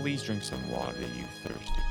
Please drink some water, you thirsty.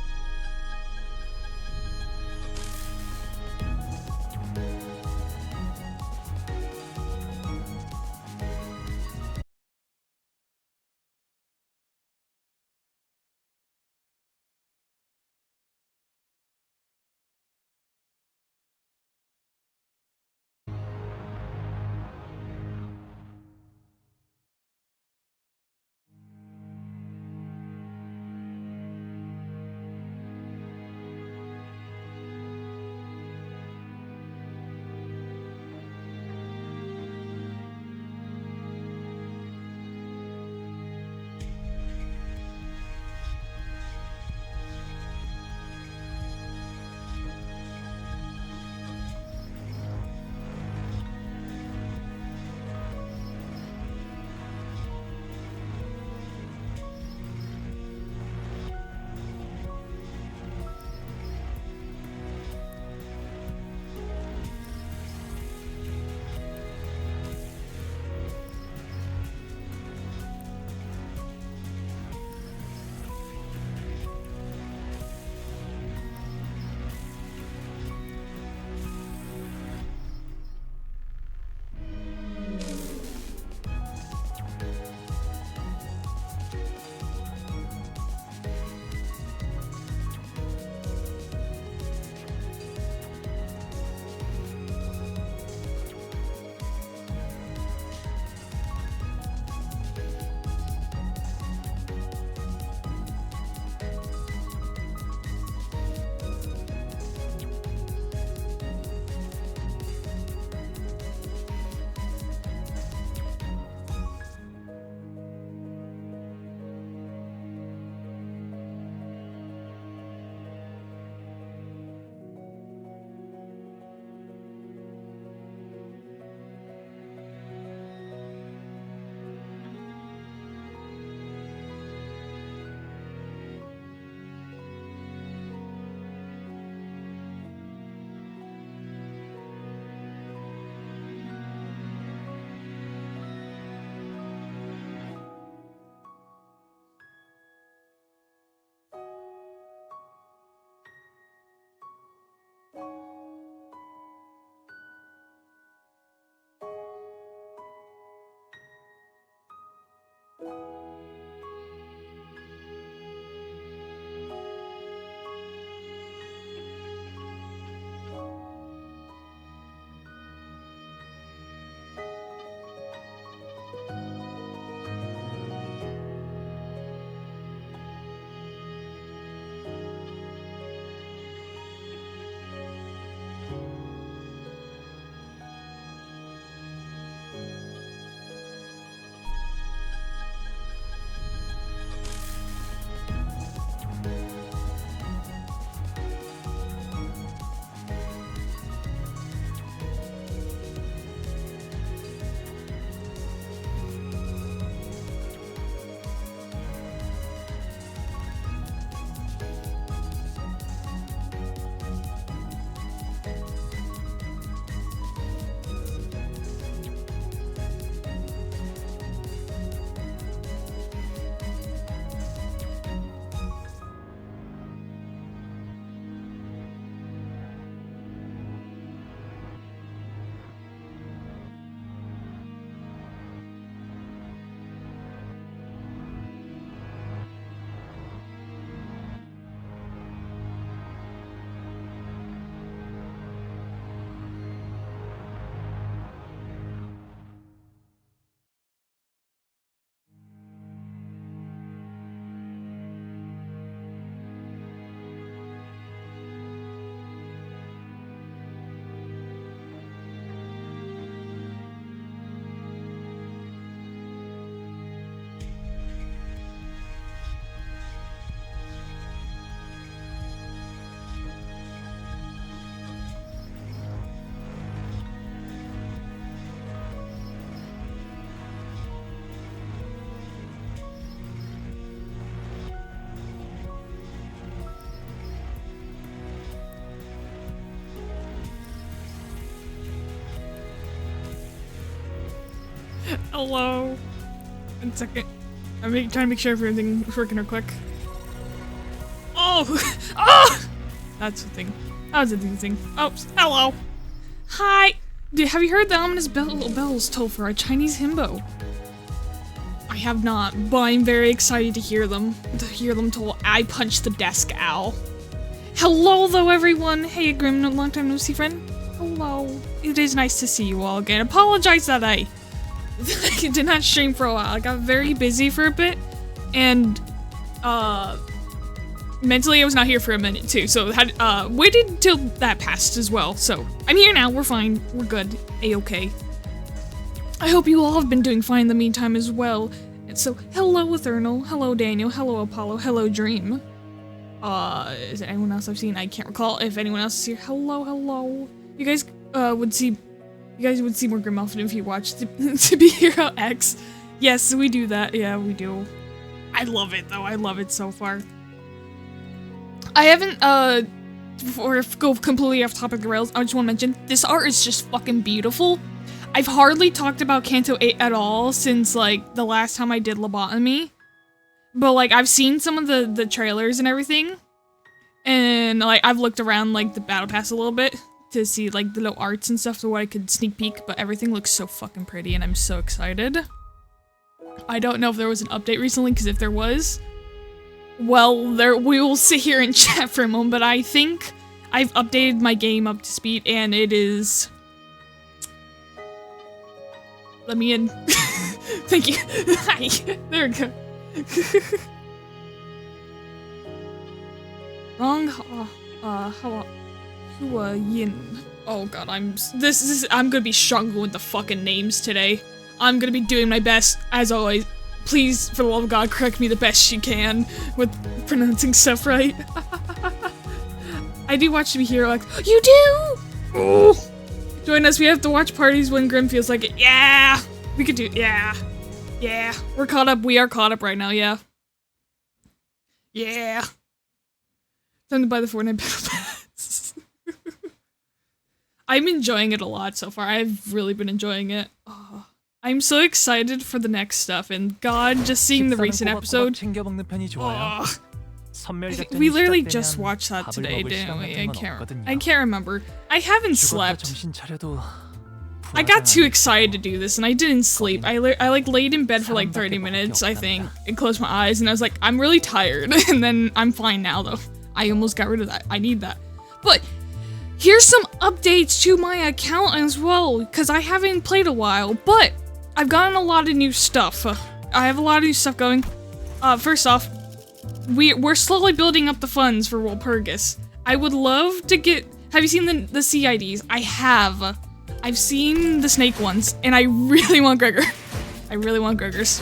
Hello. 1 second. I'm trying to make sure everything's working real quick. Oh! Oh! That's the thing. That was a new thing. Oh, hello. Hi. Have you heard the ominous bells toll for a Chinese himbo? I have not, but I'm very excited to hear them. To hear them toll. I punched the desk, owl. Hello, though, everyone. Hey, Grim, long time no see, friend. Hello. It is nice to see you all again. Apologize that I did not stream for a while. I got very busy for a bit, and mentally I was not here for a minute too. So had waited until that passed as well. So I'm here now. We're fine. We're good. A-okay. I hope you all have been doing fine in the meantime as well. And so hello, Ethernal. Hello, Daniel. Hello, Apollo. Hello, Dream. Is there anyone else I've seen? I can't recall if anyone else is here. Hello, hello. You guys would see more Grim Elfin if you watched To Be Hero X. Yes, we do that. Yeah, we do. I love it though. I love it so far. I haven't before go completely off topic of the rails, I just want to mention this art is just fucking beautiful. I've hardly talked about Canto 8 at all since like the last time I did Lobotomy. But like I've seen some of the trailers and everything. And like I've looked around like the battle pass a little bit to see like the little arts and stuff so what I could sneak peek, but everything looks so fucking pretty and I'm so excited. I don't know if there was an update recently, because if there was, well, we will sit here and chat for a moment, but I think I've updated my game up to speed and it is... Let me in. Thank you. Hi. There we go. Wrong. Hua Yin. Oh god, I'm gonna be struggling with the fucking names today. I'm gonna be doing my best, as always. Please, for the love of God, correct me the best you can with pronouncing stuff right. I do watch To Be Hero X. You do? Oh. Join us. We have to watch parties when Grim feels like it. Yeah, we could do. Yeah, yeah. We're caught up. We are caught up right now. Yeah. Yeah. Time to buy the Fortnite Battle Pass. I'm enjoying it a lot so far. I've really been enjoying it. Oh. I'm so excited for the next stuff, and God, just seeing the recent episode. Oh. We literally just watched that today, didn't we? I can't remember. I haven't slept. I got too excited to do this, and I didn't sleep. I like laid in bed for like 30 minutes, I think, and closed my eyes, and I was like, I'm really tired, and then I'm fine now, though. I almost got rid of that. I need that. But here's some updates to my account as well, because I haven't played a while, but I've gotten a lot of new stuff. I have a lot of new stuff going. First off, we're slowly building up the funds for Walpurgis. I would love to get... Have you seen the CIDs? I have. I've seen the snake ones, and I really want Gregor. I really want Gregor's.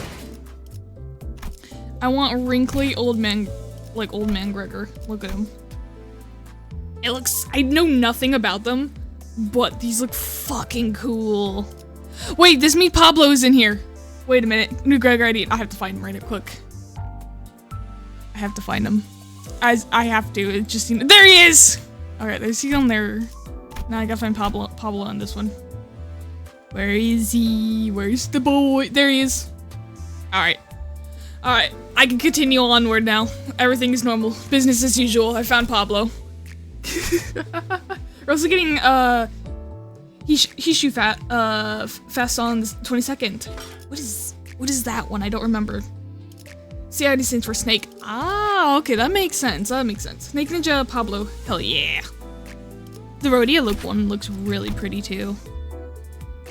I want wrinkly old man, like old man Gregor. Look at him. It looks... I know nothing about them, but these look fucking cool. Wait, this me Pablo is in here. Wait a minute. New Gregor ID. I have to find him right up quick. I have to find him. I have to. It just... There he is! Alright, there's he on there. Now I gotta find Pablo on this one. Where is he? Where's the boy? There he is. Alright. Alright. I can continue onward now. Everything is normal. Business as usual. I found Pablo. We're also getting, Hishu fast on the 22nd. What is that one? I don't remember. CID stands for Snake. Ah, okay, that makes sense. That makes sense. Snake Ninja Pablo. Hell yeah. The Rodeo look one looks really pretty too.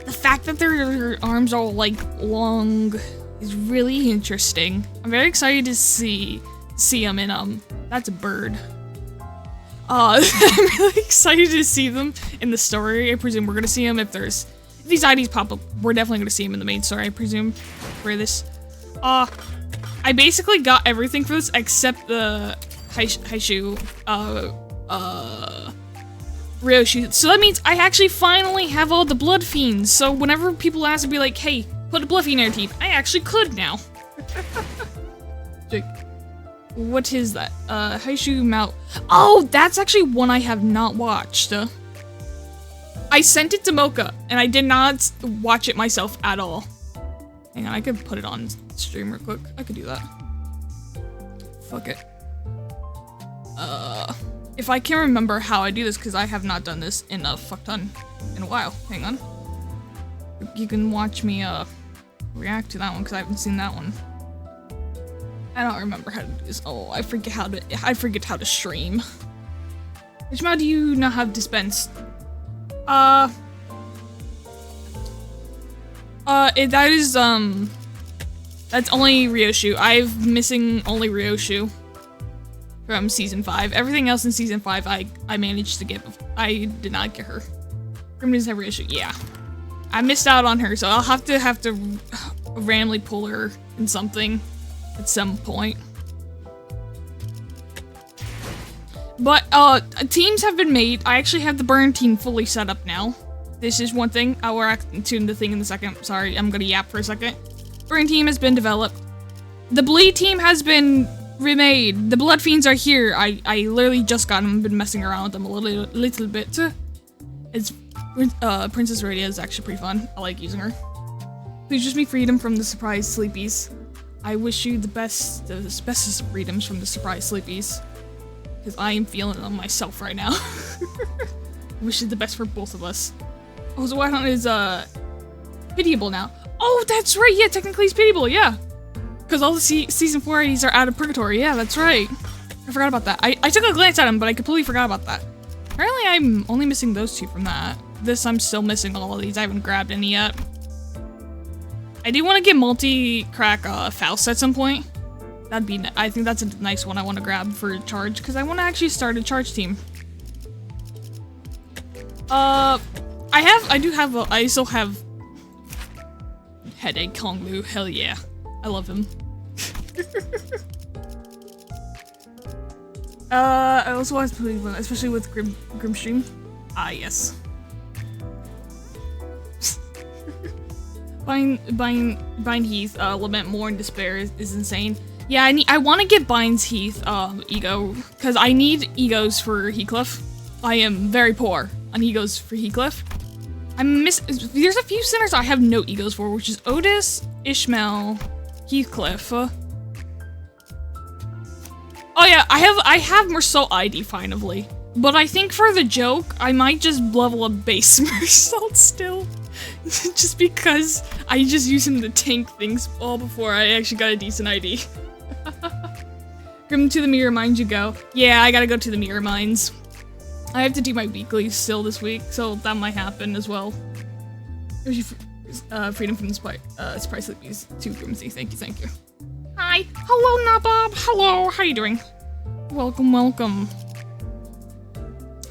The fact that their arms are like long is really interesting. I'm very excited to see them in that's a bird. I'm really excited to see them in the story. I presume we're gonna see them if these IDs pop up. We're definitely gonna see them in the main story, I presume, for this. I basically got everything for this except the Haishu, Ryoshi. So that means I actually finally have all the Blood Fiends. So whenever people ask me, be like, hey, put a Blood Fiend in your team, I actually could now. What is that? Haishu Mount. Oh, that's actually one I have not watched. I sent it to Mocha, and I did not watch it myself at all. Hang on, I could put it on stream real quick. I could do that. Fuck it. If I can remember how I do this, because I have not done this in a fuck ton in a while. Hang on. You can watch me, react to that one, because I haven't seen that one. I don't remember how to do this. Oh, I forget how to stream. Which mod do you not have dispensed? That is, that's only Ryoshu. I'm missing only Ryoshu from season 5. Everything else in season 5 I managed to get. I did not get her. Grim doesn't have Ryoshu. Yeah. I missed out on her, so I'll have to randomly pull her in something at some point. But, teams have been made. I actually have the burn team fully set up now. This is one thing. I will react to the thing in a second. Sorry, I'm gonna yap for a second. Burn team has been developed. The bleed team has been remade. The blood fiends are here. I literally just got them. Been messing around with them a little bit. It's Princess Radia is actually pretty fun. I like using her. Please just me freedom from the surprise sleepies. I wish you the bestest of freedoms from the surprise sleepies. Because I am feeling them myself right now. Wish you the best for both of us. Oh, so White Hunt is, pitiable now. Oh, that's right, yeah, technically he's pitiable, yeah. Because all the season 4 IDs are out of purgatory, yeah, that's right. I forgot about that. I took a glance at him, but I completely forgot about that. Apparently I'm only missing those 2 from that. This, I'm still missing all of these. I haven't grabbed any yet. I do want to get multi-crack, Faust at some point. That'd be, I think that's a nice one I want to grab for charge, because I want to actually start a charge team. I still have Headache Konglu, hell yeah. I love him. I also want to play one, especially with Grimstream. Ah, yes. Bind Heath, Lament More and Despair is insane. Yeah, I want to get Bind's Heath, ego, because I need egos for Heathcliff. I am very poor on egos for Heathcliff. There's a few sinners I have no egos for, which is Otis, Ishmael, Heathcliff. Oh yeah, I have Mersault ID finally. But I think for the joke, I might just level up base Mersault still. Just because I just use him to tank things all before I actually got a decent ID. Grim to the Mirror Mines you go. Yeah, I gotta go to the Mirror Mines. I have to do my weekly still this week, so that might happen as well. Freedom from the surprise sleepies to Grimsy. Thank you. Hi. Hello, Nabob. Hello. How you doing? Welcome.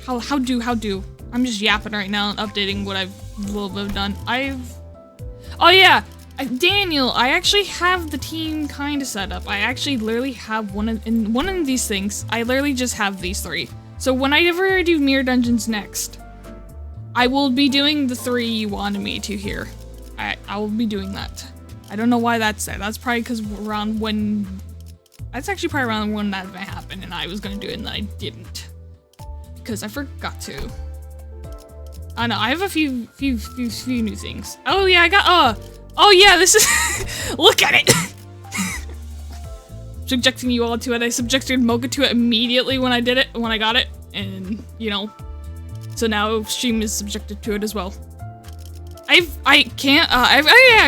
How do? I'm just yapping right now and updating what I've a little bit done. Oh yeah, Daniel, I actually have the team kind of set up. I actually literally have one of these things. I literally just have these 3. So whenever I do Mirror Dungeons next, I will be doing the 3 you wanted me to here. I will be doing that. I don't know why that's there. That's probably because that's actually probably around when that event happened and I was gonna do it and I didn't. Because I forgot to. I know, I have a few new things. Oh yeah, I got, oh yeah, this is, look at it! Subjecting you all to it. I subjected Mocha to it immediately when I got it, and, you know, so now stream is subjected to it as well. I've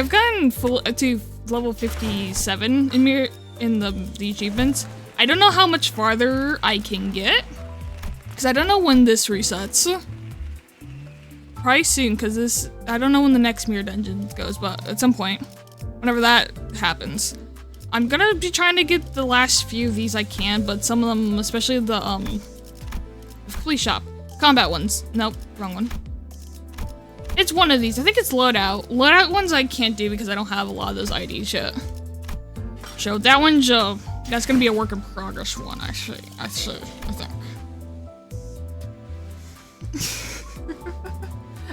gotten full to level 57 in the achievements. I don't know how much farther I can get, because I don't know when this resets. Probably soon, because I don't know when the next Mirror Dungeon goes, but at some point, whenever that happens. I'm gonna be trying to get the last few of these I can, but some of them, especially the, Police Shop. Combat ones. Nope, wrong one. It's one of these. I think it's Loadout. Loadout ones I can't do because I don't have a lot of those IDs yet. So that one's, that's gonna be a work in progress one, actually. I think.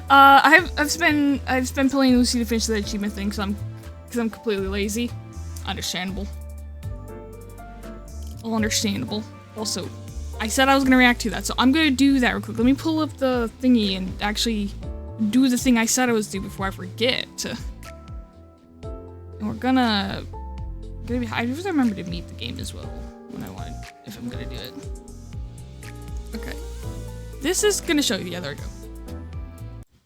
I've spent playing Lucy to finish the achievement thing, because I'm completely lazy. Understandable. All understandable. Also, I said I was gonna react to that, so I'm gonna do that real quick. Let me pull up the thingy and actually do the thing I said I was doing before I forget. And we're gonna be. I just remember to meet the game as well when I wanted, if I'm gonna do it. Okay. This is gonna show you. Yeah, there we go.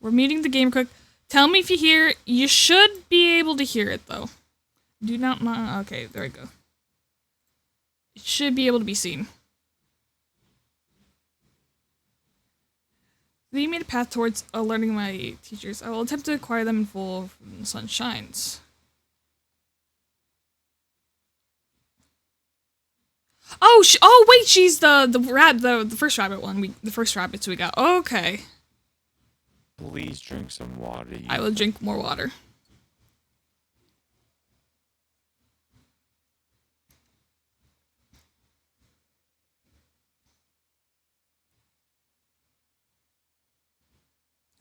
We're meeting the game quick. Tell me if you hear it. You should be able to hear it though. Do not mind. Okay, there we go. It should be able to be seen. They made a path towards learning my teachers. I will attempt to acquire them in full when the sun shines. Oh, oh wait, she's the first rabbit one. The first rabbits we got. Okay. Please drink some water. I will drink more water.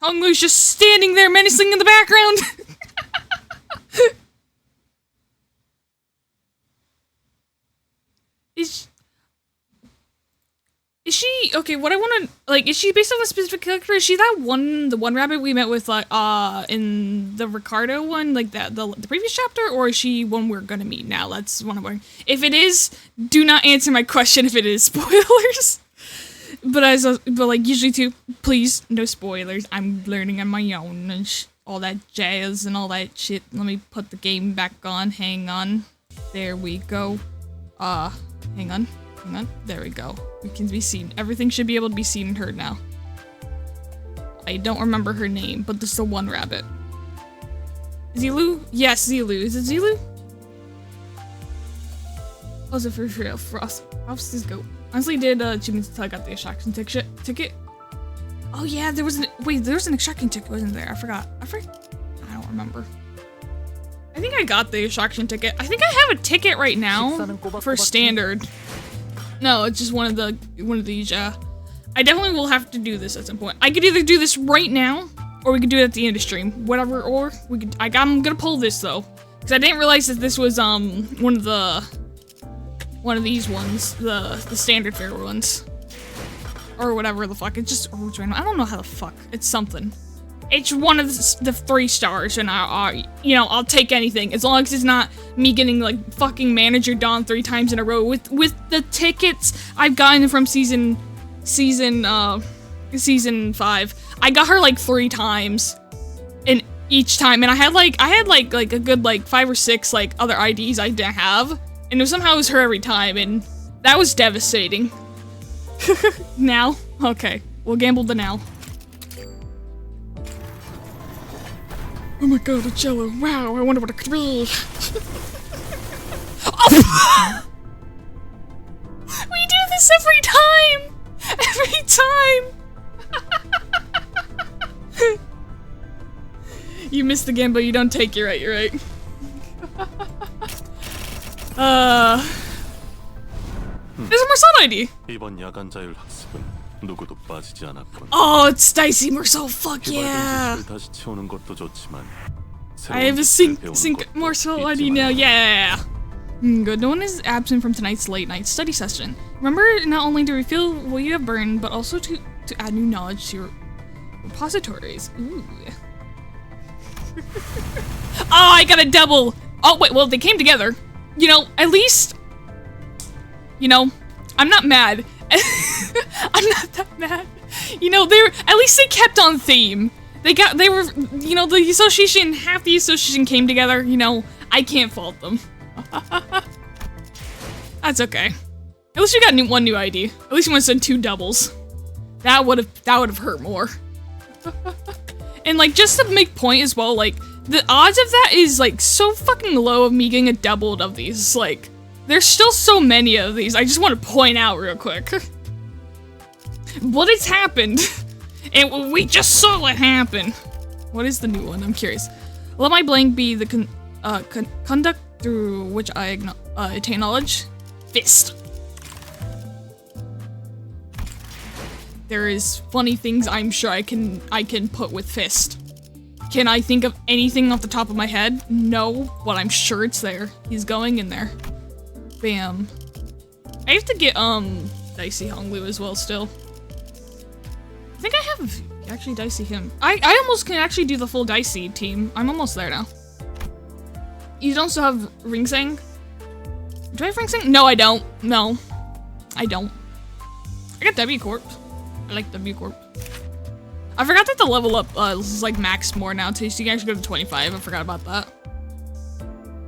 Honglu's just standing there menacing in the background. Is she okay? What I want to like, is she based on a specific character? Is she the one rabbit we met with like in the Ricardo one, like the previous chapter, or is she one we're gonna meet now? That's one I'm wondering. If it is, do not answer my question if it is spoilers. But like usually too, please no spoilers. I'm learning on my own and all that jazz and all that shit. Let me put the game back on. Hang on. There we go. Hang on. There we go. We can be seen. Everything should be able to be seen and heard now. I don't remember her name, but there's the one rabbit. Zilu? Yes, Zilu. Is it Zilu? Oh, is it for real? Frost. How's this go? Honestly, did achievements until I got the extraction ticket. Oh yeah, there was an extraction ticket, wasn't there? I forgot. I don't remember. I think I got the extraction ticket. I think I have a ticket right now for standard. No, it's just one of these. I definitely will have to do this at some point. I could either do this right now, or we could do it at the end of stream. Whatever, or we could. I'm gonna pull this though, because I didn't realize that this was one of these ones, the standard fare ones, or whatever the fuck. It's just I don't know how the fuck. It's something. It's one of the 3 stars, and I'll take anything as long as it's not me getting like fucking manager Dawn 3 times in a row with the tickets I've gotten from season 5. I got her like 3 times, and each time, and I had like a good like 5 or 6 like other IDs I didn't have, and somehow it was her every time, and that was devastating. Now, okay, we'll gamble the now. Oh my god, a jello. Wow, I wonder what it could be. Oh! We do this every time! Every time! You missed the game, but you don't take. You're right. There's a Marcel ID! Oh, it's Dicey Marcel, fuck yeah! I have a sync Marcel ID now, yeah! Good, no one is absent from tonight's late night study session. Remember not only to refill what you have burned, but also to add new knowledge to your repositories. Ooh. Oh, I got a double! Oh, wait, well, they came together. You know, at least... You know, I'm not mad. I'm not that mad. You know, at least they kept on theme. They were, you know, the association, half the association came together, you know, I can't fault them. That's okay. At least you got one new ID. At least you want to send 2 doubles. That would have hurt more. And like, just to make point as well, like, the odds of that is like so fucking low of me getting a doubled of these, like, there's still so many of these. I just want to point out real quick. But it's happened. And we just saw it happen. What is the new one? I'm curious. Let my blank be the conduct through which I attain knowledge. Fist. There is funny things I'm sure I can put with fist. Can I think of anything off the top of my head? No, but I'm sure it's there. He's going in there. Bam. I have to get, Dicey Honglu as well still. I think I have, actually, Dicey him. I almost can actually do the full Dicey team. I'm almost there now. You don't still have Ring Sang? Do I have Ring Sang? No, I don't. No. I don't. I got W Corp. I like W Corp. I forgot that the level up is like max more now too, so you can actually go to 25. I forgot about that.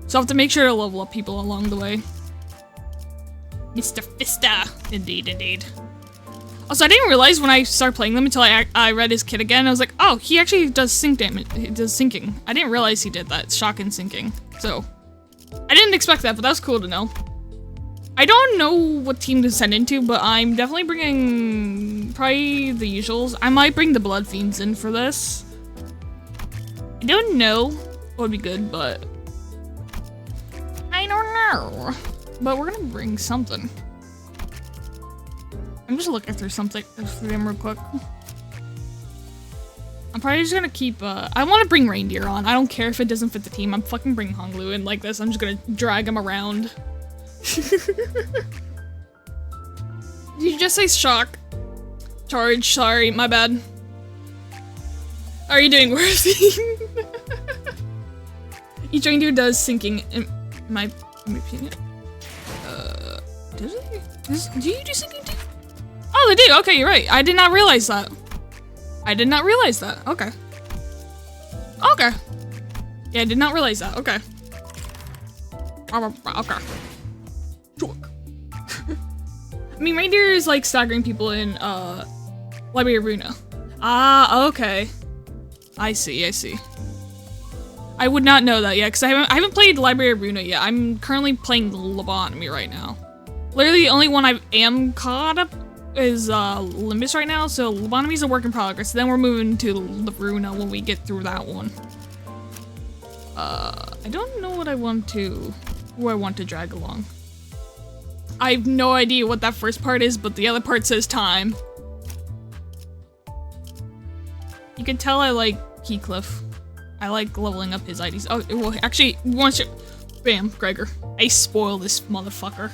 So I have to make sure to level up people along the way. Mr. Fista. Indeed, indeed. Also, I didn't realize when I started playing them until I read his kit again. I was like, oh, he actually does sync damage. He does syncing. I didn't realize he did that. Shock and syncing. So, I didn't expect that, but that was cool to know. I don't know what team to send into, but I'm definitely bringing probably the usuals. I might bring the Blood Fiends in for this. I don't know what would be good, but I don't know. But we're gonna bring something. I'm just looking through something through them real quick. I'm probably just gonna keep, I want to bring Reindeer on. I don't care if it doesn't fit the team. I'm fucking bringing Honglu in like this. I'm just gonna drag him around. Did you just say shock? Charge, sorry, my bad. Are you doing worthy? Each reindeer does syncing, in my opinion. Does it? Do you do syncing too? Oh, they do. Okay, you're right. I did not realize that. I did not realize that. Okay. Okay. Yeah, I did not realize that. Okay. Okay. I mean, reindeer is like staggering people in Library of Runa. Ah, okay. I see. I see. I would not know that yet because I haven't played Library of Runa yet. I'm currently playing Lobotomy right now. Literally, the only one I am caught up is Limbus right now. So Lobotomy is a work in progress. Then we're moving to the Runa when we get through that one. I don't know what I want to, who I want to drag along. I have no idea what that first part is, but the other part says time. You can tell I like Heathcliff. I like leveling up his IDs. Oh, well, actually, once you... Bam, Gregor. I spoil this motherfucker.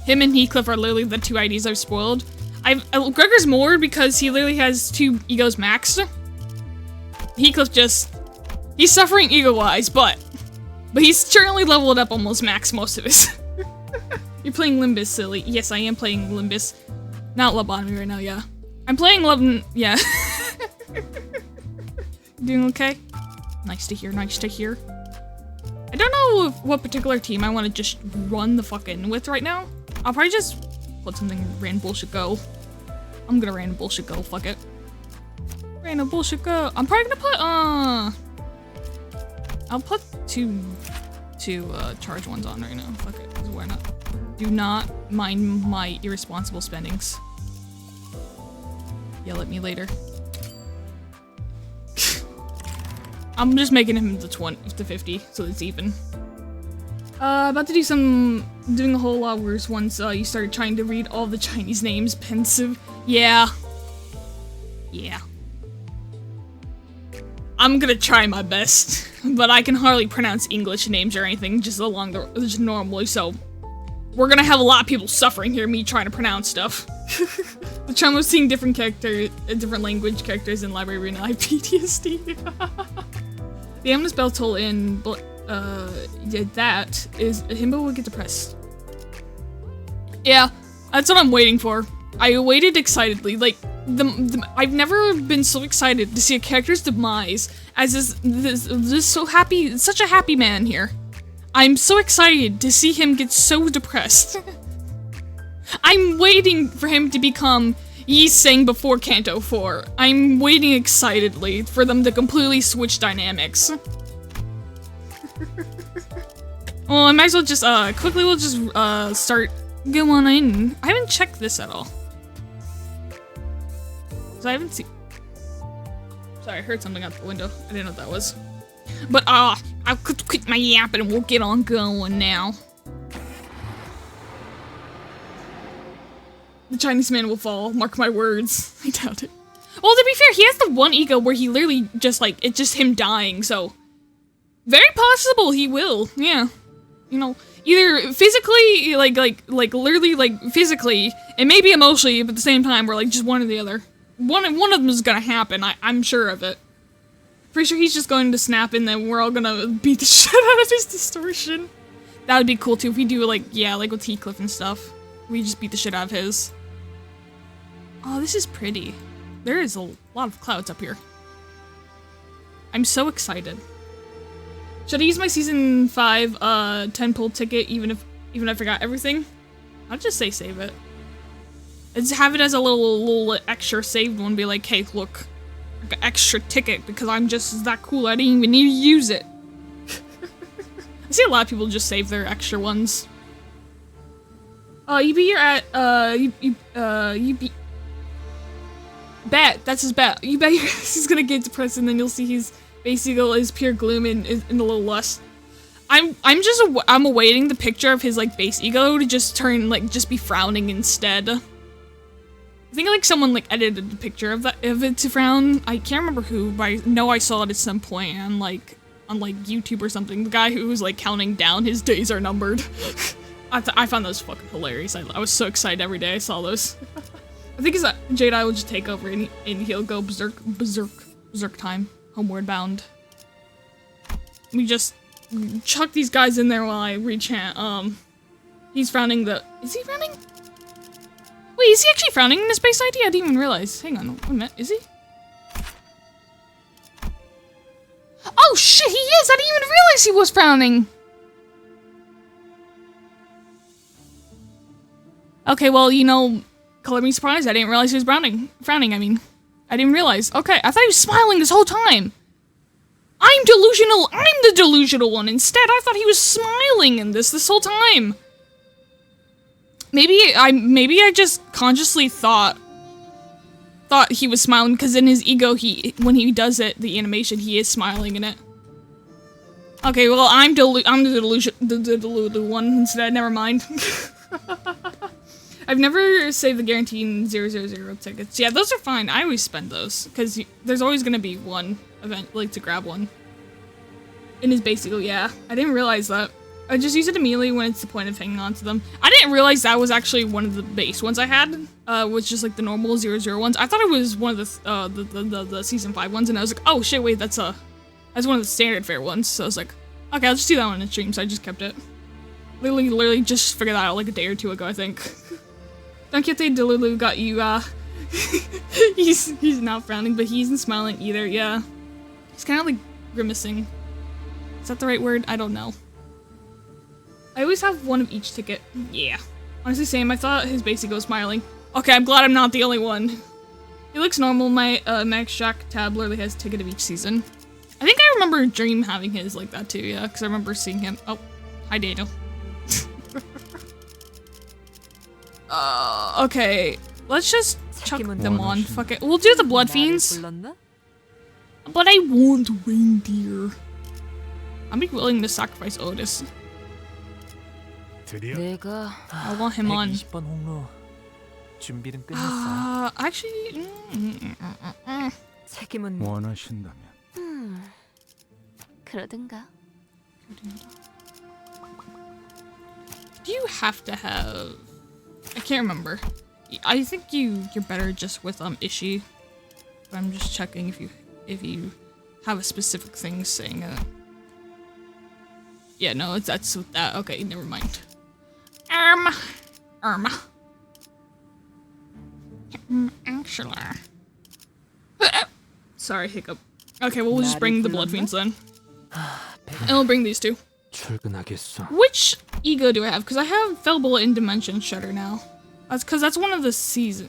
Him and Heathcliff are literally the two IDs I've spoiled. Gregor's more because he literally has 2 egos maxed. Heathcliff just... He's suffering ego-wise, but he's currently leveled up almost max most of his. You're playing Limbus, silly. Yes, I am playing Limbus. Not Lobotomy right now, yeah. I'm playing yeah. Doing okay? Nice to hear, nice to hear. I don't know what particular team I want to just run the fuck in with right now. I'll probably just let something random bullshit go. I'm gonna random bullshit go, fuck it. Random bullshit go. I'm probably gonna put, I'll put two charge ones on right now. Fuck it, 'cause why not? Do not mind my irresponsible spendings. Yell at me later. I'm just making him the 20 to 50, so it's even. About to do doing a whole lot worse once you started trying to read all the Chinese names. Pensive. Yeah. Yeah. I'm gonna try my best, but I can hardly pronounce English names or anything just just normally, so we're gonna have a lot of people suffering here, me trying to pronounce stuff. The charm of seeing different language characters in Library Arena, I have PTSD. The ominous bell toll in, that is, Himbo would get depressed. Yeah, that's what I'm waiting for. I waited excitedly, like, I've never been so excited to see a character's demise as this so happy, such a happy man here. I'm so excited to see him get so depressed. I'm waiting for him to become Yi Sang before Canto 4. I'm waiting excitedly for them to completely switch dynamics. Well, I might as well just, quickly we'll just, start going in. I haven't checked this at all. So I haven't seen... Sorry, I heard something out the window. I didn't know what that was. But, I'll quit my yapping and we'll get on going now. The Chinese man will fall, mark my words. I doubt it. Well, to be fair, he has the one ego where he literally just, like, it's just him dying, so... Very possible he will, yeah. You know, either physically, like, literally, like, physically, and maybe emotionally, but at the same time, we're like, just one or the other. One of them is gonna happen, I'm sure of it. Pretty sure he's just going to snap and then we're all gonna beat the shit out of his distortion. That would be cool too if we do like, yeah, like with Heathcliff and stuff. We just beat the shit out of his. Oh, this is pretty. There is a lot of clouds up here. I'm so excited. Should I use my season 5 10-pull ticket even if I forgot everything? I'll just say save it. Let's have it as a little extra saved one. Be like, hey, look, I got extra ticket because I'm just that cool. I didn't even need to use it. I see a lot of people just save their extra ones. You beat your you beat. Bet, that's his bet. You bet your ass he's gonna get depressed and then you'll see his base eagle is pure gloom and a little lust. I'm awaiting the picture of his like base ego to just turn like just be frowning instead. I think like someone like edited the picture of it to frown. I can't remember who, but I know I saw it at some point on like YouTube or something. The guy who was like counting down his days are numbered. I found those fucking hilarious. I was so excited every day I saw those. I think his Jedi will just take over and he'll go berserk time, homeward bound. Let me just chuck these guys in there while I rechant. He's frowning is he frowning? Wait, is he actually frowning in his base ID? I didn't even realize. Hang on, wait a minute, is he? Oh shit, he is! I didn't even realize he was frowning! Okay, well, you know, color me surprised. I didn't realize he was frowning, I mean. I didn't realize. Okay, I thought he was smiling this whole time. I'm delusional. I'm the delusional one. Instead, I thought he was smiling in this whole time. Maybe I just consciously thought he was smiling because in his ego, when he does it, the animation, he is smiling in it. Okay, well, I'm the deluded one instead. Never mind. I've never saved the guaranteed 000 tickets. Yeah, those are fine. I always spend those because there's always gonna be one event like to grab one. In his base eagle, yeah. I didn't realize that. I just use it immediately when it's the point of hanging on to them. I didn't realize that was actually one of the base ones I had, was just like the normal 000 ones. I thought it was one of the season 5 ones, and I was like, oh shit, wait, that's one of the standard fare ones. So I was like, okay, I'll just do that one in the stream. So I just kept it. Literally just figured that out like a day or two ago, I think. Don Quixote Delulu got you, he's not frowning, but he isn't smiling either, yeah. He's kind of like grimacing. Is that the right word? I don't know. I always have one of each ticket. Yeah. Honestly, same. I thought his basic was smiling. Okay, I'm glad I'm not the only one. He looks normal. My Max Shack tab literally has a ticket of each season. I think I remember Dream having his like that too, yeah, because I remember seeing him. Oh, hi Daniel. Okay. Let's just chuck them on. Fuck it. We'll do the Blood Fiends. But I want reindeer. I'm be willing to sacrifice Otis. I want him on. Actually, do you have to have? I can't remember. I think you're better just with Ishii. But I'm just checking if you have a specific thing saying it. Yeah, no, that's with that. Okay, never mind. Actually. Sorry, hiccup. Okay, well, we'll just bring the Blood Fiends then. And we'll bring these two. Which ego do I have? Because I have Fell Bullet in Dimension Shudder now. That's because that's one of the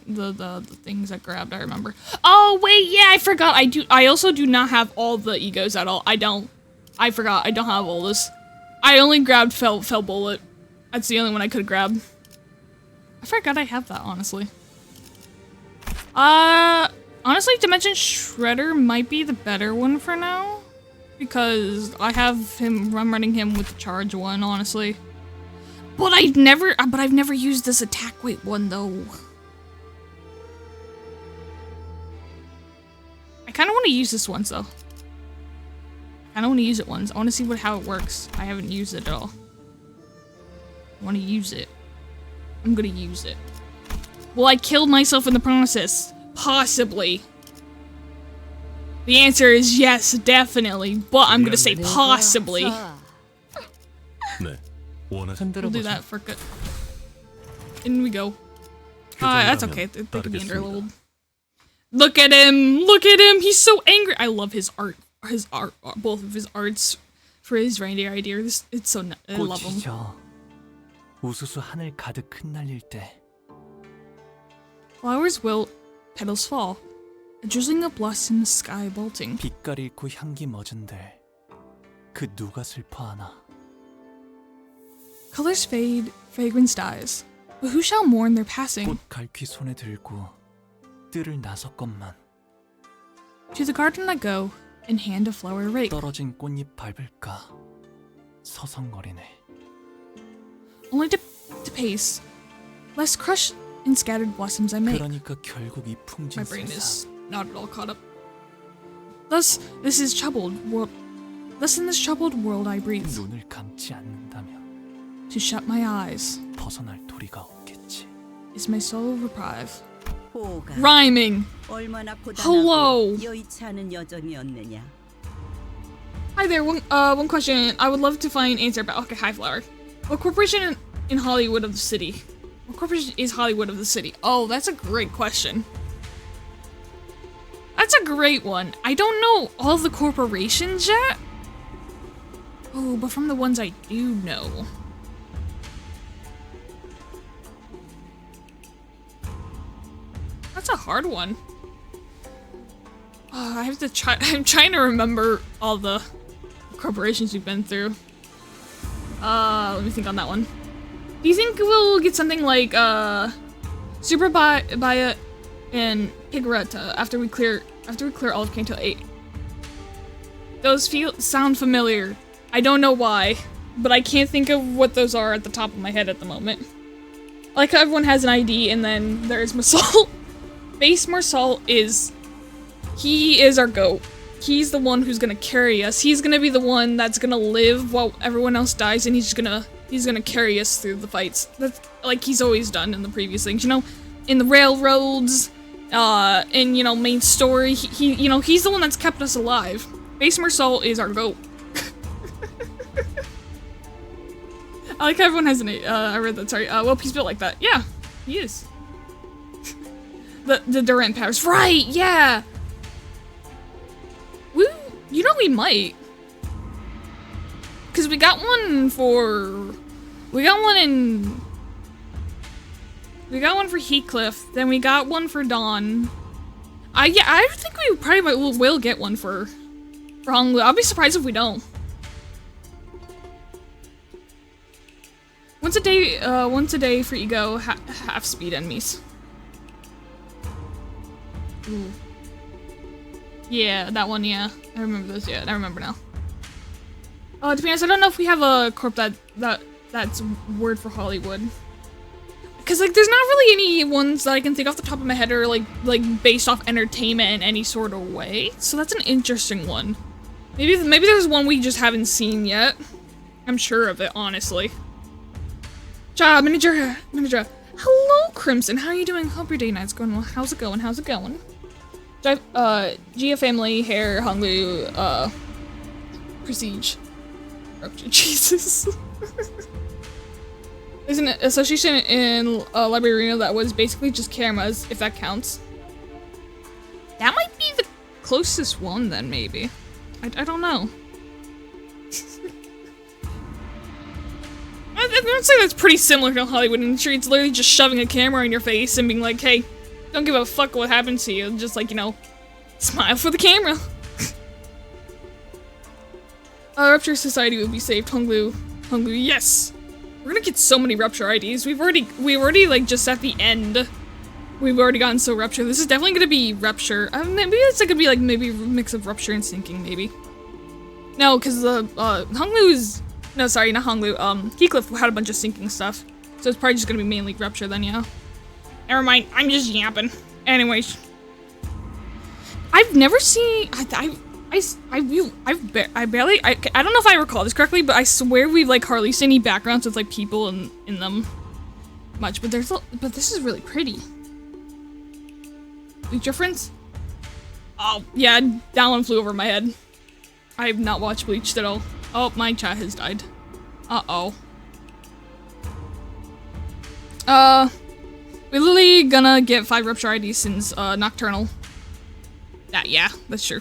the things I grabbed, I remember. Oh, wait, yeah, I forgot. I also do not have all the egos at all. I forgot. I don't have all this. I only grabbed Fell Bullet. That's the only one I could grab. I forgot I have that, honestly. Honestly, Dimension Shredder might be the better one for now. Because I have I'm running him with the charge one, honestly. But I've never used this attack weight one, though. I kind of want to use this once, though. I don't want to use it once. I want to see how it works. I haven't used it at all. I want to use it. I'm gonna use it. Will I kill myself in the process? Possibly. The answer is yes, definitely, but I'm gonna say possibly. We'll do that for good. In we go. That's okay. They can meander a little. Look at him! Look at him! He's so angry! I love his art. Both of his arts for his reindeer idea. It's so I love him. 우수수 하늘 가득 흩날릴 때 Flowers wilt, petals fall. A drizzling of blossoms, sky bolting. 빛깔 잃고 향기 멎은들 그 누가 슬퍼하나. Colors fade, fragrance dies. But who shall mourn their passing? 꽃 갈퀴 손에 들고 뜰을 나섰건만. To the garden I go, in hand a flower rake. 떨어진 꽃잎 밟을까 서성거리네. Only to pace, lest crushed in scattered blossoms I make. 그러니까 결국 이 풍진 My brain 세상. is not at all caught up. Thus, this is troubled world. Thus, in this troubled world I breathe. 눈을 감지 않는다면 To shut my eyes 벗어날 도리가 없겠지. is my soul reprieve. 호가 Rhyming. 얼마나 Hello. 고단하고 여의치 않은 여정이었느냐. Hi there. One question. I would love to find answer about. Okay, hi Flower. What corporation in Hollywood of the city? What corporation is Hollywood of the city? Oh, that's a great question. That's a great one. I don't know all the corporations yet. Oh, but from the ones I do know. That's a hard one. I have to try. I'm trying to remember all the corporations we've been through. Let me think on that one. Do you think we'll get something like Super Baya and Pigaretta after we clear all of Canto 8? Those sound familiar. I don't know why, but I can't think of what those are at the top of my head at the moment. I like how everyone has an ID, and then there's Masol. Base Marsal he is our goat. He's the one who's gonna carry us. He's gonna be the one that's gonna live while everyone else dies, and he's gonna carry us through the fights. That's like he's always done in the previous things, you know, in the railroads, in main story. He's the one that's kept us alive. Base Marsal is our goat. I like how everyone has an I read that. Sorry. Well, he's built like that. Yeah, he is. The Durant powers, right? Yeah. We might. Cause we got one for Heathcliff, then we got one for Dawn. I think we probably will get one for Honglu. I'll be surprised if we don't. Once a day for Ego, half speed enemies. Ooh. Yeah, that one, yeah. I remember those, yeah, I remember now. To be honest, I don't know if we have a corp that's word for Hollywood. Cause like there's not really any ones that I can think off the top of my head or like based off entertainment in any sort of way. So that's an interesting one. Maybe there's one we just haven't seen yet. I'm sure of it, honestly. Ja, manager. Hello, Crimson. How are you doing? Hope your day night's going well. How's it going? Gia family, hair, Honglu, prestige. Jesus. There's an association in Library Arena that was basically just cameras, if that counts. That might be the closest one then, maybe. I don't know. I would say that's pretty similar to Hollywood industry. It's literally just shoving a camera in your face and being like, hey, don't give a fuck what happened to you. Just like, smile for the camera. Rupture Society would be saved. Honglu, yes. We're gonna get so many Rupture IDs. We've already like just at the end. We've already gotten so Rupture. This is definitely gonna be Rupture. Maybe it's gonna be like maybe a mix of Rupture and Sinking, maybe. No, because Honglu is no, sorry, not Honglu. Heathcliff had a bunch of Sinking stuff, so it's probably just gonna be mainly Rupture then, yeah. Never mind. I'm just yapping. Anyways, I've never seen. I barely. I don't know if I recall this correctly, but I swear we've like hardly seen any backgrounds with like people in them much. But this is really pretty. Wait, difference? Oh, yeah, that one flew over my head. I have not watched Bleach at all. Oh, my chat has died. Uh-oh. We're literally gonna get 5 Rupture IDs since, Nocturnal. Yeah, that's true.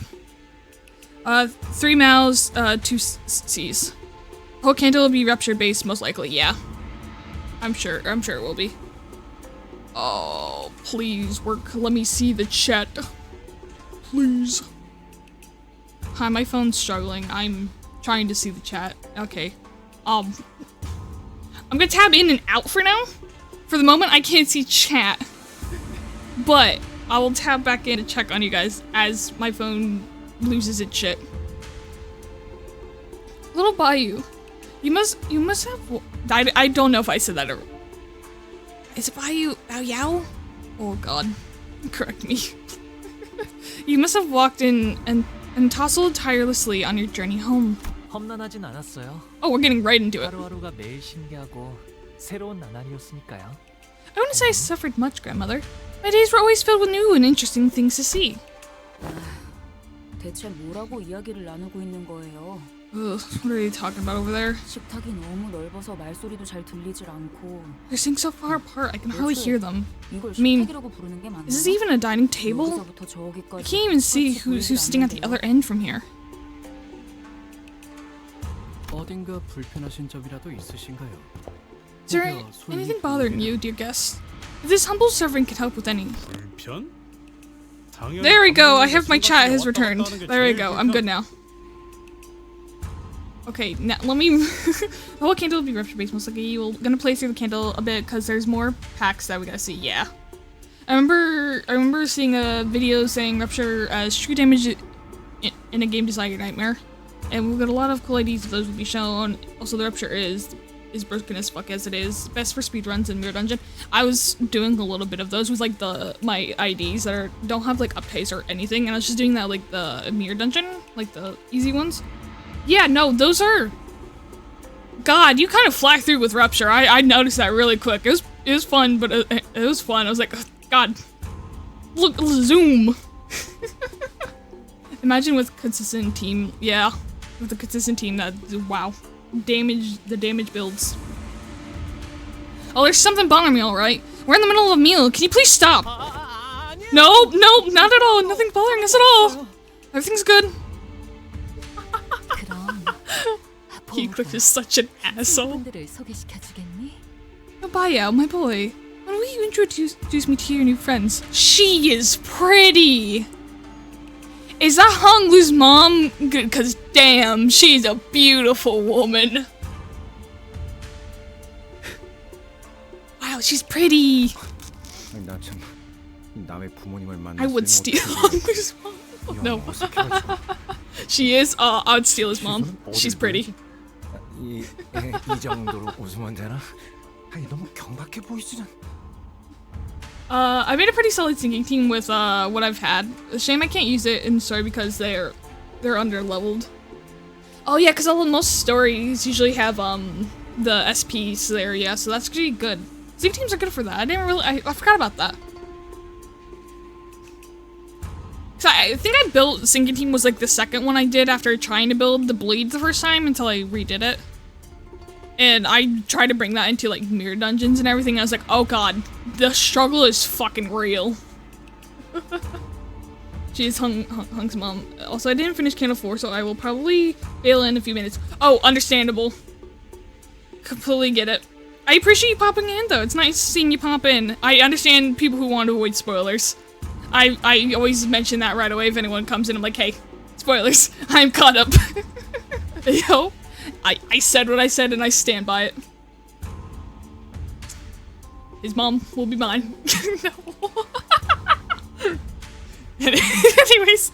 3 Maos, 2 Cs. Whole Canto will be Rupture based, most likely, yeah. I'm sure it will be. Oh, please work. Let me see the chat. Please. Hi, my phone's struggling. I'm trying to see the chat. Okay. I'm gonna tab in and out for now. For the moment, I can't see chat. But I will tab back in to check on you guys as my phone loses its shit. Little Bayou. You must have. I don't know if I said that or. Is it Bayou? Bao? Oh god. Correct me. You must have walked in and tousled tirelessly on your journey home. 험난하진 않았어요. Oh, we're getting right into it. 하루하루가 매일 신기하고 새로운 나날이었으니까요. I wouldn't say I suffered much, grandmother. My days were always filled with new and interesting things to see. 대체 뭐라고 이야기를 나누고 있는 거예요? Ugh, what are you talking about over there? 식탁이 너무 넓어서 말소리도 잘 들리질 않고. They're sitting so far apart, I can hardly hear them. 이걸 mean, 식탁이라고 부르는 게 맞나? Is this even a dining table? 여기서부터 저기까지 I can't even see who's sitting at the other end from here. 어딘가 불편하신 점이라도 있으신가요? Is there anything bothering you, dear guest? If this humble servant can help with any. 불편? There we go, I have my chat has returned. There we go, I'm good now. Okay, now let me. The whole candle will be rupture based most likely. We're gonna play through the candle a bit because there's more packs that we gotta see. Yeah, I remember seeing a video saying rupture as true damage in a game designer nightmare, and we've got a lot of cool IDs of those will be shown. Also, the rupture is broken as fuck as it is. Best for speedruns and mirror dungeon. I was doing a little bit of those with like my IDs that don't have like updates or anything, and I was just doing that like the mirror dungeon, like the easy ones. Yeah, no, those are. God, you kind of fly through with rupture. I noticed that really quick. It was fun, but it was fun. I was like, God, look, zoom. Imagine with consistent team. Yeah, with a consistent team, that wow, the damage builds. Oh, there's something bothering me. All right, we're in the middle of a meal. Can you please stop? No, not at all. Nothing's bothering us at all. Everything's good. Heathcliff is such an asshole. Oh, Bayou, my boy. When will you introduce me to your new friends? She is pretty! Is that Honglu's mom? Good, cause damn, she's a beautiful woman. Wow, she's pretty. I would steal Honglu's mom. No. She is, I would steal his mom. She's pretty. 이 정도로 웃으면 되나? 아니 너무 경박해 보이지는. I made a pretty solid singing team with what I've had. Shame I can't use it in story because they're under-leveled. Oh yeah, because most stories usually have the SPs there, yeah, so that's pretty good. Singing teams are good for that. I forgot about that. I think I built Sinking Team was like the second one I did after trying to build the Bleed the first time until I redid it. And I tried to bring that into like mirror dungeons and everything. I was like, oh god, the struggle is fucking real. She's Hung's mom. Also, I didn't finish Canto 4, so I will probably bail in a few minutes. Oh, understandable. Completely get it. I appreciate you popping in though. It's nice seeing you pop in. I understand people who want to avoid spoilers. I always mention that right away if anyone comes in. I'm like, hey, spoilers. I'm caught up. Yo, I said what I said and I stand by it. His mom will be mine. No. Anyways.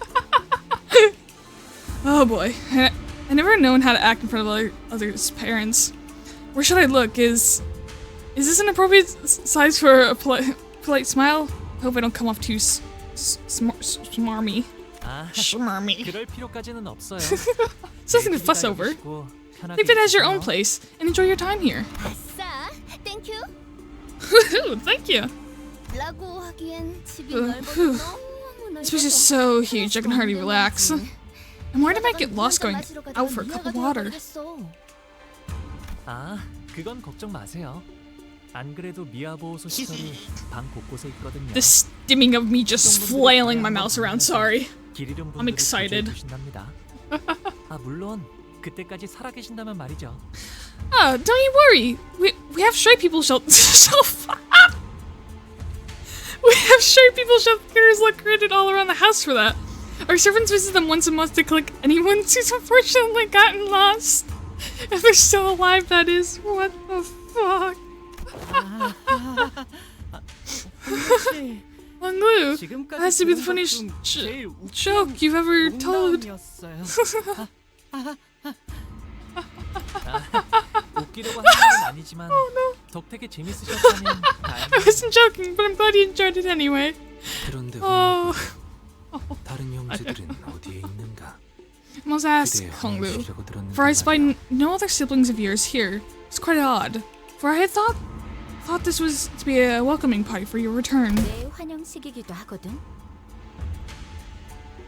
Oh boy. I never known how to act in front of others' parents. Where should I look? Is this an appropriate size for a polite smile? Hope I don't come off too smarmy. Smarmy. 그럴 필요까지는 없어요. It's nothing to fuss over. Leave it as your own place and enjoy your time here. 아싸, 땡큐. Thank you. 라고 하기엔 집이 넓어서 This place is so huge, I can hardly relax. I'm worried I might get lost going out for a cup of water. 아, 그건 걱정 마세요. 안 그래도 미아보호소 시설이 방 곳곳에 있거든요. The stimming of me just flailing my mouse around, sorry. I'm excited. 아, 물론 그때까지 살아 계신다면 말이죠. Oh, don't you worry. We have stray people we have stray people shelters located all around the house for that. Our servants visit them once a month to collect anyone who's unfortunately gotten lost. If they're still alive, that is. What the fuck? Honglu, that has to be the funniest joke you've ever told. 웃기려고 하는 건 아니지만 덕택에 재밌으셨다면 I wasn't joking, but I'm glad you enjoyed it anyway. 그런데 다른 형제들은 어디에 있는가? I must ask, Honglu, for I spy no other siblings of yours here. It's quite odd, for I had thought this was to be a welcoming party for your return. 내 환영식이기도 하거든.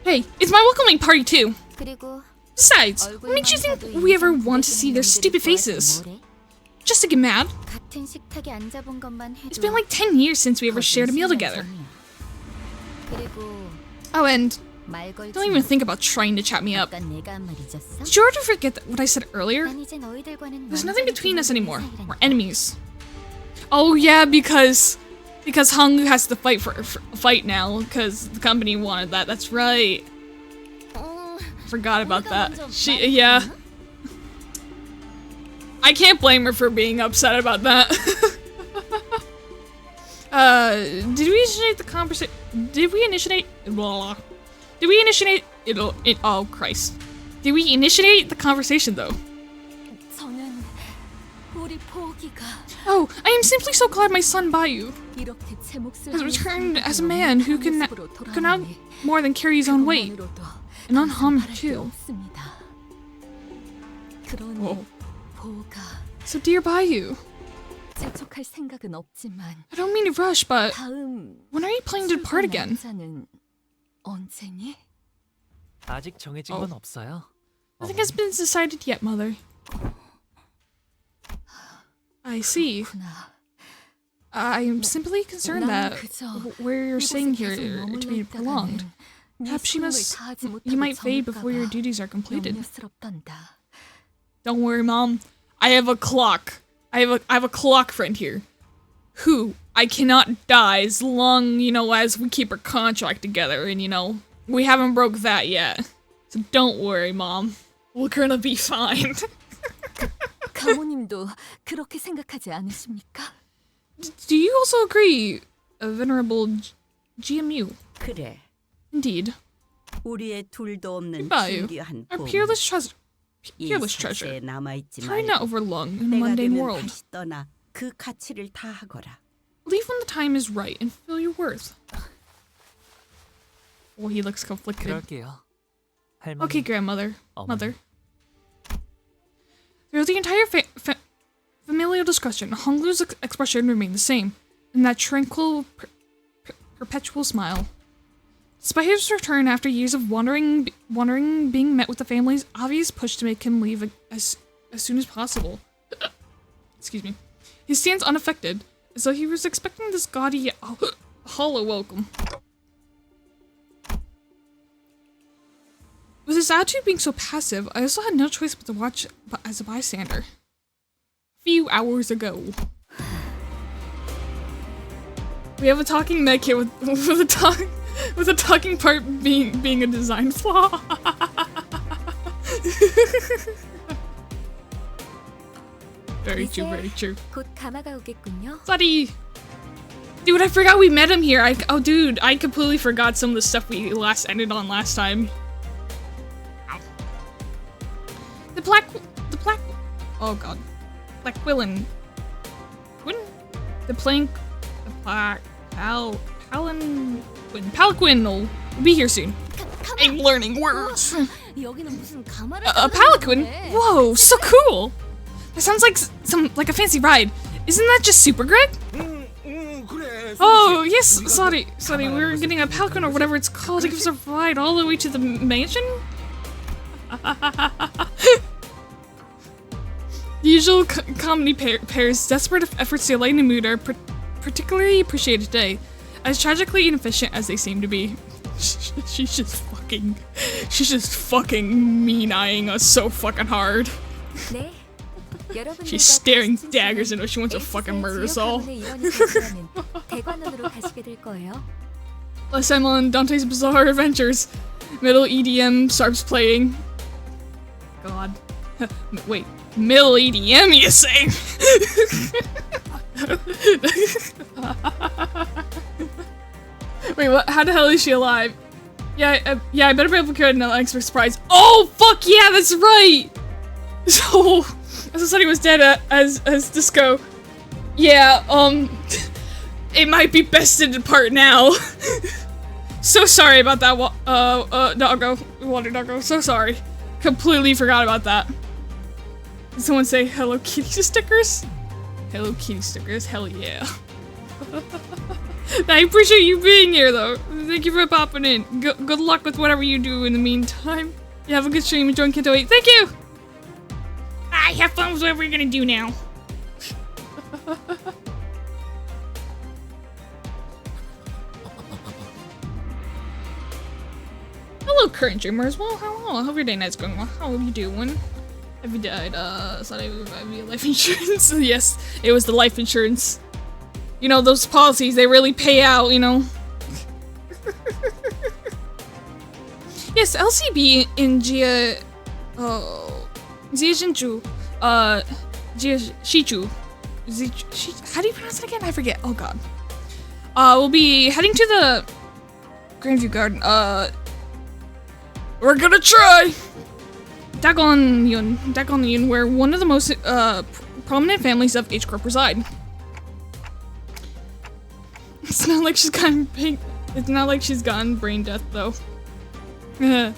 Hey, it's my welcoming party too! 그리고 Besides, what makes you think we ever want to see their stupid faces? Just to get mad? 같은 식탁에 앉아본 것만 해도 It's been like 10 years since we ever shared a meal together. 그리고 Oh, and 말 걸지 don't even think about trying to chat me up. 아까 내가 한 말 잊었어? Did you already forget what I said earlier? 난 이제 너희들과는 There's nothing 완전히 between us 다른 anymore. 사이라니까. We're enemies. Oh yeah, because Honglu has to fight now because the company wanted that. That's right. Forgot about that. Yeah. I can't blame her for being upset about that. Did we initiate the conversation? Did we initiate? Blah. Did we initiate? Oh Christ. Did we initiate the conversation though? 저는 우리 포기가 Oh, I am simply so glad my son Bayu 이렇게 제 몫을 has 하는 returned as a 사람들로 man who can now 돌아오니 more than carry his own weight 그것만으로도 and unharmed 말할 게 too. 없습니다. 그러니 Whoa. 보가 So dear Bayu, 재촉할 생각은 없지만 I don't mean to rush, but 다음 when are you planning to depart again? 날짜는 언제니? 아직 정해진 건 없어요. Nothing has been decided yet, Mother. I see. 구나. I am simply concerned that 그저 where you're staying here to be prolonged. Perhaps you might fade before your duties are completed. 염려스럽단다. Don't worry, Mom. I have a clock. I have a clock friend here. Who I cannot die as long, as we keep our contract together, and we haven't broke that yet. So don't worry, Mom. We're gonna be fine. 가모님도 그렇게 생각하지 않으십니까? Do you also agree, Venerable GMU? 그래. Indeed. 우리의 둘도 없는 Bayu, 신기한 our 봄. peerless treasure. 이 Peerless 사세에 treasure. 남아있지 Try 말고 not overlong in a 때가 mundane 되면 world. 다시 떠나 그 가치를 다하거라. Leave when the time is right and feel your worth. Oh, he looks conflicted. 그럴게요. 할머니. Okay, grandmother. 어머니. Mother. Throughout the entire familial discussion, Honglu's expression remained the same, in that tranquil, perpetual smile. Despite his return after years of wandering, being met with the family's obvious push to make him leave as soon as possible. Excuse me. He stands unaffected, as though he was expecting this gaudy yet hollow welcome. With his attitude being so passive, I also had no choice but to watch as a bystander. A few hours ago. We have a talking med kit with a talking part being a design flaw. Very true, very true. 곧 가마가 오겠군요. Sorry. Dude, I forgot we met him here. Dude, I completely forgot some of the stuff we ended on last time. Oh god. Blackquillen. Palanquin will be here soon. I'm learning words. 여기는 무슨 가마를 A palanquin? Whoa, so cool. That sounds like a fancy ride. Isn't that just super, Greg? 그래. Oh, yes, sorry, we were getting a Falcon or whatever it's called to give us a ride all the way to the mansion? The usual comedy pairs desperate efforts to lighten the mood are particularly appreciated today, as tragically inefficient as they seem to be. She's just fucking mean-eyeing us so fucking hard. She's staring daggers into us. She wants to fucking murder us all. Last time on Dante's Bizarre Adventures, middle EDM starts playing. God. Wait, middle EDM, you say? Wait, what? How the hell is she alive? Yeah, I better be able to get an extra surprise. Oh, fuck yeah, that's right! So, as I said he was dead as Disco. Yeah, it might be best to depart now. So sorry about that, water doggo, so sorry. Completely forgot about that. Did someone say Hello Kitty stickers? Hello Kitty stickers, hell yeah. I appreciate you being here, though. Thank you for popping in. Good luck with whatever you do in the meantime. You have a good stream. Enjoy Canto 8. Thank you! I have fun with whatever you're gonna do now. Hello, current dreamer as well. Hello. I hope your day night's going well. How are you doing? Have you died? Thought I would buy life insurance. Yes, it was the life insurance. You know, those policies, they really pay out, you know? Yes, LCB in Jia... Jiajinju. Shichu. How do you pronounce it again? I forget. Oh god. We'll be heading to the Grandview Garden. We're gonna try! Dagon Yun, where one of the most prominent families of H Corp reside. It's not like she's gotten It's not like she's gotten brain death though. You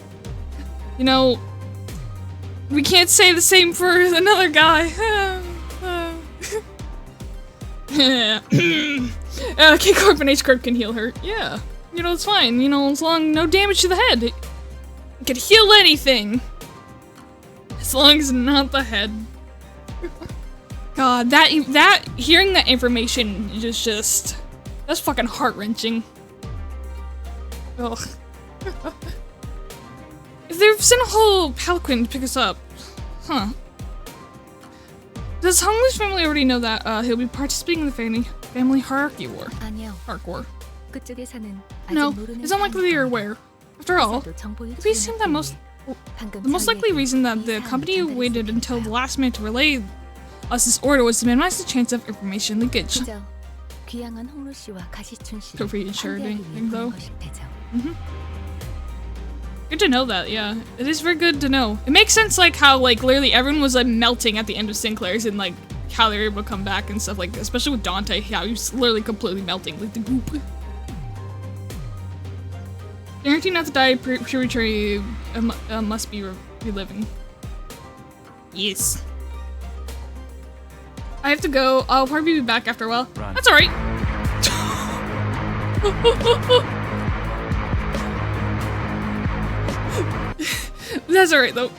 know, we can't say the same for another guy. K Corp and H Corp can heal her. Yeah, you know it's fine. You know, as long no damage to the head, it can heal anything. As long as not the head. God, that hearing that information is just that's fucking heart-wrenching. Ugh. If they've sent a whole palanquin to pick us up, huh? Does Honglu's family already know that he'll be participating in the family hierarchy war? Hark war. No, it's unlikely you're aware. After all, it may seem that the most likely reason that the company waited until the last minute to relay us this order was to minimize the chance of information leakage. For reassuring, though. Good to know that, yeah. It is very good to know. It makes sense, like, how, like, literally everyone was, like, melting at the end of Sinclair's and, like, how they were able to come back and stuff, like, especially with Dante, how he was literally completely melting, like, the goop. Guaranteed not to die prematurely must be reliving. Yes. I have to go. I'll probably be back after a while. Run. That's alright. That's alright though.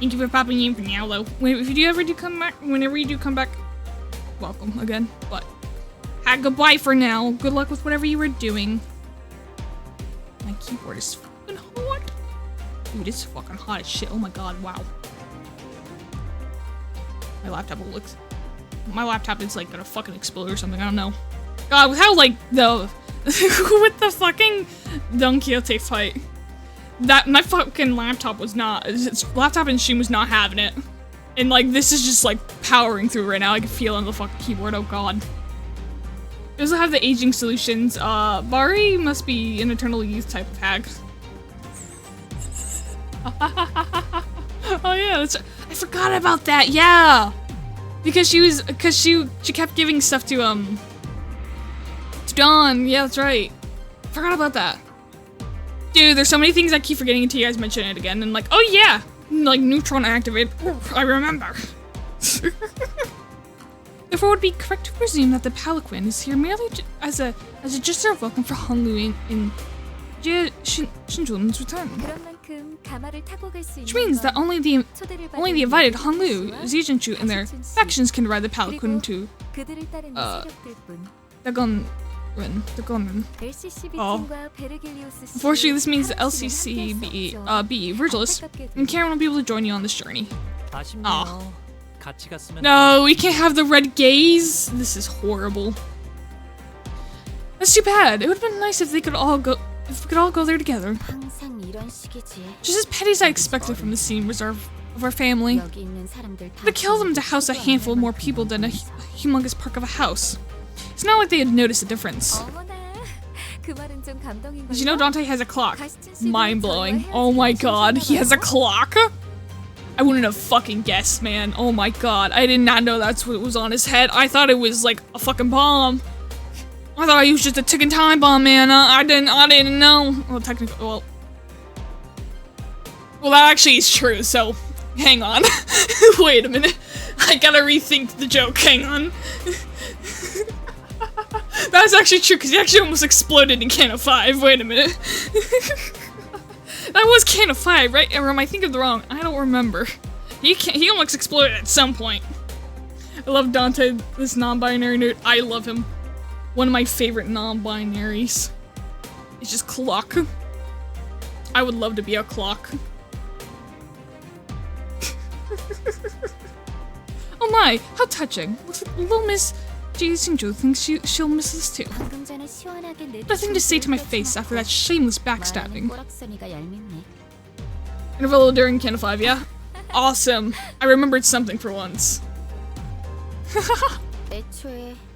Thank you for popping in for now though. If you ever do come back, whenever you do come back, welcome again. But goodbye for now. Good luck with whatever you were doing. My keyboard is fucking hot. Dude, it's fucking hot as shit. Oh my god, wow. My laptop is like gonna fucking explode or something, I don't know. God, with how like the with the fucking Don Quixote fight. That my fucking laptop was not laptop and stream was not having it. And like this is just like powering through right now. I can feel it on the fucking keyboard, oh god. It doesn't have the aging solutions. Bari must be an eternal youth type of hack. Oh yeah, I forgot about that. Yeah, because she kept giving stuff to Dawn. Yeah, that's right. Forgot about that. Dude, there's so many things I keep forgetting until you guys mention it again. And like, oh yeah, like neutron activate. I remember. Therefore, it would be correct to presume that the palanquin is here merely as a gesture of welcome for Honglu in Shinjul's return. Which means that only the invited Honglu, Zijinchu, and their factions can ride the palanquin to Dagonren. Oh. Unfortunately, this means the LCCB, Virgilus, and Karen will be able to join you on this journey. Oh. No, we can't have the red gaze. This is horrible. That's too bad. It would have been nice if they could all go. If we could all go there together. Just as petty as I expected from the scene reserve of our family. To kill them to house a handful more people than a humongous park of a house. It's not like they had noticed a difference. Did you know Dante has a clock? Mind-blowing. Oh my god, he has a clock? I wouldn't have fucking guessed, man. Oh my god, I did not know that's what was on his head. I thought it was like a fucking bomb. I thought he was just a ticking time bomb, man. I didn't know. Well, technically, well, that actually is true. So, hang on. Wait a minute. I gotta rethink the joke. Hang on. That's actually true because he actually almost exploded in Canto 5. Wait a minute. That was Canto 5, right? Or am I thinking of the wrong? I don't remember. He almost exploded at some point. I love Dante, this non-binary nerd. I love him. One of my favorite non-binaries. It's just clock. I would love to be a clock. Oh my, how touching. Looks like little Miss Jinju thinks she'll miss us too. Nothing to say to my face after that shameless backstabbing. Interval during Canto 5, yeah? Awesome. I remembered something for once.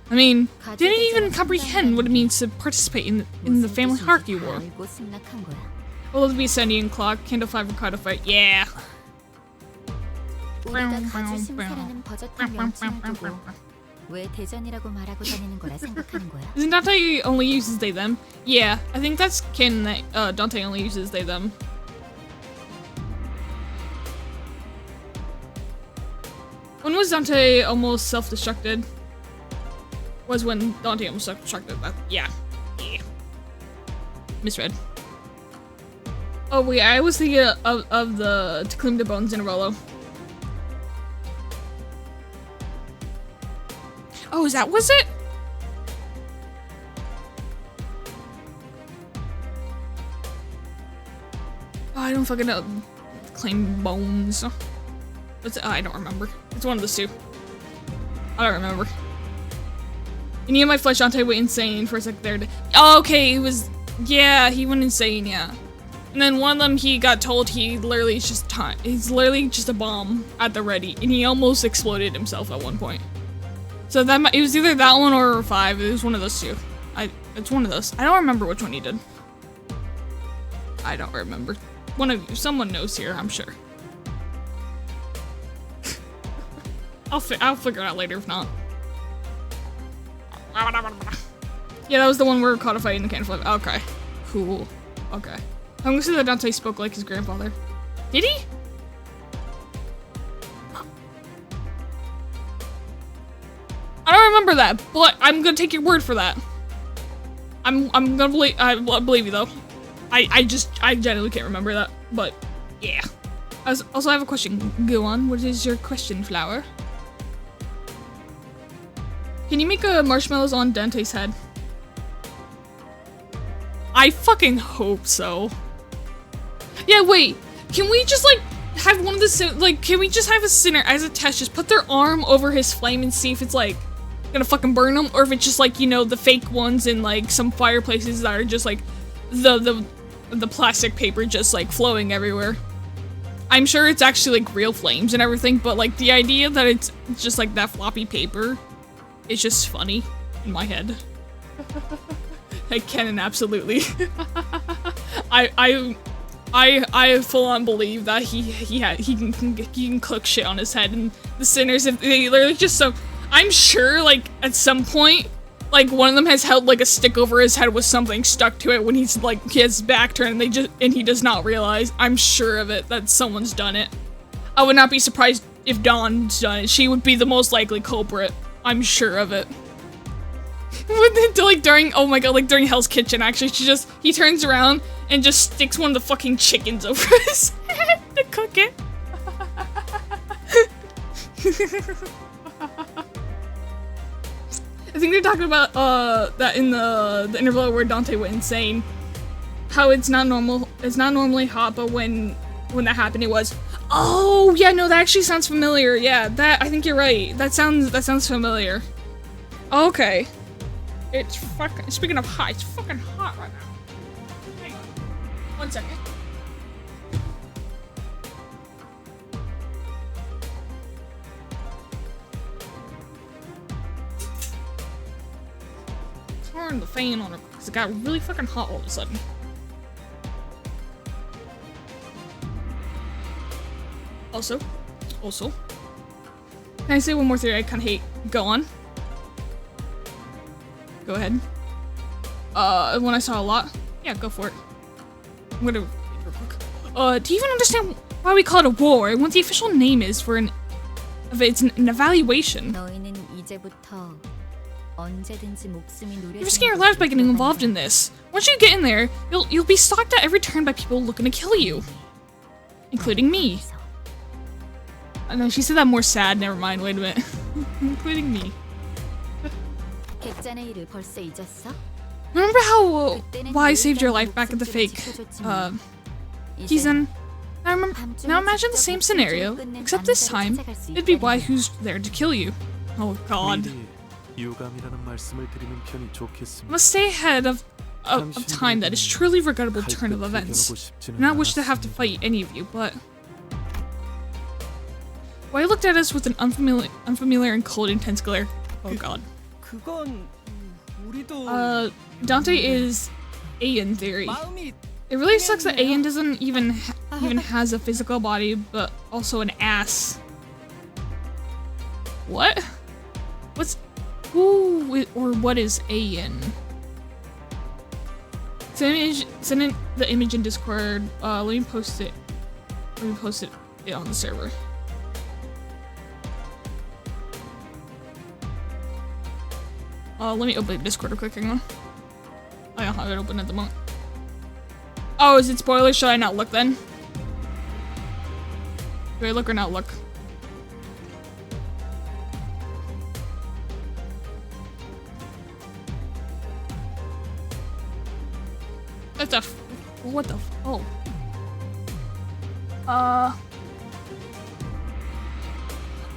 I mean, didn't even comprehend what it means to participate in the family hierarchy war. Will it be Ascendian clock, Canto 5 or Canto 5? Yeah. Isn't Dante only uses they them? Yeah, I think that's canon that Dante only uses they them. When was Dante almost self-destructed? Was when Dante almost self-destructed. Yeah. Misread. Oh wait, I was thinking of the To Clean the Bones in Arolo. Oh, was it? Oh, I don't fucking know. Claim bones. What's it? Oh, I don't remember. It's one of those two. I don't remember. You need my flesh, Dante went insane for a sec there. Oh, okay, it was. Yeah, he went insane, yeah. And then one of them, he got told he's literally just a bomb at the ready, and he almost exploded himself at one point. So it was either that one or 5. It was one of those two. It's one of those. I don't remember which one he did. I don't remember. One of you, someone knows here, I'm sure. I'll figure it out later if not. Yeah, that was the one where we caught a fight in the Canto 5. Okay. Cool. Okay. I'm gonna say that Dante spoke like his grandfather. Did he? I don't remember that, but I'm gonna take your word for that. I'm gonna believe. I believe you though. I genuinely can't remember that, but yeah. I also have a question. Go on. What is your question, Flower? Can you make a marshmallows on Dante's head? I fucking hope so. Yeah, wait. Can we just like have one of the can we just have a sinner as a test just put their arm over his flame and see if it's like gonna fucking burn him, or if it's just like, you know, the fake ones in like some fireplaces that are just like the plastic paper just like flowing everywhere. I'm sure it's actually like real flames and everything, but like the idea that it's just like that floppy paper is just funny in my head. I can absolutely. I full on believe that he can cook shit on his head, and the sinners, if they literally just so. I'm sure like at some point, like one of them has held like a stick over his head with something stuck to it when he's like he has his back turned, and he does not realize. I'm sure of it that someone's done it. I would not be surprised if Dawn's done it. She would be the most likely culprit. I'm sure of it. Like during, oh my god, like during Hell's Kitchen, actually, he turns around and just sticks one of the fucking chickens over his head to cook it. I think they're talking about that in the interval where Dante went insane. How it's not normally hot, but when that happened, it was. Oh yeah, no, that actually sounds familiar. Yeah, I think you're right. That sounds familiar. Okay. It's fucking. Speaking of hot, it's fucking hot right now. Hang on. 1 second. Turn the fan on it because it got really fucking hot all of a sudden. Also, can I say one more theory I kind of hate? Go on. Go ahead. One I saw a lot. Yeah, go for it. I'm gonna read real quick. Do you even understand why we call it a war and what the official name is for it's an evaluation? You're risking your lives by getting involved in this. Once you get in there, you'll be stalked at every turn by people looking to kill you, including me. I know she said that more sad. Never mind. Wait a minute. Including me. Remember how why I saved your life back at the fake season? Now imagine the same scenario, except this time it'd be Y who's there to kill you. Oh god. I must stay ahead of time that is truly regrettable turn of events. I do not wish to have to fight any of you, but Y looked at us with an unfamiliar and cold, intense glare. Oh god. Dante is Ayan theory. It really sucks that Ayan doesn't even has a physical body, but also an ass. What? What is Ayan? Send the image in Discord. Let me post it. Let me post it on the server. Let me open Discord real quick, hang on. I don't have it open at the moment. Oh, is it spoilers? Should I not look then? Do I look or not look? What the oh.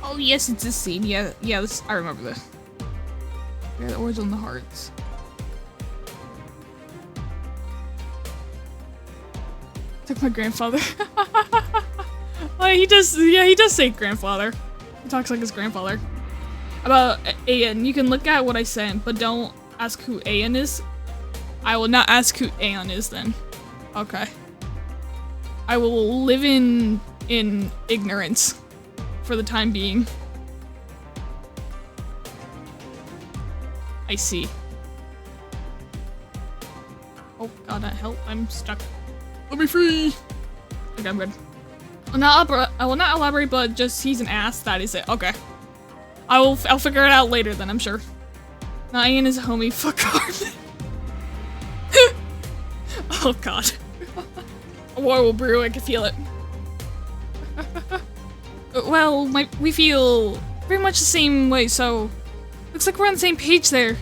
Oh yes, it's this scene. Yeah, I remember this. Yeah, the orange on the hearts. It's like my grandfather. Oh, he does say grandfather. He talks like his grandfather. About Ayan, you can look at what I sent, but don't ask who Ayan is. I will not ask who Ayan is then. Okay. I will live in ignorance for the time being. I see. Oh god, that help. I'm stuck. Let me free! Okay, I'm good. I will not elaborate, but just he's an ass. That is it. Okay. I'll figure it out later then, I'm sure. Now Ian is a homie. Fuck Carmen. Oh god. A war will brew. I can feel it. Well, we feel very much the same way, so looks like we're on the same page there.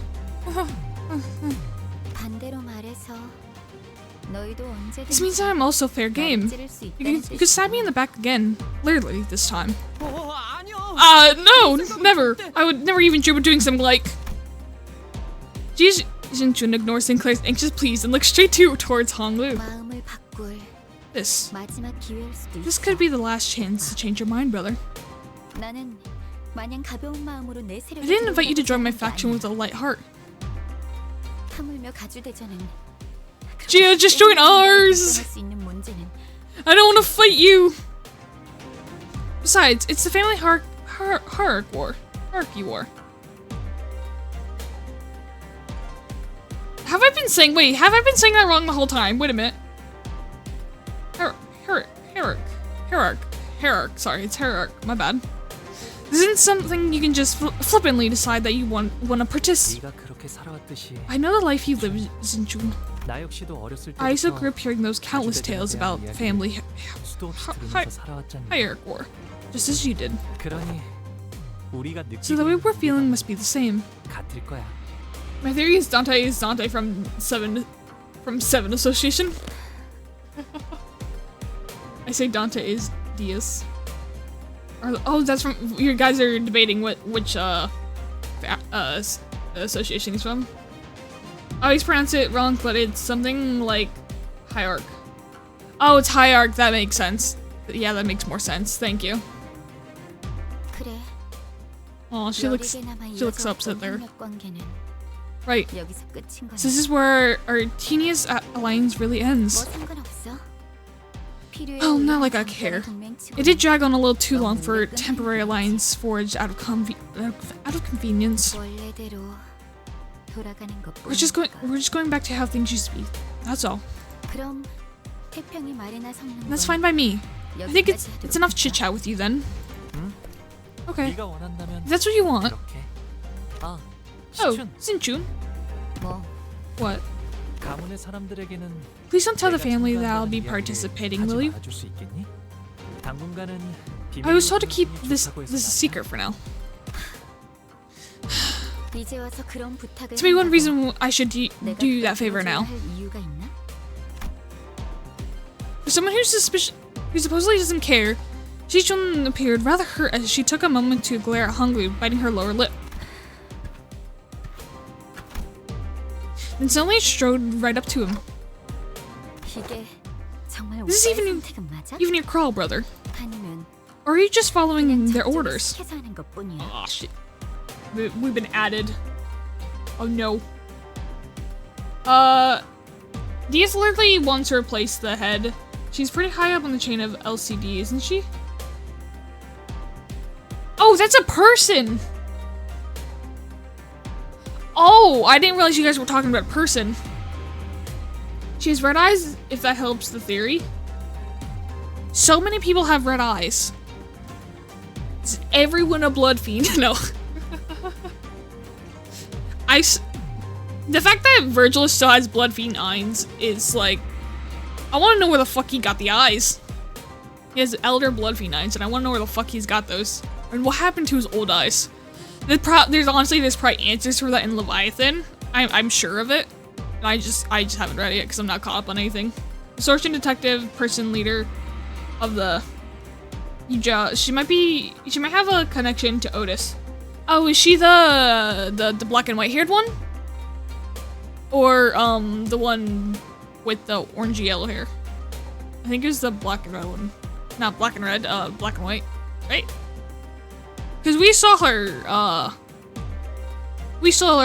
This means that I'm also fair game. You could stab me in the back again. Literally, this time. No, never. I would never even dream of doing something like... Jin ignores Sinclair's anxious pleas and looks straight towards Honglu. This could be the last chance to change your mind, brother. I didn't invite you to join my faction with a light heart. Gia, just join ours! I don't want to fight you! Besides, it's the family hierarchy war. Have I been saying that wrong the whole time? Wait a minute. Sorry, it's hierarch, my bad. This isn't something you can just flippantly decide that you want to participate. 네가 그렇게 살아왔듯이 I know the life you live isn't true. 나 역시도 어렸을 I also grew 때부터 up hearing those countless tales about family 수도 없이 hi- 들으면서 살아왔잖니. hierarchy, just as you did. 그러니 우리가 So the way 느끼고 we're feeling must be the same. 같을 거야. My theory is Dante from Seven Association. I say Dante is Diaz. Oh, that's from. You guys are debating which association he's from. I always pronounce it wrong, but it's something like Hierarch. Oh, it's Hierarch. That makes sense. Yeah, that makes more sense. Thank you. 그래. Oh, she looks upset there. Right. 여기서 끝인 거야. So this is where our teeniest alliance really 뭐 ends. 상관없어. Oh, not like I care. It did drag on a little too long for a temporary alliance forged out of convenience. 원래대로 돌아가는 것뿐. We're just going back to how things used to be. That's all. 그럼 태평이 말이나 섞는 That's 건 fine by me. I think it's 여기까지 enough chit chat with you then. 응? Okay. 네가 원한다면 If that's what you want. 그렇게. 아, Oh, 시춘. Sinchun. 뭐 What? 가문의 사람들에게는 Please don't tell the 내가 family that I'll 참가한다는 be 이야기를 participating, 하지 will you? 말아줄 수 있겠니? 당분간은 I was told to 비밀로 keep 두는 게 this 좋다고 a 했으나 secret for now. 이제 와서 그런 부탁을 To me, one 한다고 reason I should 내가 do that 그걸 favor 들어줘야 now. 할 이유가 있나? For someone who supposedly doesn't care, Shichun appeared rather hurt as she took a moment to glare at Honglu, biting her lower lip. Then suddenly strode right up to him. 이게 정말 This is 오빠의 even- 선택은 맞아? Even your crawl, brother. 아니면 Or are you just following 그냥 their 작전을 orders? 시켜서 하는 것뿐이야. Oh shit. We've been added. Oh no. Diaz literally wants to replace the head. She's pretty high up on the chain of LCD, isn't she? Oh, that's a person! Oh, I didn't realize you guys were talking about a person. She has red eyes, if that helps the theory. So many people have red eyes. Is everyone a blood fiend? No. The fact that Virgil still has blood fiend eyes is like, I want to know where the fuck he got the eyes. He has elder blood fiend eyes, and I want to know where the fuck he's got those. And what happened to his old eyes? There's probably answers for that in Leviathan. I'm sure of it. And I just haven't read it yet because I'm not caught up on anything. Sorcerer detective, person leader of the she might have a connection to Otis. Oh, is she the black and white haired one? Or the one with the orangey yellow hair? I think it was the black and red one. Not black and red, black and white. Right? Because we saw her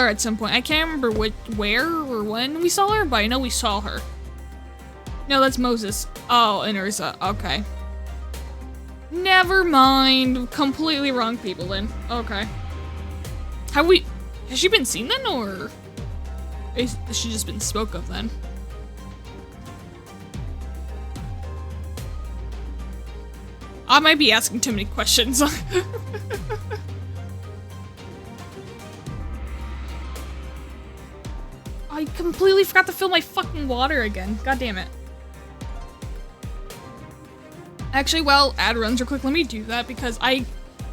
at some point. I can't remember where or when we saw her, but I know we saw her. No, that's Moses. Oh, and Urza. Okay. Never mind. Completely wrong people then. Okay. Has she been seen then, or has she just been spoke of then? I might be asking too many questions. I completely forgot to fill my fucking water again. God damn it. Actually, while ad runs real quick, let me do that because I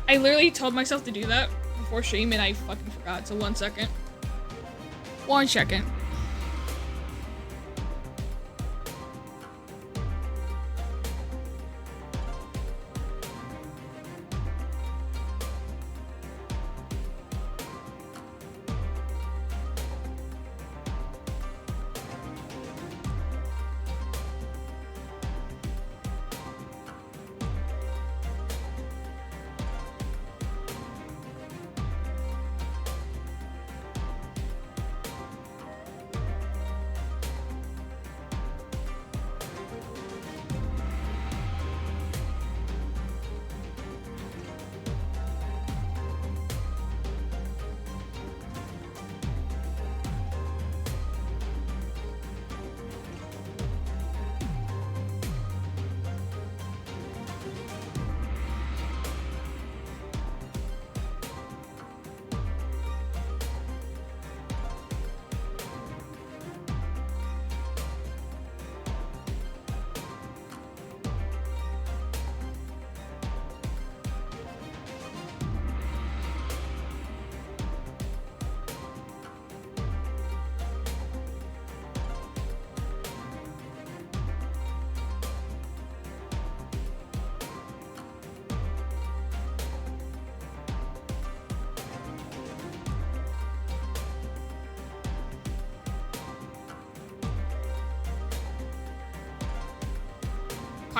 literally told myself to do that before stream and I fucking forgot. So 1 second. 1 second.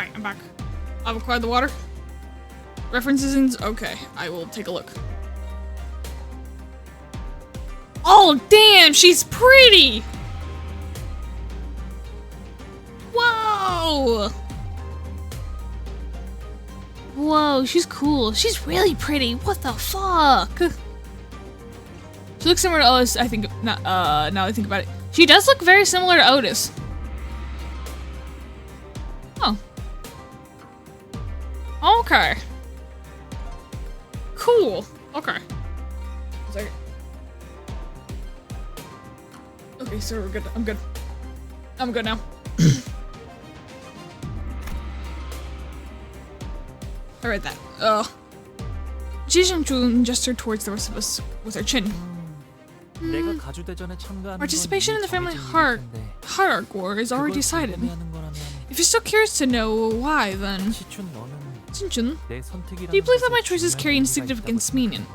Alright, I'm back. I've acquired the water. References, okay, I will take a look. Oh, damn, she's pretty! Whoa! Whoa, she's cool. She's really pretty. What the fuck? She looks similar to Otis, I think, now that I think about it. She does look very similar to Otis. Oh. Okay. Cool. Okay. One second. Okay, so we're good. I'm good. I'm good now. I read that. Ji Jun gestured towards the rest of us with her chin. Participation in the family hierarch war is already decided. If you're still curious to know why, then Jinchun, do you believe that my choices carry significant meaning?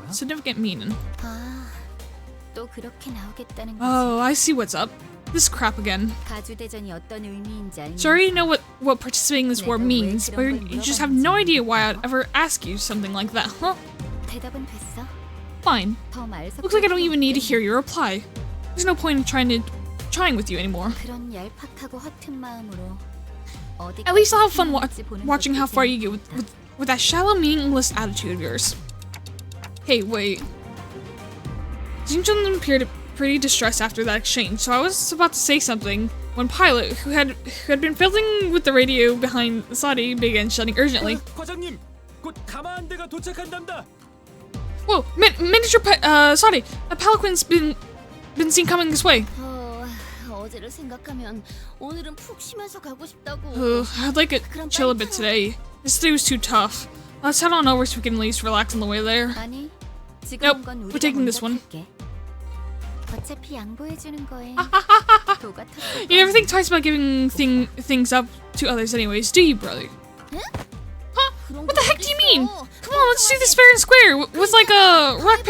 Oh, I see what's up. This crap again. So I already know what participating in this war means, but you just have no idea why I'd ever ask you something like that, huh? Fine. Looks like I don't even need to hear your reply. There's no point in trying with you anymore. At least I'll have fun watching how far you get with that shallow, meaningless attitude of yours. Hey, wait. Jinchun appeared pretty distressed after that exchange, so I was about to say something when Pilot, who had been fiddling with the radio behind Saudi, began shouting urgently. 과장님, 곧 가마한대가 도착한답니다. Whoa, miniature Saudi, a palanquin's been seen coming this way. I'd like to chill a bit today. This day was too tough. Let's head on over so we can at least relax on the way there. Nope, we're taking this one. You never think twice about giving things up to others anyways, do you, brother? Huh? What the heck do you mean? Come on, let's do this fair and square with like a rock,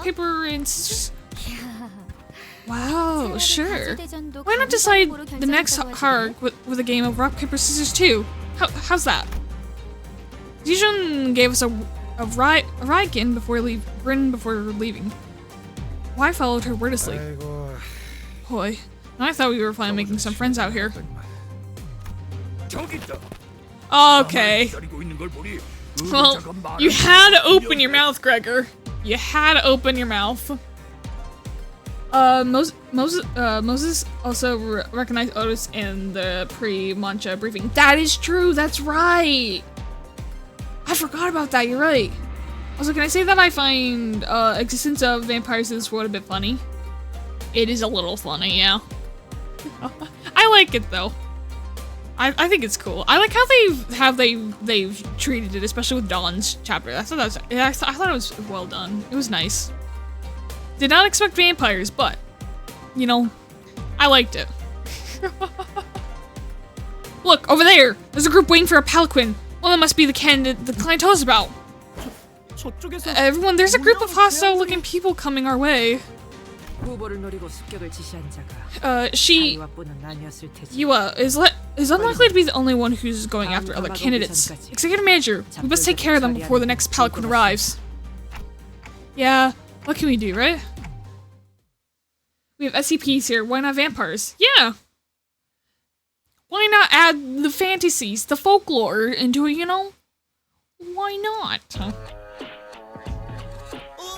paper, and scissors. Wow, sure. Why not decide the next hierarch with a game of rock, paper, scissors too? How's that? Dijun gave us a ride-in before leaving. Well, I followed her wordlessly. Boy, I thought we were finally making some friends out here. Okay. Well, you had to open your mouth, Gregor. You had to open your mouth. Moses also recognized Otis in the pre-Mancha briefing. That is true, that's right! I forgot about that, you're right. Also, can I say that I find existence of vampires in this world a bit funny? It is a little funny, yeah. I like it though. I think it's cool. I like how they've treated it, especially with Dawn's chapter. I thought it was well done. It was nice. Did not expect vampires, but you know, I liked it. Look over there. There's a group waiting for a palanquin. Well, that must be the candidate the client told us about. Everyone, there's a group of hostile-looking people coming our way. Yua is unlikely to be the only one who's going after other candidates. Executive Manager, we must take care of them before the next palanquin arrives. Yeah, what can we do, right? We have SCPs here, why not vampires? Yeah! Why not add the fantasies, the folklore into it, you know? Why not?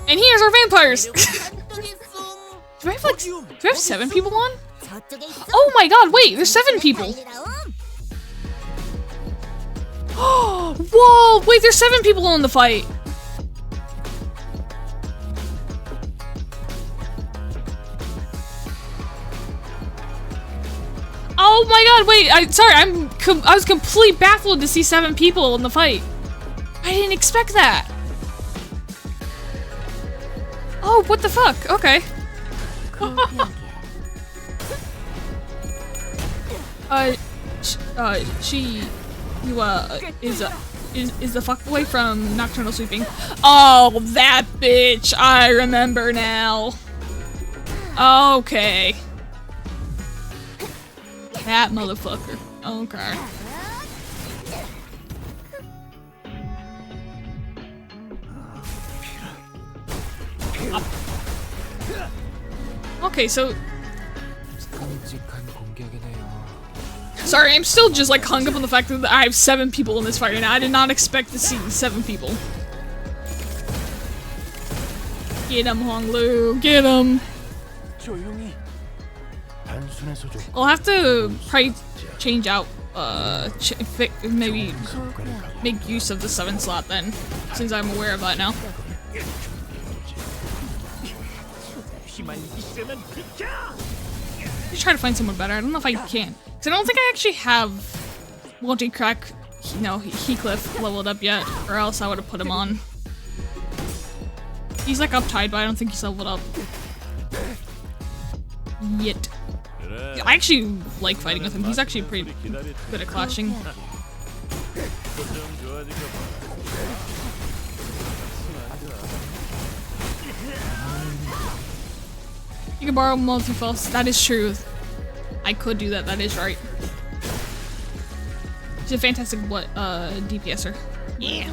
And here's our vampires! Do I have 7 people on? Oh my god, wait, there's 7 people! Whoa, wait, there's 7 people in the fight! Oh my god, wait, I was completely baffled to see 7 people in the fight. I didn't expect that. Oh, what the fuck? Okay. Is the fuckboy from Nocturnal Sweeping. Oh, that bitch! I remember now. Okay. That motherfucker. Okay. Up. Okay, so sorry, I'm still just like hung up on the fact that I have 7 people in this fight, and I did not expect to see 7 people. Get him, Honglu, get him. I'll have to probably change out, maybe make use of the 7 slot then, since I'm aware of that now. Just try to find someone better. I don't know if I can, because I don't think I actually have multi-crack, Heathcliff leveled up yet, or else I would have put him on. He's like uptied, but I don't think he's leveled up yet. I actually like fighting with him. He's actually pretty good at clashing. You can borrow multi-false. That is true. I could do that. That is right. She's a fantastic DPSer. Yeah.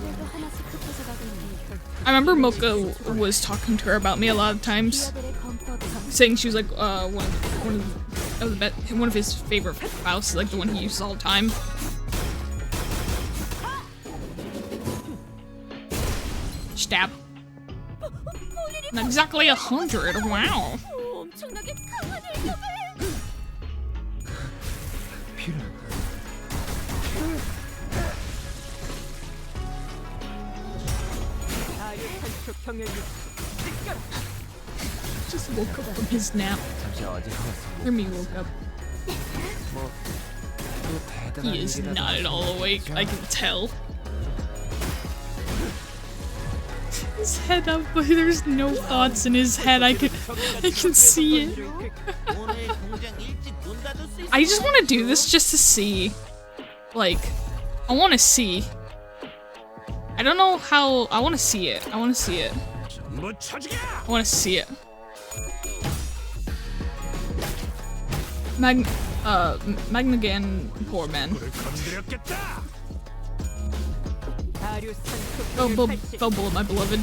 I remember Mocha was talking to her about me a lot of times, saying she was like one of his favorite Fausts, like the one he uses all the time. Stab. Not exactly 100. Wow. Just woke up from his nap. Remy woke up. He is not at all awake, I can tell. His head up, but there's no thoughts in his head. I can see it. I just want to do this just to see. Like, I want to see. I don't know how. I want to see it. I want to see it. I want to see it. Magnagan, poor man. Fell bullet, my beloved.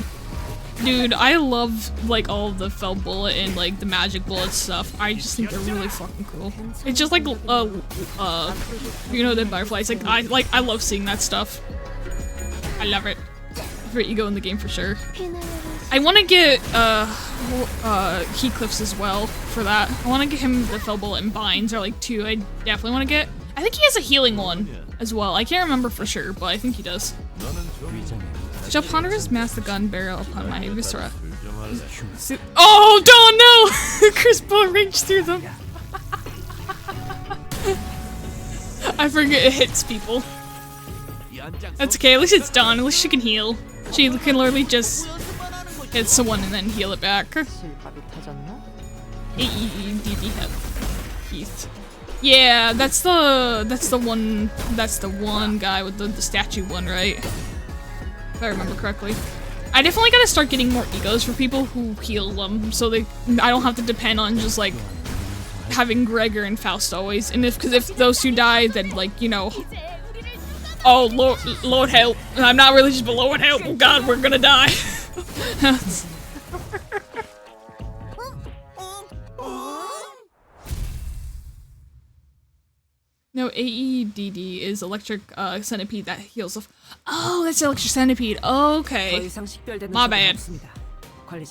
Dude, I love like all of the fell bullet and like the magic bullet stuff. I just think they're really fucking cool. It's just like the butterflies. Like I love seeing that stuff. I love it. Favorite ego in the game for sure. I want to get Heathcliff's as well for that. I want to get him the fell bullet and binds are like 2. I definitely want to get. I think he has a healing one as well. I can't remember for sure, but I think he does. Shall ponderous mass the gun barrel upon my viscera. Oh, don't no! Chris Paul raged through them. I forget it hits people. That's okay, at least it's done. At least she can heal. She can literally just hit someone and then heal it back. Heath. Yeah, that's the one guy with the statue one, right? If I remember correctly. I definitely gotta start getting more egos for people who heal them, so I don't have to depend on just like having Gregor and Faust always. And because if those 2 die, then like oh Lord help! I'm not religious, but Lord help! Oh God, we're gonna die. No, AEDD is electric centipede that heals. Oh, that's electric centipede. Okay. My bad.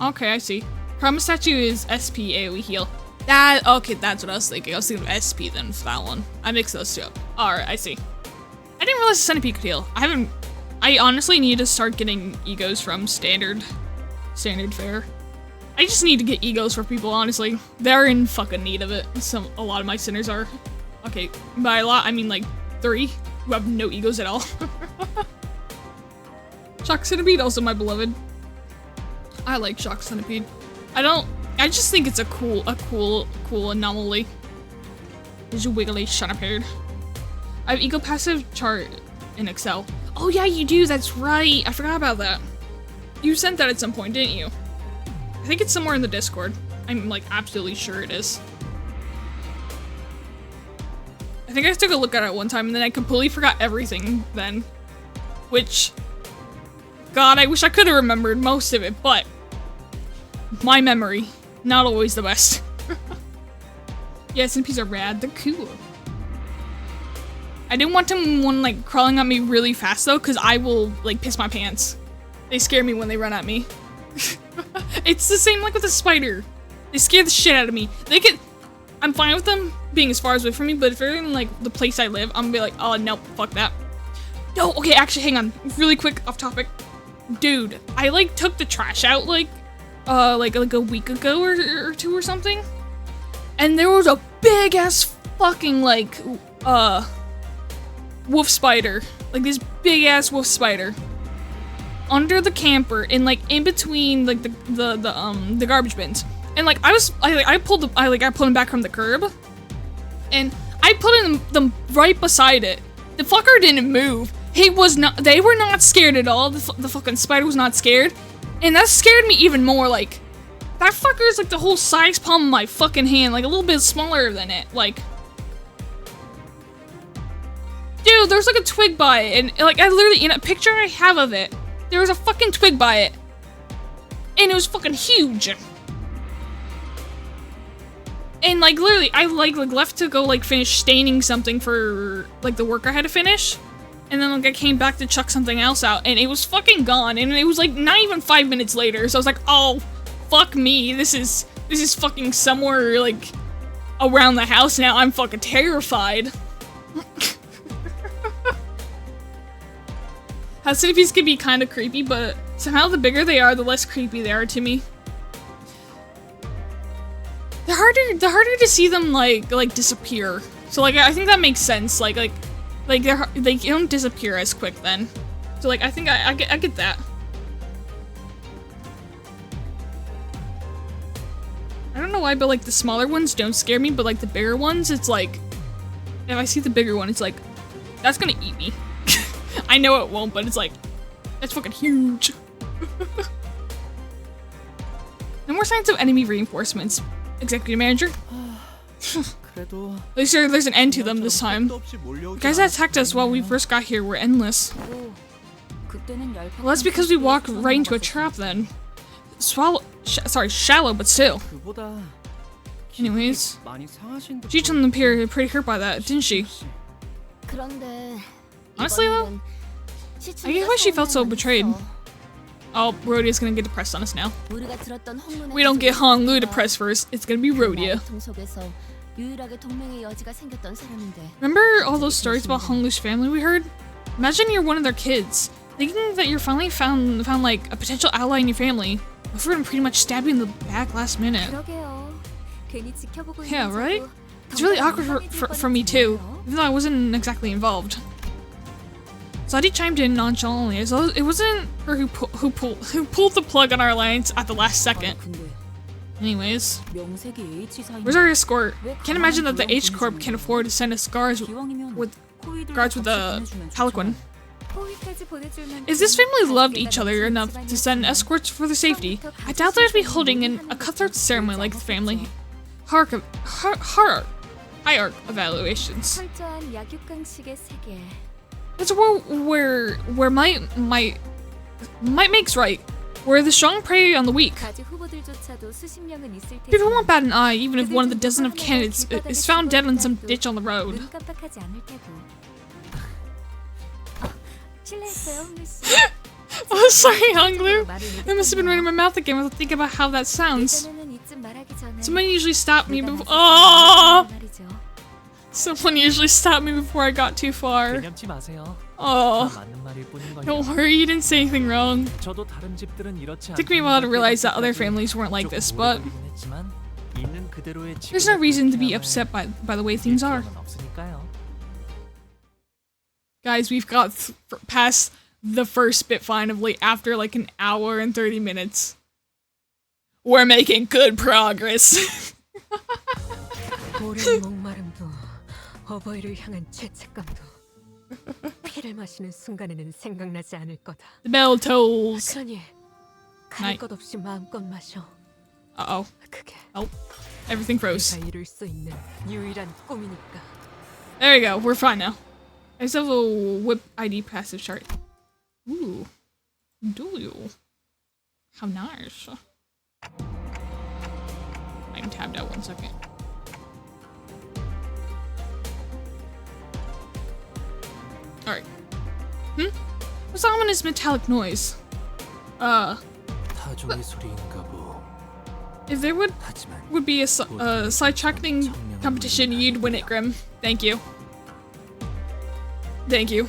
Okay, I see. Karma statue is SP AoE heal. Okay, that's what I was thinking. I was thinking of SP then for that one. I mixed those 2 up. Alright, I see. I didn't realize the centipede could heal. I honestly need to start getting egos from standard fare. I just need to get egos for people, honestly. They're in fucking need of it. A lot of my sinners are. Okay, by a lot, I mean like 3 who have no egos at all. Shock Centipede, also my beloved. I like Shock Centipede. I just think it's a cool anomaly. There's a wiggly centipede. I have ego passive chart in Excel. Oh yeah, you do, that's right. I forgot about that. You sent that at some point, didn't you? I think it's somewhere in the Discord. I'm like absolutely sure it is. I think I took a look at it one time and then I completely forgot everything then. Which, God, I wish I could have remembered most of it, but My memory. Not always the best. Yeah, centipedes are rad. They're cool. I didn't want one like crawling at me really fast though, because I will like piss my pants. They scare me when they run at me. It's the same like with a spider. They scare the shit out of me. I'm fine with them being as far away from me, but if they're in like the place I live, I'm gonna be like, oh no, fuck that. No, okay, actually, hang on, really quick, off topic. Dude, I like took the trash out like a week ago or two or something, and there was a big ass fucking like wolf spider, like this big ass wolf spider, under the camper and like in between like the garbage bins. And like I pulled him back from the curb, and I put them right beside it. The fucker didn't move. They were not scared at all. The fucking spider was not scared, and that scared me even more. Like that fucker is like the whole size palm of my fucking hand, like a little bit smaller than it. Like, dude, there's like a twig by it, and like I literally in a picture I have of it, there was a fucking twig by it, and it was fucking huge. And like literally, I like left to go like finish staining something for like the work I had to finish, and then like I came back to chuck something else out, and it was fucking gone. And it was like not even 5 minutes later, so I was like, oh, fuck me, this is fucking somewhere like around the house now. I'm fucking terrified. How centipedes can be kind of creepy, but somehow the bigger they are, the less creepy they are to me. They're harder to see them like disappear. So like I think that makes sense. Like they don't disappear as quick then. So like I think I get that. I don't know why, but like the smaller ones don't scare me, but like the bigger ones, it's like if I see the bigger one, it's like that's gonna eat me. I know it won't, but it's like that's fucking huge. No more signs of enemy reinforcements. Executive manager. At least there's an end to them this time. The guys that attacked us while we first got here were endless. Well, that's because we walked right into a trap then. Shallow, but still. Anyways, Ji-chun appeared pretty hurt by that, didn't she? Honestly though, I get why she felt so betrayed. Oh, Rhodia's gonna get depressed on us now. We don't get Honglu depressed first, it's gonna be Rhodia. Remember all those stories about Honglu's family we heard? Imagine you're one of their kids, thinking that you're finally found like a potential ally in your family, before them pretty much stab you in the back last minute. Yeah, right? It's really awkward for me too, even though I wasn't exactly involved. Sadi chimed in nonchalantly, as though it wasn't her who pulled the plug on our alliance at the last second. Anyways, where's our escort? Can't imagine that the H Corp can afford to send us guards with the Pelican. If this family loved each other enough to send escorts for their safety, I doubt they'd be holding a cutthroat ceremony like the family hierarch evaluations. It's a world where might makes right, where the strong prey on the weak. People won't bat an eye even if one of the dozen of candidates is found dead in some ditch on the road. Oh, sorry, Honglu. I must have been running my mouth again without thinking about how that sounds. Someone usually stopped me before. Oh! Someone usually stopped me before I got too far. Oh. Don't worry, you didn't say anything wrong. It took me a while to realize that other families weren't like this, but there's no reason to be upset by the way things are. Guys, we've got past the first bit finally after like an hour and 30 minutes. We're making good progress. The bell tolls. Night. Uh-oh. Oh. Everything froze. There we go. We're fine now. I still have a whip ID passive chart. Ooh. Do you? How nice. getting tabbed out 1 second. Alright. What's the ominous metallic noise? 타종의 소리인가 보. If there would 하지만 be a sidetracking competition, you'd win it, Grim. Thank you. Thank you.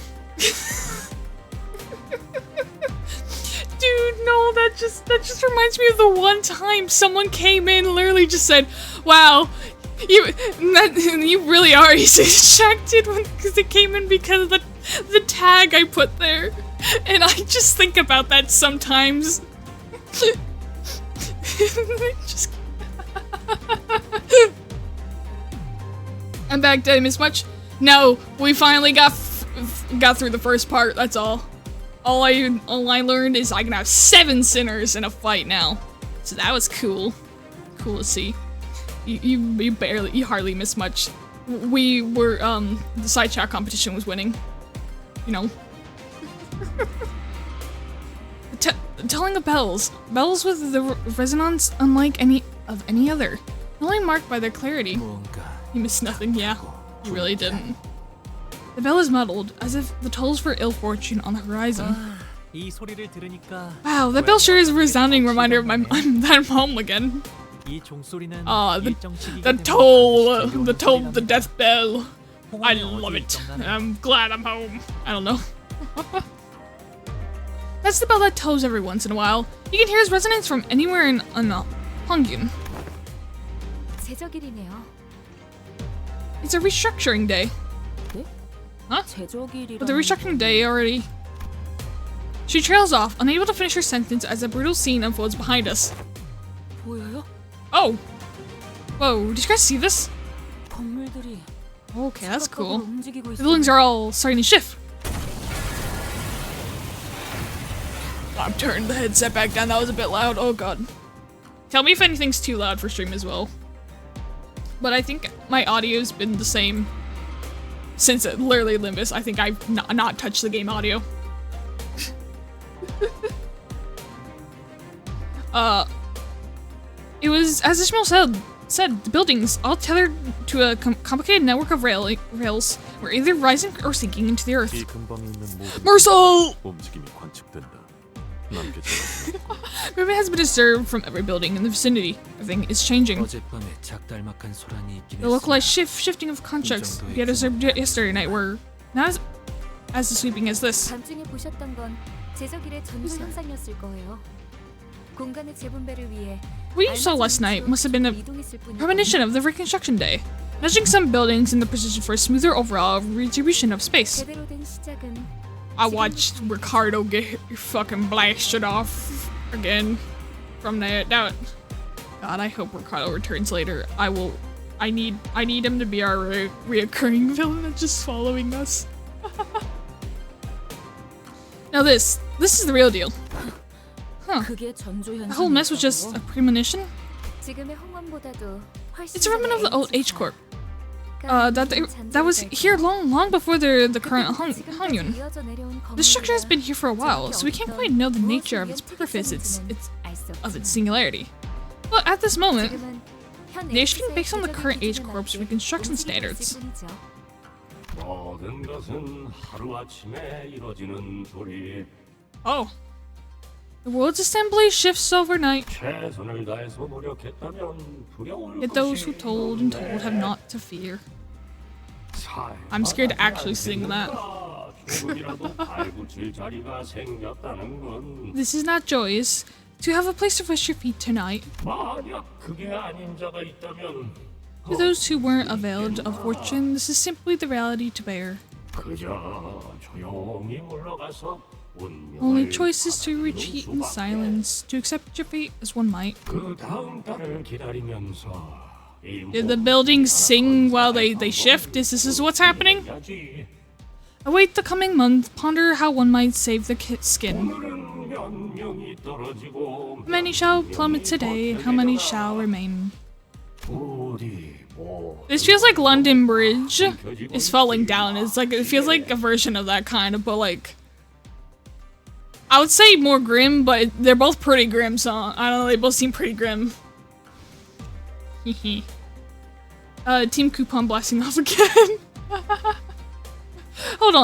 Dude, no, that just reminds me of the one time someone came in and literally just said, "Wow, you really are easy distracted," because they came in because of the tag I put there, and I just think about that sometimes. Just I'm back, did I miss much? No, we finally got through the first part, that's all. All I learned is I can have 7 sinners in a fight now. So that was cool. Cool to see. You hardly missed much. We were, the side chat competition was winning. You know. Telling of bells. Bells with the resonance unlike any other. Only marked by their clarity. 뭔가 You missed nothing, yeah. You really didn't. The bell is muddled, as if the tolls for ill fortune on the horizon. 이 소리를 들으니까 Wow, that bell sure is a resounding reminder of that I'm home again. 이 종소리는 The toll, the death bell. I love it. I'm glad I'm home. I don't know. That's the bell that tolls every once in a while. You can hear its resonance from anywhere in Hongyun. 제적일이네요. It's a restructuring day. Huh? 제적일이라. But the restructuring day already. She trails off, unable to finish her sentence as a brutal scene unfolds behind us. 보여요? Oh! Whoa, did you guys see this? 건물들이 Okay, that's cool. 움직이고 The buildings are all starting to shift. I'm turning the headset back down, that was a bit loud. Oh god. Tell me if anything's too loud for stream as well. But I think my audio's been the same since literally Limbus. I think I've not touched the game audio. It was, as Ishmael said, the buildings, all tethered to a complicated network of rails, were either rising or sinking into the earth. 이 근방에 있는 모든 Mercel! 움직임이 관측된다. 남겨져. Movement has been disturbed from every building in the vicinity. Everything is changing. 어젯밤에 작달막한 소란이 있긴 The localized shifting of constructs we had observed yesterday night were not as sweeping as this. 밤중에 보셨던 건 제적일의 전부 현상이었을 거예요. 공간의 재분배를 위해 What you saw last night must have been a premonition of the reconstruction day, nudging some buildings in the position for a smoother overall redistribution of space. 제대로 된 시작은 I watched Ricardo get fucking blasted off again from that. God, I hope Ricardo returns later. I need him to be our reoccurring villain that's just following us. Now this is the real deal. Huh. 그게 전조 The whole mess was just a premonition? 지금의 홍원보다도 훨씬 It's a remnant of the old H Corp. 그러니까 That was here long before the current Hangyun. 이어져 내려온 The structure has been here for a while, so we can't quite know the nature of its purpose, of its singularity. But at this moment, they are shifting based on the current H Corp's reconstruction standards. 모든 것은 하루아침에 이루어지는 소리. Oh. The world's assembly shifts overnight. 최선을 다해서 노력했다면 두려울 Yet those who 것이 told and told have not to fear. I'm scared to actually sing that. 조금이라도 발붙일 자리가 생겼다는 건 This is not joyous. To have a place to rest your feet tonight. 만약 그게 아닌 자가 있다면 To those who weren't availed of fortune, this is simply the reality to bear. 그저 조용히 물러가서 Only choice is to retreat in silence, to accept your fate as one might. 그 다음 달을 기다리면서 Did the buildings sing while they shift? Is this what's happening? Await the coming month, ponder how one might save the skin. How many shall plummet today, how many shall remain? This feels like London Bridge is falling down. It feels like a version of that kind of, but like, I would say more grim, but they're both pretty grim, so I don't know, they both seem pretty grim. Team Coupon blasting off again. Hold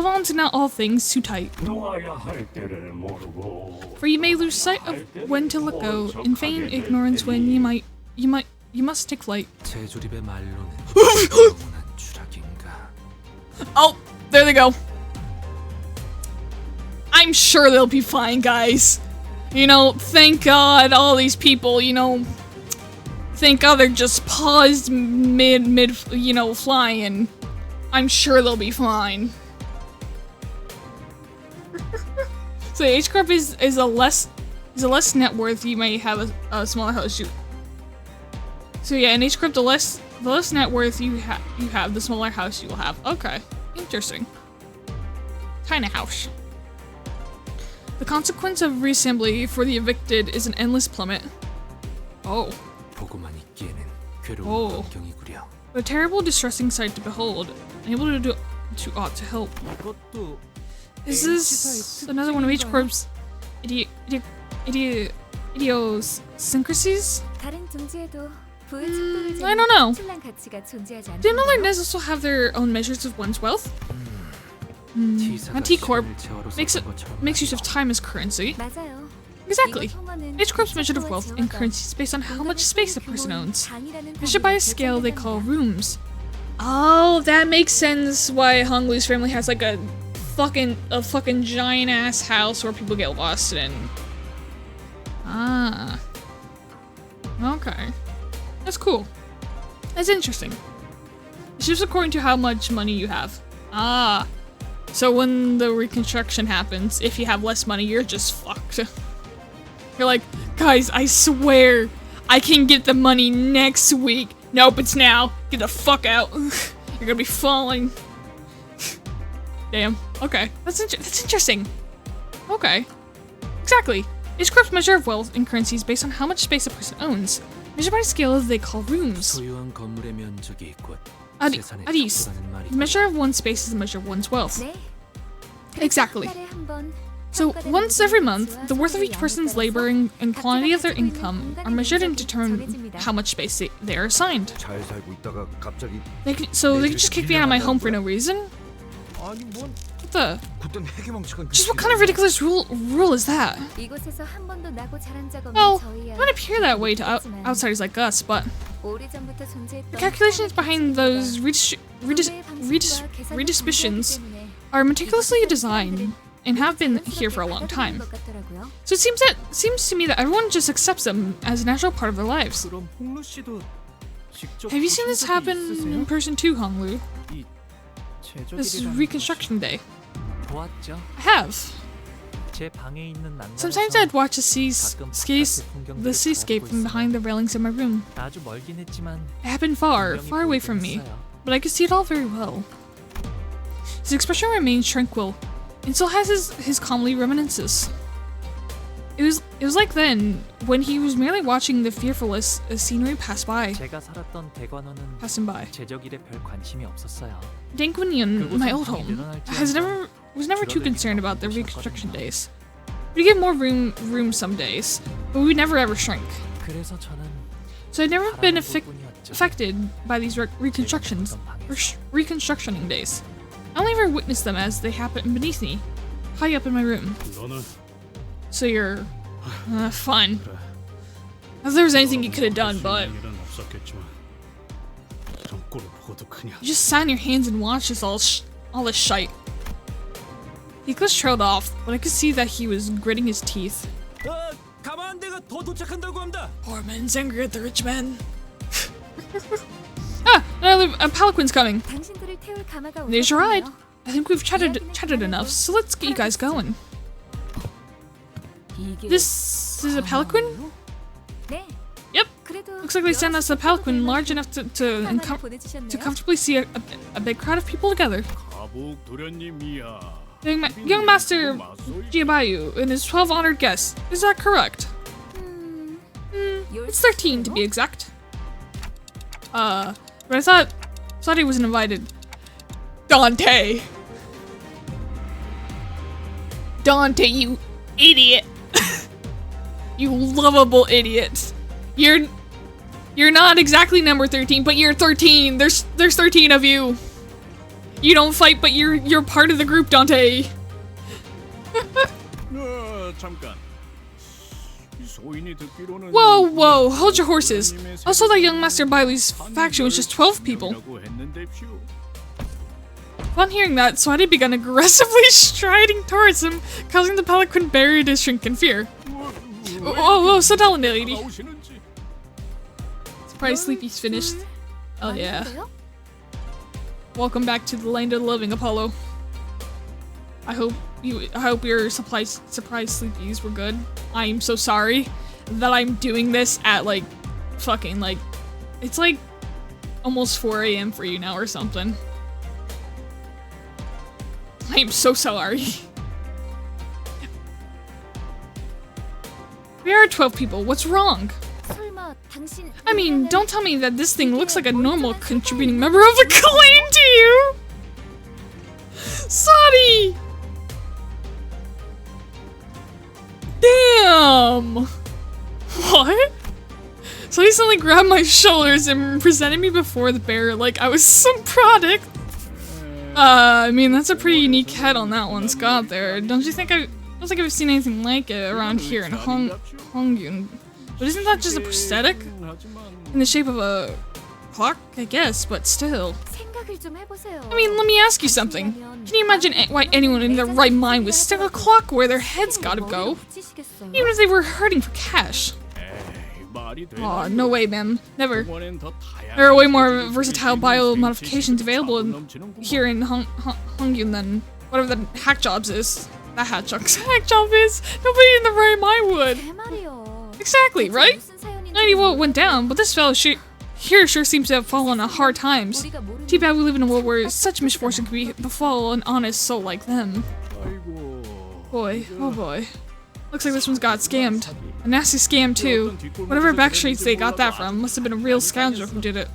on to not all things too tight. 놓아야 할 때를 모르고 For you may lose sight of when to let go, in feign ignorance when you must take flight. 제조립의 말로는 영원한 추락인가. Oh, there they go. I'm sure they'll be fine, guys. You know, thank God all these people, you know, thank God they're just paused mid, you know, flying. I'm sure they'll be fine. So age group is a less net worth. You may have a smaller house. So yeah, in age group, the less net worth you have, the smaller house you will have. Okay, interesting. Tiny house. The consequence of reassembly for the evicted is an endless plummet. Oh. 보고만 있기에는 괴로운 Oh. 광경이구려. A terrible, distressing sight to behold. Unable to do too ought to help. 이것도 Is this another one of H Corp's idiosyncrasies? 다른 둥지에도 부의 척도를 I don't know. 특출난 가치가 존재하지 Do 않나요? other Nez also have their own measures of one's wealth? T사가 A T Corp 시간을 재화로 makes use 썼던 것처럼 of time as currency. 맞아요. Exactly. 이것 통화는 H Corp's measured of 국제화와 wealth and 재화가 currency is based on how much space a person 규모인 owns. 장이라는 Measured by a 단위로 scale they call 계산된답니다. rooms. Oh, that makes sense why Hong Lu's family has like a fucking giant ass house where people get lost in. Ah. Okay. That's cool. That's interesting. It's just according to how much money you have. Ah. So when the reconstruction happens, if you have less money, you're just fucked. You're like, guys, I swear I can get the money next week. Nope, it's now. Get the fuck out. You're gonna be falling. Damn. Okay. That's interesting. Okay. Exactly. Each corp's measure of wealth and currency is based on how much space a person owns. Measured by a scale they call rooms. 소유한 건물의 면적이 곧 재산의 Adis. 척도라는 말이. The measure of one's space is the measure of one's wealth. 네. Exactly. 한 달에 한 번 So 평가되는 once every 모든 month, 가치와 the worth of each 소비의 person's 양에 labor 따라서 and quantity of their 각자가 가지고 있는 income are 공간의 measured and 면적이 determine 정해집니다. how much space they are assigned. 잘 살고 있다가 갑자기 So they can just kick me out of my home for no reason? 아니 뭔 What the? 그땐 해괴망측한 Just what kind of ridiculous rule is that? 이곳에서 한 번도 나고 자란 적 없는 Well, 저희야. it might appear that way to outsiders like us, but 오래전부터 존재했던 the calculations behind those redistributions are meticulously designed and have been here for a long time. So it seems to me that everyone just accepts them as a natural part of their lives. 그럼 홍루 씨도 직접 Have you seen this 보신 적이 happen 있으세요? in person too, Honglu? 이 This 제조기라는 reconstruction day. 보았죠. I have. 제 방에 있는 난간에서 Sometimes I'd watch the 가끔 바깥의 풍경들을 seascape 바라보고 from behind the railings of my room. 아주 멀긴 했지만 It happened far 분명히 away 보이긴 from me, 했어요. but I could see it all very well. His expression remained tranquil, and still has his calmly reminiscences. It was like then, when he was merely watching the fearfulest scenery pass by, 제가 살았던 대관원은 passing by. 제적일에 별 관심이 없었어요. Dangwinian, my old home, was never too concerned about the reconstruction days. We get more room some days, but we never ever shrink. 그래서 저는 So I'd never been 바라볼 뿐이었죠. affected by these reconstructions or reconstructioning days. I only ever witnessed them as they happen beneath me, high up in my room. 너는 So you're fine. If there was anything you could have done, but 일은 없었겠지만 이런 꼴을 보고도 그냥 you just sat on your hands and watched this all this shite. Nicholas trailed off, but I could see that he was gritting his teeth. 가만대가 더 도착한다고 합니다. Poor man's angry at the rich man. A palanquin's coming. 당신들을 태울 가마가 There's your ride. 오셨군요. I think we've chatted enough, so let's get you guys going. This is a palanquin? 네. Yep. 그래도 Looks like they sent us a palanquin large enough to 가마를 보내주셨네요. comfortably see a big crowd of people together. 가복 도련님이야. Young Master Jiabayu and his 12 honored guests. Is that correct? It's 13 to be exact. But I thought he wasn't invited. Dante, you idiot! You lovable idiot! You're not exactly number 13, but you're 13. There's 13 of you. You don't fight, but you're part of the group, Dante. 잠깐. 소인이 듣기로는 Whoa, whoa, hold your horses. I saw that young Master Bailu's faction was just 12 people. Upon hearing that, Swati began aggressively striding towards him, causing the palanquin barrier to shrink in fear. Whoa, sit down, lady. Surprise, Sleepy's finished. Oh yeah. Welcome back to the land of the living, Apollo. I hope your surprise sleepies were good. I am so sorry that I'm doing this at like fucking like it's like almost 4 AM for you now or something. I am so sorry. We are 12 people. What's wrong? I mean, don't tell me that this thing looks like a normal contributing member of the clan to you! Sadi! Damn! What? So he suddenly grabbed my shoulders and presented me before the bear like I was some product. I mean, that's a pretty unique head on that one, Scott there. Don't think I've seen anything like it around here in Hongyun. But isn't that just a prosthetic? In the shape of a clock, I guess, but still. I mean, let me ask you something. Can you imagine why anyone in their right mind would stick a clock where their heads gotta go? Even if they were hurting for cash. Aw, no way, man. Never. There are way more versatile bio modifications available here in Hongyun than whatever the hack jobs is. That hack job is. Nobody in the right mind would. Exactly, right? No idea what went down, but this fellow here sure seems to have fallen on hard times. Too bad we live in a world where such misfortune could befall an honest soul like them. Boy, oh boy. Looks like this one's got scammed. A nasty scam too. Whatever backstreets they got that from must have been a real scoundrel who did it.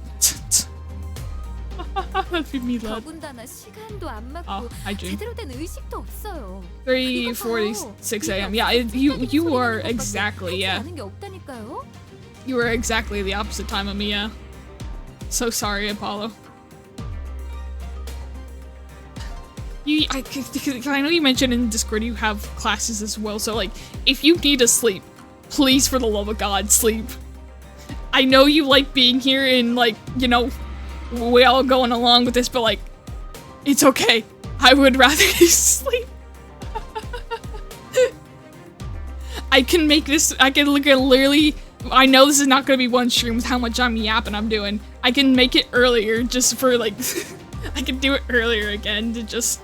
That'd be me, lad. Oh, I dream. 3:46 AM. Yeah, you are exactly, yeah. You were exactly the opposite time of me, yeah. So sorry, Apollo. I know you mentioned in Discord you have classes as well, so like, if you need to sleep, please for the love of God, sleep. I know you like being here and like, you know, we all going along with this, but like, it's okay. I would rather you sleep. I can make this, I can literally, I know this is not going to be one stream with how much I'm yapping I'm doing. I can make it earlier just for like, I can do it earlier again to just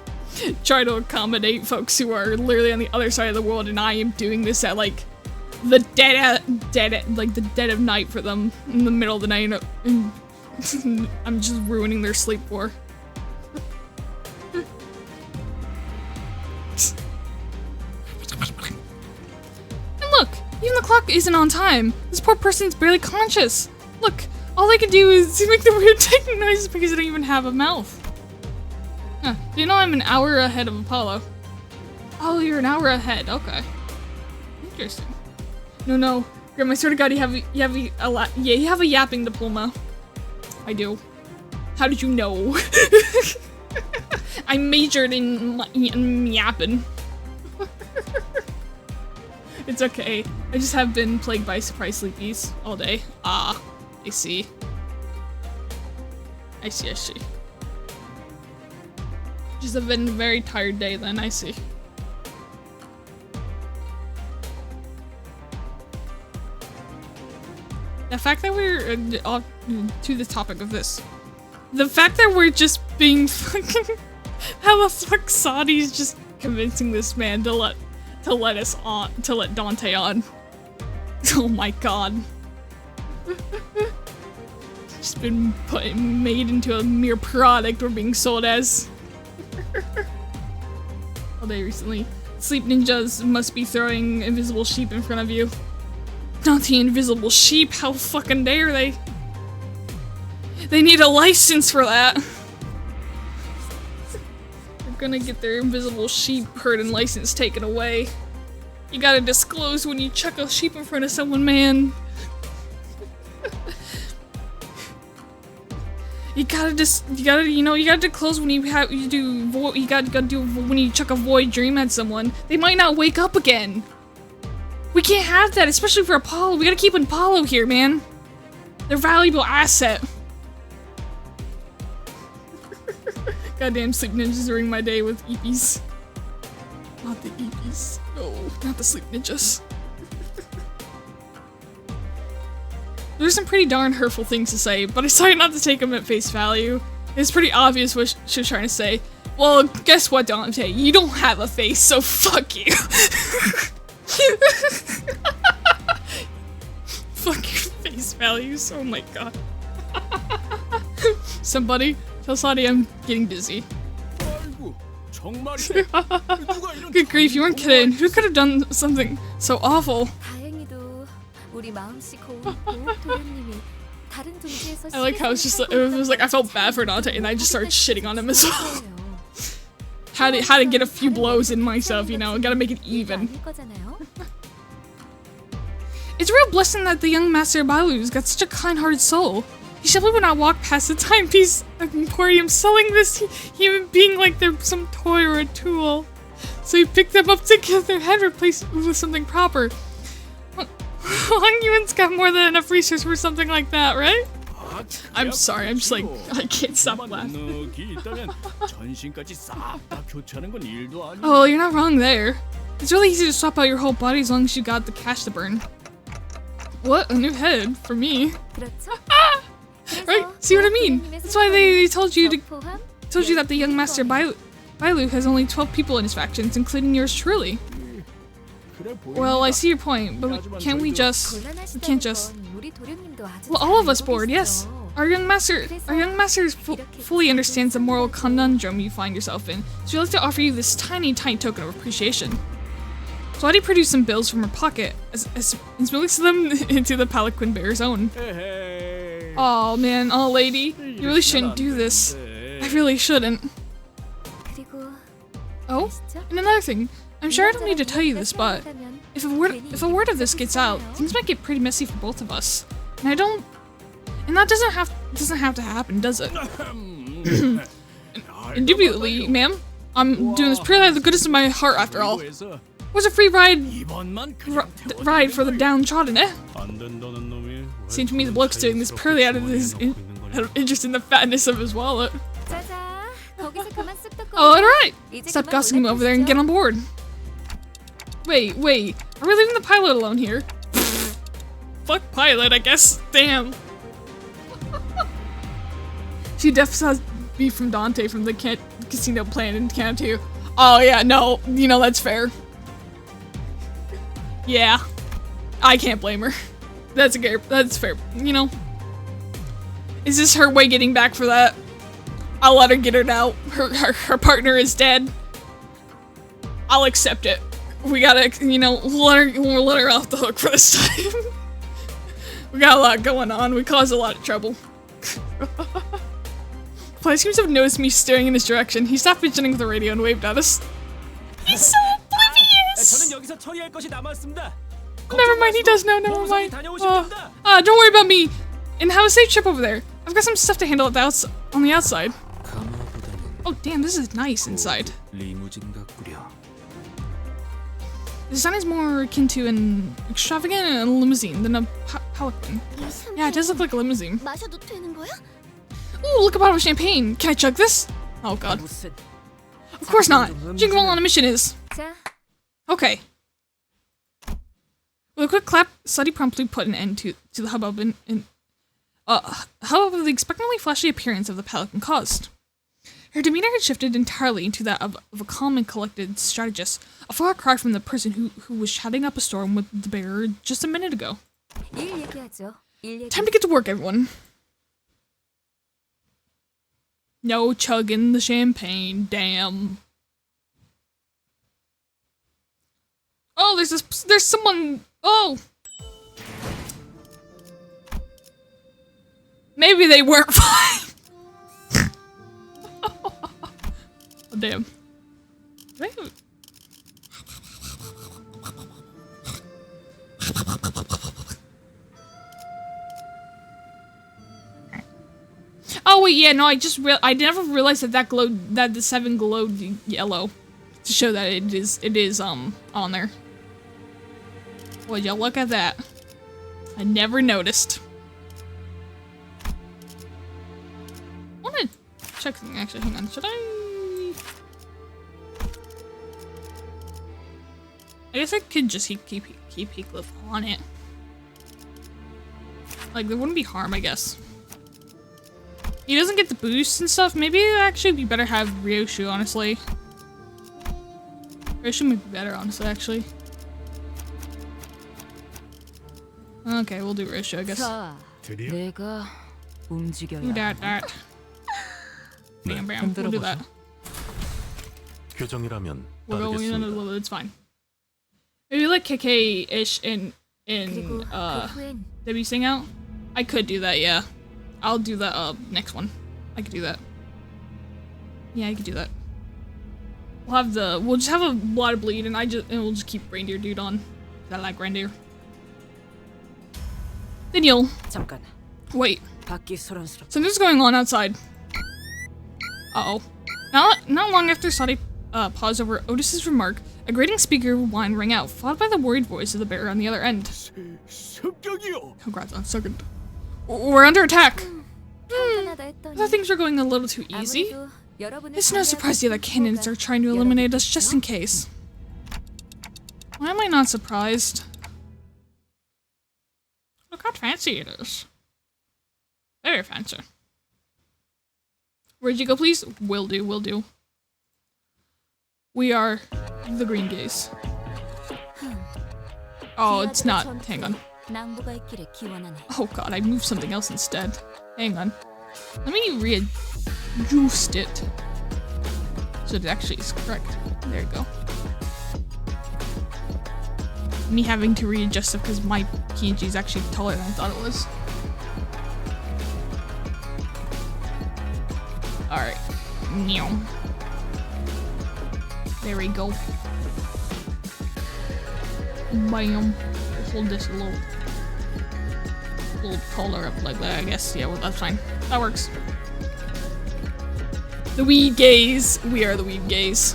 try to accommodate folks who are literally on the other side of the world, and I am doing this at like the dead of night for them in the middle of the night, and I'm just ruining their sleep for. And look, even the clock isn't on time. This poor person's barely conscious. Look, all they can do is make the weird ticking noises because they don't even have a mouth. Huh, do you know I'm an hour ahead of Apollo? Oh, you're an hour ahead. Okay. Interesting. No. Grandma, I swear to God, you have a yapping diploma. I do. How did you know? I majored in yapping. It's okay. I just have been plagued by surprise sleepies all day. Ah, I see. I see. Just have been a very tired day then, I see. The fact that we're to the topic of this. The fact that we're just being fucking how the fuck Sadi's just convincing this man to let Dante on. Oh my god. Just been made into a mere product we're being sold as. All day recently. Sleep ninjas must be throwing invisible sheep in front of you. Not the invisible sheep, how fucking dare they? They need a license for that. They're gonna get their invisible sheep herding license taken away. You gotta disclose when you chuck a sheep in front of someone, man. You gotta close when you gotta do when you chuck a void dream at someone. They might not wake up again. We can't have that, especially for Apollo. We gotta keep Apollo here, man. They're a valuable asset. Goddamn sleep ninjas ruining my day with EPs. Not the EPs. No, not the sleep ninjas. There's some pretty darn hurtful things to say, but I decided not to take them at face value. It's pretty obvious what she was trying to say. Well, guess what, Dante? You don't have a face, so fuck you. Fuck your face values. Oh my god. Somebody tell Saudi I'm getting dizzy. Good grief, you weren't kidding. Who could have done something so awful? I like how it's just it was like I felt bad for Dante and I just started shitting on him as well. Had to get a few blows in myself, you know, gotta make it even. It's a real blessing that the young Master Balu's got such a kind-hearted soul. He simply would not walk past the timepiece emporium selling this human being like they're some toy or a tool. So he picked them up to get their head replaced with something proper. Hong Yuan's got more than enough research for something like that, right? I'm sorry, I'm just like, I can't stop laughing. Oh, you're not wrong there. It's really easy to swap out your whole body as long as you got the cash to burn. What? A new head? For me? Right? See what I mean? That's why they told you that the young Master Bailu has only 12 people in his factions, including yours truly. Well, I see your point, but we can't just... Well, all of us bored, yes. Our young master fully understands the moral conundrum you find yourself in, so we'd like to offer you this tiny token of appreciation. So Audie produced some bills from her pocket, and released them into the Palanquin Bear's own. Oh man, oh lady, you really shouldn't do this. I really shouldn't. Oh, and another thing. I'm sure I don't need to tell you this, but if a word of this gets out, things might get pretty messy for both of us. And that doesn't have to happen, does it? Indubitably, ma'am. I'm doing this purely out of the goodness of my heart, after all. What's a free ride for the downtrodden, eh? Seems to me the bloke's doing this purely out of his interest in the fatness of his wallet. Oh, alright! Stop gossiping over there and get on board. Wait, are we leaving the pilot alone here? Fuck pilot, I guess. Damn. She definitely has beef from Dante from the casino plan in Canto. Oh yeah, no, you know, that's fair. Yeah. I can't blame her. That's fair, you know. Is this her way getting back for that? I'll let her get it out. Her partner is dead. I'll accept it. We gotta, you know, we'll let her off the hook for this time. We got a lot going on. We caused a lot of trouble. Fly seems to have noticed me staring in his direction. He stopped fidgeting with the radio and waved at us. He's so oblivious! Never mind, he does know, never mind. Don't worry about me. And have a safe trip over there. I've got some stuff to handle on the outside. Oh damn, this is nice inside. The design is more akin to an extravagant limousine than a palanquin. Yeah, it does look like a limousine. Ooh, look, a bottle of champagne. Can I chug this? Oh god. Of course not. Jingle on a mission is. Okay. With a quick clap, Suddy promptly put an end to the hubbub hubbub the expectantly flashy appearance of the palanquin caused. Her demeanor had shifted entirely into that of a calm and collected strategist, a far cry from the person who was shouting up a storm with the bearer just a minute ago. Time to get to work, everyone. No chugging the champagne, damn. Oh, there's someone. Oh. Maybe they weren't fine. Oh, damn. wait, yeah, no, I never realized that the 7 glowed yellow to show that it is on there. Would you look at that? I never noticed. I wanna check something actually, hang on, should I guess I could just keep Heathcliff on it. Like, there wouldn't be harm, I guess. He doesn't get the boost and stuff. Maybe it'd actually be better to have Ryoshu, honestly. Ryoshu might be better, honestly, actually. Okay, we'll do Ryoshu, I guess. 드디어 Do that. Bam, bam. We'll do that. 규정이라면 We're going in a 따르겠습니다. little, it's fine. Maybe like KK-ish in 그리고 그 후엔 Debbie Sing Out? I could do that, yeah. I'll do that next one. I could do that. Yeah, I could do that. We'll just have a lot of bleed and we'll just keep Reindeer Dude on. 'Cause I like Reindeer. Daniel. 잠깐. Wait. 밖이 소란스럽. Something's going on outside. Uh-oh. Not long after Sadi paused over Otis's remark, a grating speaker whine rang out, followed by the worried voice of the bearer on the other end. Congrats on second. We're under attack! 간단하다 I 했더니 thought things were going a little too easy. 아무래도 여러분을 It's no surprise the other cannons are trying to eliminate us just in case. Why am I not surprised? Look how fancy it is. Very fancy. Where'd you go, please? Will do, will do. We are the Green Gaze. Oh, it's not. Hang on. 낭보가 있기를 기원하네. Oh god, I moved something else instead. Hang on. Let me readjust it. So it actually is correct. There you go. Me having to readjust it because my PNG is actually taller than I thought it was. Alright. Meow. There we go. Bam. Hold this a little taller up like that, I guess. Yeah, well, that's fine. That works. The Weed Gaze. We are the Weed Gaze.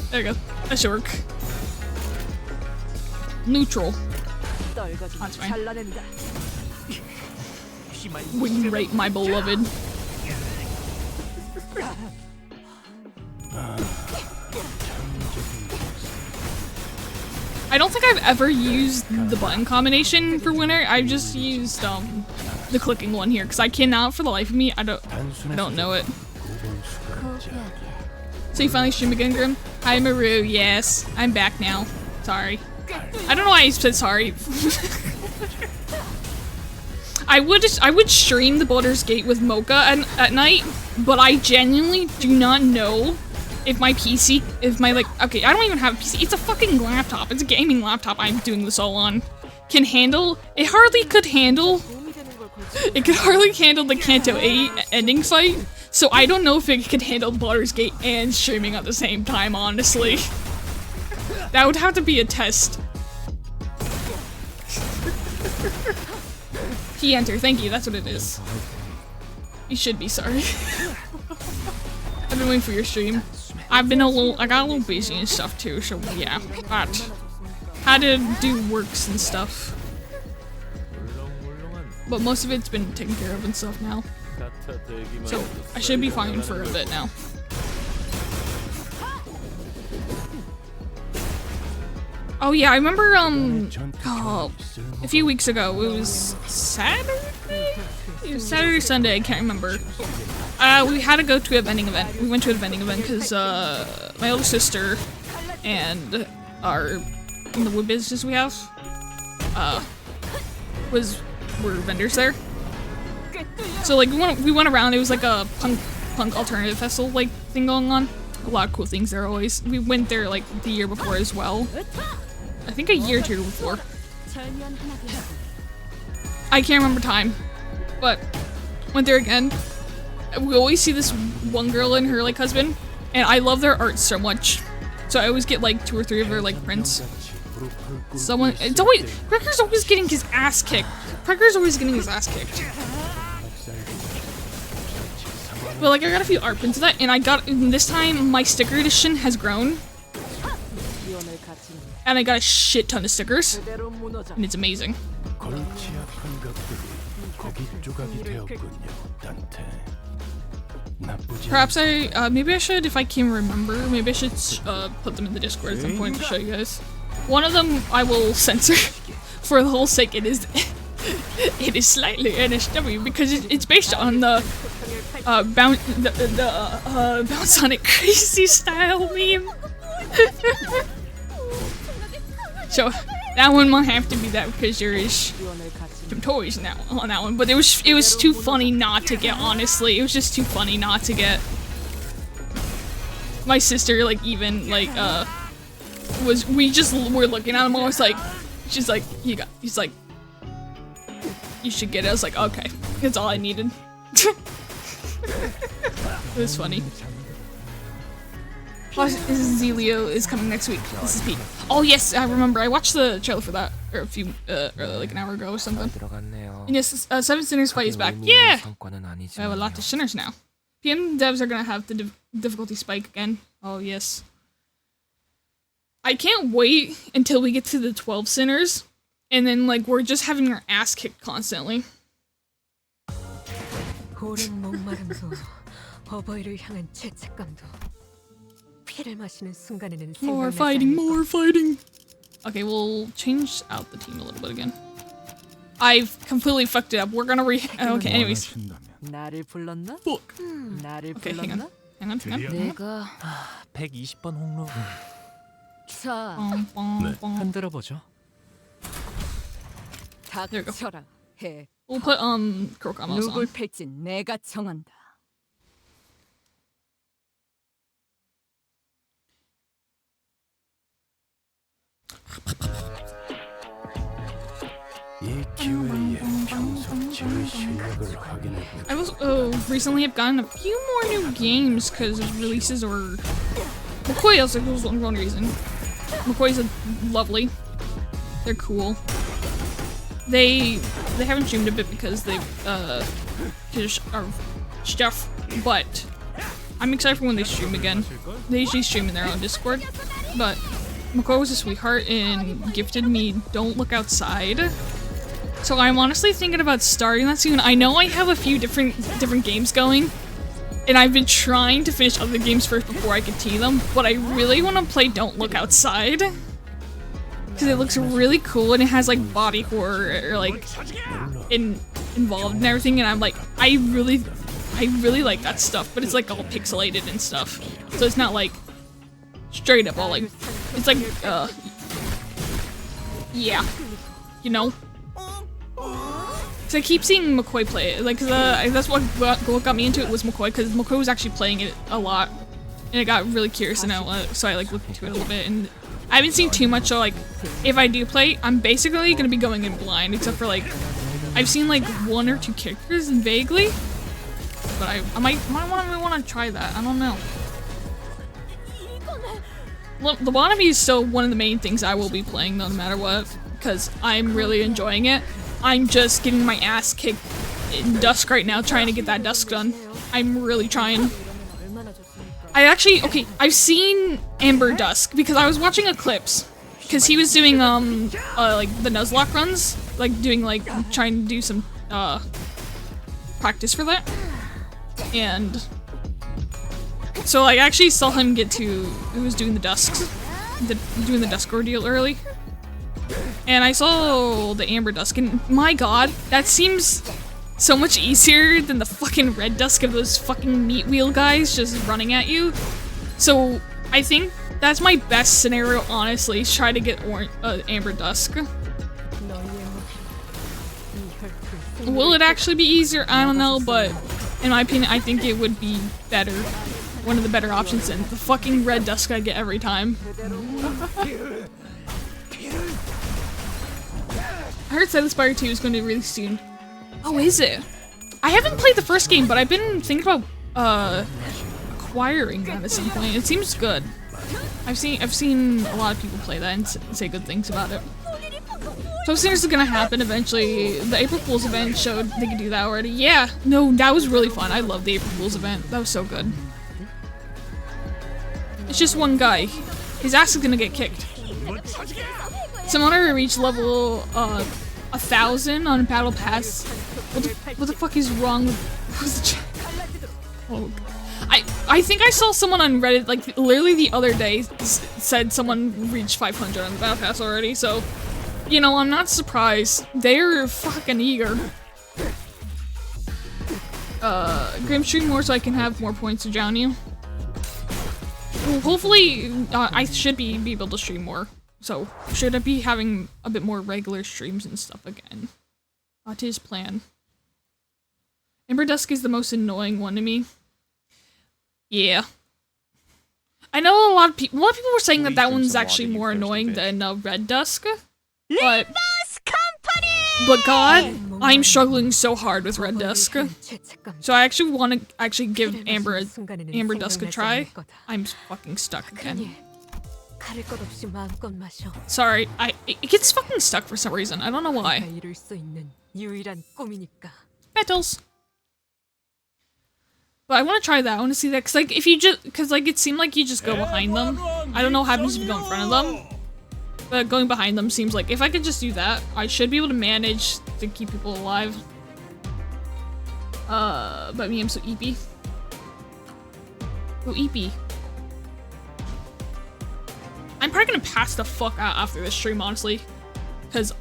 There you go. That should work. Neutral. That's fine. Wing rate my beloved. I don't think I've ever used the button combination for winter. I've just used the clicking one here because I cannot for the life of me. I don't know it. So you finally stream again, Grim? Hi Maru, yes. I'm back now. Sorry. I don't know why I said sorry. I would stream the Baldur's Gate with Mocha at night, but I genuinely do not know if my PC, okay, I don't even have a PC. It's a fucking laptop. It's a gaming laptop I'm doing this all on. Can handle, it could hardly handle the Canto 8 ending fight. So I don't know if it could handle Baldur's Gate and streaming at the same time, honestly. That would have to be a test. Key enter, thank you, that's what it is. You should be sorry. I've been waiting for your stream. I got a little busy and stuff too, so yeah. But had to do works and stuff. But most of it's been taken care of and stuff now. So I should be fine for a bit now. Oh yeah, I remember a few weeks ago, it was Saturday? It was Saturday or Sunday, I can't remember. We had to go to a vending event. We went to a vending event because my older sister and in the wood business we have were vendors there. So like we went around. It was like a punk alternative festival like thing going on. A lot of cool things there always. We went there like the year before as well. I think a year or two before. I can't remember time, but went there again. We always see this one girl and her like husband, and I love their art so much. So I always get like 2 or 3 of their like prints. Someone, it's always, Precker's always getting his ass kicked. Precker's always getting his ass kicked. But like, I got a few art prints of that, and I got, this time, my sticker edition has grown. And I got a shit ton of stickers. And it's amazing. Perhaps maybe I should, if I can remember, maybe I should put them in the Discord at some point to show you guys. One of them I will censor for the whole sake it is slightly NSW because it's based on the Bounce on It Crazy style meme. So that one might have to be that because there is some toys now on that one, but it was too funny not to get, honestly. It was just too funny not to get. My sister, like, even, like, we just were looking at him, I was like, she's like, he's like, you should get it. I was like, okay, that's all I needed. It was funny. Zelio is coming next week. This is Pete. Oh yes, I remember. I watched the trailer for that, or a few, like an hour ago or something. And yes, Seven Sinners Fight is back. Yeah! I have a lot of sinners now. PM devs are gonna have the difficulty spike again. Oh yes. I can't wait until we get to the 12 sinners, and then like we're just having our ass kicked constantly. More fighting, more fighting! Okay, we'll change out the team a little bit again. I've completely fucked it up. We're gonna okay, anyways. Fuck. Okay, hang on. Hang on. 120번 홍로. 흔들어 보죠. There we go. We'll put Kurokama's on. 내가 정한다. I was recently have gotten a few more new games because of releases or McCoy also was one reason. McCoy's lovely. They're cool. They haven't streamed a bit because they are stuff, but I'm excited for when they stream again. They usually stream in their own Discord, but McCoy was a sweetheart and gifted me Don't Look Outside. So I'm honestly thinking about starting that soon. I know I have a few different games going, and I've been trying to finish other games first before I continue them, but I really want to play Don't Look Outside. Because it looks really cool and it has like body horror like involved and everything, and I'm like, I really like that stuff, but it's like all pixelated and stuff. So it's not like straight up all like, it's like, yeah, you know? So I keep seeing McCoy play it, like, that's what got me into it was McCoy, because McCoy was actually playing it a lot, and I got really curious, and so I like looked into it a little bit, and I haven't seen too much, so like, if I do play, I'm basically gonna be going in blind, except for like, I've seen like 1 or 2 characters vaguely, but I might want to try that, I don't know. Lobotomy is still one of the main things I will be playing though, no matter what, because I'm really enjoying it. I'm just getting my ass kicked in Dusk right now, trying to get that Dusk done. I'm really trying. I've seen Amber Dusk, because I was watching Eclipse, because he was doing, like, the Nuzlocke runs, like, doing, like, trying to do some, practice for that, and so I actually saw him get to, he was doing the Dusks, doing the Dusk ordeal early, and I saw the Amber Dusk, and my god, that seems so much easier than the fucking Red Dusk of those fucking meat wheel guys just running at you. So I think that's my best scenario, honestly, is try to get Amber Dusk. Will it actually be easier? I don't know, but in my opinion, I think it would be better. One of the better options than the fucking Red Dusk I get every time. I heard Set Spire 2 is going to be released soon. Oh, is it? I haven't played the first game, but I've been thinking about acquiring that at some point. It seems good. I've seen a lot of people play that and say good things about it. So as soon as it's gonna happen eventually, the April Fool's event showed they could do that already. Yeah, no, that was really fun. I love the April Fool's event. That was so good. It's just one guy. His ass is gonna get kicked. Someone already reached level 1,000 on Battle Pass. What the fuck is wrong with the chat? Oh, I think I saw someone on Reddit like literally the other day said someone reached 500 on the Battle Pass already. So, you know, I'm not surprised. They're fucking eager. Grim, stream more so I can have more points to drown you. Well, hopefully, I should be able to stream more. So, should I be having a bit more regular streams and stuff again? To his plan. Ember Dusk is the most annoying one to me. Yeah. I know a lot of people were saying that that one's actually more annoying than Red Dusk. But God, I'm struggling so hard with Red Dusk. So I actually want to give Amber Dusk a try. I'm fucking stuck again. Sorry, it gets fucking stuck for some reason. I don't know why. Petals. But I want to try that. I want to see that because like it seemed like you just go behind them. I don't know what happens if you go in front of them. But going behind them seems like if I could just do that, I should be able to manage to keep people alive. But me, I'm so eepy. So eepy. I'm probably gonna pass the fuck out after this stream, honestly. Because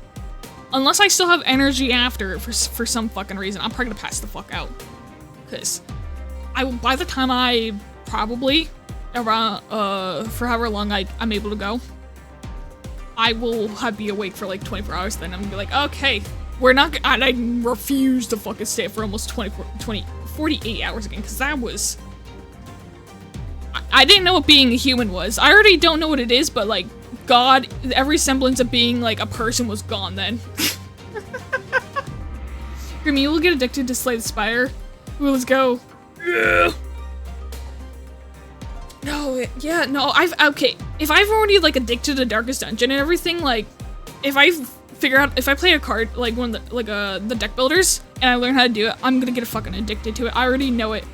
unless I still have energy after for some fucking reason, I'm probably gonna pass the fuck out. Because by the time I probably around for however long I'm able to go, I will be awake for like 24 hours. Then I'm gonna be like, okay, we're not. And I refuse to fucking stay for almost 48 hours again because that was. I didn't know what being a human was. I already don't know what it is, but like, God, every semblance of being like a person was gone then. Grimmy will get addicted to Slay the Spire. Ooh, let's go. Yeah. No, yeah, no, okay, if I've already, like, addicted to Darkest Dungeon and everything, like, if I play a card, like, one of the deck builders, and I learn how to do it, I'm gonna get fucking addicted to it. I already know it.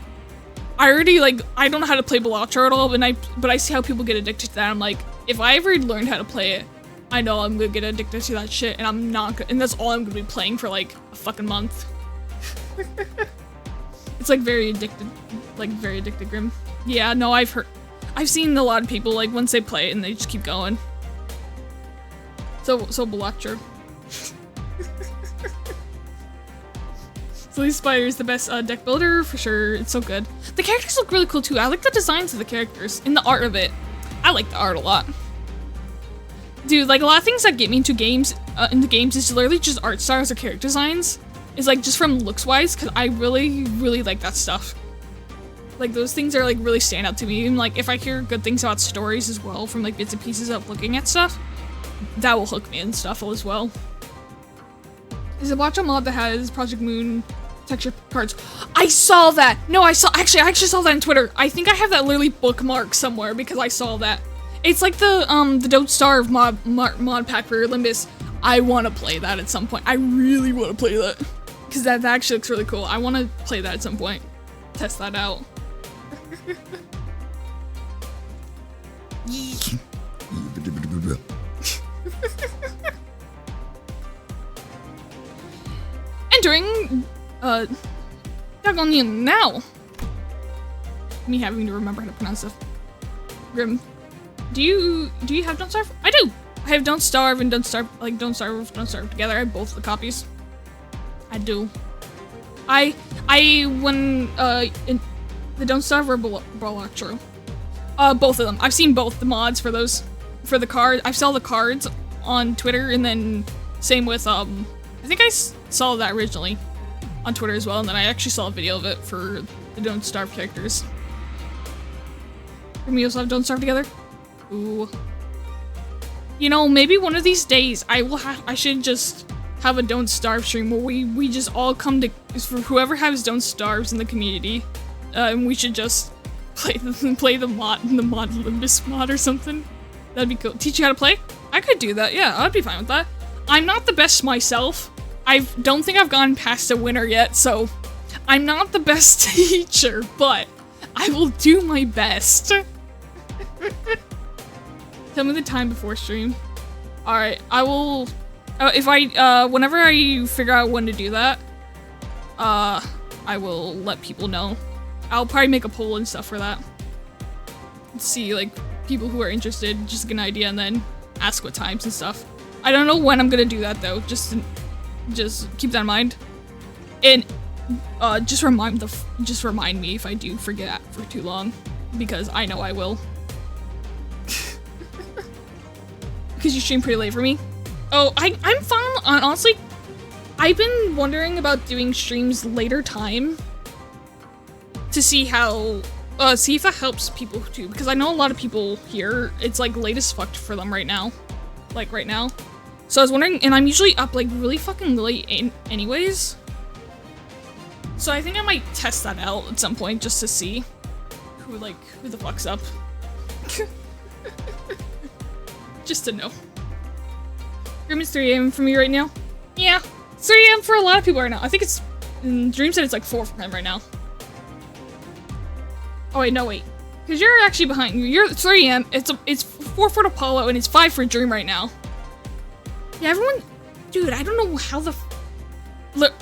I don't know how to play Balatro at all, but I see how people get addicted to that. I'm like, if I ever learned how to play it, I know I'm gonna get addicted to that shit, and and that's all I'm gonna be playing for, like, a fucking month. It's, like, very addicted, Grim. Yeah, no, I've seen a lot of people, like, once they play it and they just keep going. So Balatro. Slay Spire is the best deck builder, for sure. It's so good. The characters look really cool, too. I like the designs of the characters and the art of it. I like the art a lot. Dude, like, a lot of things that get me into games, is literally just art styles or character designs. It's, like, just from looks-wise, because I really, really like that stuff. Like, those things are, like, really stand out to me. And, like, if I hear good things about stories as well, from, like, bits and pieces of looking at stuff, that will hook me and stuff as well. There's a Watch mod that has Project Moon texture cards. I saw that! No, I actually saw that on Twitter. I think I have that literally bookmarked somewhere because I saw that. It's like the Don't Starve mod pack for Limbus. I want to play that at some point. I really want to play that. Because that actually looks really cool. I want to play that at some point. Test that out. Entering, Dagonian now. Me having to remember how to pronounce it. Grim, do you have Don't Starve? I do. I have Don't Starve and Don't Starve, like Don't Starve together. I have both the copies. I do. When in the Don't Starve or Balatro. Both of them. I've seen both the mods for those, for the card. I saw the cards on Twitter, and then same with, I think I saw that originally on Twitter as well, and then I actually saw a video of it for the Don't Starve characters. Can we also have Don't Starve together? Ooh. You know, maybe one of these days I should just have a Don't Starve stream where we just all come to, for whoever has Don't Starves in the community, and we should just play the mod Limbus mod or something. That'd be cool. Teach you how to play? I could do that. Yeah, I'd be fine with that. I'm not the best myself. I don't think I've gone past a winner yet, so I'm not the best teacher, but I will do my best. Tell me the time before stream. Alright, I will... whenever I figure out when to do that, I will let people know. I'll probably make a poll and stuff for that. See, like, people who are interested, just get an idea, and then ask what times and stuff. I don't know when I'm gonna do that, though. Just keep that in mind. And, just remind me if I do forget for too long. Because I know I will. Because you stream pretty late for me. Oh, I'm fine. Honestly, I've been wondering about doing streams later time to see how, see if that helps people too. Because I know a lot of people here, it's like late as fuck for them right now. Like right now. So I was wondering, and I'm usually up like really fucking late anyways. So I think I might test that out at some point just to see who the fuck's up. Just to know. It's 3 AM for me right now. Yeah, it's 3 AM for a lot of people right now. I think it's, Dream said it's like 4 for him right now. Oh wait, no wait. Cause you're actually behind you. You're 3 AM, it's 4 for Apollo and it's 5 for Dream right now. Yeah, everyone, dude, I don't know how the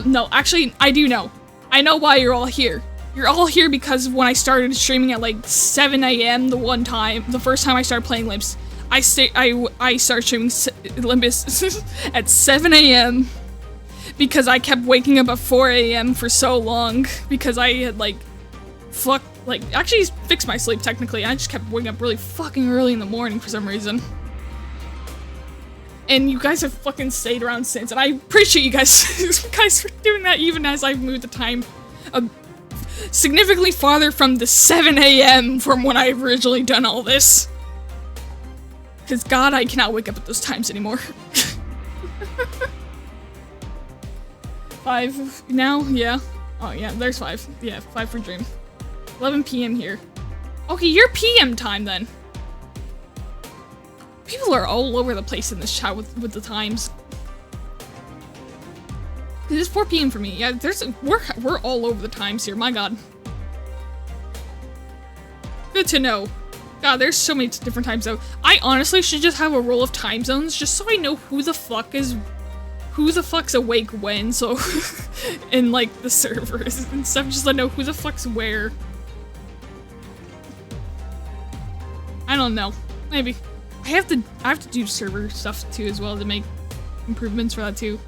no, actually, I do know. I know why you're all here. You're all here because when I started streaming at like 7 AM the first time I started playing Limps, I started streaming Limbus at 7 AM because I kept waking up at 4 AM for so long because I had actually fixed my sleep technically. I just kept waking up really fucking early in the morning for some reason. And you guys have fucking stayed around since, and I appreciate you guys for doing that even as I've moved the time significantly farther from the 7 AM from when I originally done all this. Because God, I cannot wake up at those times anymore. 5 now? Yeah. Oh yeah, there's 5. Yeah, 5 for Dream. 11 PM here. Okay, you're PM time then. People are all over the place in this chat with the times. It's 4 PM for me. Yeah, we're all over the times here. My God. Good to know. God, there's so many different time zones. I honestly should just have a roll of time zones just so I know who the fuck's awake when, so in like the servers and stuff, just to know who the fuck's where. I don't know. Maybe. I have to do server stuff too as well to make improvements for that too.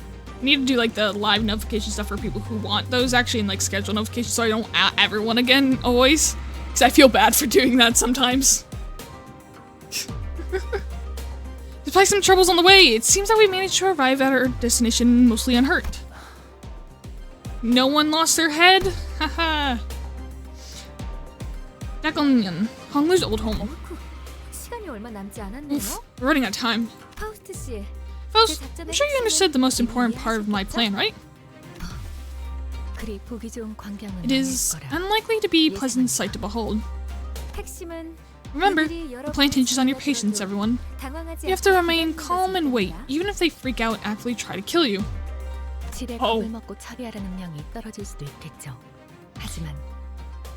I need to do like the live notification stuff for people who want those actually in like schedule notifications so I don't at everyone again always. Because I feel bad for doing that sometimes. Despite some troubles on the way, it seems that we managed to arrive at our destination mostly unhurt. No one lost their head? Haha. Dagonmyeon, Honglu's old home. 시간이 얼마 남지 않았네요. Oof, we're running out of time. 파우스트 씨. Faust, I'm sure you understood the most important part of my plan, right? 그리 보기 좋은 광경은 It is unlikely to be a pleasant sight to behold. 핵심은 Remember, the plan hinges on your patience, everyone. You have to remain calm and wait, even if they freak out and actively try to kill you. 지대 Oh. 겁을 먹고 처리하려는 명이 떨어질 수도 있겠죠. 하지만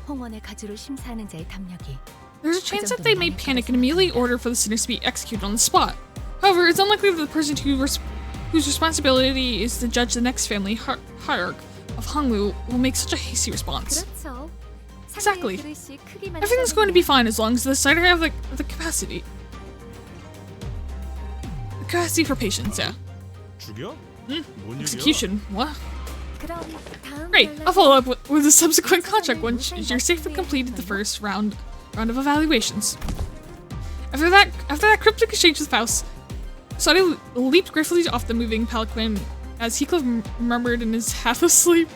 홍원의 가주를 심사하는 자의 탐욕이 There's a chance that they may panic and immediately order for the sinners to be executed on the spot. However, it's unlikely that the person whose responsibility is to judge the next family hierarch of Honglu will make such a hasty response. 그렇죠. Exactly. 상대의 그릇이 크기만 Everything's going to be fine as long as the decider have the capacity. The capacity for patience, yeah. 죽여? 뭔 얘기야? Execution, what? 그럼 다음 Great, 연락은 I'll follow up with a subsequent contract once you're safely completed the first round of evaluations. After that cryptic exchange with Faust, Saudi leaped gratefully off the moving palanquin as Heathcliff murmured in his half asleep.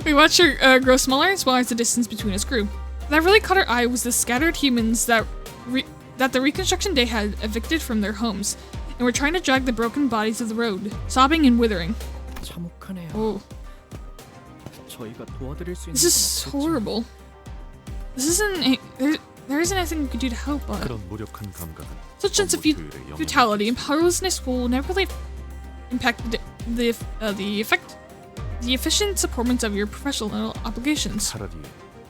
We watched her grow smaller as well as the distance between us grew. That really caught our eye was the scattered humans that the Reconstruction Day had evicted from their homes, and were trying to drag the broken bodies of the road, sobbing and withering. 참혹하네요. Oh. 저희가 도와드릴 수 있는 This is 건 없겠죠. horrible. This there isn't anything we could do to help, but 그런 무력한 감각은 such sense of 업무 효율에 영향을 futility and powerlessness will never impact the efficient performance of your professional obligations. 차라리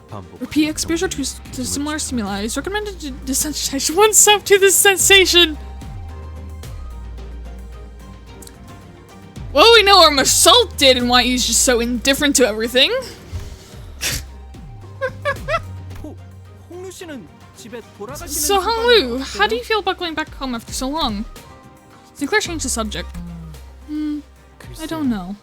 반복 Repeat exposure to similar stimuli is recommended to desensitize oneself to this sensation. Well, we know what Masalt did and why he's just so indifferent to everything. 홍루 씨는 집에 돌아가시는 So, Honglu, how do you feel about going back home after so long? Sinclair changed the subject. I don't know.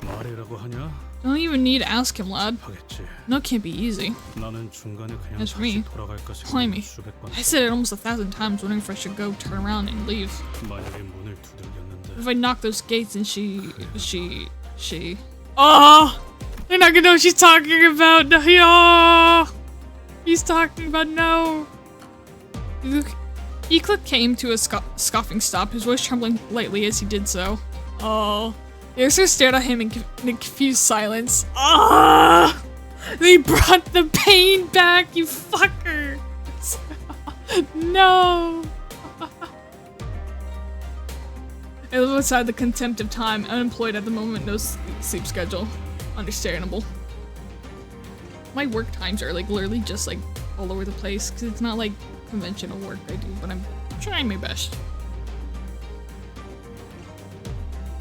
말이라고 하냐? Don't even need to ask him, lad. 하겠지. No, it can't be easy. 나는 중간에 그냥 That's me. 다시 돌아갈까 Blimey. 싶은 수백 번. I said it almost 1,000 times, wondering if I should go, turn around, and leave. 만약에 문을 두들겼는데 If I knock those gates and she. Oh! They're not gonna know what she's talking about. No, oh, he's talking about no. Eclipse came to a scoffing stop, his voice trembling lightly as he did so. Oh. The Ursa stared at him in confused silence. Ah! They brought the pain back, you fucker! No! I live outside the contempt of time, unemployed at the moment, no sleep schedule. Understandable. My work times are like literally just like all over the place because it's not like conventional work I do, but I'm trying my best.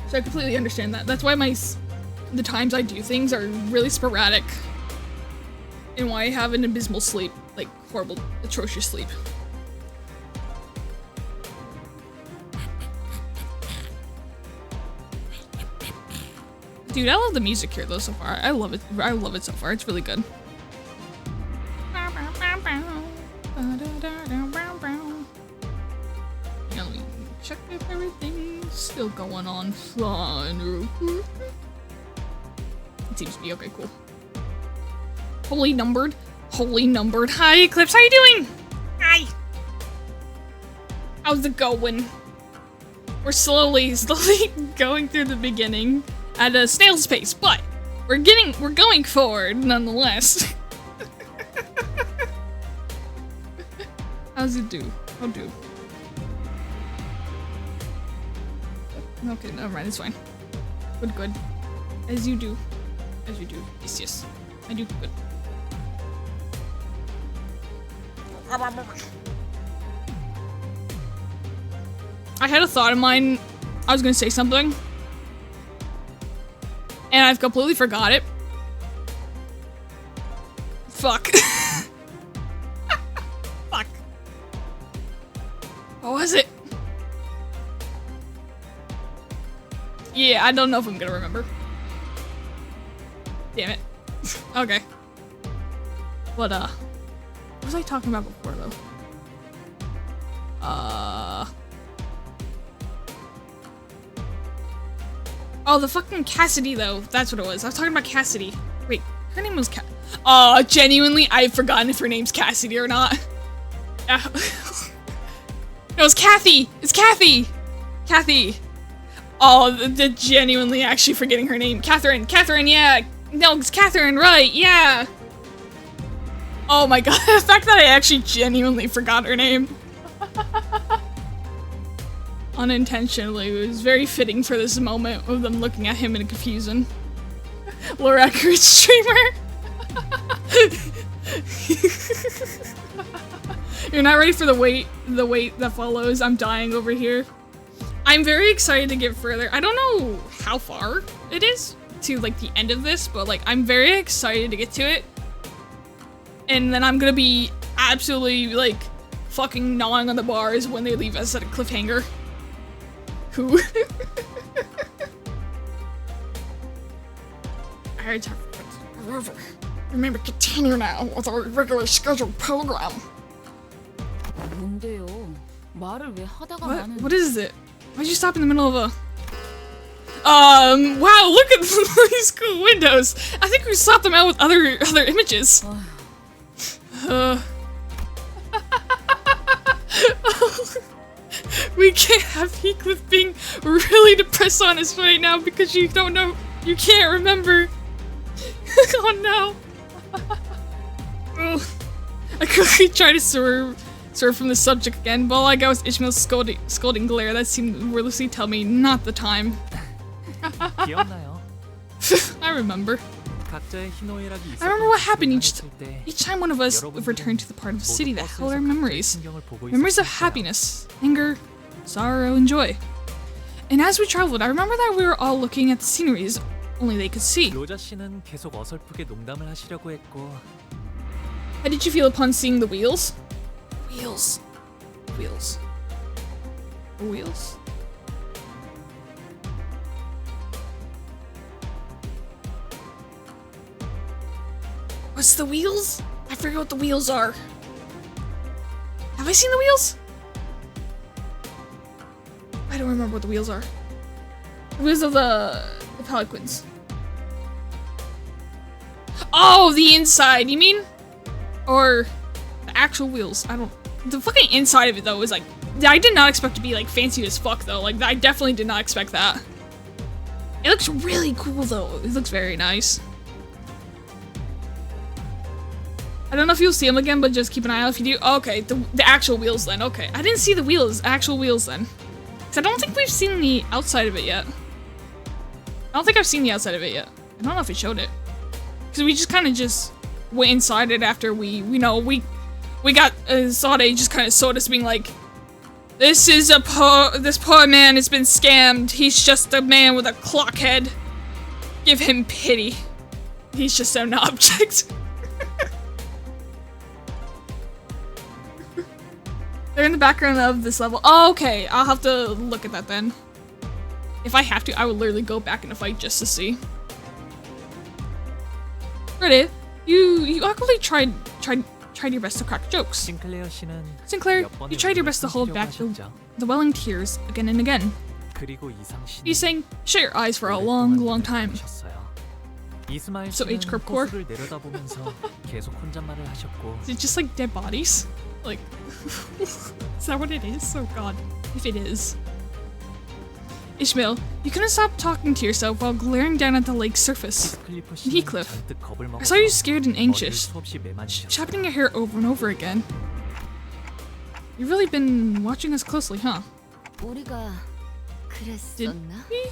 So I completely understand that. That's why the times I do things are really sporadic. And why I have an abysmal sleep. Like, horrible, atrocious sleep. Dude, I love the music here though so far. I love it so far. It's really good. Now let me check if everything's still going on fine. It seems to be okay, cool. Holy numbered. Hi, Eclipse, how you doing? Hi. How's it going? We're slowly going through the beginning at a snail's pace, but we're going forward nonetheless. How's it do? How do? Okay, never mind, it's fine. Good. As you do. Yes. I do good. I had a thought in mind. I was gonna say something. And I've completely forgot it. Fuck. Fuck. What was it? Yeah, I don't know if I'm gonna remember. Damn it. Okay. But, what was I talking about before, though? Oh, the fucking Cassidy, though. That's what it was. I was talking about Cassidy. Wait, her name was genuinely, I've forgotten if her name's Cassidy or not. No, it's Kathy! It's Kathy! Kathy! Oh, the genuinely actually forgetting her name. Catherine, yeah! No, it's Catherine, right, yeah! Oh my god, the fact that I actually genuinely forgot her name. Unintentionally, it was very fitting for this moment of them looking at him in confusion. Lore accurate streamer! You're not ready for the wait that follows. I'm dying over here. I'm very excited to get further. I don't know how far it is to like the end of this, but like I'm very excited to get to it. And then I'm gonna be absolutely like fucking gnawing on the bars when they leave us at a cliffhanger. Who? Alright, however, remember continue now with our regular scheduled program. 뭔데요? 말을 왜 하다가 나는 What is it? Why'd you stop in the middle of a... wow, look at these cool windows! I think we swapped them out with other images. We can't have Heathcliff being really depressed on us right now because you don't know, you can't remember. Oh no! Ugh. I quickly tried to swerve from the subject again, but all I got was Ishmael's scolding glare that seemed to wordlessly tell me not the time. 기억나요? I remember. 각자의 희노애락이 I 있었던 remember what happened 했을 때 each time one of us returned to the part of the city that held our memories. 풍경을 보고 Memories of 있었으니까요. happiness, anger, sorrow, and joy. And as we traveled, I remember that we were all looking at the sceneries only they could see. 로저 씨는 계속 어설프게 농담을 하시려고 했고 How did you feel upon seeing the wheels? Wheels. Wheels. The wheels? What's the wheels? I forget what the wheels are. Have I seen the wheels? I don't remember what the wheels are. The wheels of the Peliquins. Oh, the inside, you mean? Or the actual wheels. I don't... The fucking inside of it, though, is like... I did not expect to be, like, fancy as fuck, though. Like, I definitely did not expect that. It looks really cool, though. It looks very nice. I don't know if you'll see them again, but just keep an eye out if you do. Oh, okay, the actual wheels, then. Okay. I didn't see the wheels, actual wheels, then. Because I don't think we've seen the outside of it yet. I don't think I've seen the outside of it yet. I don't know if it showed it. Because we just kind of just went inside it after we got Sade just kind of showed us being like, this poor man has been scammed. He's just a man with a clock head. Give him pity. He's just an object. They're in the background of this level. Oh, okay. I'll have to look at that then. If I have to, I would literally go back in a fight just to see. Ready? You awkwardly tried your best to crack jokes. 싱클레어 씨는 Sinclair, 몇 번을 you tried your best to hold 숨기려고 back 하셨죠. the welling tears again and again. 그리고 이상 씨는 You sang, shut your eyes for a long, long time. 하셨어요. 이스마일 So 씨는 age corp core? 호수를 내려다보면서 계속 혼잣말을 하셨고 Is it just like dead bodies? Like, is that what it is? Oh god, if it is. Ishmael, you couldn't stop talking to yourself while glaring down at the lake's surface. 클리프 And Heathcliff, 잔뜩 겁을 I 먹어서 saw you scared and 머리를 anxious, 수없이 매만지셨어요. chapping your hair over and over again. You've really been watching us closely, huh? 우리가 Did 그랬었나? we?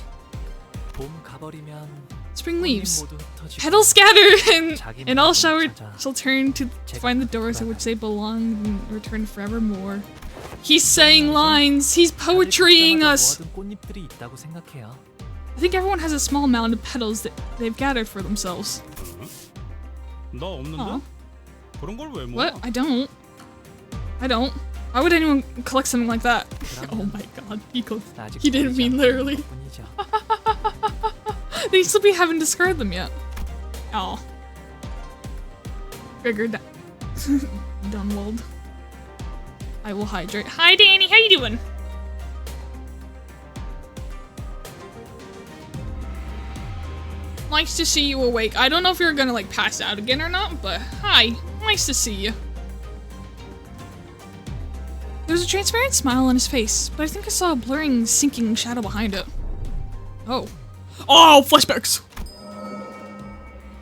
봄 가버리면 Spring 꽃잎 leaves. 모두 흩어지고 Petals scatter and all 자기만을 shall turn to find the doors at which they belong and return forevermore. He's saying lines. He's 다들 poetrying 각자마다 us. 모아둔 꽃잎들이 있다고 생각해요. I think everyone has a small mound of petals that they've gathered for themselves. 나 없는데? Aw. 그런 걸 왜 모아? What? I don't. Why would anyone collect something like that? Oh my god, 아직 he didn't 보이지 mean 않는 literally. 것뿐이죠. They still be haven't discarded them yet. Oh. Figured that. Dunwald. I will hydrate. Hi Danny, how you doing? Nice to see you awake. I don't know if you're gonna like pass out again or not, but hi. Nice to see you. There was a transparent smile on his face, but I think I saw a blurring, sinking shadow behind it. Oh. Oh, flashbacks!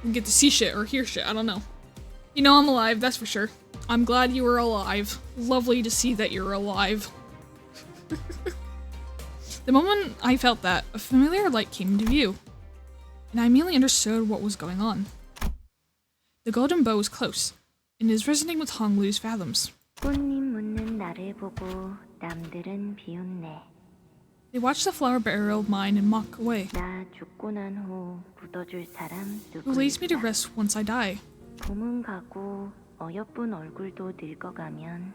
You get to see shit or hear shit, I don't know. You know I'm alive, that's for sure. I'm glad you were alive. Lovely to see that you're alive. The moment I felt that, a familiar light came into view, and I immediately understood what was going on. The golden bow was close, and is resonating with Honglu's fathoms. 꽃잎 묻는 나를 보고 남들은 비웃네. They watched the flower burial of mine and mock away. 나 죽고 난 후 묻어줄 사람 Who lays me to 누구일까? rest once I die? 봄은 가고 어여쁜 얼굴도 늙어가면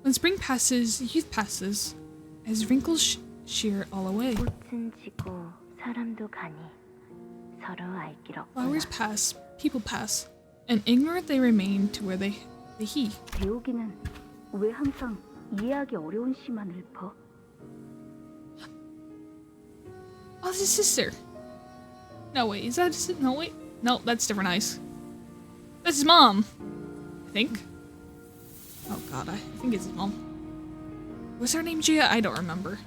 When spring passes, youth passes, as wrinkles shear all away. 꽃은 지고 사람도 가니 서로 알 길 없구나. Flowers pass, people pass, and ignorant they remain to where they he. 배우기는 왜 항상 이해하기 어려운 시만 읊어? Oh, that's his sister. No, wait, is that his sister? No, wait. No, that's different eyes. That's his mom. I think. Oh god, I think it's his mom. Was her name Gia? I don't remember.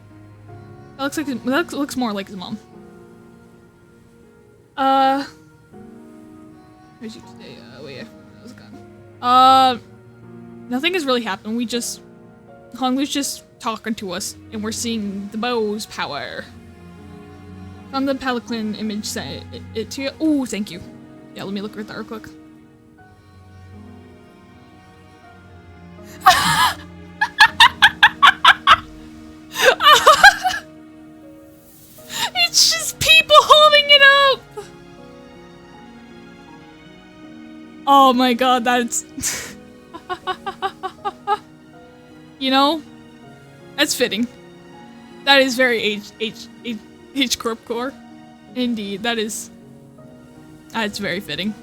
That looks more like his mom. How's you today? Wait, I was gone. Nothing has really happened. Honglu's just talking to us, and we're seeing the bow's power. Found the Palanquin image, sent it to you. Oh, thank you. Yeah, let me look at that real quick. It's just people holding it up! Oh my god, that's... You know? That's fitting. That is very H Corp core. Indeed, that's very fitting.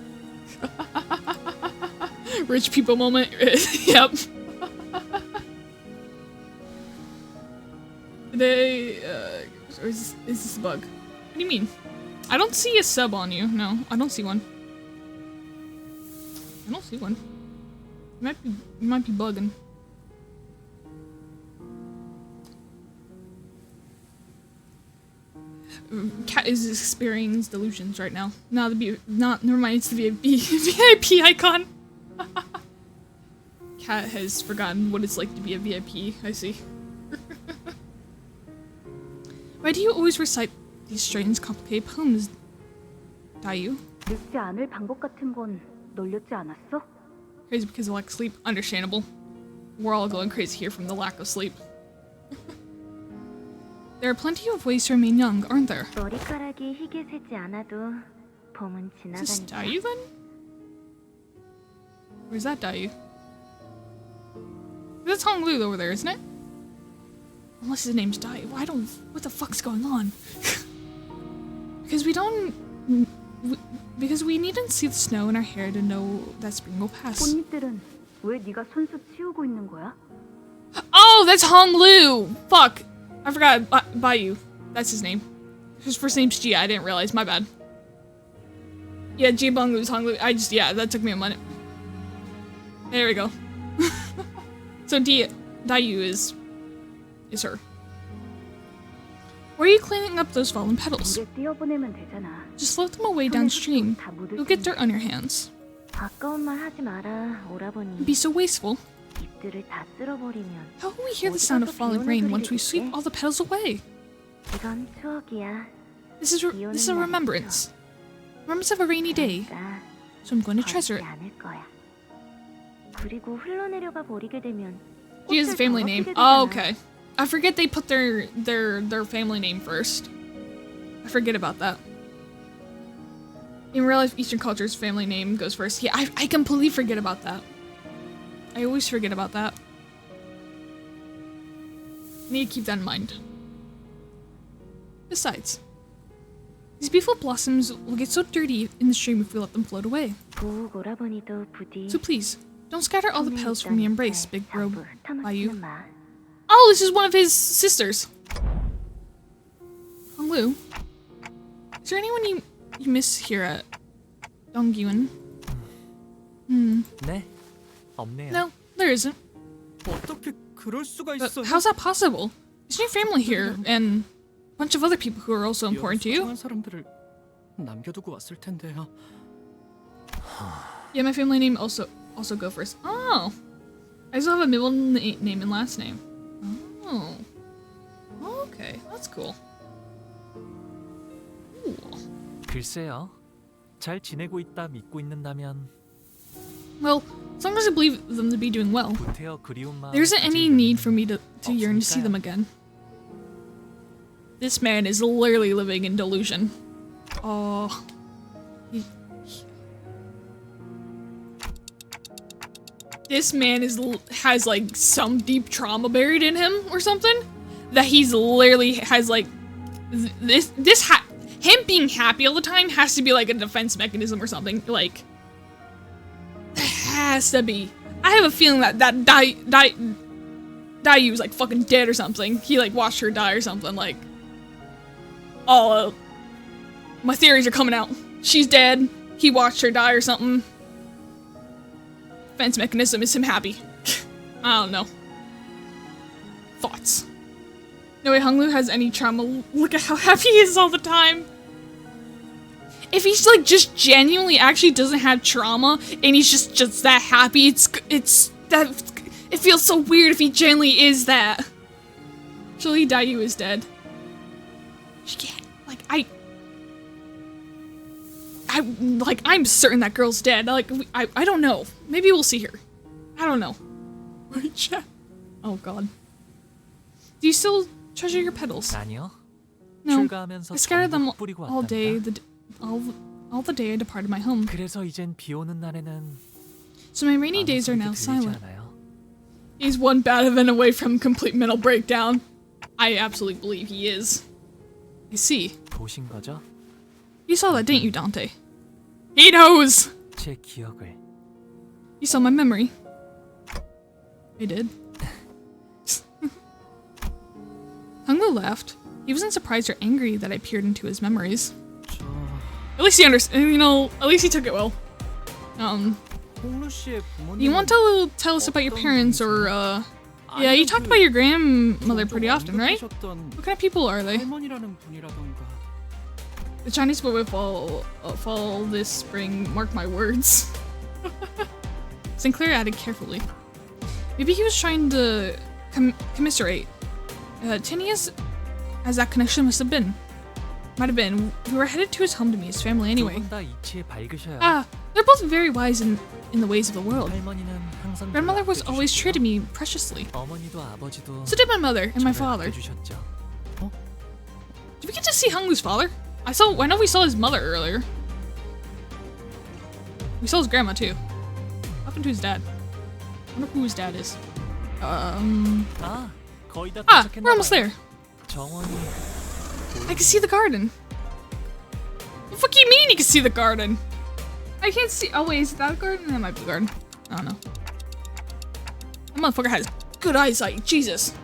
Rich people moment. Yep. Is this a bug? What do you mean? I don't see a sub on you. No, I don't see one. I don't see one. You might be bugging. Cat is experiencing delusions right now. Never mind, it's the VIP icon. Cat has forgotten what it's like to be a VIP, I see. Why do you always recite these strange, complicated poems, Dayu? 늙지 않을 방법 같은 건 놀렸지 않았어? Crazy because of lack of sleep. Understandable. We're all going crazy here from the lack of sleep. There are plenty of ways to remain young, aren't there? 머리카락이 희게 새지 않아도 봄은 Is this 지나가니까. Dayu then? Or is that Dayu? That's Honglu over there, isn't it? Unless his name's Dayu. What the fuck's going on? Because we needn't see the snow in our hair to know that spring will pass. 꽃잎들은 왜 네가 손수 치우고 있는 거야? Oh, that's Honglu! Fuck! I forgot Bayu. That's his name. His first name's Jia. I didn't realize. My bad. Yeah, Jia Bonglu's Honglu. Yeah, that took me a minute. There we go. So Dayu is her. Why are you cleaning up those fallen petals? 물에 띄어보내면 되잖아. Just float them away downstream. You'll get dirt on your hands. 아까운 말 하지 마라, 오라버니. Don't be so wasteful. 잎들을 다 쓸어버리면 How will we hear the sound of falling rain once we sweep all the petals away? 이건 추억이야. This is a remembrance. Remembrance of a rainy day. So I'm going to treasure it. 않을 거야. 그리고 흘러내려가 버리게 되면 She has a family name. Oh, okay. I forget they put their family name first. I forget about that. In real life, Eastern cultures, family name goes first. Yeah, I completely forget about that. I always forget about that. I need to keep that in mind. Besides, these beautiful blossoms will get so dirty in the stream if we let them float away. 부엌 오라버니도 부디 So please, don't scatter all the petals from your embrace, big robe, Bayu. 마. Oh, this is one of his sisters. Honglu. Is there anyone you miss here at Dongyuan? 네? 없네요. No, there isn't. 어떻게 그럴 수가 But 있어요? how's that possible? Isn't your family here and a bunch of other people who are also important to you? 소중한 사람들을 남겨두고 왔을 텐데요. Yeah, my family name also go first. Oh, I also have a middle name and last name. Oh, okay, that's cool. Ooh. 글쎄요. 잘 지내고 있다 믿고 있는다면 Well, as long as I believe them to be doing well, 구태여 그리운 마음 there isn't any 가질 need for me to 일은 yearn to see them 없으니까요. again. This man is literally living in delusion. Oh. This man has like some deep trauma buried in him or something that he's literally has like him being happy all the time has to be like a defense mechanism or something. Like, it has to be. I have a feeling that Dayu was like fucking dead or something. He like watched her die or something. Like, oh, my theories are coming out. She's dead. He watched her die or something. Defense mechanism is him happy. I don't know. Thoughts. No way Honglu has any trauma. Look at how happy he is all the time. if he's like just genuinely actually doesn't have trauma and he's just that happy, it's that it feels so weird if he genuinely is that. Till he died, he was dead. She can't, like, I'm certain that girl's dead. Like, I don't know. Maybe we'll see her. I don't know. Oh god. Do you still treasure your petals? 아니요. No. 출가하면서 I scattered them 전부 뿌리고 all day. 왔답니다. All the day I departed my home. 그래서 이젠 비 오는 날에는 So my rainy 아무 days are 소리도 now 들리지 silent. 않아요. He's one bad event away from complete mental breakdown. I absolutely believe he is. I see. 보신 거죠? You saw that, didn't you, Dante? He knows! 제 기억을. You saw my memory. I did. Hunglu laughed. He wasn't surprised or angry that I peered into his memories. At least he understood, you know, at least he took it well. You want to tell us about your parents or, yeah, you talked about your grandmother pretty often, right? What kind of people are they? The Chinese boy will fall this spring, mark my words. Sinclair added carefully. Maybe he was trying to commiserate. Tinius, as that connection must have been. Might have been. We were headed to his home to meet his family anyway. Ah, they're both very wise in the ways of the world. Grandmother was always treated me preciously. So did my mother and my father. Did we get to see Hunglu's father? I know we saw his mother earlier. We saw his grandma too. What happened to his dad? I wonder who his dad is. We're almost there. I can see the garden. What the fuck you mean you can see the garden? I can't see. Oh wait, is that a garden? That might be a garden. I don't know. That motherfucker has good eyesight. Jesus.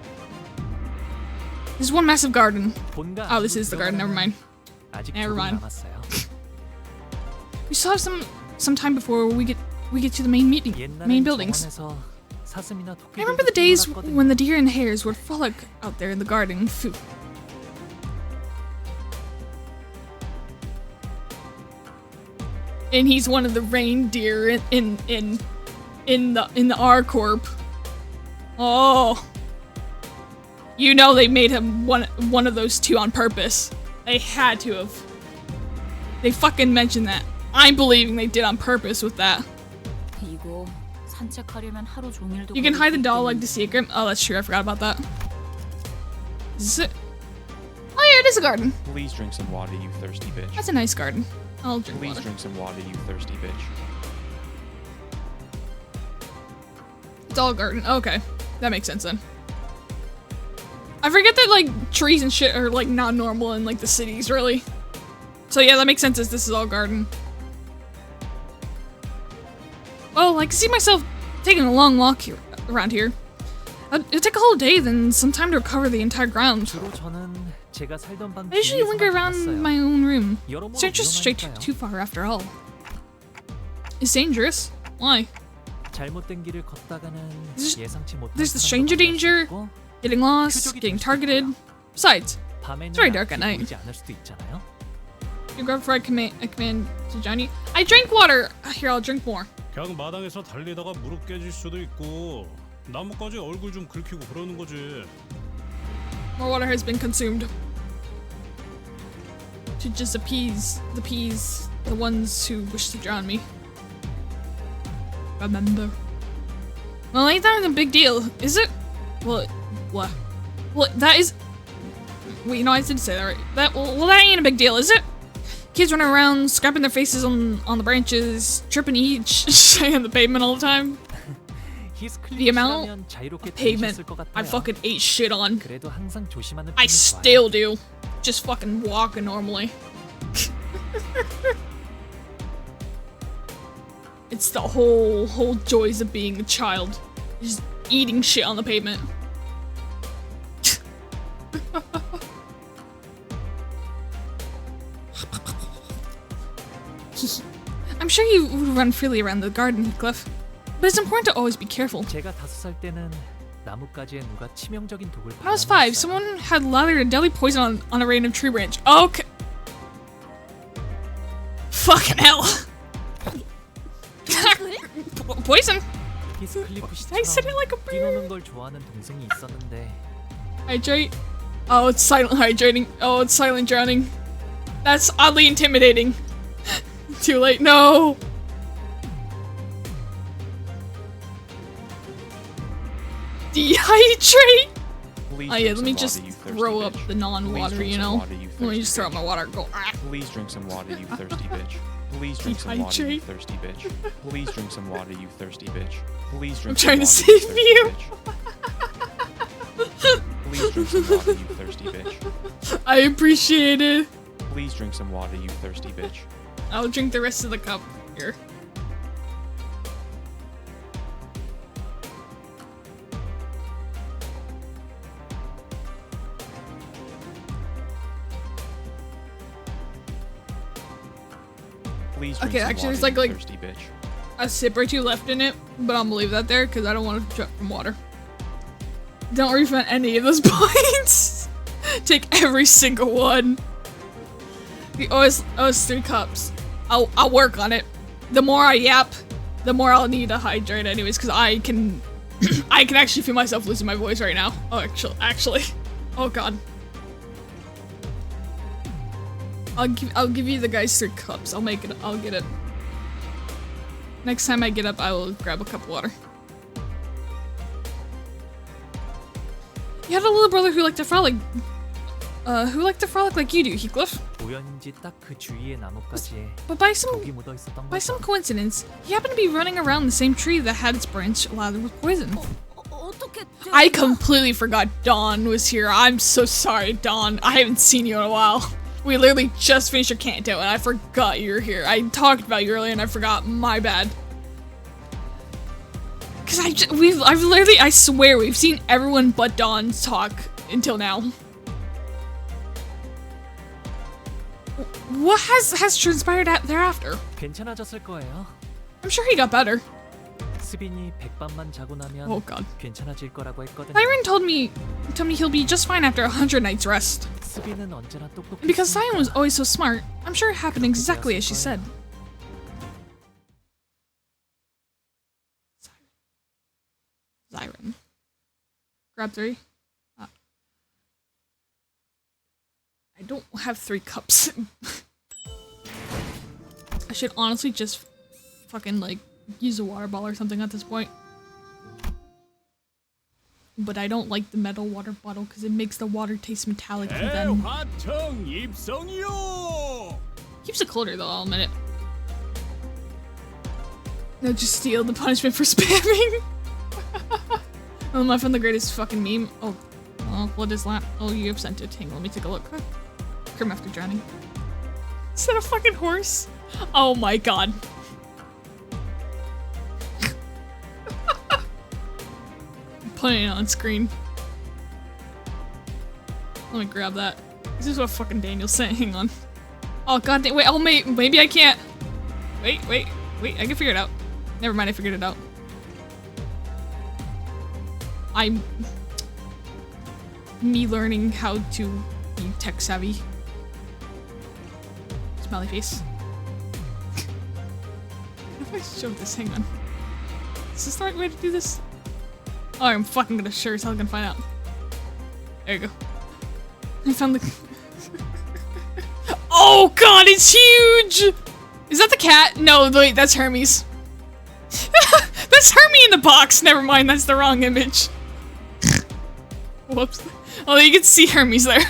There's one massive garden. Oh, this is the garden. Never mind. Never mind. We still have some time before we get to the main buildings. I remember the days when the deer and hares would frolic out there in the garden. Phew. And he's one of the reindeer in the R Corp. Oh, you know they made him one of those two on purpose. They had to have. They fucking mentioned that. I'm believing they did on purpose with that. You can hide the doll like the secret. Oh, that's true. I forgot about that. Is it? Oh yeah, it is a garden. Please drink some water, you thirsty bitch. That's a nice garden. I'll drink Please water. drink some water, you thirsty bitch. Doll garden. Okay, that makes sense then. I forget that like trees and shit are like not normal in like the cities, really. So yeah, that makes sense as this is all garden. Well, I can see myself taking a long walk here, around here. It'll take a whole day, then some time to recover the entire ground. I usually linger around my own room. So just straight too far after all. It's dangerous. Why? There's the stranger danger, getting lost, getting targeted. Besides, it's very dark at night. You grab before I command to join you. I drank water. Here, I'll drink more. 그냥 마당에서 달리다가 무릎 깨질 수도 있고 나뭇가지 얼굴 좀 긁히고 그러는 거지. More water has been consumed. To just appease the ones who wish to drown me. Remember. Well, ain't that a big deal, is it? What? Well, that is. Wait, no, I didn't say that right. That ain't a big deal, is it? Kids running around, scraping their faces on the branches, tripping each on the pavement all the time. The amount of pavement I fucking ate shit on. I still do. Just fucking walking normally. It's the whole joys of being a child. Just eating shit on the pavement. I'm sure you would run freely around the garden, Heathcliff. But it's important to always be careful. When I was 5, someone had lathered a deadly poison on a random tree branch. Okay. Fucking hell. Poison. 히스클리프 I said it 씨처럼 like a bird. 뛰노는 걸 좋아하는 동생이 있었는데 Hydrate. Oh, it's silent hydrating. Oh, it's silent drowning. That's oddly intimidating. Too late. No. Dehydrate. Please Oh yeah, drink let me some just water, you thirsty throw up bitch. the Please non-water, drink you some know? water, you Let me thirsty just throw up bitch. my water. Go. Ah. Please drink some water, you thirsty bitch. Please drink some water, you Dehydrate. thirsty bitch. Please drink some water, you thirsty bitch. Please drink I'm some trying to water, save thirsty you. bitch. Please drink some water, you thirsty bitch. I appreciate it. Please drink some water, you thirsty bitch. I'll drink the rest of the cup. Here. Please drink Okay, some actually, water, there's you like thirsty bitch. a sip or two left in it, but I'm gonna leave that there because I don't want to drop from water. Don't refund any of those points. Take every single one. We always 3 cups. I'll work on it. The more I yap, the more I'll need to hydrate anyways, because I can I can actually feel myself losing my voice right now. Oh, actually. Oh god. I'll give you the guys 3 cups. I'll get it. Next time I get up, I will grab a cup of water. You had a little brother who liked to frolic. Who liked to frolic like you do, Heathcliff. 우연인지 딱 그 주위의 나뭇가지에 But by some 독이 묻어 있었던 By some 거죠. coincidence, he happened to be running around the same tree that had its branch lathered with poison. 어떻게 I completely forgot Dawn was here. I'm so sorry, Dawn. I haven't seen you in a while. We literally just finished your Canto, and I forgot you were here. I talked about you earlier, and I forgot. My bad. Cause I swear we've seen everyone but Dawn talk until now. What has transpired thereafter? 괜찮아졌을 거예요. I'm sure he got better. 스빈이 백밤만 자고 나면 Oh god. 괜찮아질 거라고 했거든요. Siren told me he'll be just fine after 100 nights rest. 스빈은 언제나 똑똑해. And because Siren was always so smart, I'm sure it happened exactly as she said. Siren. Grab 3. I don't have 3 cups. I should honestly just fucking like use a water bottle or something at this point. But I don't like the metal water bottle because it makes the water taste metallic and then keeps it colder though, I'll admit it. No, just steal the punishment for spamming. Oh, I found the greatest fucking meme. Oh, what is that? Oh, you have sent it. Hang on, let me take a look. Crim after drowning. Is that a fucking horse? Oh my god. I'm putting it on screen. Let me grab that. This is what fucking Daniel's saying. Hang on. Oh god, wait. Oh, maybe I can't. Wait. I can figure it out. Never mind, I figured it out. I'm me learning how to be tech savvy. Smiley face. How do I show this? Hang on. Is this the right way to do this? Oh, I'm fucking gonna sure as hell gonna find out. There you go. I found the. Oh god, it's huge! Is that the cat? No, wait, that's Hermes. That's Hermie in the box. Never mind, that's the wrong image. Whoops. Oh, you can see Hermes there.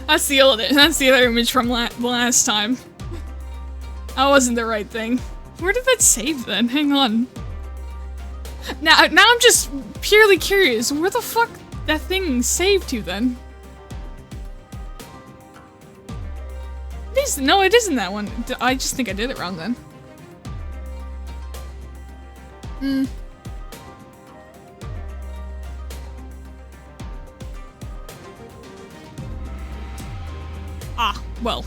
That's the other image from last time. That wasn't the right thing. Where did that save then? Hang on. Now I'm just purely curious. Where the fuck that thing saved to then? No, it isn't that one. I just think I did it wrong then. Ah, well.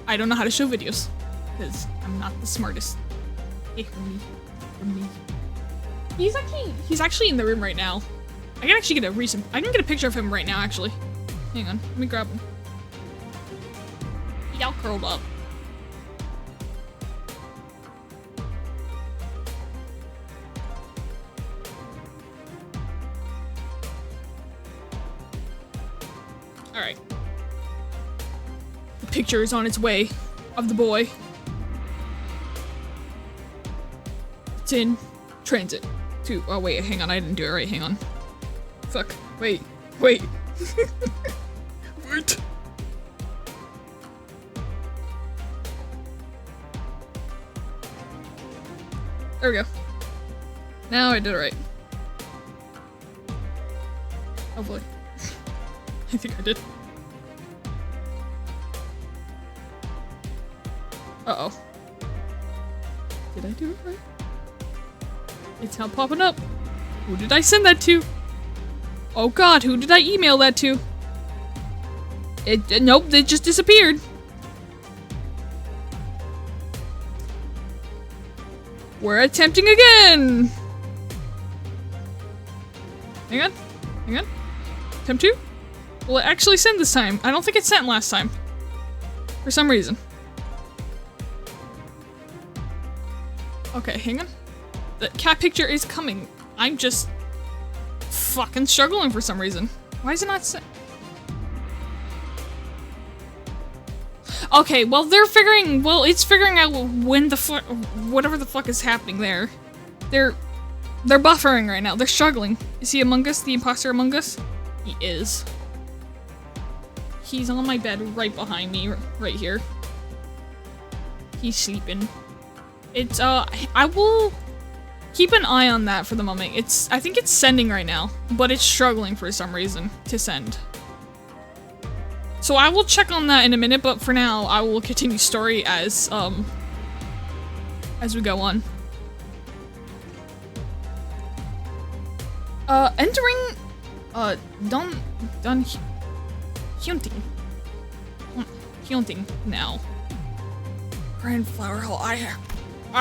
I don't know how to show videos. Because I'm not the smartest. Hey, for me. He's actually in the room right now. I can actually get I can get a picture of him right now, actually. Hang on, let me grab him. He's all curled up. Alright. The picture is on its way of the boy. It's in transit to. Oh, wait, hang on. I didn't do it right. Hang on. Fuck. Wait. Wait. Wait. There we go. Now I did it right. Hopefully. I think I did. Uh-oh. Did I do it right? It's not popping up. Who did I send that to? Oh god, who did I email that to? Nope, it just disappeared. We're attempting again! Hang on. Hang on. Attempt 2? Will it actually send this time? I don't think it sent last time. For some reason. Okay, hang on. The cat picture is coming. I'm just fucking struggling for some reason. Why is it not sent? Okay, well it's figuring out when the fuck, whatever the fuck is happening there. They're buffering right now. They're struggling. Is he Among Us? The imposter Among Us? He is. He's on my bed right behind me, right here. He's sleeping. It's, I will keep an eye on that for the moment. I think it's sending right now, but it's struggling for some reason to send. So I will check on that in a minute, but for now, I will continue story as we go on. Entering, done hunting now. Grand Flower Hall, I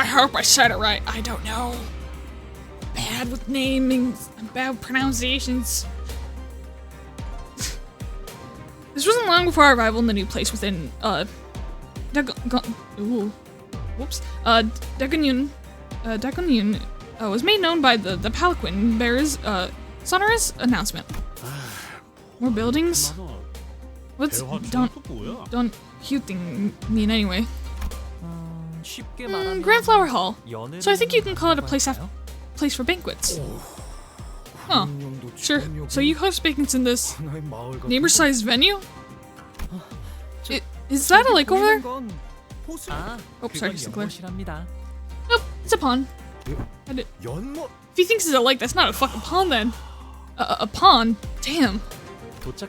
hope I said it right. I don't know. Bad with namings, bad pronunciations. This wasn't long before our arrival in the new place within, Dagunyun, was made known by the Palanquin Bear's, sonorous announcement. More buildings? What's don't hunting mean anyway? Grand Flower Hall. So I think you can call it a place for banquets. Huh. Sure. So you host banquets in this neighbor-sized venue? Is that a lake over there? Oh, sorry, Sinclair. Nope, it's a pond. If he thinks it's a lake, that's not a fucking pond then. A pond? Damn. Once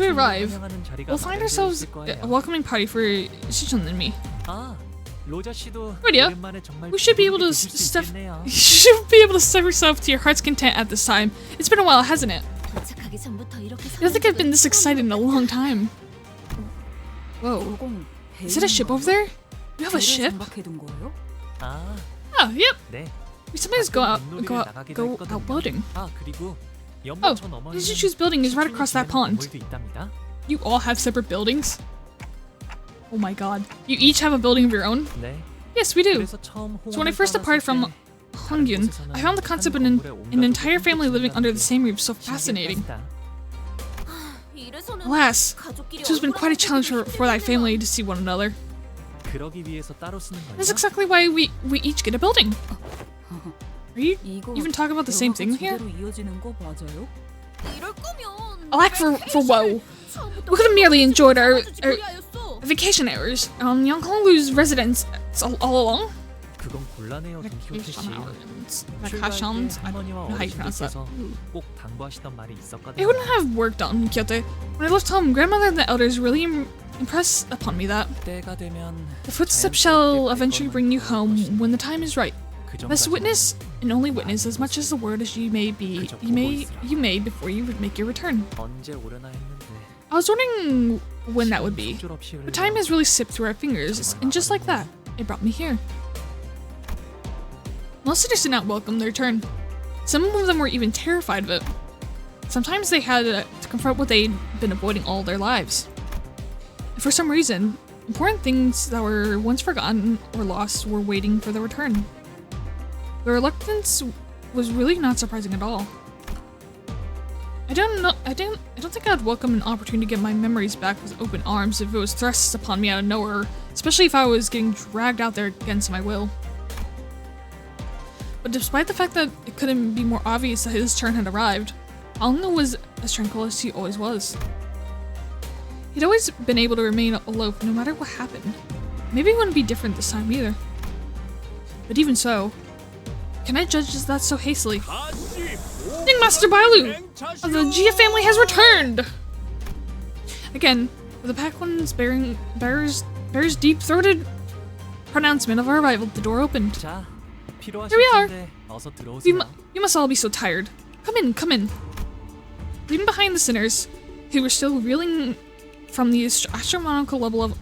we arrive, we'll find ourselves a welcoming party for Shichun and me. Good idea. We should be able to stuff yourself to your heart's content at this time. It's been a while, hasn't it? I don't think I've been this excited in a long time. Whoa. Is it a ship over there? You have a ship? Oh, yep. We sometimes go out boating. Oh, the Juju's building is right across that pond. You all have separate buildings? Oh my god. You each have a building of your own? Yes, we do. So when I first departed from Hongyun, I found the concept of an entire family living under the same roof so fascinating. Alas, it has been quite a challenge for that family to see one another. That's exactly why we each get a building. Are you even talking about the same thing here? I lack for whoa. We could have merely enjoyed our vacation hours on Yonghonglu's residence all along. Vacations? I don't know how you pronounce that. It wouldn't have worked on Kyoto. When I left home, grandmother and the elders really impressed upon me that the footsteps shall eventually bring you home when the time is right. Thus witness, and only witness as much as the word as you may before you make your return. I was wondering when that would be, but time has really slipped through our fingers, and just like that, it brought me here. Most cities did not welcome their return. Some of them were even terrified of it. Sometimes they had to confront what they'd been avoiding all their lives. And for some reason, important things that were once forgotten or lost were waiting for their return. The reluctance was really not surprising at all. I I don't think I'd welcome an opportunity to get my memories back with open arms if it was thrust upon me out of nowhere, especially if I was getting dragged out there against my will. But despite the fact that it couldn't be more obvious that his turn had arrived, Honglu was as tranquil as he always was. He'd always been able to remain aloof no matter what happened. Maybe it wouldn't be different this time either. But even so, can I judge that so hastily? Master Bailu of the Jia family has returned! Again, with the Paquan's bearer's deep-throated pronouncement of our arrival, the door opened. 자, Here we are! 어서 들어오세요. You must all be so tired. Come in, come in. Leaving behind the sinners, who were still reeling from the astronomical level of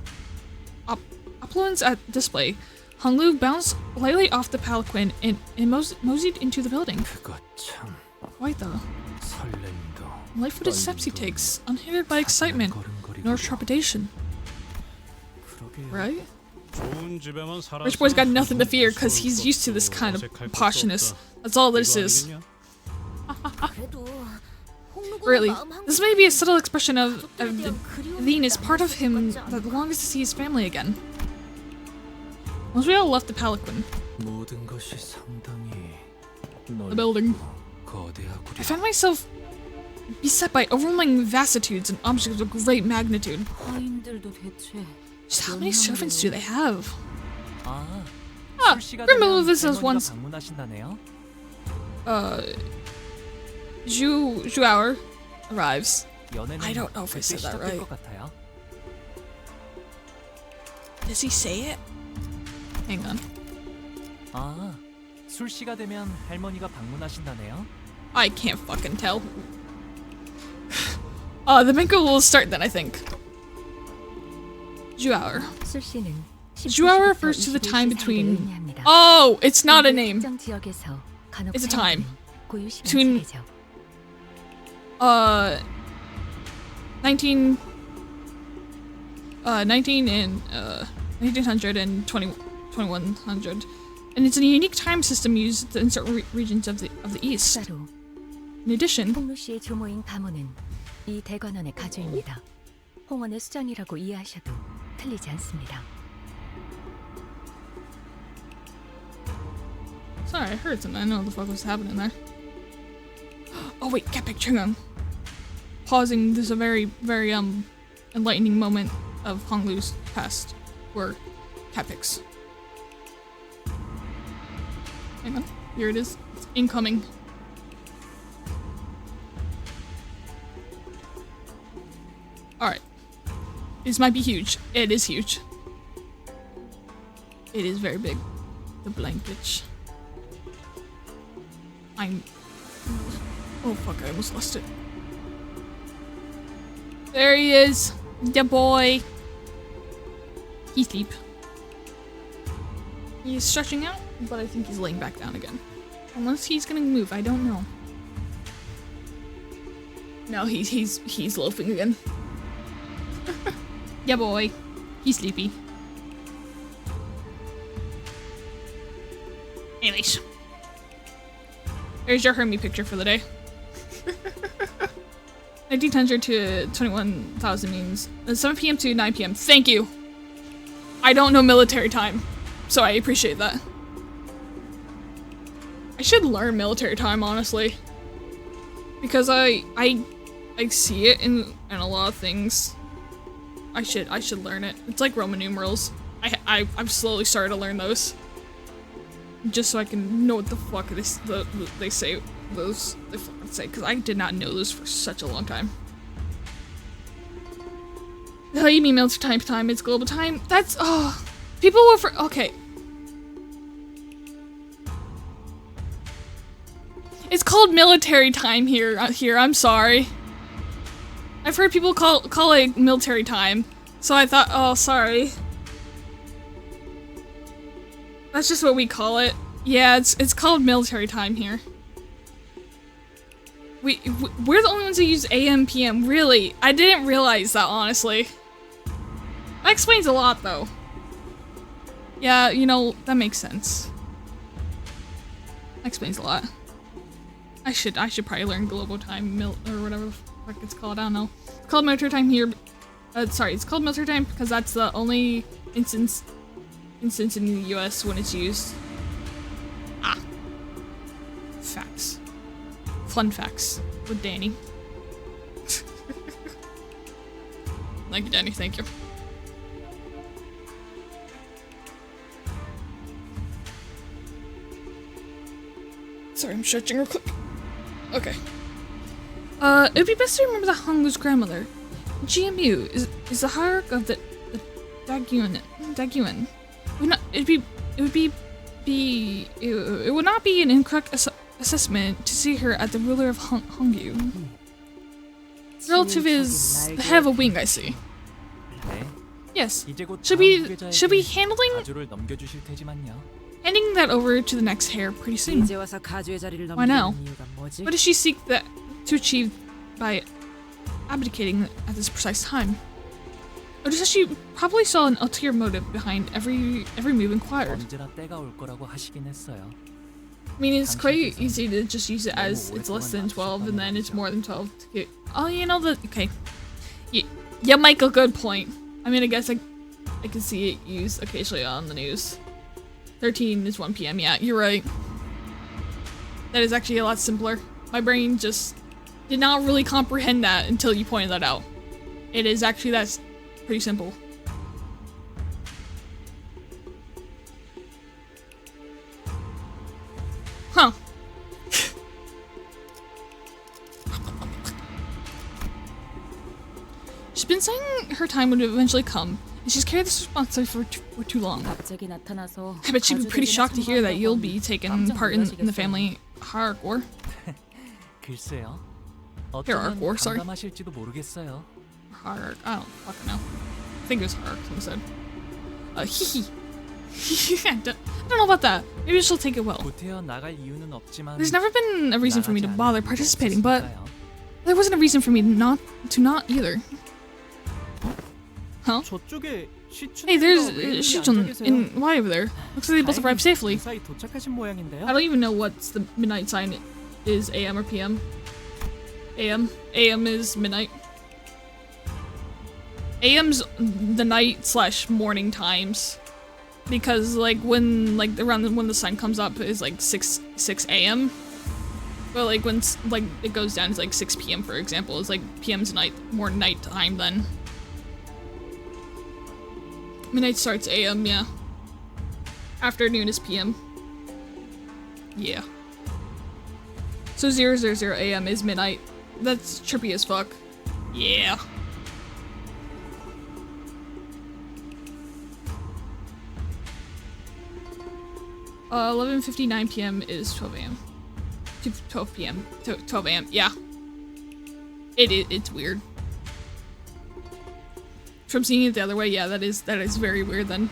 opulence at display, Honglu bounced lightly off the palanquin and moseyed into the building. 그거 참 Quite though. 설렘도 Light-footed steps he takes, unhindered by excitement nor trepidation. Right? Rich boy's got nothing to fear because he's used to this kind of poshness. That's all this is. Really, this may be a subtle expression of Venus, part of him that longs to see his family again. Once we all left the palanquin, 모든 것이 상당히 the building, 거대하구려. I found myself beset by overwhelming vastitudes and objects of great magnitude. Just how many servants do they have? 아, Ah, 출시가 remove 되면 this as 할머니가 once. 방문하신다네요. Zhuour arrives. 연애는 I don't know if I 그때 said that 시작될 right. 것 같아요. Does he say it? Hang on. 아, 술시가 되면 할머니가 방문하신다네요. I can't fucking tell. The banquet will start then, I think. Zhuour. 술씨는 Zhuour refers to the time between. Oh, it's not a name. It's a time. Between 19 and 1900 and 2100, and it's a unique time system used in certain regions of the east. In addition, 홍루 씨의 조모인 가모는 이 대관원의 가주입니다. 홍원의 수장이라고 이해하셔도 틀리지 않습니다. sorry, I heard something. I don't know what the fuck was happening there. Oh wait, cat picture on. Pausing, there's a very, very enlightening moment of Honglu's past, where cat pics. Hang on, here it is. It's incoming. Alright. This might be huge. It is huge. It is very big. The blanket. Oh fuck, I almost lost it. There he is. The boy. He's asleep. He's stretching out, but I think he's laying back down again. Unless he's gonna move, I don't know. No, he's loafing again. Yeah, boy. He's sleepy. Anyways. There's your Hermie picture for the day. 1900 to 21,000 means 7 p.m. to 9 p.m. Thank you. I don't know military time, so I appreciate that. I should learn military time, honestly, because I see it in a lot of things. I should learn it. It's like Roman numerals. I've slowly started to learn those, just so I can know what the fuck they say those they fucking say, because I did not know those for such a long time. How you mean military time? It's global time. That's people will okay. It's called military time here. I'm sorry. I've heard people call it military time, so I thought, oh, sorry. That's just what we call it. Yeah, it's called military time here. We're the only ones who use AM, PM. Really, I didn't realize that, honestly. That explains a lot, though. Yeah, you know, that makes sense. That explains a lot. I should probably learn global time or whatever the fuck it's called. I don't know. It's called military time here. Sorry, it's called military time because that's the only instance in the U.S. when it's used. Ah. Facts. Fun facts with Danny. Thank you, Danny. Thank you. Sorry, I'm stretching real quick. Okay. It'd be best to remember the Hangul's grandmother. GMU is the hierarch of the Dagyuan. It would not be an incorrect assessment to see her as the ruler of Hangyu. Relative is the head of a wing, I see. 네. Yes. 이제 곧 Should 다음 be 후계자에게 handling 가주를 넘겨주실 테지만요. handing that over to the next heir pretty soon. 이제 와서 가주의 자리를 Why now? 넘기는 이유가 뭐지? What does she seek that to achieve by abdicating at this precise time? Or does she probably saw an ulterior motive behind every move inquired? 언제나 때가 올 거라고 하시긴 했어요. I mean, it's quite easy to just use it as it's less than 12 and then it's more than 12 to get. Oh, you know the okay. You make a good point. I mean, I guess I can see it used occasionally on the news. 13 is 1 p.m. Yeah, you're right. That is actually a lot simpler. My brain just did not really comprehend that until you pointed that out. It is actually that's pretty simple. Huh. She's been saying her time would eventually come, and she's carried this responsibility for too long. 갑자기 나타나서 I bet she'd be pretty shocked to hear that you'll be taking part in the 놀라시겠어요. family hierarch war. 글쎄요. Hierarch 어쩌면 war, sorry. 감감하실지도 모르겠어요. Hierarch, I don't fucking know. I think it was hierarch, someone said. Hee I don't know about that. Maybe she'll take it well. 구태여 나갈 이유는 없지만 There's never been a reason for me to 나가지 bother 않을 이유가 participating, but 없었으니까요. there wasn't a reason for me not either. Huh? 저쪽에 Hey, there's Shichun in Y over there. Looks like they both arrived safely. 무사히 도착하신 모양인데요. I don't even know what's the midnight sign is, AM or PM. AM. AM is midnight. AM's the night / morning times. Because like when around when the sun comes up is like 6 AM. But like when like it goes down it's like 6 PM for example. It's like PM's more nighttime then. Midnight starts AM, yeah. Afternoon is PM. Yeah. So 000 AM is midnight. That's trippy as fuck. Yeah. Uh, 11:59 PM is 12 AM. 12 PM. 12 AM. Yeah. It's weird. From seeing it the other way, yeah, that is very weird then.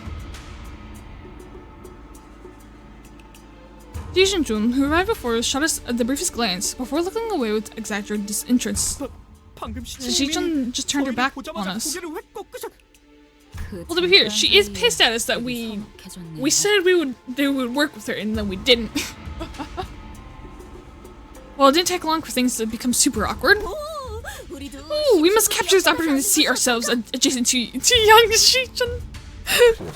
Ji Jun, who arrived before us, shot us the briefest glance before looking away with exaggerated disinterest. 방금 Ji Jun just turned her back on us. 고개를 왜 꺾으셨? Well, to be fair, she is pissed at us that we said they would work with her and then we didn't. Well, it didn't take long for things to become super awkward. Ooh, we must capture this opportunity to see ourselves adjacent to young Shichun.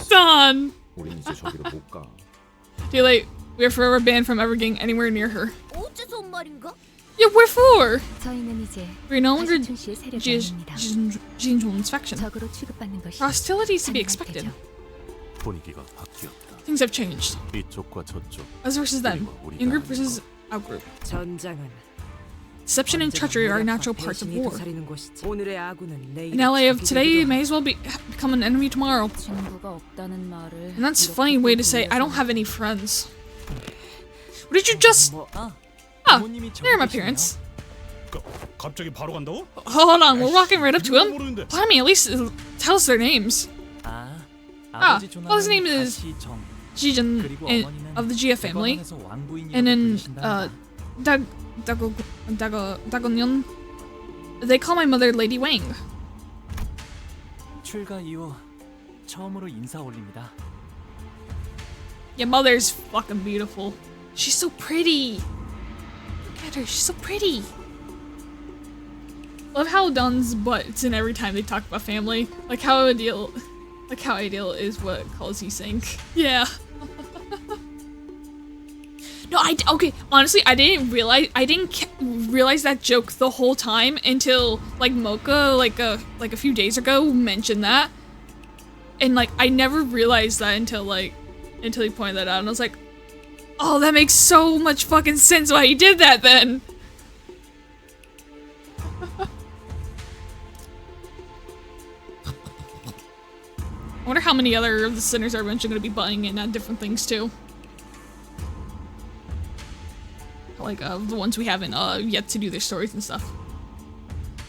Don. 우린 이제 저기로 못 가. Daylight, we are forever banned from ever getting anywhere near her. 어째서 온 말인가? Yeah, wherefore? 저희는 이제 We're no longer 가시춘 씨의 세력이 아닙니다. Jin Jun's faction. 적으로 취급받는 것이 Hostilities to be expected. 당연하겠죠. 분위기가 바뀌었다. Things have changed. 이쪽과 저쪽. Us versus them. In-group versus out-group. 전장은 Deception and treachery are natural parts of war. 도사리는 곳이지. 오늘의 아군은 내일 An ally of today may as well become an enemy tomorrow. 친구가 없다는 말을 And that's a funny way to say I don't have any friends. What did you just... Ah, they're my parents. 갑자기 바로 간다고? Hold on, we're walking right up to him? 모르는데. Blimey, at least tell us their names. 아, Ah, 아버지 well, his name 조나는 is 가시정. Jijun 그리고 and, 어머니는 of the Gia family. 대법원에서 왕부인이라고 And then, 부르신단다. Dagonyon. They call my mother Lady Wang. 출가 이후 처음으로 인사 올립니다. Your mother's fucking beautiful. She's so pretty. at her, she's so pretty. Love how Don's butts in every time they talk about family. Like how ideal is what calls you sink. Yeah. No, okay, honestly, I didn't realize that joke the whole time until like Mocha like a few days ago mentioned that. And like I never realized that until he pointed that out, and I was like, oh, that makes so much fucking sense why he did that then. I wonder how many other of the sinners are eventually going to be butting in at different things too. Like the ones we haven't yet to do their stories and stuff.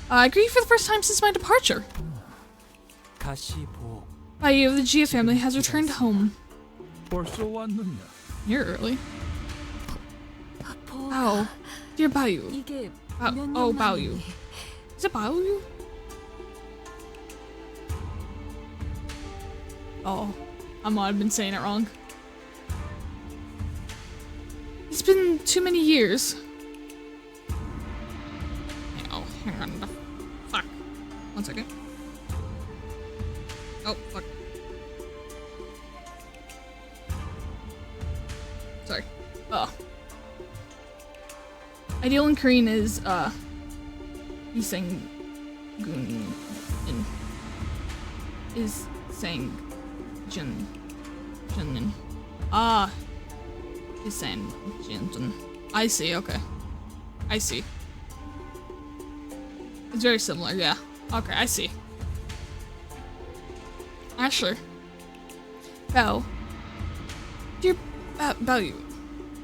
I grieve for the first time since my departure. Bayu, the Gia family has returned home. You're early. Oh, dear Bayu. Oh, Bayu. Is it Bayu? Oh, I might have been saying it wrong. It's been too many years. Oh, hang on. Fuck. 1 second. Oh, fuck. Sorry. Oh. Ideal in Korean is, he's saying gun in is saying jun is saying jun. I see, okay. I see. It's very similar, yeah. Okay, I see. Sure. Bao. Dear Bao,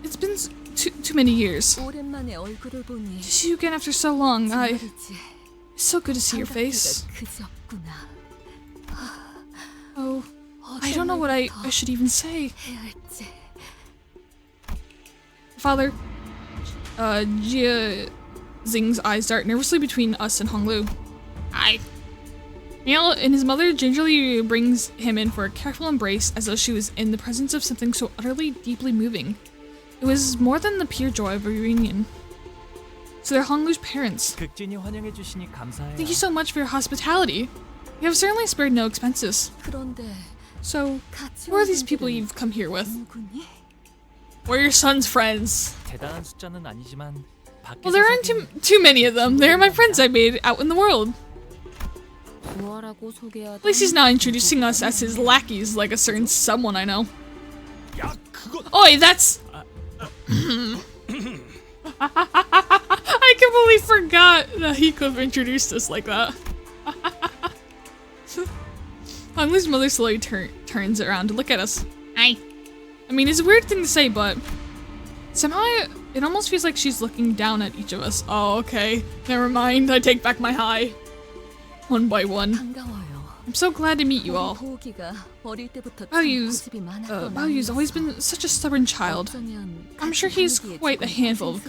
it's been too many years. To see you again after so long, it's so good to see your face. Oh, I don't know what I should even say. Father, Jia Xing's eyes dart nervously between us and Honglu. Aye. Neil and his mother gingerly brings him in for a careful embrace as though she was in the presence of something so utterly, deeply moving. It was more than the pure joy of a reunion. So they're Honglu's parents. Thank you so much for your hospitality. You have certainly spared no expenses. So, who are these people you've come here with? We're your son's friends. Well, there aren't too many of them. They're my friends I made out in the world. At least he's not introducing us as his lackeys like a certain someone I know. Oi, that's... I completely forgot that he could have introduced us like that. Honglu's mother slowly turns around to look at us. Hi. I mean, it's a weird thing to say, but somehow it almost feels like she's looking down at each of us. Oh, okay. Never mind. I take back my hi. One by one. I'm so glad to meet you all. Baoyu's always been such a stubborn child. I'm sure he's quite a handful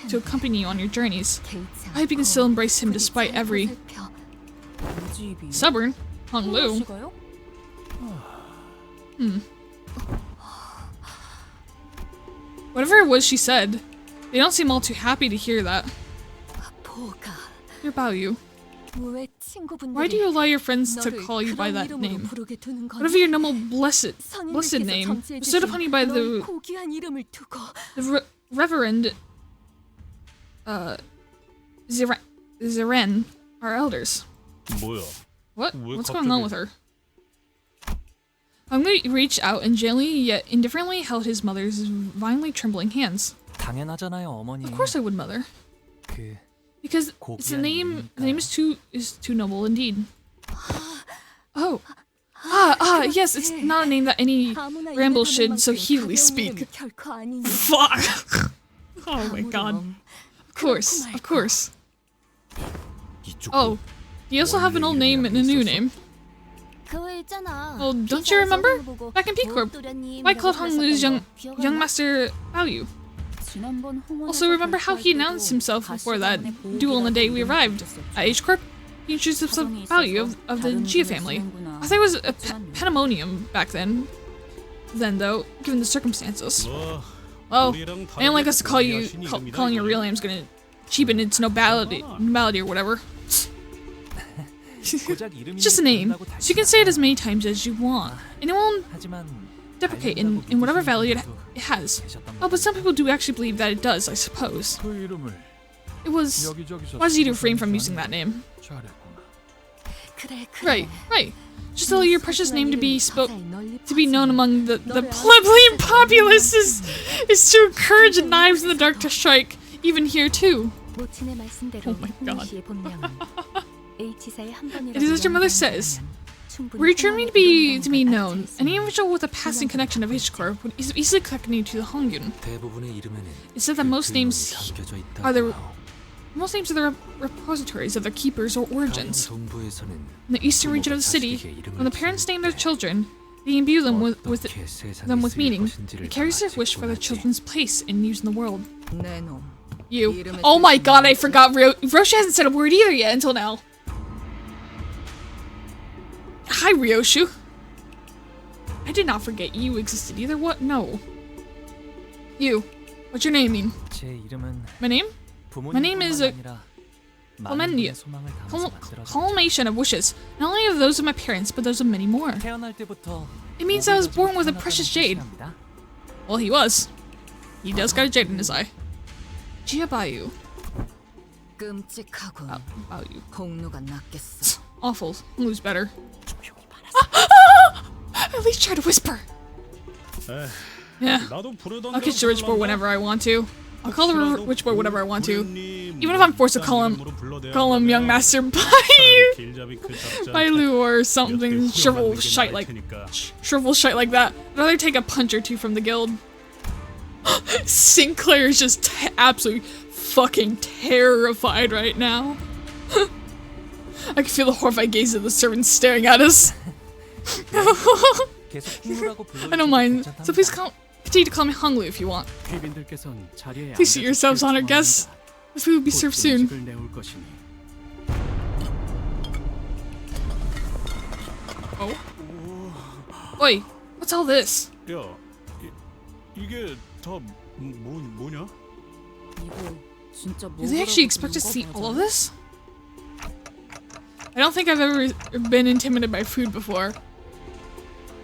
to accompany you on your journeys. I hope you can still embrace him despite every... Stubborn? Honglu? Whatever it was she said, they don't seem all too happy to hear that. Dear Baoyu, why do you allow your friends to call you by that name? Whatever your noble blessed name, bestowed upon you by the Reverend Ziren, our elders. What? What's going on with her? Honglu reached out and gently yet indifferently held his mother's violently trembling hands. Of course I would, mother. Because it's the name is too noble indeed. Oh. Yes, it's not a name that any ramble should so heatedly speak. Fuck. Oh my god. Of course. Oh, you also have an old name and a new name. Well, don't you remember? Back in P-Corp, I called Honglu's young master Baoyu. Also, remember how he announced himself before that duel on the day we arrived at H-Corp? He introduced himself as Baoyu of the Gia family. I thought it was a pandemonium back then. Though, given the circumstances. Oh, I didn't like us to call you calling your real name's gonna cheapen its nobility or whatever. It's just a name, so you can say it as many times as you want, and it won't deprecate in whatever value it has. Oh, but some people do actually believe that it does, I suppose. It was wise you to refrain from using that name. Right. Just allow your precious name to be known among the plebeian populace is to encourage knives in the dark to strike, even here too. Oh my god. It is as your mother says. Were you truly to be known, any individual with a passing connection of H-Corp would easily connect you to the Hongyun. It said that most names are the repositories of their keepers or origins. In the eastern region of the city, when the parents name their children, they imbue them with meaning. It carries their wish for their children's place in use in the world. You. Oh my god, I forgot Roshi hasn't said a word either yet until now. Hi, Ryoshu. I did not forget you existed either. What? No. You. What's your name mean? My name? My name is a culmination of wishes, not only of those of my parents, but those of many more. It means I was born with a precious jade. Well, he was. He does got a jade in his eye. Jiabayu. Awful. Who's better? At least try to whisper. Yeah. I'll catch the rich boy whenever I want to. I'll call the rich boy whatever I want to. Even if I'm forced to call him young master Bailu or something shrivel shite like that. I'd rather take a punch or two from the guild. Sinclair is just absolutely fucking terrified right now. I can feel the horrified gaze of the servants staring at us. I don't mind, so please continue to call me Honglu if you want. Please seat yourselves, honored guests. The food will be served soon. Oh? Oi, what's all this? Do they actually expect us to eat all of this? I don't think I've ever been intimidated by food before.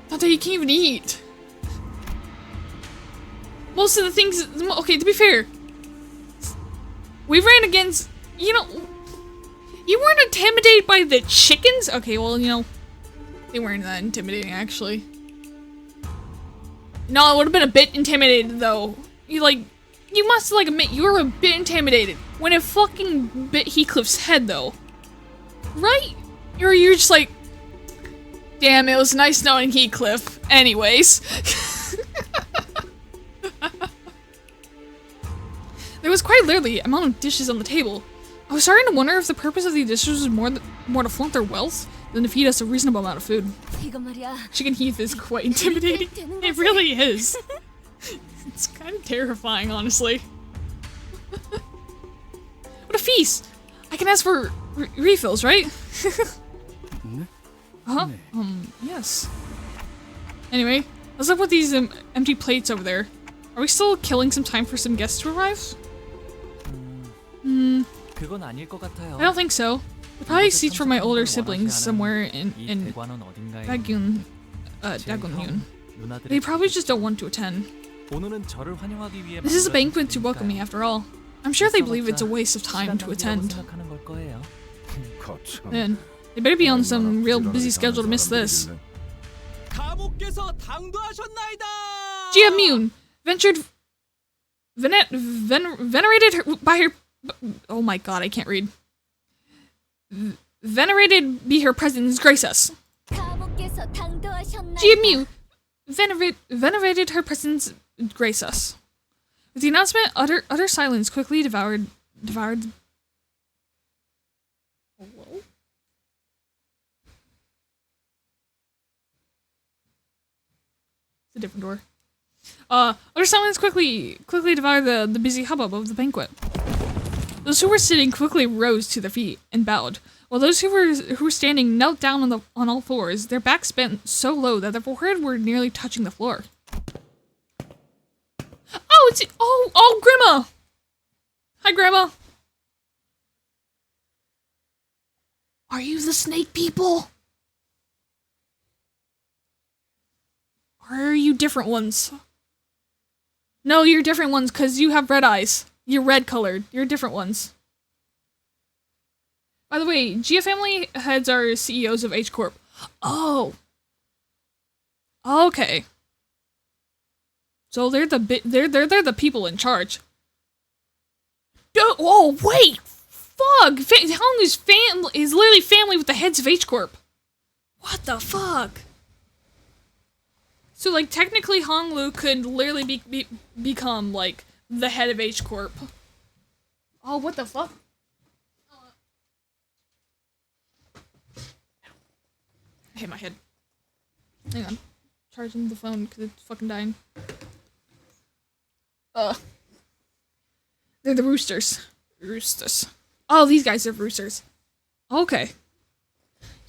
Not that you can't even eat. Most of the things, okay, to be fair, we ran against, you weren't intimidated by the chickens? Okay, well, they weren't that intimidating, actually. No, it would have been a bit intimidated, though. You must, admit you were a bit intimidated when it fucking bit Heathcliff's head, though. Right? Or you're just like, damn, it was nice knowing Heathcliff. Anyways. There was quite literally amount of dishes on the table. I was starting to wonder if the purpose of these dishes was more to flaunt their wealth than to feed us a reasonable amount of food. Chicken Heath is quite intimidating. It really is. It's kind of terrifying, honestly. What a feast! I can ask for refills, right? Yes. Anyway, let's look at these empty plates over there. Are we still killing some time for some guests to arrive? I don't think so. There's probably seats for my older siblings somewhere in Dagun Yun. They probably just don't want to attend. This is a banquet to welcome me, after all. I'm sure they believe it's a waste of time to attend. Man, they better be on some real busy schedule to miss this. Jia Mune, venerated by her... Oh my god, I can't read. Venerated be her presence, grace us. Jia Mune, venerated her presence, grace us. With the announcement, utter silence quickly devoured. Hello? It's a different door. Utter silence quickly devoured the busy hubbub of the banquet. Those who were sitting quickly rose to their feet and bowed, while those who were standing knelt down on all fours, their backs bent so low that their forehead were nearly touching the floor. Oh, it's oh, Grandma. Hi, Grandma. Are you the snake people? Or are you different ones? No, you're different ones because you have red eyes. You're red colored. You're different ones. By the way, Gia family heads are CEOs of H Corp. Oh. Okay. So they're the people in charge. Oh wait, fuck! Honglu's family is literally family with the heads of H Corp. What the fuck? So like technically, Honglu could literally become like the head of H Corp. Oh, what the fuck? I hit my head. Hang on, charging the phone because it's fucking dying. They're the roosters. Roosters. Oh, these guys are roosters. Okay.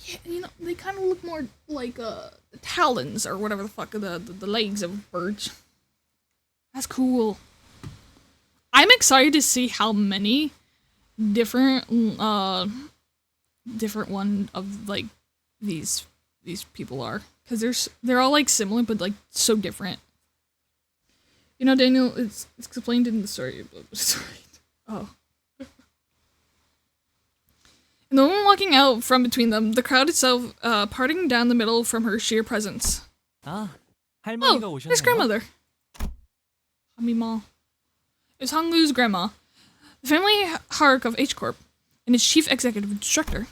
Yeah, you know, they kind of look more like, the talons or whatever the fuck, the legs of birds. That's cool. I'm excited to see how many different one of, like, these people are. Because they're all, like, similar, but, like, so different. You know, Daniel, it's explained in the story. Oh. And the woman walking out from between them, the crowd itself parting down the middle from her sheer presence. 아, Oh, 할머니가 there's 오셨네요. grandmother. Hamima. It's Honglu's grandma. The family hierarch of H Corp, and its chief executive instructor.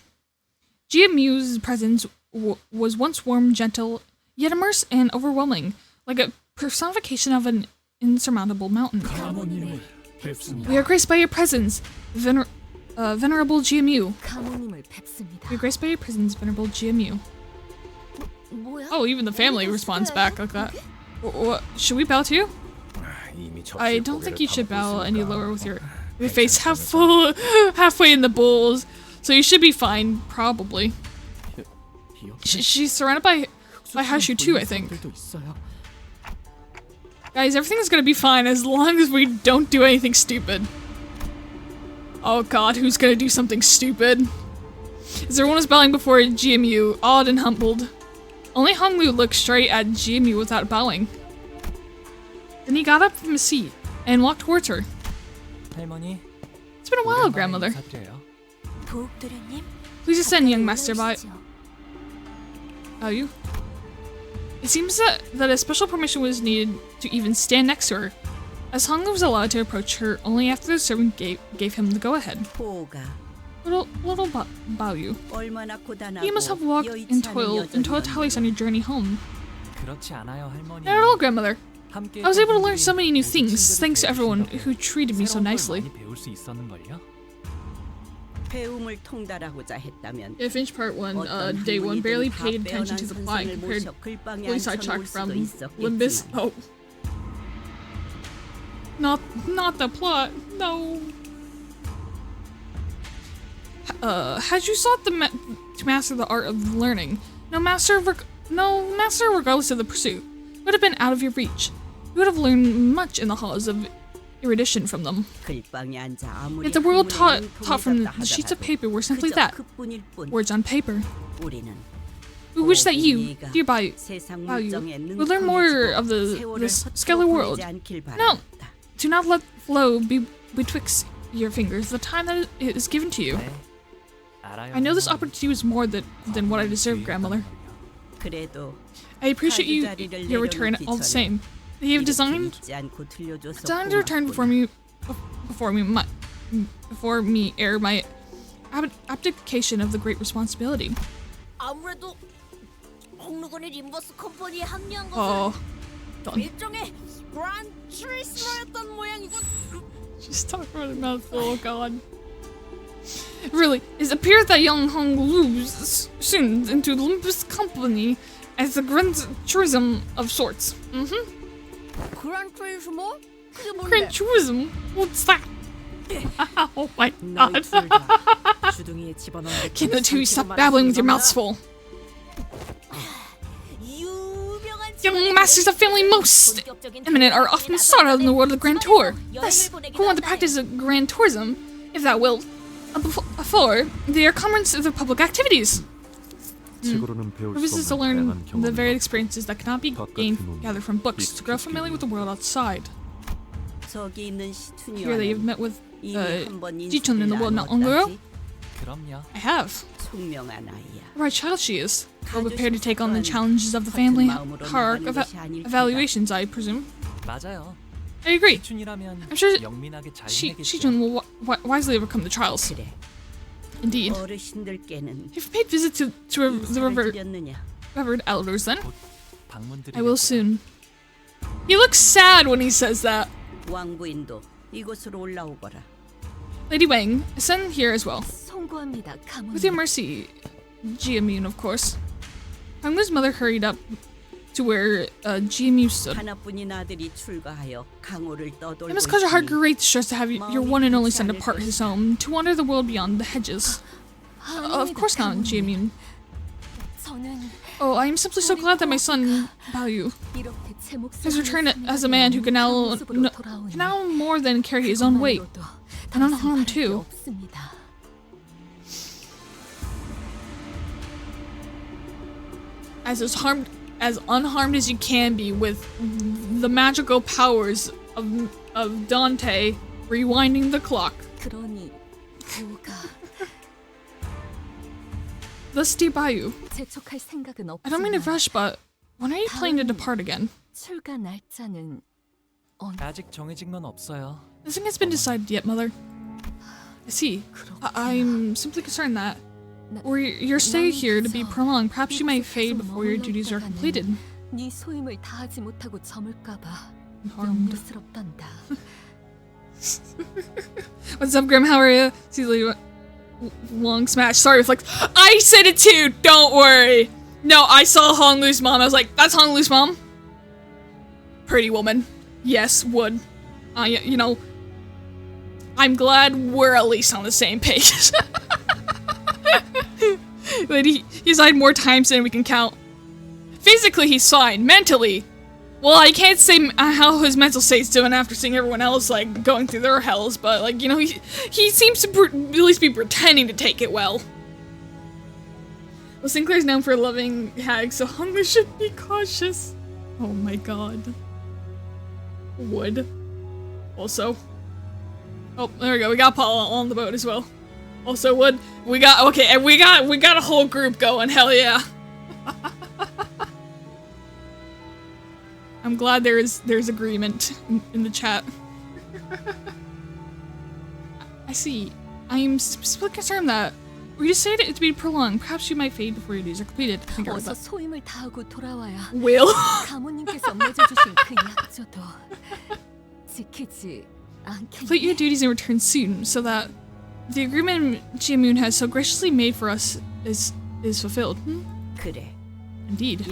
Jia Mu's presence was once warm, gentle, yet immense and overwhelming, like a personification of an insurmountable mountain. We are graced by your presence, Venerable GMU. We are graced by your presence, Venerable GMU. Oh, even the family responds back like that. What? Should we bow to you? I don't think you should bow any lower with your face halfway in the bowls, so you should be fine, probably. She's surrounded by Hashu too, I think. Guys, everything's gonna be fine as long as we don't do anything stupid. Oh god, who's gonna do something stupid? As everyone was bowing before GMU, awed and humbled. Only Honglu looked straight at GMU without bowing. Then he got up from his seat and walked towards her. 할머니. It's been a while, grandmother. Please ascend, young master, Oh, you? It seems that a special permission was needed to even stand next to her, as Honglu was allowed to approach her only after the servant gave him the go-ahead. Little Baoyu. You must have walked and toiled tireless on your journey home. 그렇지 않아요, 할머니. Not at all, grandmother. I was able to learn so many new things, thanks to everyone who treated me so nicely. 배울 수 있었는걸요? Yeah, Finch Part 1, Day 1 barely paid attention to the plot and compared fully sidetracked from Limbus. Oh. Not the plot, no. Had you sought to master the art of learning, no master regardless of the pursuit, would have been out of your reach. You would have learned much in the halls of erudition from them. Yet the world taught from the sheets of paper were simply that, words on paper. We wish that you, dear Baoyu, would learn more of this scalar world. No, do not let flow be betwixt your fingers the time that is given to you. I know this opportunity was more than what I deserve, grandmother. I appreciate your return all the same. You have designed to return before me ere my abdication of the great responsibility. Oh, done. She's talking about her mouthful, oh god. Really, it appears that young Honglu soon into Olympus Company as a grand tourism of sorts. Grand tourism? What's that? Oh my god. Can the two stop babbling with your mouths full? young masters of family most eminent are often sought out in the world of the Grand Tour. Thus, who want to practice a Grand Tourism, if that will, before they are comprehensive of public activities. Purposes to learn the varied experiences that cannot be gathered from books, to grow familiar with the world outside. Here that you've met with Ji-chun in the world not long ago? I have. A right child she is. Well prepared to take on the challenges of the family hierarch of evaluations, I presume. 맞아요. I agree. 시춘이라면 I'm sure 영민하게 잘 Ji-chun will wisely overcome the trials. Indeed. You've paid visit to the revered elders then? I will soon. He looks sad when he says that. Lady Wang, ascend here as well. With your mercy, Ji-immune, of course. Hanglu's mother hurried up to where Ji-immune stood. It must cause your heart great distress to have your one and only son depart his home, to wander the world beyond the hedges. Of course not, Ji-immune. Oh, I am simply so glad that my son, Bao has returned as a man who can now more than carry his own weight. And unharmed too. As unharmed as you can be with the magical powers of Dante rewinding the clock. Thus, dear Bayou, I don't mean to rush, but when are you planning to depart again? 아직 정해진 건 없어요. Nothing has been decided yet, Mother. I see. I'm simply concerned that, were your stay here to be prolonged, perhaps you might fade before your duties are completed. Harmed. What's up, Grim? How are you? See, long smash. Sorry, it's like I said it too. Don't worry. No, I saw Honglu's mom. I was like, that's Honglu's mom. Pretty woman. Yes, would. You know, I'm glad we're at least on the same page. But he's died more times than we can count. Physically, he's fine. Mentally, well, I can't say how his mental state's doing after seeing everyone else, like, going through their hells, but, like, you know, he seems to at least be pretending to take it well. Well, Sinclair's known for loving hags, so Honglu should be cautious. Oh my god. Would. Also. Oh, there we go. We got Paul on the boat as well. Also, Wood. We got, okay, and we got a whole group going. Hell yeah. I'm glad there's agreement in the chat. I see. I'm specifically concerned that were you to say it to be prolonged, perhaps you might fade before your duties are completed. I think I read that. Will. Complete your duties and return soon, so that the agreement Ji-moon has so graciously made for us is fulfilled. Indeed.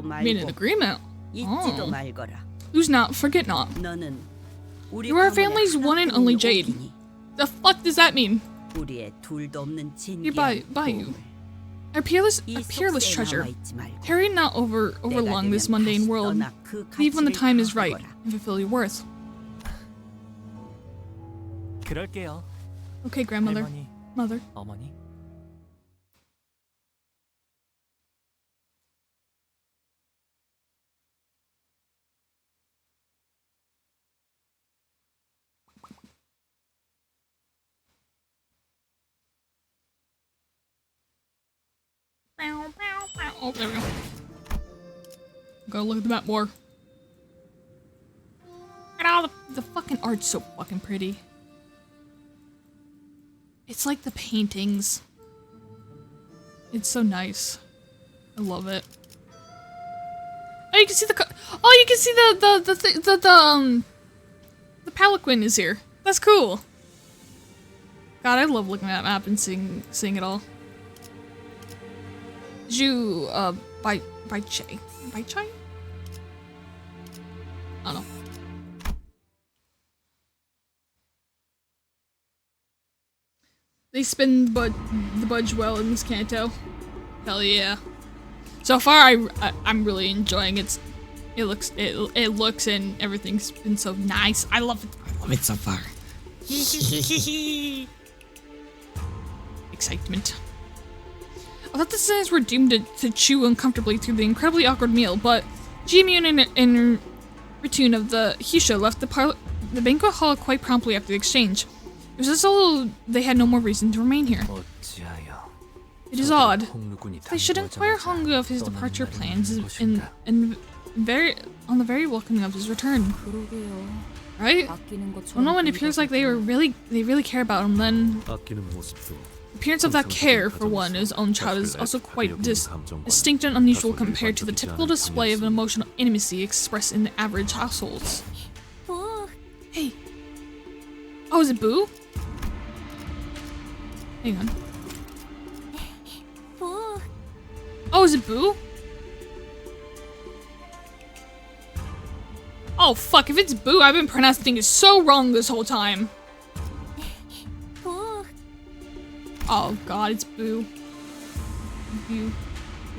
Made an agreement. Oh. Lose not, forget not. You are our family's one and only Jade. The fuck does that mean? You're by you. A peerless treasure. Hurry not overlong this mundane world. Leave when the time is right and fulfill your worth. 그럴게요. Okay, grandmother. 할머니, Mother. 어머니. Oh, there we go. Go look at the map more. And all the fucking art's so fucking pretty. It's like the paintings. It's so nice. I love it. Oh, you can see the. Oh, you can see the palanquin is here. That's cool. God, I love looking at that map and seeing it all. Ju, by Chai? By Chai? I don't know. They spin the budge well in this Canto. Hell yeah. So far, I'm really enjoying its looks and everything's been so nice. I love it. I love it so far. Excitement. I thought the citizens were doomed to chew uncomfortably through the incredibly awkward meal, but Ji-myun and Ritun of the Hisha left the banquet hall quite promptly after the exchange. It was as though they had no more reason to remain here. It is odd. They should inquire Honggu of his departure plans and on the very welcoming of his return. Right? One moment it appears like they really care about him, then the appearance of that care for his own child is also quite distinct and unusual compared to the typical display of emotional intimacy expressed in the average households. Hey. Oh, is it Boo? Hang on. Oh, is it Boo? Oh, fuck, if it's Boo, I've been pronouncing it so wrong this whole time. Oh god, it's Boo. Boo.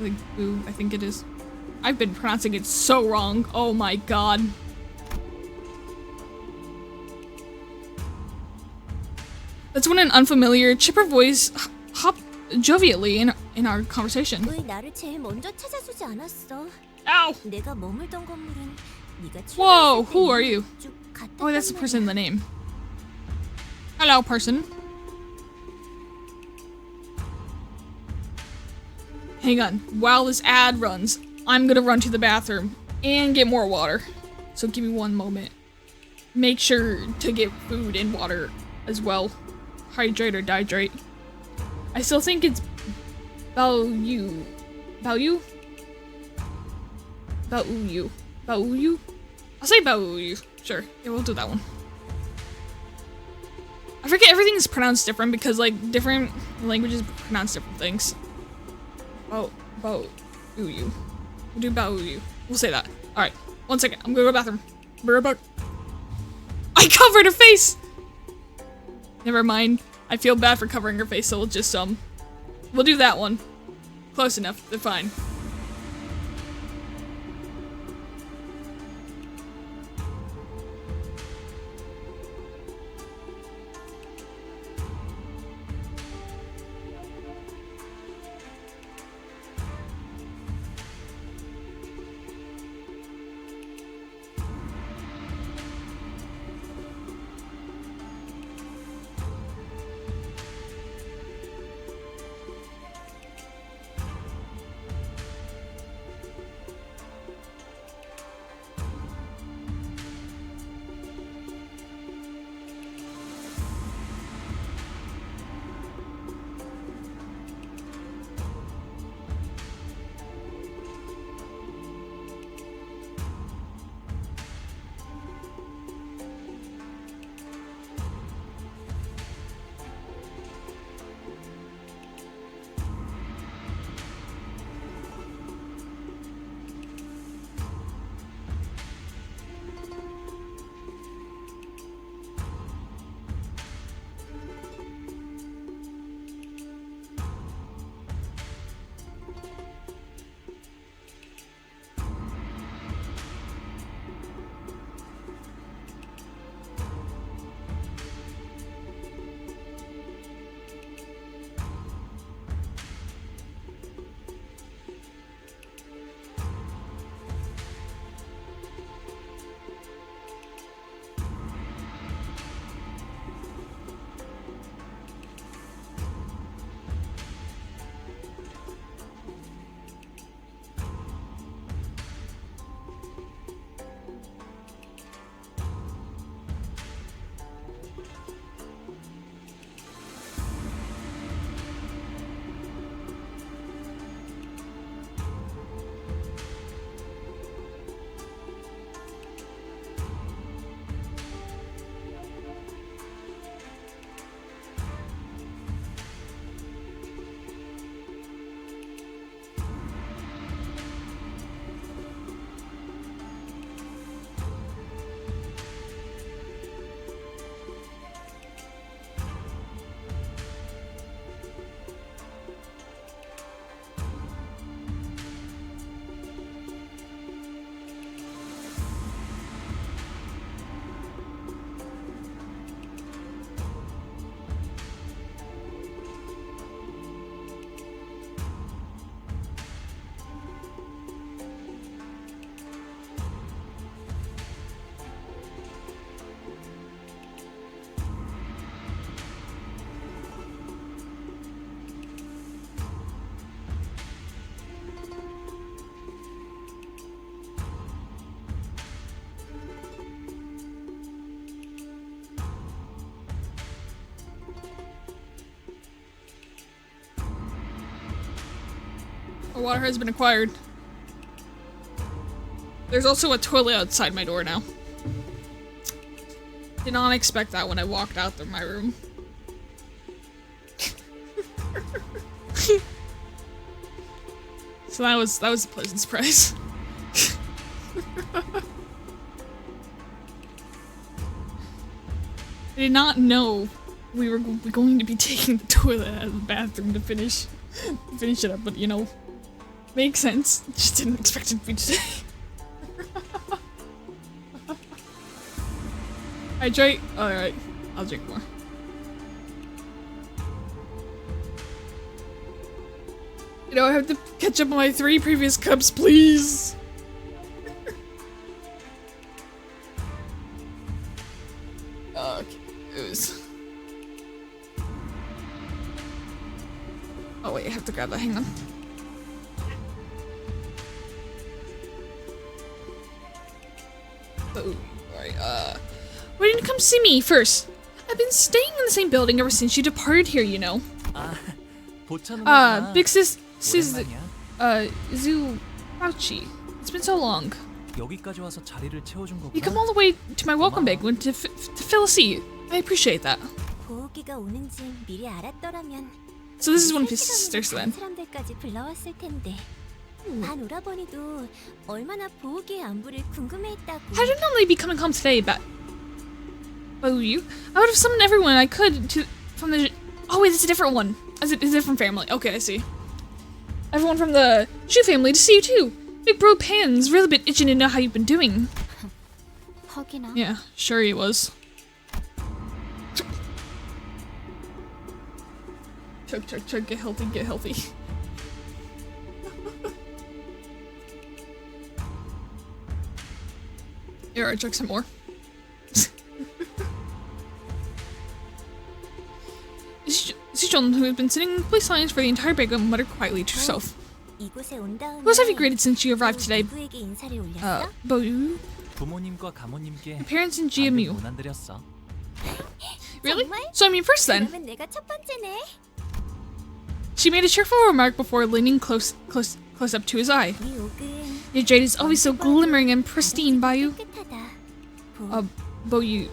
Like Boo, I think it is. I've been pronouncing it so wrong. Oh my god. That's when an unfamiliar, chipper voice hopped jovially in our conversation. Ow! Whoa, who are you? Oh, that's the person in the name. Hello, person. Hang on, while this ad runs, I'm gonna run to the bathroom and get more water. So give me one moment. Make sure to get food and water as well. Hydrate or dihydrate. I still think it's Bao-yu. Bao-yu? Bao-yu. Bao-yu? I'll say Bao-yu. Sure. Yeah, we'll do that one. I forget everything's pronounced different because, like, different languages pronounce different things. Bao-yu. We'll do Bao-yu. We'll say that. Alright. 1 second. I'm gonna go to the bathroom. Be right back. I covered her face! Never mind. I feel bad for covering her face, so we'll just, we'll do that one. Close enough. They're fine. More water has been acquired. There's also a toilet outside my door now. Did not expect that when I walked out through my room. So that was a pleasant surprise. I did not know we were going to be taking the toilet out of the bathroom to finish it up, but you know, makes sense. Just didn't expect it to be today. Hydrate. Alright, I'll drink more. You know, I have to catch up on my 3 previous cups, please. Okay, it was... Oh wait, I have to grab that, hang on. Oh, alright, why didn't you come see me first? I've been staying in the same building ever since you departed here, you know. Big sis, Zu Fauci. It's been so long. 여기까지 와서 자리를 채워준 거구나. You come all the way to my welcome banquet to fill a seat. I appreciate that. 보호기가 오는지 미리 알았더라면 So this is one of his sisters then. 사람들까지 불러왔을 텐데. 반 오라버니도 얼마나 보호기의 안부를 궁금해했다고. How did not be coming home today, Oh, you? I would have summoned everyone I could from the. Oh wait, it's a different one. It's a different family. Okay, I see. Everyone from the Shu family to see you too. Big bro Pan's really been itching to know how you've been doing. 허기나. Yeah, sure he was. Chug, chug, chug, get healthy, get healthy. Here, I chug some more. Sichon, who has been sitting in complete silence for the entire breakup, muttered quietly to herself. Who else have you greeted since you arrived today? Boyu? 부모님과 가모님께 My parents and GMU. 못 안드렸어. Really? So I'm your first then? 그러면 내가 첫 번째네. She made a cheerful remark before leaning close up to his eye. 네 옥은 Your jade is always so glimmering and pristine, Bayu. 깨끗하다. Boyu.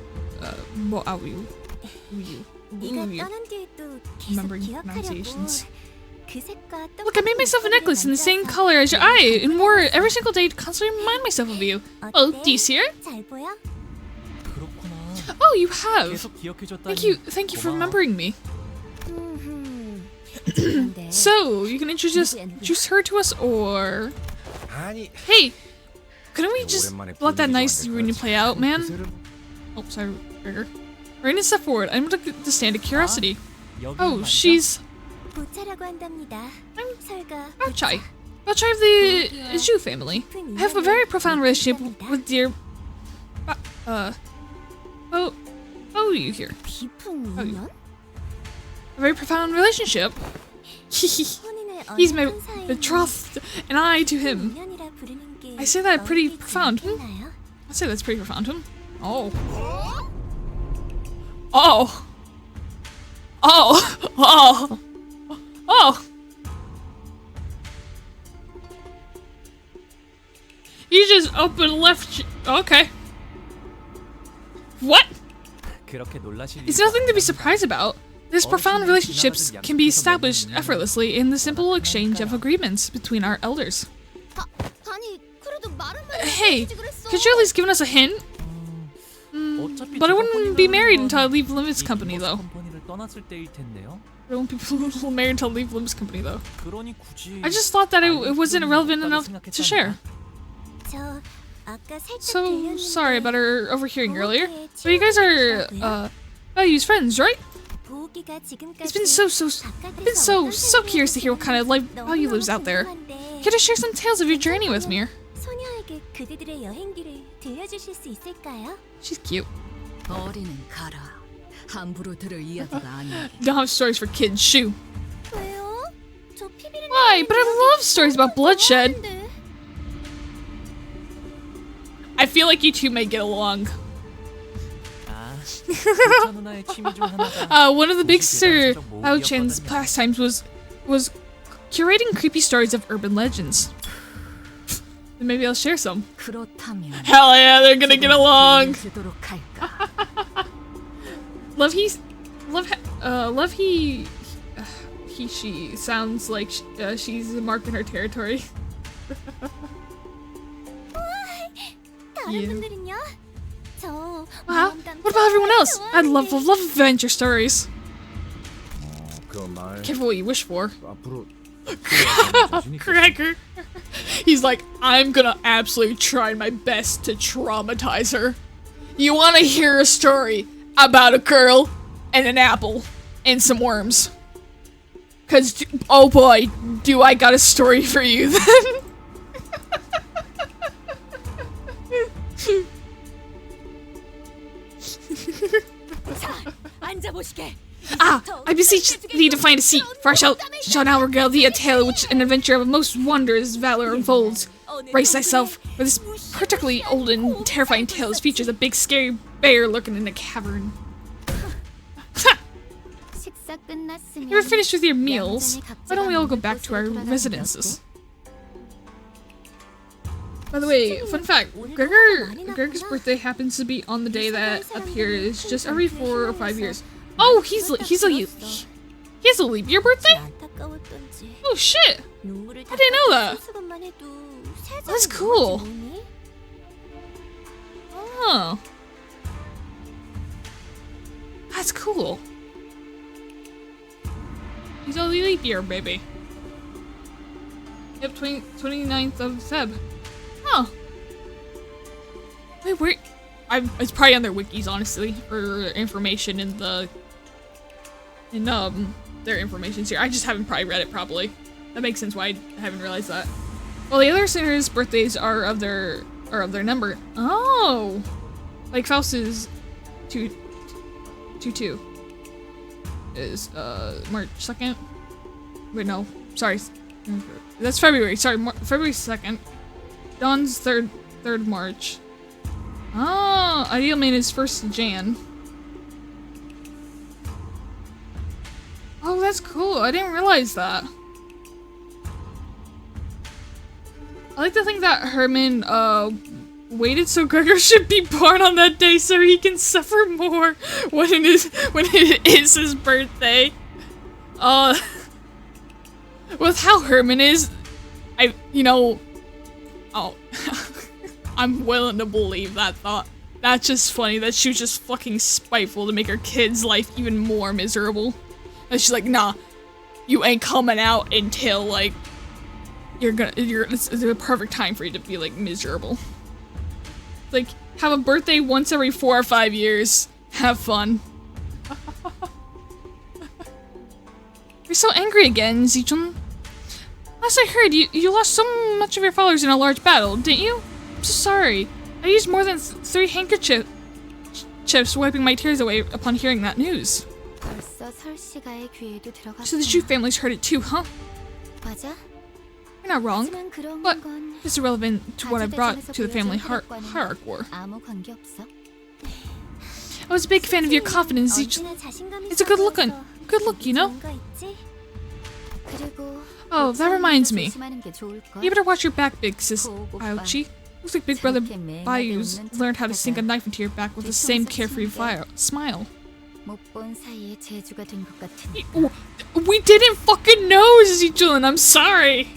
Boayu. 네가 떠난 뒤에도 계속 Remembering 기억하려고. pronunciations. 그 색과 Look, I made myself a necklace in the same color as your eye and wore it every single day to constantly remind myself of you. Oh, do you see her? 잘 보여? 그렇구나. Oh, you have. 계속 기억해줬다니. Thank you for 고마워. remembering me. 그런데 So, you can introduce her to us, or... 아니, Hey! Couldn't we just let that nice reunion play out, man? Oh, sorry, Rigger. Raina, step forward. I'm going to stand a curiosity. 여기 Oh, 말이죠? she's... 보차라고 한답니다. 설가 Chai. Chai of the Zhu family. I have a very profound relationship with dear... you here. 깊은 Oh, 인연? A very profound relationship. 혼인을 He's my 얽힌 사이인 betrothed, and I to him. 인연이라 부르는 게 I say that pretty 어울리지 profound. 않나요? I'd say that's pretty profound. Oh. Oh. Oh. Oh. Oh. You just open left. Okay. What? 그렇게 놀라실 It's 일도 nothing to be 아니랍니다. surprised about. These profound relationships can be established effortlessly in the simple exchange of agreements between our elders. 아니 그래도 말은 Hey, could you at least give us a hint? 어차피 But I 제가 wouldn't be married until I 혼인하면 leave Limit's 이 company, 디보스 though. 컴퍼니를 떠났을 때일 텐데요. I won't be married until I leave Limit's company, though. 그러니 굳이 I just thought that it 알릴 wasn't 필요는 relevant 없다고 enough to share. 저 아까 살짝 So 들렸는데 sorry about our overhearing earlier. 보호기에 But you guys are 친구라고요? values friends, right? 보호기가 지금까지 It's been so curious to hear what kind of life value lives out there. Could you share some tales of your journey with me? 소녀에게 그대들의 여행기를 들려주실 수 있을까요? She's cute. 어리는 가라. 함부로 들을 이야기가 아니야. Don't have stories for kids. Shoo. 왜요? 저 피비린 Why? But I love stories about bloodshed. I feel like you two may get along. 아, 보차 누나의 취미 중 하나가 One of the big Sir Bao Chen's pastimes was curating creepy stories of urban legends. Then maybe I'll share some. 그렇다면 Hell yeah, they're gonna get along. 주도록 할까? She sounds like she's marking her territory. You. Wow, what about everyone else? I'd love adventure stories. 그말 Careful what you wish for. 앞으로 Cracker. He's like, I'm gonna absolutely try my best to traumatize her. You wanna hear a story about a girl and an apple and some worms? Cause, oh boy, do I got a story for you then. I beseech thee to find a seat, for I shall now regale thee a tale which an adventure of most wondrous valor unfolds. Brace thyself, for this particularly old and terrifying tale features a big scary bear lurking in a cavern. You're finished with your meals. Why don't we all go back to our residences? By the way, fun fact, Gregor's birthday happens to be on the day that appears just every 4 or 5 years. Oh, he has a leap year birthday? Oh shit! I didn't know that. That's cool. Oh. That's cool. He's a leap year, baby. Yep, 29th of Feb. Huh. Wait, where? It's probably on their wikis, honestly, or information in their information's here. I just haven't probably read it properly. That makes sense why I haven't realized that. Well, the other sinners' birthdays are of their number. Oh, like Faust's 2/2 is March 2nd. Wait, no, sorry, that's February. Sorry, February 2nd. Dawn's 3rd March. Oh, Ideal Man is 1st Jan. Oh, that's cool. I didn't realize that. I like to think that Herman waited so Gregor should be born on that day so he can suffer more when it is his birthday. With how Herman is, I'm willing to believe that thought. That's just funny that she was just fucking spiteful to make her kid's life even more miserable. And she's like, nah, you ain't coming out until, like, it's the perfect time for you to be, like, miserable. Like, have a birthday once every 4 or 5 years. Have fun. You're so angry again, Zichun. Last I heard, you lost so much of your followers in a large battle, didn't you? I'm so sorry. I used more than 3 handkerchiefs wiping my tears away upon hearing that news. So the Shu family's heard it too, huh? You're not wrong, but it's irrelevant to what I brought to the family hierarchy war. I was a big fan of your confidence, It's a good look, you know? Oh, that reminds me. You better watch your back, big sis Aochi. Looks like Big Brother Bayou's learned how to sink a knife into your back with the same carefree smile. We didn't fucking know, Zichun, I'm sorry!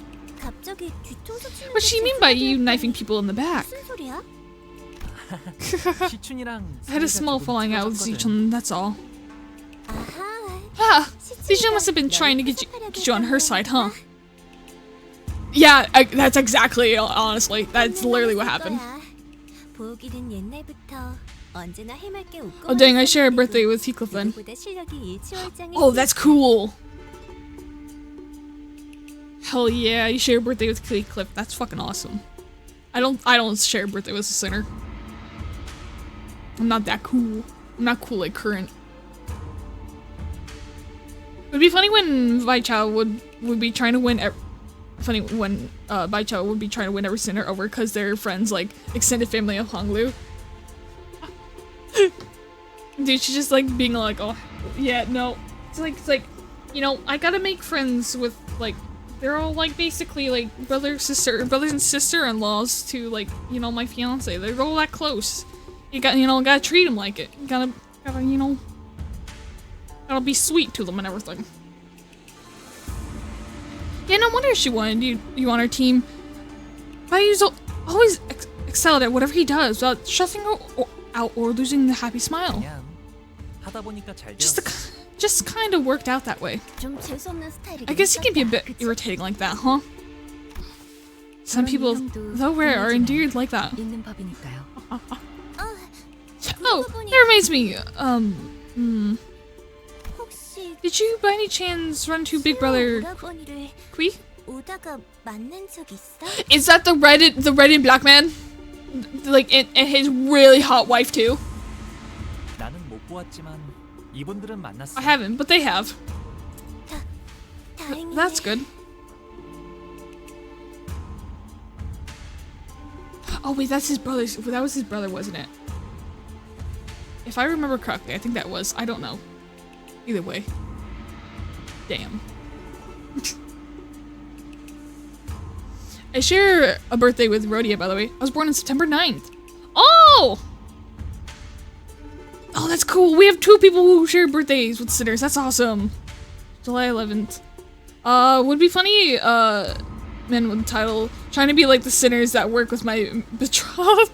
What do you mean by you knifing people in the back? I had a small falling out with Zichun, that's all. Ah, Zichun must have been trying to get you on her side, huh? Yeah, that's exactly, honestly, that's literally what happened. Oh dang, I share a birthday with Heathcliff then. Oh, that's cool! Hell yeah, you share a birthday with Heathcliff, that's fucking awesome. I don't share a birthday with a sinner. I'm not that cool. I'm not cool like Current. It would be funny when Baichao would be trying to win Baichao would be trying to win every sinner over because they're friends, like, extended family of Honglu. Dude, she's just like being like, oh, yeah, no. It's like, you know, I gotta make friends with, like, They're all like basically like brothers and sister-in-laws to like, you know, my fiance. They're all that close. You gotta treat them like it. You gotta, you know, gotta be sweet to them and everything. Yeah, no wonder she wanted you on her team. Bayu's always excelled at whatever he does without stressing out or losing the happy smile. 그냥 하다 보니까 잘 되었어. Just kind of worked out that way. I guess he can be a bit irritating like that, huh? Some people, though rare, are endeared like that. 있는 법이니까요. Oh, that reminds me. Did you by any chance run to Big Brother Kui? Is that the red and black man? Like, and his really hot wife too? 나는 못 보았지만 이분들은 만났어. I haven't, but they have. That's good. Oh wait, that's his brother's. That was his brother, wasn't it? If I remember correctly, I think that was. I don't know. Either way. Damn. I share a birthday with Rhodia, by the way. I was born on September 9th. Oh! Oh, that's cool. We have 2 people who share birthdays with sinners. That's awesome. July 11th. Would be funny, man with the title, trying to be like the sinners that work with my betrothed.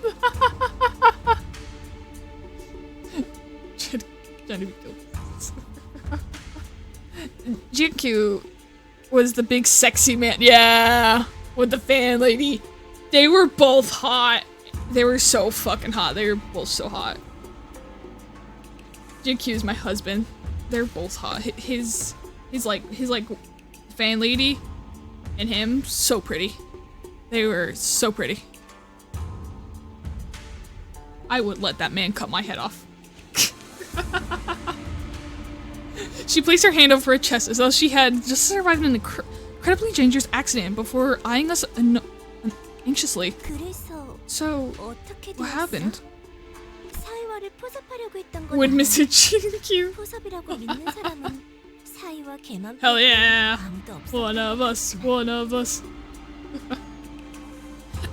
Trying to be cool. GQ was the big sexy man. Yeah! With the fan lady. They were both hot. They were so fucking hot. They were both so hot. GQ is my husband. They're both hot. His fan lady and him, so pretty. They were so pretty. I would let that man cut my head off. She placed her hand over her chest as though she had just survived an incredibly dangerous accident before eyeing us anxiously. So, what happened? With Mr. GQ. Hell yeah! One of us. One of us.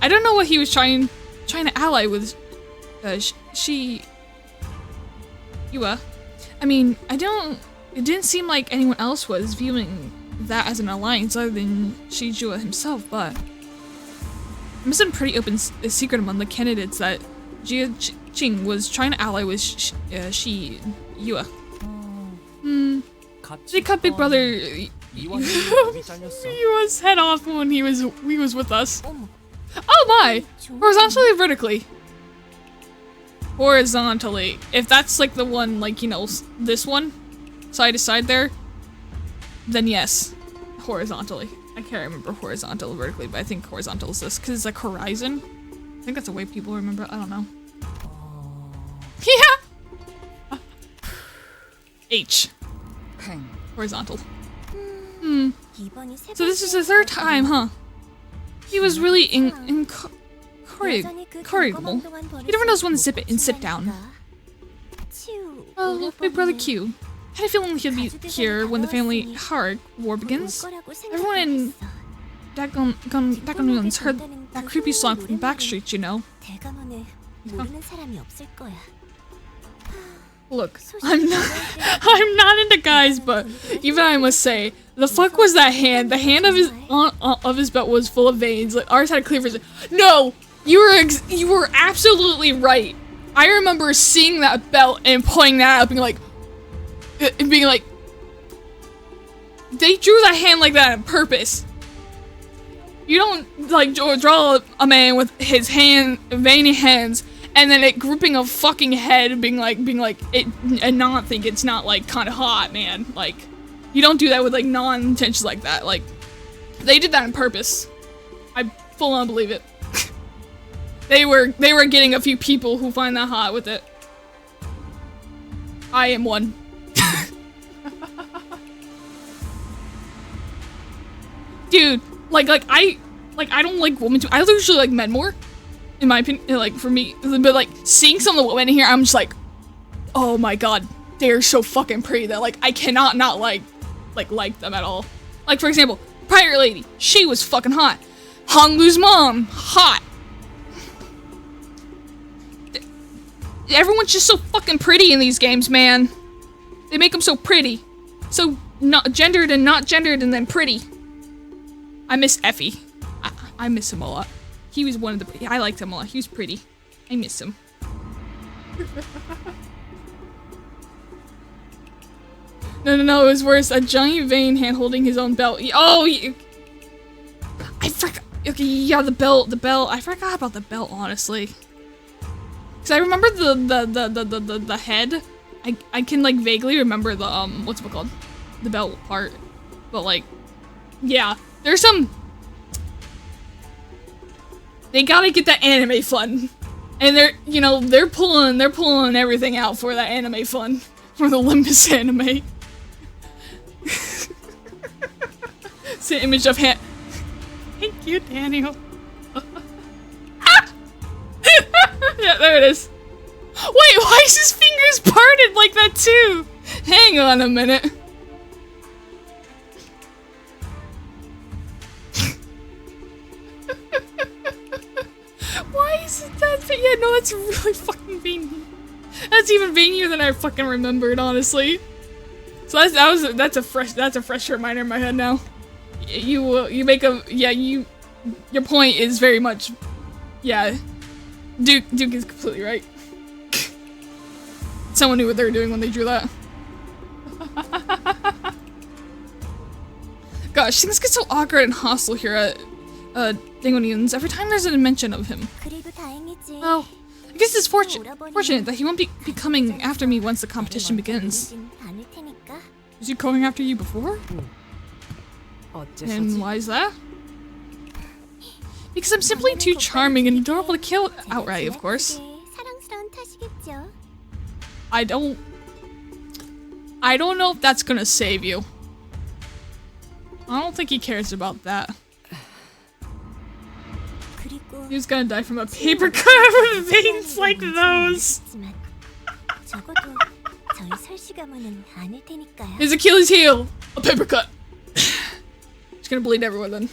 I don't know what he was trying to ally with. Yua. I mean, it didn't seem like anyone else was viewing that as an alliance other than Shijua himself, but it must have been pretty open secret among the candidates that Jia Qing was trying to ally with Yua. They cut Big Brother Yua's head off when he was with us. Oh my! Horizontally or vertically? Horizontally. If that's like the one, like, you know, this one, side to side there, then yes, horizontally. I can't remember horizontal or vertically, but I think horizontal is this, because it's like horizon. I think that's the way people remember it. I don't know. Yeah! H. Horizontal. So this is the 3rd time, huh? He was really incorrigible. He never knows when to zip it and sit down. Oh, Big Brother Q. I had a feeling he'd be here when the family Harik war begins. Everyone in Dagonun's heard that creepy song from Backstreet, you know. Look, I'm not into guys, but even I must say, the fuck was that hand? The hand of his belt was full of veins. Like ours had a clear vision. No, you were absolutely right. I remember seeing that belt and pulling that out, being like, they drew that hand like that on purpose. You don't like draw a man with his veiny hands and then it gripping a fucking head and being like it and not think it's not like kind of hot, man. Like, you don't do that with like non-intentions like that. Like, they did that on purpose. I full on believe it. They were getting a few people who find that hot with it. I am one. Dude, I don't like women too. I usually like men more, in my opinion. Like, for me, but like seeing some of the women here, I'm just like, oh my god, they're so fucking pretty that like I cannot not like them at all. Like, for example, pirate lady, she was fucking hot. Honglu's mom, hot. Everyone's just so fucking pretty in these games, man. They make them so pretty. So not gendered and then pretty. I miss Effie. I miss him a lot. He was one of the... I liked him a lot. He was pretty. I miss him. No, it was worse. A giant vein hand holding his own belt. Oh, I forgot. Okay, yeah, the belt. I forgot about the belt, honestly. Because I remember the head. I can, like, vaguely remember the, what's it called? The belt part. But, like, yeah. There's some... They gotta get that anime fun. And they're, you know, they're pulling everything out for that anime fun. For the Olympus anime. It's an image of him. Thank you, Daniel. Ah! Yeah, there it is. Wait, why is his fingers parted like that too? Hang on a minute. Why is it that? Yeah, no, that's really fucking veiny. That's even veinier than I fucking remembered, honestly. So that's a fresh reminder in my head now. You make a your point is very much, yeah. Duke is completely right. Someone knew what they were doing when they drew that. Gosh, things get so awkward and hostile here at Dingonians every time there's a mention of him. Well, I guess it's fortunate that he won't be coming after me once the competition begins. Was he coming after you before? And why is that? Because I'm simply too charming and adorable to kill outright, of course. I don't know if that's gonna save you. I don't think he cares about that. He's gonna die from a paper cut with veins like those. His Achilles heel! A paper cut! It's gonna bleed everywhere then.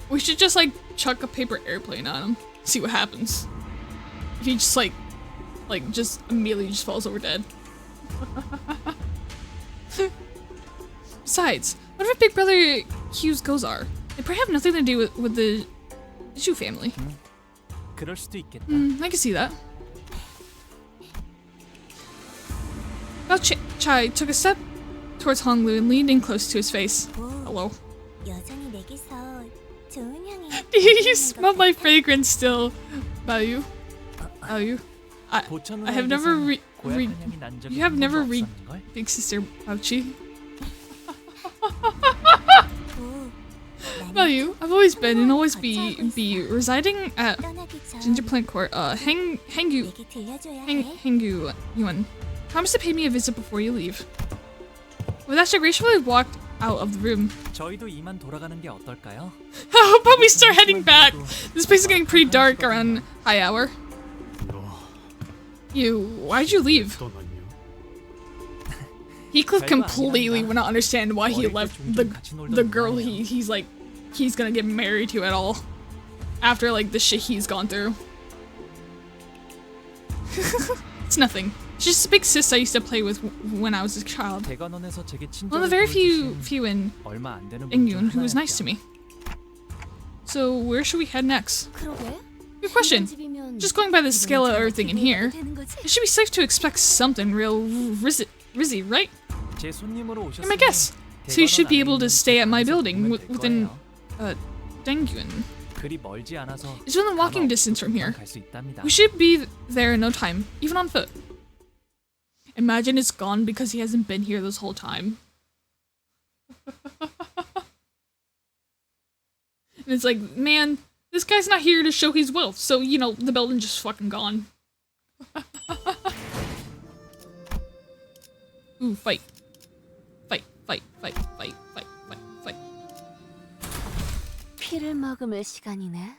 We should just like chuck a paper airplane on him. See what happens. If he just like just immediately just falls over dead. Besides, what if Big Brother Hugh's goals are? They probably have nothing to do with the Shu family. I can see that. Bao Chai took a step towards Honglu and leaned in close to his face. Hello. Do you smell my fragrance still, Bao? I have never you have never read Big Sister Bao-chi? Bao, I've always been and always be residing at Ginger Plant Court. Hanggu Yuan. Promise to pay me a visit before you leave. With that, she gracefully walked out of the room. How about we start heading back? This place is getting pretty dark around high hour. Why'd you leave? Heathcliff completely would not understand why he left the girl he's like, he's gonna get married to at all. After like the shit he's gone through. It's nothing. She's just a big sis I used to play with when I was a child. One of the very few in Ingyun who was nice to me. So where should we head next? Good question. Just going by the scale of everything in here, it should be safe to expect something real rizzy, right? I'm my guess. So you should be able to stay at my building within Dengyun. It's within walking distance from here. We should be there in no time, even on foot. Imagine it's gone because he hasn't been here this whole time. And it's like, man, this guy's not here to show his wealth, so, you know, the building's just fucking gone. Ooh, fight. Fight. 피를 머금을 시간이네.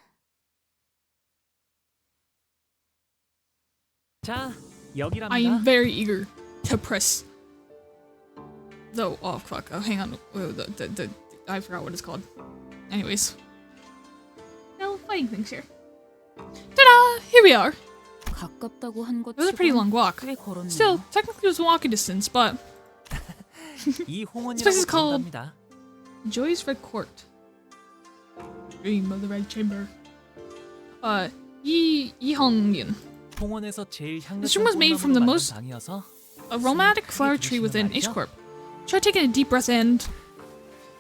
자, 여기랍니다. I am very eager to press oh fuck, oh hang on, I forgot what it's called. Anyways. No fighting things here. Ta-da! Here we are. 가깝다고 한 것 It was a pretty long walk. 꽤 걸었네요. Still, technically it was walking distance, but 이 This place is 홍원이라고 called- 부른답니다. Joy's Red Court. Dream of the Red Chamber. 이형윤. 홍원에서 제일 This room was made from the 꽃나무로 most 만든 방이어서 aromatic flower tree within H-Corp. Try taking a deep breath in.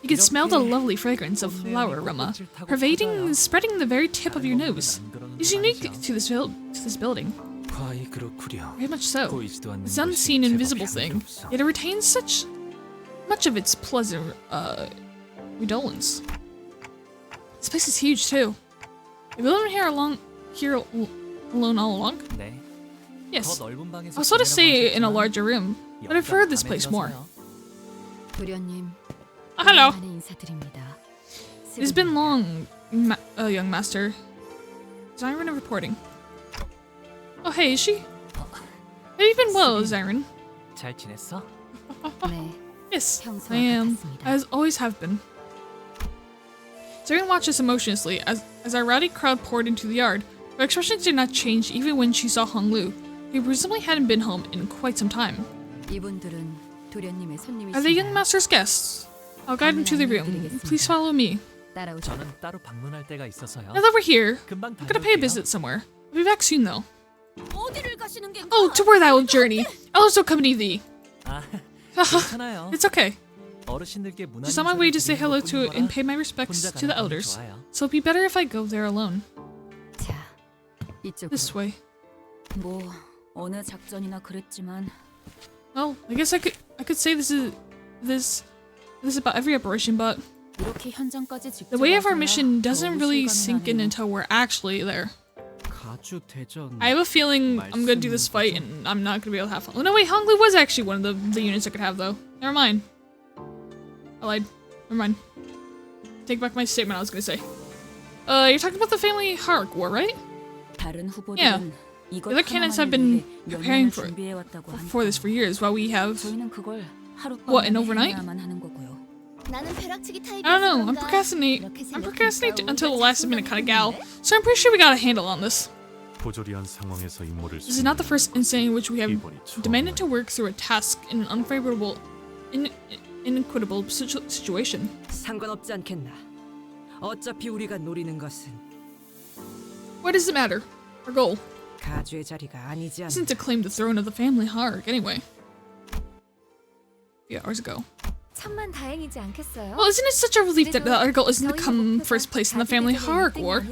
You can smell the lovely fragrance of flower aroma, pervading and spreading the very tip of your nose. It's unique to this building. 과히 그렇구려. Very much so. 보이지도 않는 It's 것이 unseen, invisible 제법 thing, 향기롭소. yet it retains such much of its pleasant redolence. This place is huge too. Have you been here alone all along? 네. Yes. 더 넓은 방에서 I was sort of 지내라고 stay in a 하셨지만 larger room, but I've heard this place more. 도련님. Hello. 오랜만에 인사드립니다. It's been long, young master. Zyron reporting. Oh hey, is she? Have you been well, Zyron? 잘 지냈어? 네. Yes, 평소와 I am. 같았습니다. As always have been. Zyron watched us emotionlessly as our rowdy crowd poured into the yard. Her expressions did not change even when she saw Hong Lu, who presumably hadn't been home in quite some time. 이분들은 도련님의 손님이신가요? Are they young master's guests? I'll guide them to the room. Please follow me. 따라오세요. 저는 따로 방문할 때가 있어서요. Now that we're here, 금방 I'm gonna pay a 다녀올게요. visit somewhere. I'll be back soon though. 어디를 가시는 게? Oh, to where thou wilt journey. I'll also accompany thee. 아, 괜찮아요. It's okay. 어르신들께 문안 Just on my way to say 인사를 hello 드리는 to 것뿐인 and 거라 pay my respects 혼자 to the 가는 건 elders. 좋아요. So it'd be better if I go there alone. 자, 이쪽으로. This way. 뭐 어느 작전이나 그랬지만 Well, I guess I could say this is about every operation, but 이렇게 현장까지 직접 the way of our 와서야 mission doesn't 겨우 really 실감이 sink in 나네요. until we're actually there. 가주 대전. I have a feeling I'm gonna do this fight and I'm not gonna be able to have fun. Oh no, wait, Hong Lu was actually one of the units I could have though. Never mind. I lied. Never mind. Take back my statement I was gonna say. You're talking about the family Hark War, right? 다른 후보들은 Yeah. 이것 The other candidates have 하나만을 been 위해 preparing 연년을 준비해왔다고 for this for years, while we have. 저희는 그걸 What, an overnight? 해야만 하는 거고요. I don't know. I'm procrastinating until the last minute kind of gal. So I'm pretty sure we got a handle on this. 부조리한 상황에서 임무를 This is not the first incident in which we have 이번이 처음. demanded to work through a task in an unfavorable, inequitable situation. 상관없지 않겠나. 어차피 우리가 노리는 것은 What does it matter? Our goal 가주의 자리가 아니지 않나. isn't to claim the throne of the family Hark, anyway. A few hours ago. 천만 다행이지 않겠어요? Well, isn't it such a relief that our goal isn't to come first place in the family Hark war?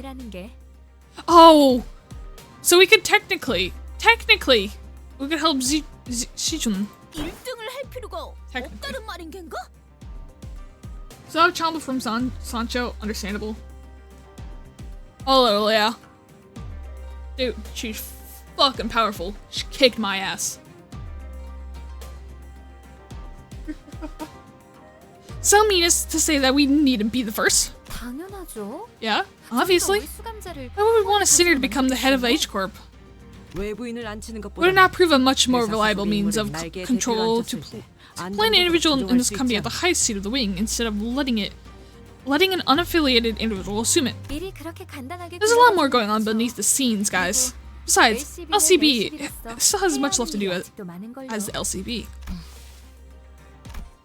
Oh! So we could technically, we could help Shijun. 1등을 할 필요가 없다는 말인 겐가? So I've chombled from Sancho, understandable. Oh, yeah. Dude, she's fucking powerful. She kicked my ass. So mean as to say that we need to be the first. 당연하죠. Yeah, obviously. Why would we want a sinner to become the head of H-Corp? 외부인을 앉히는 것보다 Would it not prove a much more reliable means of control to play an individual in this company at the highest seat of the wing instead of letting an unaffiliated individual assume it? There's a lot more going on beneath the scenes, guys. Besides, LCB still has much left to do as the LCB.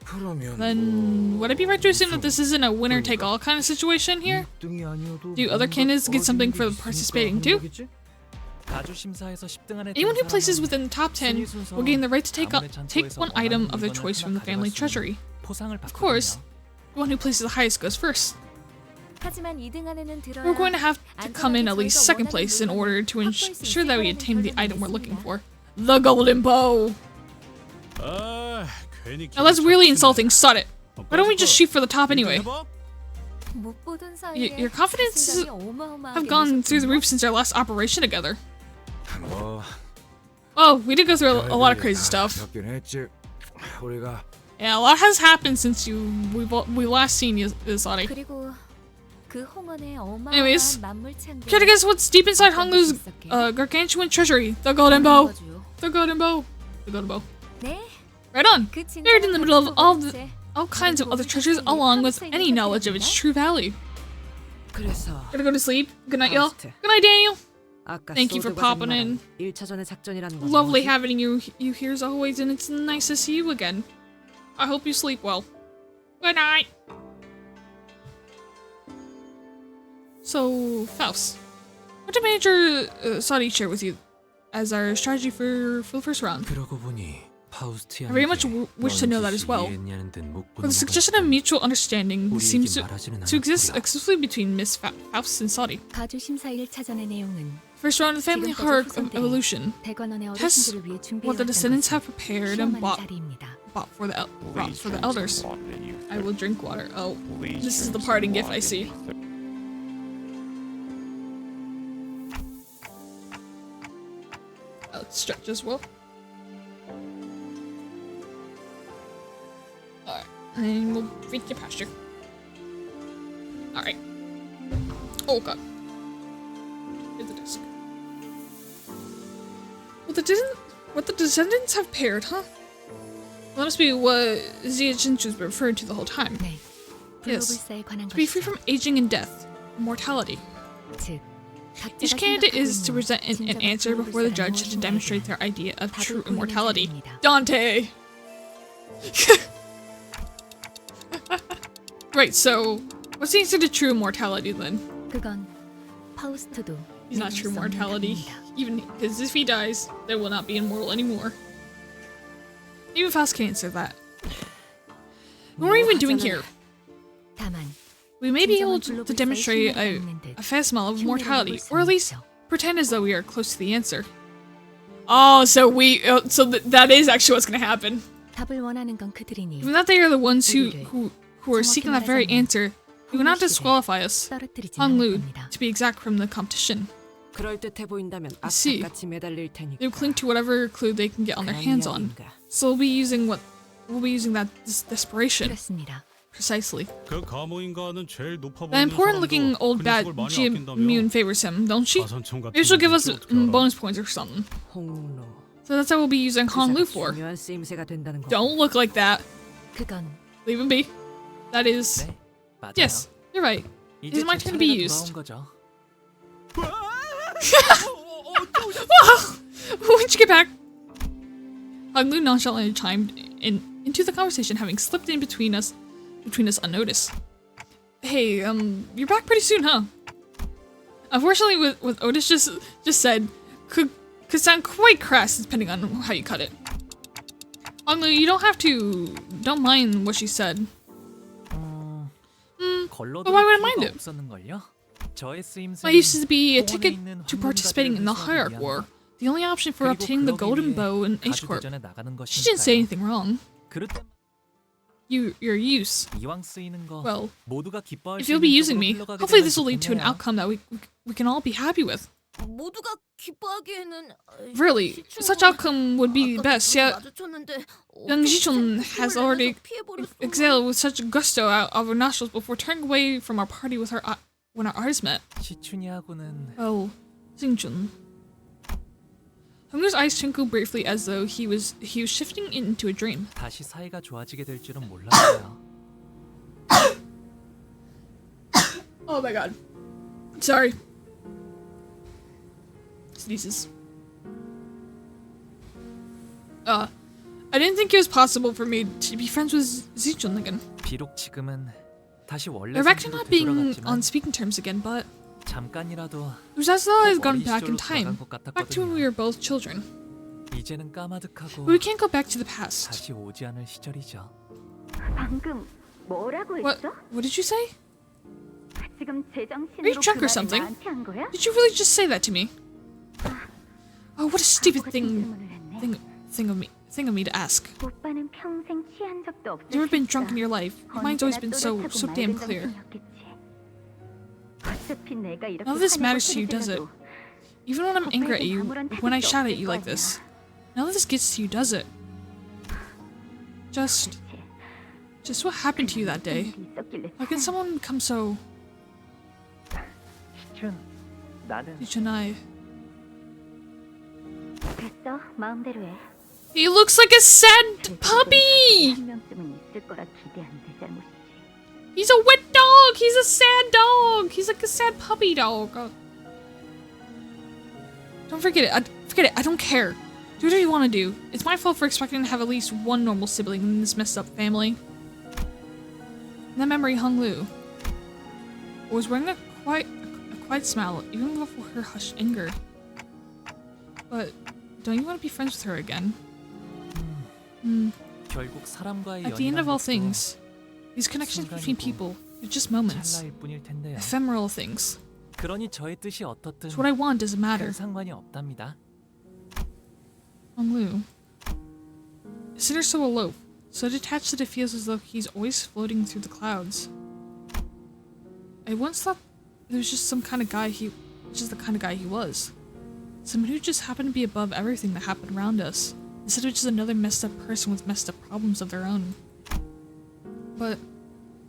그러면 Then, would I be right to assume that this isn't a winner-take-all kind of situation here? 1등이 아니어도 Do other candidates get something for participating too? 가주 심사에서 10등 안에 Anyone who 든 places 사람은 within the top 10 will gain the right to take one item of their choice from the family treasury. 포상을 Of course, 받거든요. the one who places the highest goes first. 하지만 2등 안에는 들어야 We're going to have to come in at least second place in order to ensure that we attain the item we're looking for. The golden bow! 아, 괜히 Now that's really insulting, sod it. Why don't we just shoot for the top anyway? 못 보던 사이에 Your confidence 자신감이 어마어마하게 have gone through the roof since our last operation together. 뭐 Oh, we did go through a lot of crazy stuff. 겪긴 했지. 우리가 Yeah, a lot has happened since we last seen you, Sadi. 그리고 그 홍원의 Anyways, 어마어마한 만물창고 care to guess what's deep inside Hong Lu's gargantuan treasury? The golden bow. The golden bow. The golden bow. 네, Right on. 그 Buried in the middle of 진정한 all kinds of other treasures, along with any knowledge of its true value. 그래서 Gotta go to sleep. Good night, y'all. Faust. Good night, Daniel. 아까 Thank you for 소드가 popping 말한 in. 1차전의 작전이라는 건 Lovely 뭐지? having you here as always, and it's nice to see you again. I hope you sleep well. Good night. So, Faust, what did Manager Saudi share with you as our strategy for the first round? 그러고 보니 파우스트 I very much wish to know that as well. For the suggestion of mutual understanding seems to exist exclusively between Miss Faust and Saudi. 가주 심사 1차전의 내용은 First round of the family hierarch of evolution. 대관원의 Tests 어르신들을 위해 what the 준비해왔던 descendants 것을 have prepared and 시험하는 bought 자리입니다. for the Please drink some elders. water, you I will drink water. Oh, Please this is drink the some parting gift water, I see. you Let's stretch as well. Alright, and we'll feed your pasture. Alright. Oh god. Here's the disc. What the descendants have paired, huh? Well, that must be what Zia Jinchu's been referring to the whole time. 네. Yes. 블로불사에 관한 To be free 것이죠. from aging and death, mortality. 즉, Each 각자가 candidate 생각하고 is to 있는 present an 진정한 answer before the 블로불사란 judge to 무엇인가에 demonstrate 대한 their idea of 답을 true 보이는 immortality. 자리입니다. Dante! Right, so what's the answer to true immortality then? 그건 파우스트도 He's not 믿을 true 수 없는 immortality. 답입니다. Even because if he dies, they will not be immortal anymore. Even Faust can answer that. What are we even doing here? 다만 We may be able 진정한 to 블로불사의 demonstrate 힘을 닮는 듯 a fair smell of 흉내를 mortality, 내볼 or at 수는 least 있죠. pretend as though we are close to the answer. Oh, so that is actually what's gonna happen. 답을 원하는 건 그들이니 Even that they are the ones who are seeking that very answer, we will not disqualify us, 떨어뜨리지 Hong 않을 Lu, 겁니다. to be exact from the competition. 그럴듯해 보인다면 see. 악착같이 매달릴 테니까. They will cling to whatever clue they can get on their hands on. 그런 So we'll be using that desperation 그렇습니다. precisely. 그 가모인가는 제일 높아 The 보이는 important-looking 사람도 old 그 bat 녀석을 많이 Ji-Moon 아낀다며. favors him, don't she? 가산청 같은 Maybe she'll give 건 us 어떻게 알아? bonus points or something. 홍로. So that's what we'll be using Hong Lu 의사가 for. 중요한 쓰임새가 된다는 거. Don't look like that. 그건 Leave him be. That is. 네, 맞아요. Yes, you're right. 이제 It's my 제 turn to be 차례가 used. 돌아온 거죠. When'd you get back? Hong Lu nonchalantly chimed into the conversation, having slipped in between us unnoticed. Hey, you're back pretty soon, huh? Unfortunately, what Otis just said could sound quite crass depending on how you cut it. Hong Lu, you don't mind what she said. 걸러도 But why would I mind it? 없었는걸요? 저의 쓰임새는 My used to be a 홍원에 ticket 있는 to 황금가지를 participating in the 회수하기 Hierarch 위한 War. 것. The only option for 그리고 obtaining the 그러기 Golden 위해 Bow in H 가주 Corp. 대전에 나가는 She didn't say 것이니까요. anything wrong. 그릇 Your use. 이왕 쓰이는 거 Well, 모두가 기뻐할 if 수 you'll be 있는 using 쪽으로 me, 흘러가게 hopefully 되면 this will lead to an 좋겠네요. outcome that we can all be happy with. 모두가 기뻐하기에는 Really, such outcome would be best. Yet, young Jichun has already exhaled with such gusto out of her nostrils before turning away from our party with her when our eyes met. 시춘이하고는 Oh, Xingjun. Honglu's eyes twinkled briefly as though he was shifting into a dream. 다시 사이가 좋아지게 될 줄은 몰랐어요. Oh my god. Sorry. Sneezes. I didn't think it was possible for me to be friends with Zichun again. 비록 지금은 다시 원래 They're back to 상태로 not being 되돌아갔지만 on speaking terms again, but 잠깐이라도 it was as though I had 꼭 gone 어린 back in 시절로 time. 돌아간 것 Back to when we 같았거든요. were both children. 이제는 까마득하고 But we can't go back to the past. 다시 오지 않을 시절이죠. 방금 뭐라고 What? 했어? What did you say? 지금 Are you 제정신으로 drunk or 그 말을 something? 나한테 한 거야? Did you really just say that to me? Oh, what a stupid 바보 같은 thing 질문을 했네. thing of me to ask. 오빠는 평생 취한 적도 없을 You've never been 수 drunk in 있다. your life. Your mind's always been so 언제나 damn 또렷하고 clear. 맑은 정신이었겠지. 어차피 내가 이렇게 None of this 화내고 matters to you, does it? 소리질러도 Even when I'm angry at you, 아무런 when I 타격도 shout at 없을 you 거 like this, 아니야. none of this gets to you, does it? Just what happened to you that day? 일이 있었길래 How can someone become so 시춘, 나는 Chunai? 됐어. 마음대로 해. He looks like a sad puppy! 한 명쯤은 있을 거라 기대한 내 잘못이지. He's a wet dog! He's a sad dog! He's like a sad puppy dog. Don't forget it. Forget it. I don't care. Do whatever you want to do. It's my fault for expecting to have at least one normal sibling in this messed up family. And that memory hung Lu. Was wearing a quiet smile, even before her hushed anger. But don't you want to be friends with her again? 결국 사람과의 At the end of all 연이란 것도 things, these connections between people are just moments. 찰나일 뿐일 텐데요. Ephemeral things. 그러니 저의 뜻이 어떻든 So what I want doesn't matter. 큰 상관이 없답니다. Lu. Isn't her so aloof, so detached that it feels as though he's always floating through the clouds? I once thought there was just some kind of guy just the kind of guy he was. Someone who just happened to be above everything that happened around us, instead of just another messed up person with messed up problems of their own. But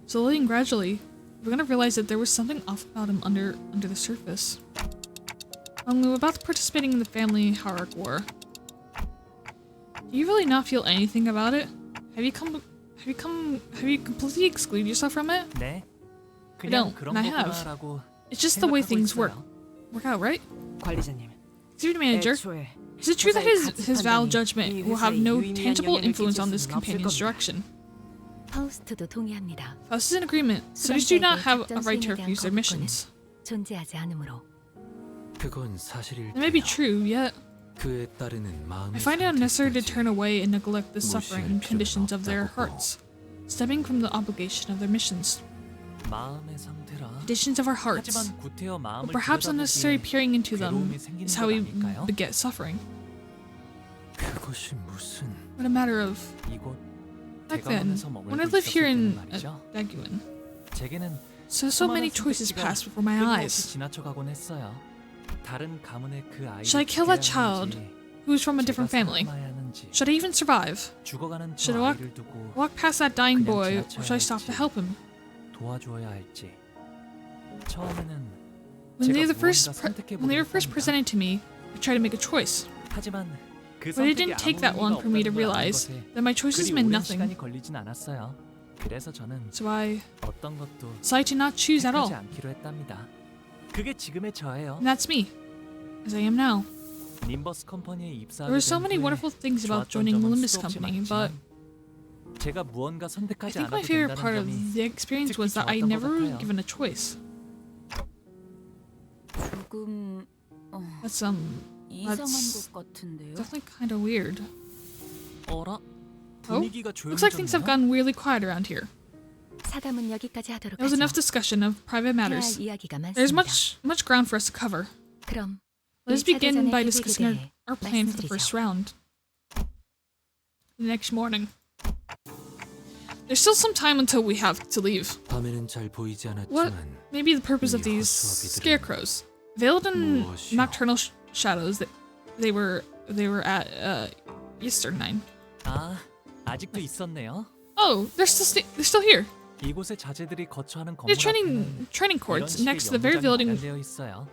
slowly and gradually, we're gonna realize that there was something off about him under the surface. Lu, about participating in the family Harak War. Do you really not feel anything about it? Have you completely excluded yourself from it? 네. I don't, and I have. It's just the way things work out, right? 관리자님. Executive Manager, 애초에 is it true that his valid 판단이 judgment 이 will have 회사에 no 유의미한 tangible 영향을 influence on 끼칠 this 수는 없을 companion's 겁니다. direction? 파우스트도 동의합니다. Faust is in agreement, so you do not have a right to refuse their missions. 존재하지 않으므로. 그건 사실일 That may be true, yet 그에 따르는 마음의 I find it unnecessary to 상태까지 turn away and neglect the 무시할 suffering and 필요는 conditions of their 없다고 hearts, stemming from the obligation of their missions. 마음의 상태라. Conditions of our hearts. 하지만 구태여 마음을 But perhaps unnecessary 들여다보기에 peering into them 괴로움이 생기는 is 것 how we 아닐까요? beget suffering. 그것이 무슨 What a matter of 이곳 back then, 대감원에서 when I 머물고 lived here 있었을 in 때는 말이죠. Daguin. 제게는 So many 수많은 choices 선택지가 passed before my 끊임없이 eyes. 지나쳐가곤 했어요. 다른 가문의 그 아이를 Should I kill that 기대해야 child 하는지, who's from a 제가 different family? 살아남아야 하는지, Should I even survive? 죽어가는 저 Should I 아이를 두고 walk past that dying 그냥 boy, or 지나쳐야 should I stop to 할지, help him? 도와주어야 할지. 처음에는 When they 제가 were first 무언가 선택해보기로 when they were first 했답니다. presented to me, I tried to make a choice. 하지만 그 But it 선택이 didn't take 아무 that 의미가 long for me to 없다는 걸 아는 realize 것에 that my choices 그리 meant 오랜 nothing. 시간이 걸리진 않았어요. 그래서 저는 So I 어떤 것도 decided to not choose at 택하지 all. 않기로 했답니다. 그게 지금의 저예요. And that's me, as I am now. 님버스 컴퍼니에 입사하게 There were so 된 many 후에 wonderful things about 좋았던 joining the 점은 Limbus 수도 없이 Company, but 많지만 제가 무언가 I 선택하지 think my 않아도 favorite part 된다는 of 점이 the experience was that I 좋았던 것 never was 같아요. given a choice. 조금 That's 이상한 that's 것 같은데요. definitely kind of weird. 어라? Oh, 분위기가 looks like things have 조용해졌네요. gotten weirdly quiet around here. 사담은 여기까지 하도록 There was 하죠. enough discussion of private 해야 matters. 할 이야기가 There's 많습니다. much ground for us to cover. 그럼 Let us 1차 begin 대전의 by 계획에 discussing 대해 our plan for the 말씀드리죠. first round. The next morning. There's still some time until we have to leave. 밤에는 잘 보이지 What 않았지만 may be the purpose of these scarecrows? Veiled in nocturnal shadows, they were at Eastern 9. 아, 아직도 있었네요. Oh, they're still here. 이곳의 자제들이 거처하는 They're 건물 앞에는 training 이런 courts 식의 next to the very 연구장이 building 마련되어 있어요.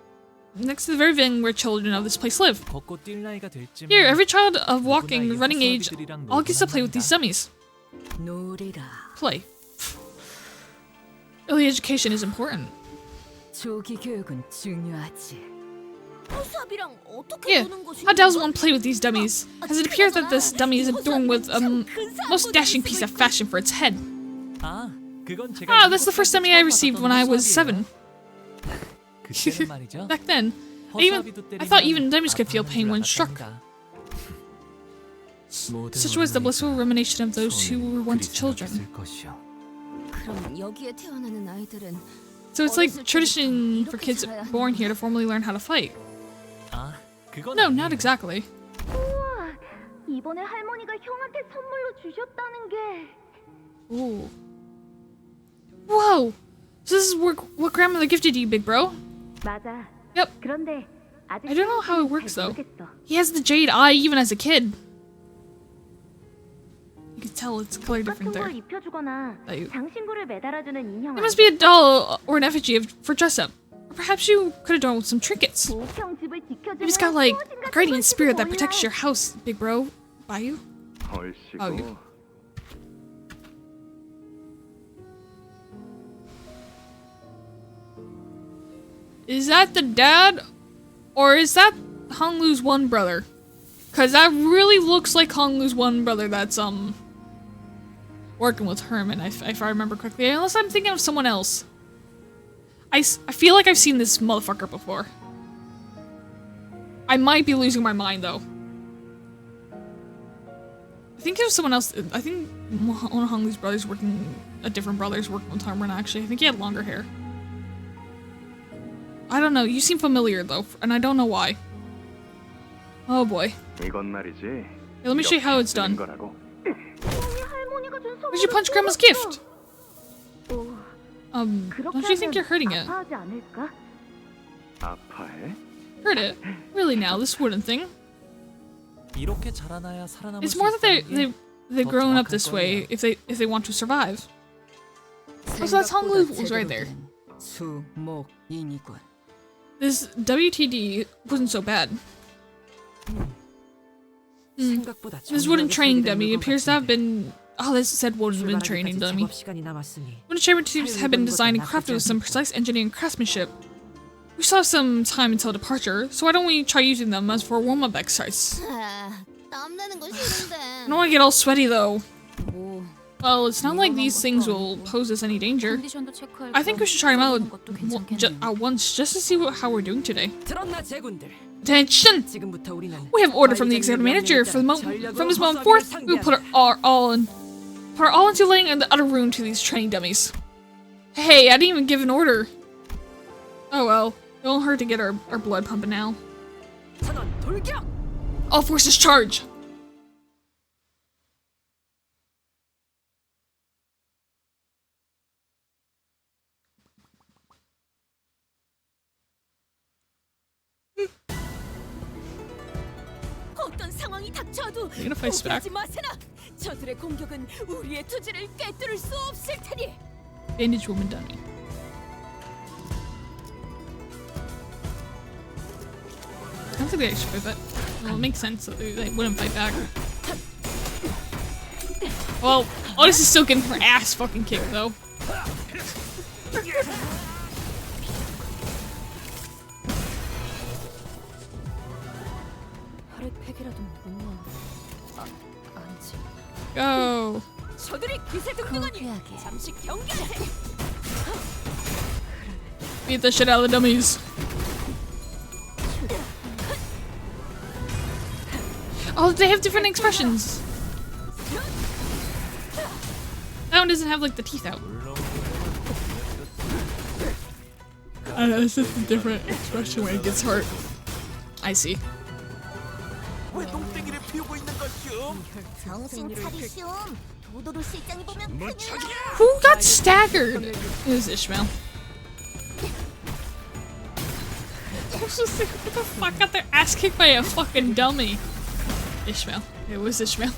next to the very building where children of this place live. 걷고 뛸 나이가 될지만 Here, every child of walking, 누구나 이 running age, 허수아비들이랑 all gets to 놀곤 play with these 한답니다. dummies. 놀이라. Play. Early education is important. 조기 교육은 중요하지. 호수아비랑 어떻게 Yeah, 노는 것이? how does one play with these dummies? As it appears that this dummy is adorned with a most dashing piece of fashion for its head. 아, 그건 제가 Ah, that's the first dummy I received when I was 7. 그때는 말이죠. Back then, I thought even dummies could feel pain when struck. Such was the blissful rumination of those who were once children. 그럼 여기에 태어나는 아이들은 So it's like tradition for kids born here to formally learn how to fight. 아, 그건 No, 아니에요. not exactly. 우와, 이번에 할머니가 형한테 선물로 주셨다는 게. Ooh. Whoa! So this is what grandmother gifted you, big bro. 맞아. Yep. 그런데 아직 I don't know how it works 잘 though. 모르겠어. He has the jade eye even as a kid. You can tell it's color 같은 different there. 걸 입혀주거나 아유. 장신구를 매달아주는 인형. It must be a doll or an effigy for dress up. Or perhaps you could adorn with some trinkets. 보평 집을 지켜주는 Maybe it's got like 소신 a 같은 guardian 걸 spirit that 몰라. protects your house, big bro. Bayou? Oh, you. Is that the dad? Or is that Honglu's one brother? Cause that really looks like Honglu's one brother that's, working with Herman, if I remember correctly. Unless I'm thinking of someone else. I feel like I've seen this motherfucker before. I might be losing my mind, though. I think it was someone else. I think one of Honglu's brothers working... A different brother's working with Herman, actually. I think he had longer hair. I don't know. You seem familiar, though, and I don't know why. Oh, boy. Hey, let me show you how it's done. Where'd you punch Grandma's gift? Don't you think you're hurting it? Hurt it? Really now, this wooden thing? It's more that they've grown up this way if they want to survive. Oh, so that's Honglu was right there. This WTD wasn't so bad. This wooden training dummy appears to have been... Oh, this said wooden training dummy. Wooden training tubes have been designed and crafted with some precise engineering craftsmanship. We still have some time until departure, so why don't we try using them as for a warm-up exercise? I don't want to get all sweaty though. Well, it's not like these things will pose us any danger. I think we should try them out at once just to see how we're doing today. Attention! We have order from the executive manager. From this moment forth, we will put our all into laying in the utter ruin to these training dummies. Hey, I didn't even give an order. Oh well, it won't hurt to get our blood pumping now. All forces charge! You're gonna fight back. Bandage woman dummy. I don't think they actually fight back. Well, it makes sense that they wouldn't fight back. Well, Otis is still getting her ass fucking kicked though. Go! Beat the shit out of the dummies. Oh, they have different expressions. That one doesn't have like the teeth out. I don't know, it's just a different expression when it gets hurt. I see. Who got staggered? It was Ishmael. I was just like, what the fuck got their ass kicked by a fucking dummy? Ishmael. It was Ishmael.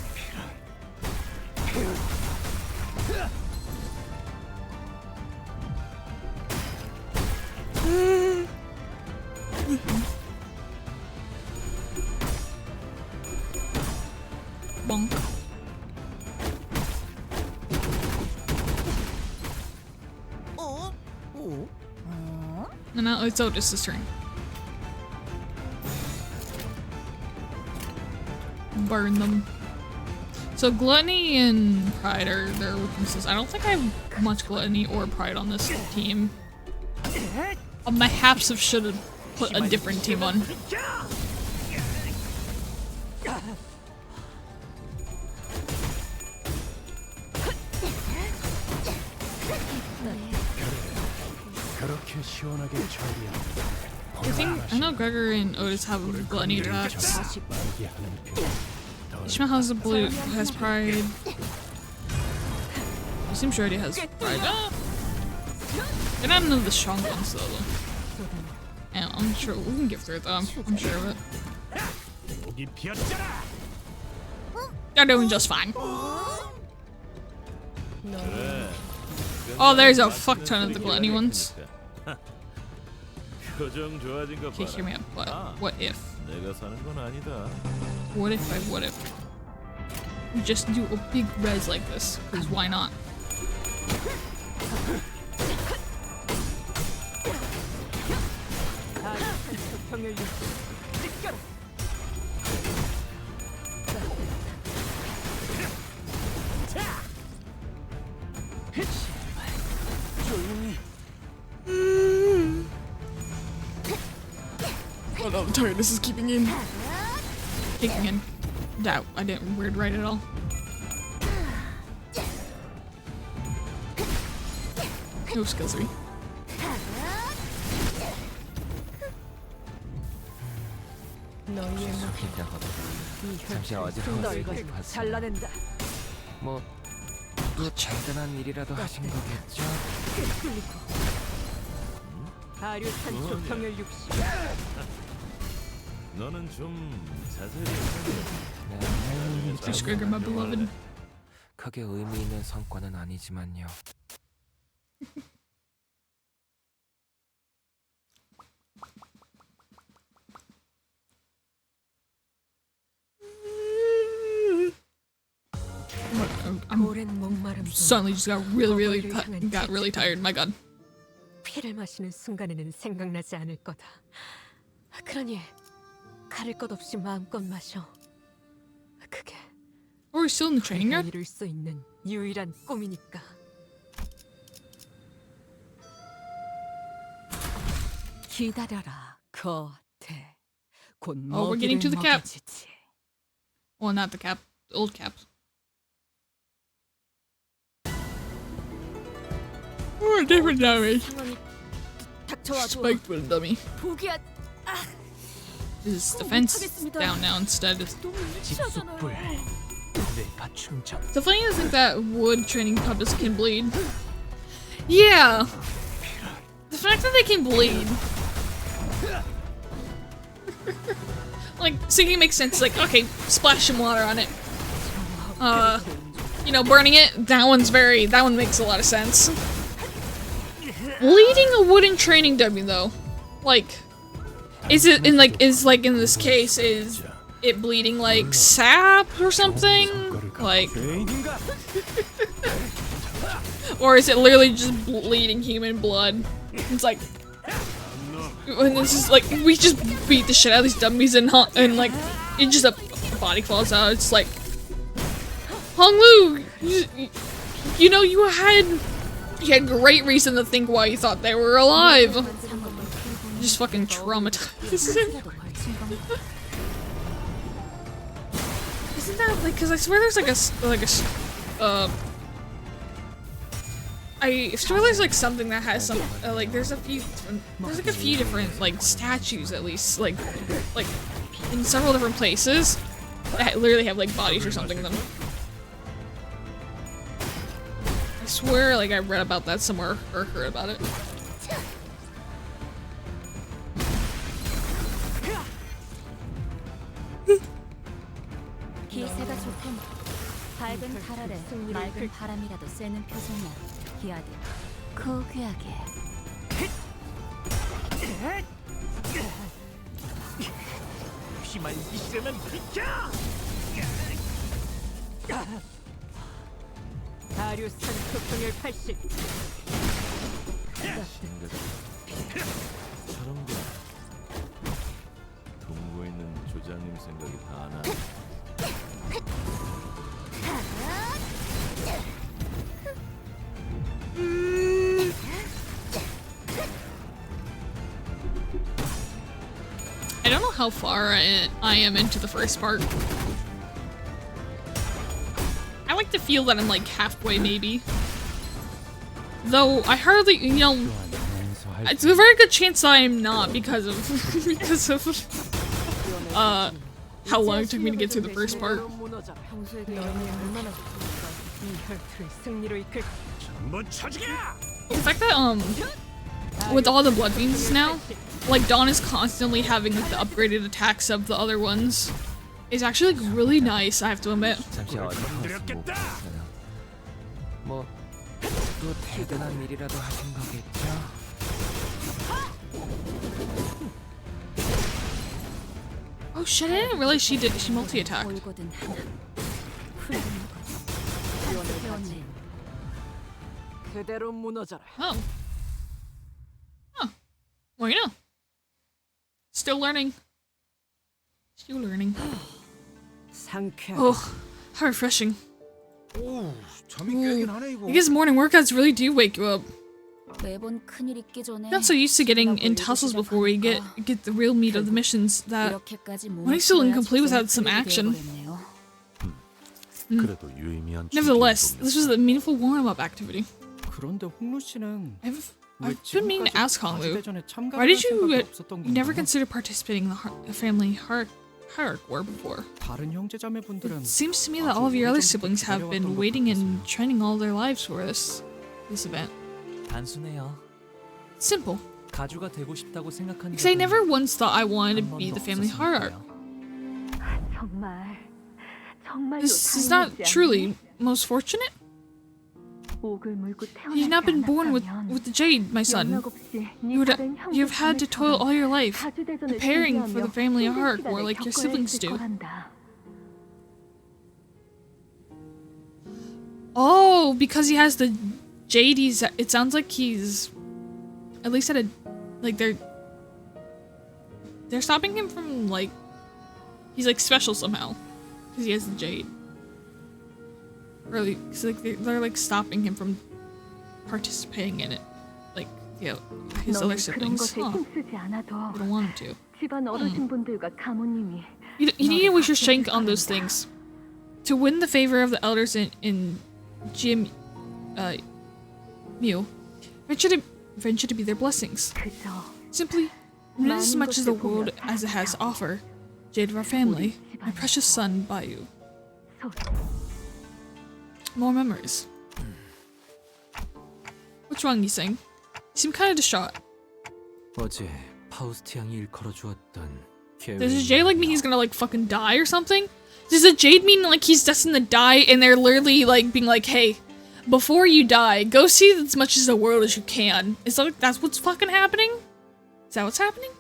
Bonk. No, it's Otis' turn. Burn them. So gluttony and pride are their weaknesses. I don't think I have much gluttony or pride on this team. I perhaps should have put a different team on. I know Gregor and Otis have gluttony attacks. Ishmael has a blue, has pride. I assume she already has pride. I don't know the strong ones though. And I'm sure we can get through it though. I'm sure of it. They're doing just fine. Oh, there's a fuck ton of the gluttony ones. Okay, hear me out. What if? What if? We just do a big res like this, because why not? Oh no, I'm tired. This is keeping in. Kicking in. Doubt. I didn't word right at all. No skill 3. 잠시 어지러워서 봤어. 잘라낸다. 뭐또 대단한 일이라도 하신 거겠죠? 아류 산초 병열 60. 너는 좀 자세히 Chris Gregor, my beloved. 크게 의미 있는 성과는 아니지만요. 오랜 목마름도 Suddenly just got really tired. My god. 피를 마시는 순간에는 생각나지 않을 거다. 그러니 가릴 것 없이 마음껏 마셔. 그게 Oh, we're still in the training yard? 이룰 수 있는 유일한 꿈이니까. 기다려라, 겉에. 곧 Oh, we're getting to the cap. 먹여주지. Well, not the cap. The old cap. Oh, a different damage. 닥쳐와도 Spiked with a dummy. 포기하. Is defense down now instead? 집속불 뇌파 충전. It's funny to think that wood training puppets can bleed. Yeah! The fact that they can bleed. Like, sinking makes sense. Like, okay, splash some water on it. You know, burning it, that one makes a lot of sense. Bleeding a wooden training dummy though. Like, is it in like, in this case, is it bleeding like sap or something? Like, or is it literally just bleeding human blood? It's like, and this is like, we just beat the shit out of these dummies and like, it just a body falls out. It's like, Honglu, you know, you had great reason to think why you thought they were alive. Just fucking traumatized. Isn't that like? Because I swear there's I swear there's like something that has some like there's like a few different like statues at least like in several different places that literally have like bodies or something in them. I swear like I read about that somewhere or heard about it. 기세가 좋군. 밝은 달 아래 맑은 바람이라도 쐬는 표정이야. 기아들. 고귀하게. 피만 있으면 비켜! 아류산 표평열 80. 저런 거 동구에 있는 조장님 생각이 다 나. I don't know how far I am into the first part. I like to feel that I'm like halfway maybe. Though I hardly, you know, it's a very good chance I am not because of how long it took me to get through the first part. The fact that with all the blood beans now, like Dawn is constantly having like the upgraded attacks of the other ones is actually like really nice, I have to admit. 잠시 어지러워서 뭐또 대단한 일이라도 하신 거겠죠? Oh shit, I didn't realize she multi-attacked. 올거든 하나. 훌륭해. 그대로 무너져라. Oh. Huh. Well, you know. Still learning. Still learning. 상쾌. Oh, how refreshing. 오, 잠이 깨긴 하네 이거. I guess morning workouts really do wake you up. 매번 큰일 있기 전에 Not so used to getting in tussles before we get the real meat of the missions that 이렇게까지 when I still incomplete without some action. 그래도 유의미한 Nevertheless, this was a meaningful warm-up activity. 그런데 홍루 씨는 I've 왜 been meaning to ask 지금까지 Honglu, 가지대전에 참가를 why did 할 you 생각이 없었던 you never 건가요? consider participating in the family hierarchy war before? 다른 형제자매분들은 It seems to me that all of your other siblings have been waiting and training all their lives for this event. 단순해요. Simple. 가주가 되고 싶다고 생각한 Because I 적은 never once thought I wanted to 한 be 번도 the family hierarch. 없었으니까요. 정말로 This is not truly most fortunate. You've not been born with the jade, my son. You've had to toil all your life, preparing for the family hierarch war like your siblings do. Oh, because he has the jade, it sounds like he's at least at a like they're stopping him from like he's like special somehow because he has the jade. Or like, they're like stopping him from participating in it, like his other siblings. Huh. They don't want him to. You need to wish your strength on those things to win the favor of the elders in Jim, Mew. Venture to be their blessings. Simply, win as much as the world as it has to offer. Jade of our family, my precious son, Bayu. More memories. What's wrong, Yiseng? You seem kind of distraught. 어제 파우스트 양이 일컬어 주었던 Does a jade like mean he's gonna like fucking die or something? Does a jade mean like he's destined to die and they're literally like being like, hey, before you die, go see as much as the world as you can? Is that that's what's fucking happening? Is that what's happening?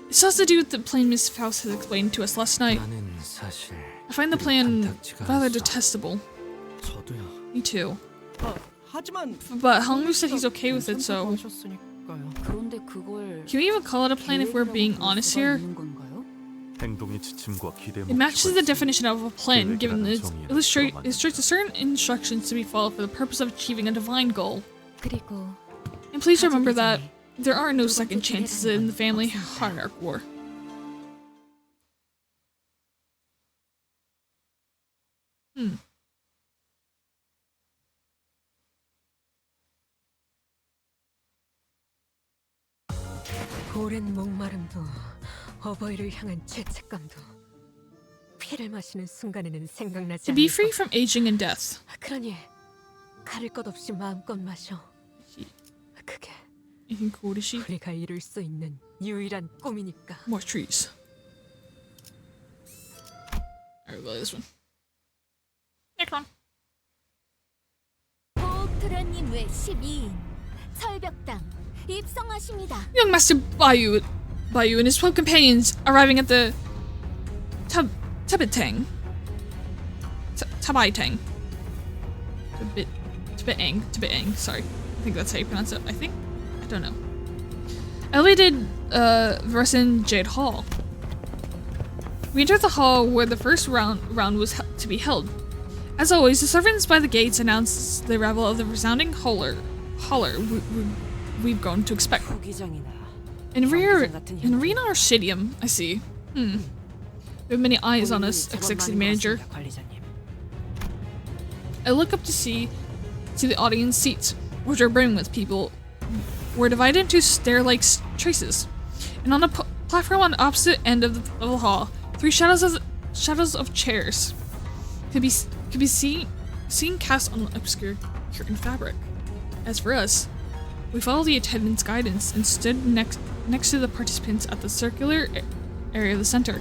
This has to do with the plan Miss Faust has explained to us last night. 나는 사실 I find the plan 안타깝지가 rather 않았어. detestable. 저도요. Me too. 하지만 But Honglu said he's okay with it, so 하셨으니까요. 그런데 그걸 can we even call it a plan if we're being honest here? 행동의 지침과 기대 It matches the definition of a plan, given that it 계획이라는 illustrates certain instructions to be followed for the purpose of achieving a divine goal. 그리고 And please remember that there are no second chances in the family hierarch war. 오랜 목마름도 어버이를 향한 죄책감도 피를 마시는 순간에는 생각나지 To be 않는 free 것. from aging and death. 그러니 가릴 것 없이 마음껏 마셔. 그게 Anything cool to see? 우리가 이룰 수 있는 유일한 꿈이니까. More trees. Alright, we'll go this one. Next one. 포트라님 외 12인 철벽당 입성하십니다. Young Master Bayu and his 12 companions arriving at the Tabaitang. Tabaitang, sorry. I think that's how you pronounce it, I think? I don't know. Elevated Versin Jade Hall. We entered the hall where the first round was to be held. As always, the servants by the gates announced the arrival of the resounding holler we've grown to expect. An arena or stadium, I see. We have many eyes on us, Executive Manager. I look up to see the audience seats, which are brimming with people. We're divided into stair-like traces, and on a platform on the opposite end of the hall, three shadows of chairs could be seen cast on obscure curtain fabric. As for us, we followed the attendant's guidance and stood next to the participants at the circular area of the center.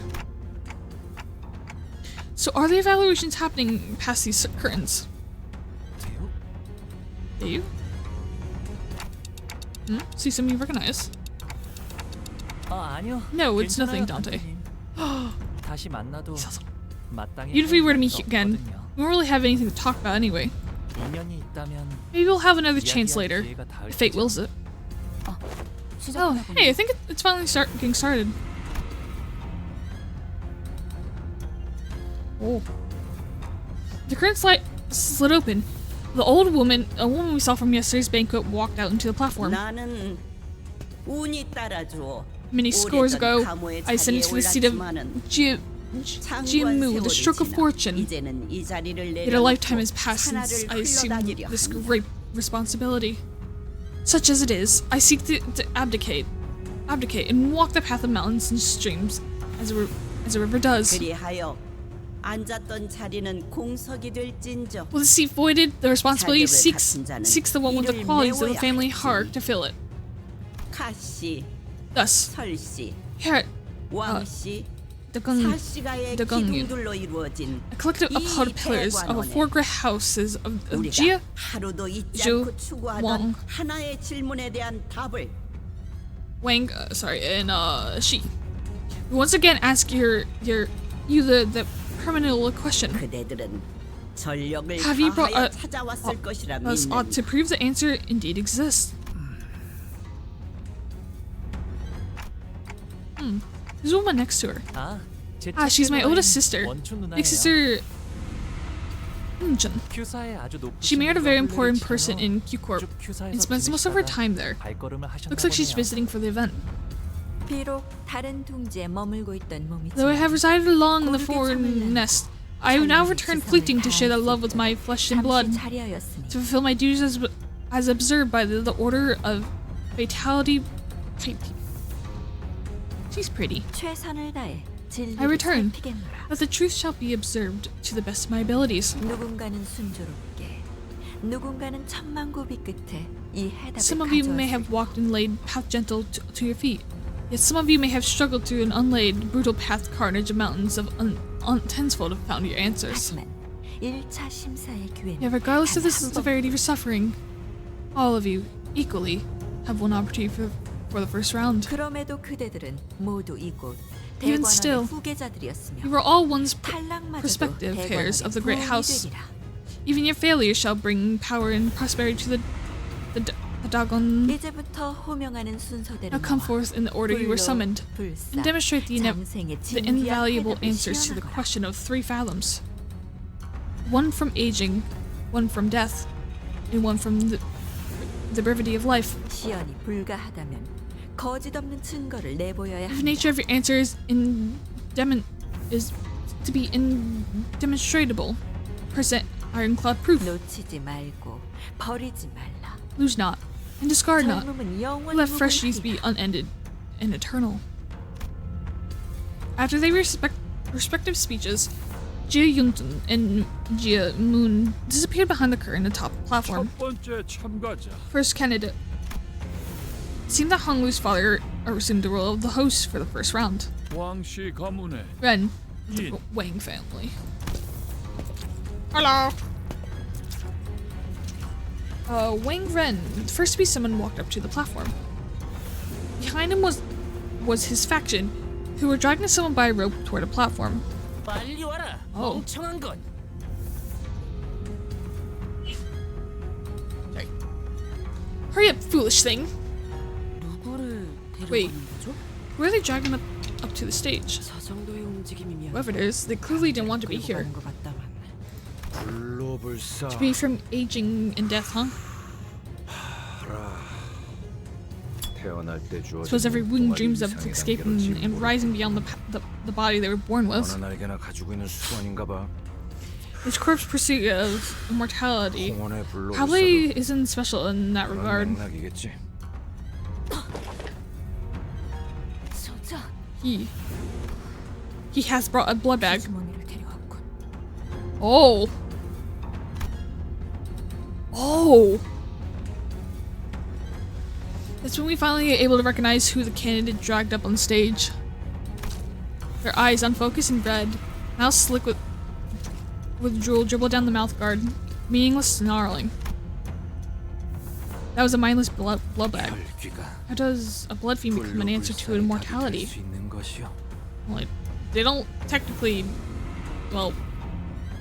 So are the evaluations happening past these curtains? Do you? See something you recognize? 아니요. No, it's 괜찮아요, nothing, Dante. 단장님. 다시 만나도 마땅히 Even if we were to 할 meet 일은 again, 없거든요. we don't really have anything to talk about anyway. 인연이 있다면 Maybe we'll have another chance 이야기할 later, 기회가 닿을 if fate 테죠. wills it. Oh, 시작하나 hey, I think it's finally getting started. Oh. The curtain slid open. The old woman, a woman we saw from yesterday's banquet, walked out into the platform. 나는 운이 따라줘. Many scores ago, I ascended to the seat of Jimu, the stroke of fortune. Yet a lifetime has passed since I assumed this great responsibility. Such as it is, I seek to abdicate and walk the path of mountains and streams, as a river does. 앉았던 자리는 공석이 될진저. With the seat voided, the responsibility seeks the one with the qualities of the family heart to fill it. 카씨, Thus, 설씨, here, 왕씨, Dagung, 사씨가의 기둥들로 이루어진 a collective uphold pillars of the four great houses of Jia, 하루도 잊지 Zhu, 않고 추구하던 Wang, 하나의 질문에 대한 답을 Wang, and Shi. We once again ask the criminal question. 그대들은 전력을 Have you brought 다하여 찾아왔을 것이라 us ought to 믿는다. prove the answer indeed exists. There's a woman next to her. 제 She's my 첫째 oldest 누나인 sister. 원춘 누나예요. Big sister Jun. 큐사에 아주 높으신 She married a very 분들을 important person 지나서 in Q Corp 쭉 큐사에서 and spends most of her 지내시다가 time there. 발걸음을 하셨나 Looks like she's 보네요. visiting for the event. 비록 다른 둥지에 머물고 있던 Though I 몸이지만 have resided long in the foreign nest, I have now returned fleeting to share that love with my flesh and blood, 잠시 자리하였으니 to fulfill my duties as observed by the order of fatality. She's pretty. 최선을 다해 I 진리를 return, 살피겠노라. that the truth shall be observed to the best of my abilities. 누군가는 순조롭게, 누군가는 천만고비 끝에 이 해답을 Some of you may have 가져왔을 walked and laid path gentle to your feet, yet some of you may have struggled through an unlaid, brutal path carnage of mountains of tenfold have found your answers. 하지만 1차 심사의 기회는 Yet regardless of the 단 한 번. severity of your suffering, all of you, equally, have one opportunity for the first round. 그럼에도 그대들은 모두 이곳 Even 대관원의 still, 후계자들이었으며 You were all once 탈락마저도 prospective heirs of the 대관원의 great house. 부흥이 되리라. Even your failure shall bring power and prosperity to the Dagon. 이제부터 호명하는 순서대로 Now come 나와 forth in the order you were summoned, 불사, and demonstrate the 장생의 진귀한 invaluable 해답을 answers to the 시연하거라. question of 3 fathoms. One from aging, one from death, and one from the brevity of life. 시연이 불가하다면 거짓 없는 증거를 내보여야 If the 합니다. nature of your answer is to be indemonstrable, present ironclad proof. 놓치지 말고 버리지 말라. Lose not, and discard not. 젊음은 영원히 Let fresh youth be 무궁하리라. unended and eternal. After their respective speeches, Jia Yuntun and Jia Moon disappeared behind the curtain atop the platform. 번째 참가자 First candidate. It seemed that Hong Lu's father assumed the role of the host for the first round. 왕씨 가문의 Ren, the yin. Wang family. Hello. Wang Ren, the first to be summoned, walked up to the platform. Behind him was his faction, who were dragging someone by a rope toward a platform. 빨리 와라. Oh. 멍청한 건. Hurry up, foolish thing! 누구를 Wait. 데려가는 거죠? Where are they dragging him up to the stage? 저 정도의 움직임이면 Whoever it is, they clearly didn't want to be 끌고 here. 가는 것 같다만. 불로불사 To be from aging and death, huh? 태어날 때 주어진 Suppose every wound 동아리 dreams of 이상의 escaping 단계로 and rising beyond the body they were born with. 어느 날개나 가지고 있는 수건인가 봐. This corpse pursuit of immortality 홍원의 불로불사도 probably isn't special in that 그런 regard. 맥락이겠지. 소자, He has brought a blood bag. 주머니를 데려왔군. Oh. Oh. That's when we finally get able to recognize who the candidate dragged up on stage. Their eyes unfocused and red, mouth slick with drool dribble down the mouth guard, meaningless snarling. That was a mindless blood bag. 혈기가 How does a blood fiend become an answer to 불로불사의 답이 될 immortality? 수 있는 것이요. Well, they don't technically well,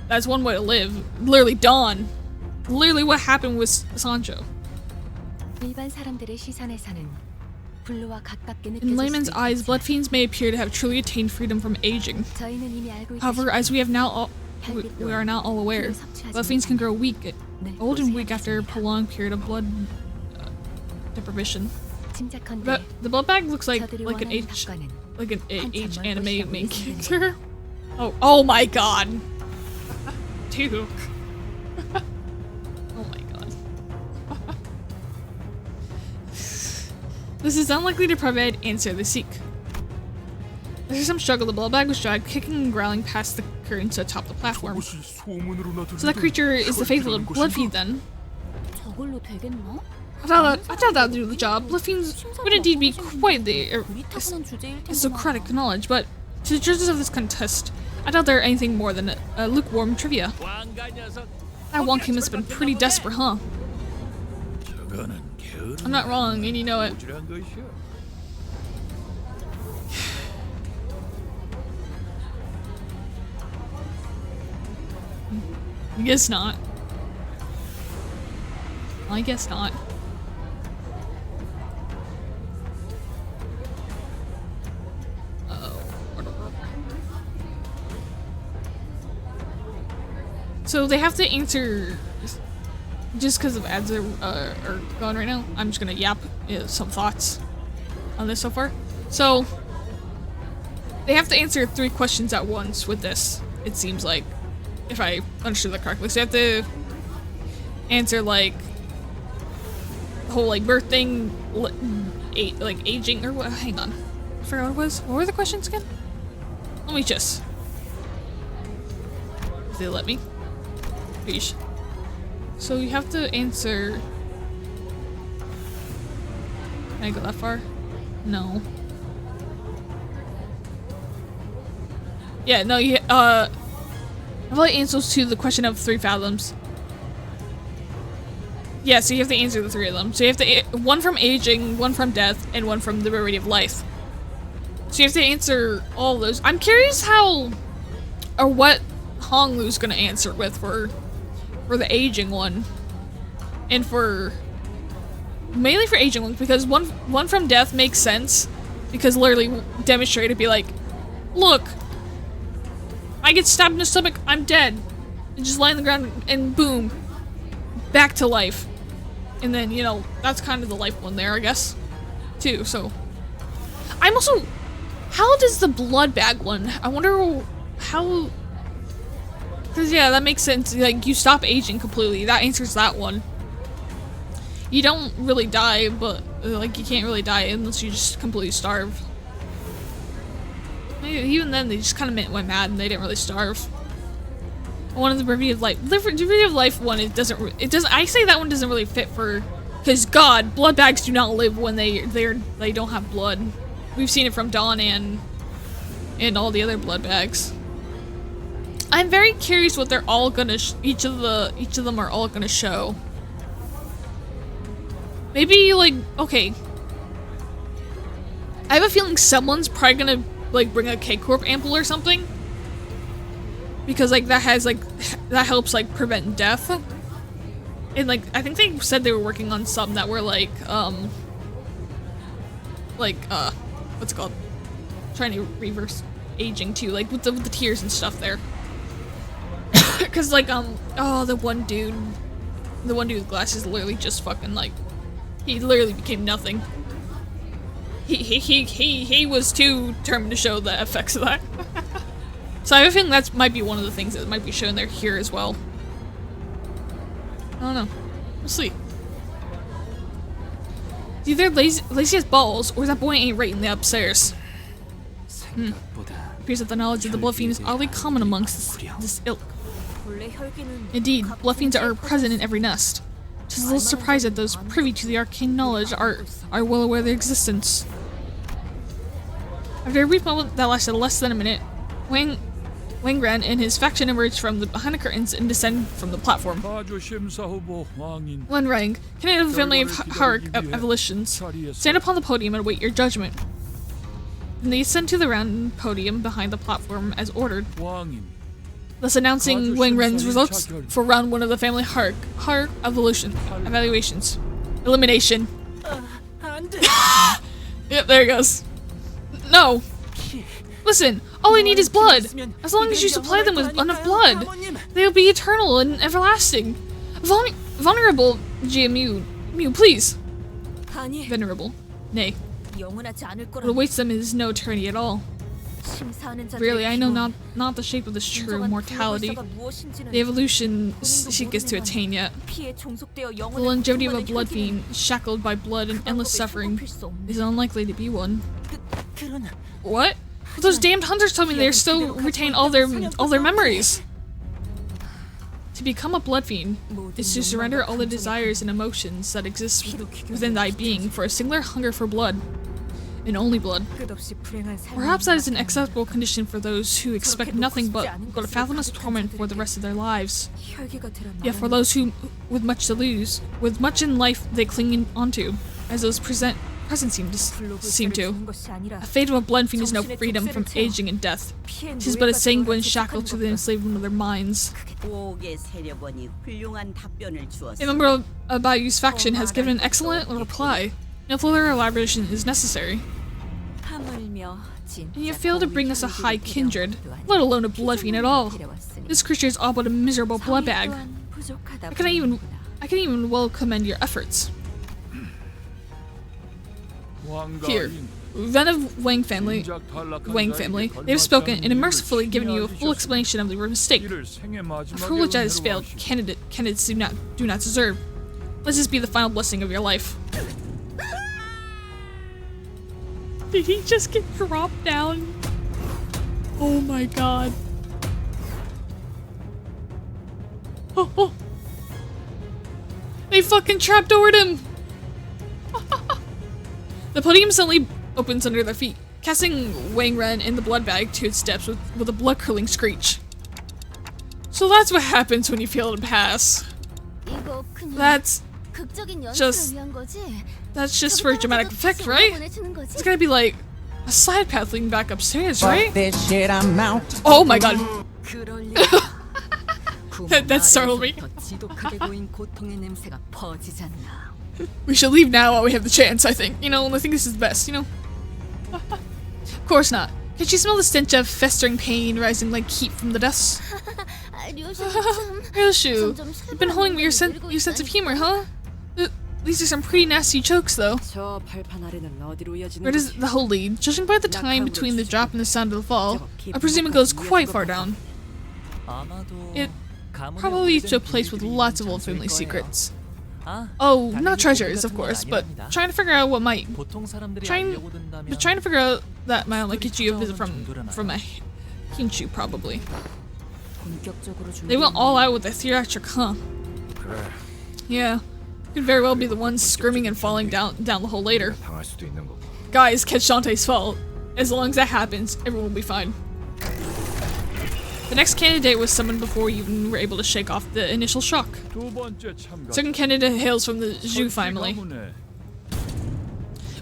that's one way to live. Literally dawn. Literally what happened with Sancho. 일반 사람들의 시선에서는 블루와 가깝게 In 느껴질 layman's 수도 eyes, 있겠지만 blood fiends may appear to have truly attained freedom from aging. 저희는 이미 알고 However, as we have now all, we are now all aware, 섭취하지 blood fiends can grow weak, 늙고 old and weak after a 쇠약해집니다. prolonged period of blood deprivation. 짐작컨대 But the blood bag looks like 저들이 an 원하는 H 답과는 H 한참 anime 멀고 main 시간이 character. Oh my god. Duke. Oh my god. This is unlikely to provide answer they seek. After some struggle, the blood bag was dragged, kicking and growling past the curtains atop the platform. So that creature is the faithful blood fiend then. 저걸로 되겠나? I thought that would do the job. Blood fiends would indeed be quite the 위탁하는 주제일 텐데. Socratic knowledge, but to the judges of this contest, I doubt they're anything more than a lukewarm trivia. That wonky must have been pretty desperate, huh? 저거는 게으른 I'm not wrong, and you know it. 모질한 것이야. I guess not. I guess not. So they have to answer just because of ads are going right now. I'm just gonna yap some thoughts on this so far. So they have to answer 3 questions at once with this, it seems like, if I understood that correctly. So you have to answer like the whole like birth thing, like aging or what? Hang on, I forgot what it was. What were the questions again? Let me just. Did they let me? Yeesh. So you have to answer. Can I go that far? No. Yeah, no, you, I feel like answers to the question of 3 fathoms. Yeah, so you have to answer the 3 of them. So you have to, one from aging, one from death, and one from the rarity of life. So you have to answer all of those. I'm curious how, or what Honglu's gonna answer with for the aging one. And for, mainly for aging one, because one from death makes sense. Because literally demonstrate it, be like, look, I get stabbed in the stomach, I'm dead. And just lie on the ground and boom, back to life. And then, you know, that's kind of the life one there, I guess, too. So I'm also, how does the blood bag one, I wonder how, because yeah, that makes sense. Like, you stop aging completely, that answers that one. You don't really die, but like, you can't really die unless you just completely starve. Even then, they just kind of went mad and they didn't really starve. One of the Brevity of Life. The Brevity of Life one, it doesn't, I say that one doesn't really fit for, because God, blood bags do not live when they don't have blood. We've seen it from Dawn and all the other blood bags. I'm very curious what they're all gonna, each of them are all gonna show. Maybe, like, okay. I have a feeling someone's probably gonna, like, bring a K-Corp ample or something. Because, like, that has, like, that helps, like, prevent death. And, like, I think they said they were working on some that were, like, what's it called? Trying to reverse aging, too. Like, with the tears and stuff there. Because, like, oh, the one dude with glasses literally just fucking, like, he literally became nothing. He was too determined to show the effects of that. So I have a feeling that might be one of the things that might be shown there here as well. I don't know. We'll see. It's either lazy as balls, or that boy ain't right in the upstairs. Appears that the knowledge of the blood fiend is oddly common amongst this ilk. Indeed, blood fiends are present in every nest. Just a little surprised that those privy to the arcane knowledge are well aware of their existence. After a brief moment that lasted less than a minute, Wangran and his faction emerged from behind the curtains and descended from the platform. When running, candidate of the family of Harik Evolutions, stand upon the podium and await your judgment. Then they ascend to the round podium behind the platform as ordered. thus announcing Wang Ren's results for round 1 of the family heart evaluations. Elimination. Yep, there it goes. No. Listen, all I need is blood. As long as you supply them with enough blood, they will be eternal and everlasting. Vulnerable GMU, please. Venerable. Nay. What awaits them is no eternity at all. Really, I know not the shape of this true mortality, the evolution seekers to attain yet. The longevity of a blood fiend, shackled by blood and endless suffering, is unlikely to be one. What? But those damned hunters told me they still retain all their memories. To become a blood fiend is to surrender all the desires and emotions that exist within thy being for a singular hunger for blood. And only blood. Perhaps that is an acceptable condition for those who expect nothing but go to fathomless torment for the rest of their lives. Yet for those who, with much to lose, with much in life they cling onto, as those present seem to, a fate of a blood fiend is no freedom from aging and death. 'Tis but a sanguine shackle to the enslavement of their minds. A member of Bayou's faction has given an excellent reply. No further elaboration is necessary. And you fail to bring us a high kindred, let alone a blood fiend at all. This creature is all but a miserable blood bag. I can even well commend your efforts. Here, men of Wang family, they have spoken and have mercifully given you a full explanation of your mistake. A privilege that has failed, candidates do not deserve. Let this be the final blessing of your life. Did he just get dropped down? Oh my god. Oh. They fucking trapdoored him! The podium suddenly opens under their feet, casting Wang Ren and the blood bag to its depths with a blood-curdling screech. So that's what happens when you fail to pass. That's just for dramatic effect, right? It's gotta be like a side path leading back upstairs, right? Oh my god. that startled me. We should leave now while we have the chance, I think. You know, I think this is best, you know? Of course not. Can you smell the stench of festering pain rising like heat from the dust? Ryoshu, you've been holding your sense of humor, huh? These are some pretty nasty chokes, though. Where does the hole lead? Judging by the time between the drop and the sound of the fall, I presume it goes quite far down. It probably leads to a place with lots of old family secrets. Oh, not treasures, of course, but trying to figure out what might. Trying to figure out that might only get you a visit from a Hinshu, probably. They went all out with the theatric, huh? Yeah. Could very well be the ones screaming and falling down the hole later. Guys, catch Shantae's fall. As long as that happens, everyone will be fine. The next candidate was summoned before you even were able to shake off the initial shock. Second candidate hails from the Zhu family.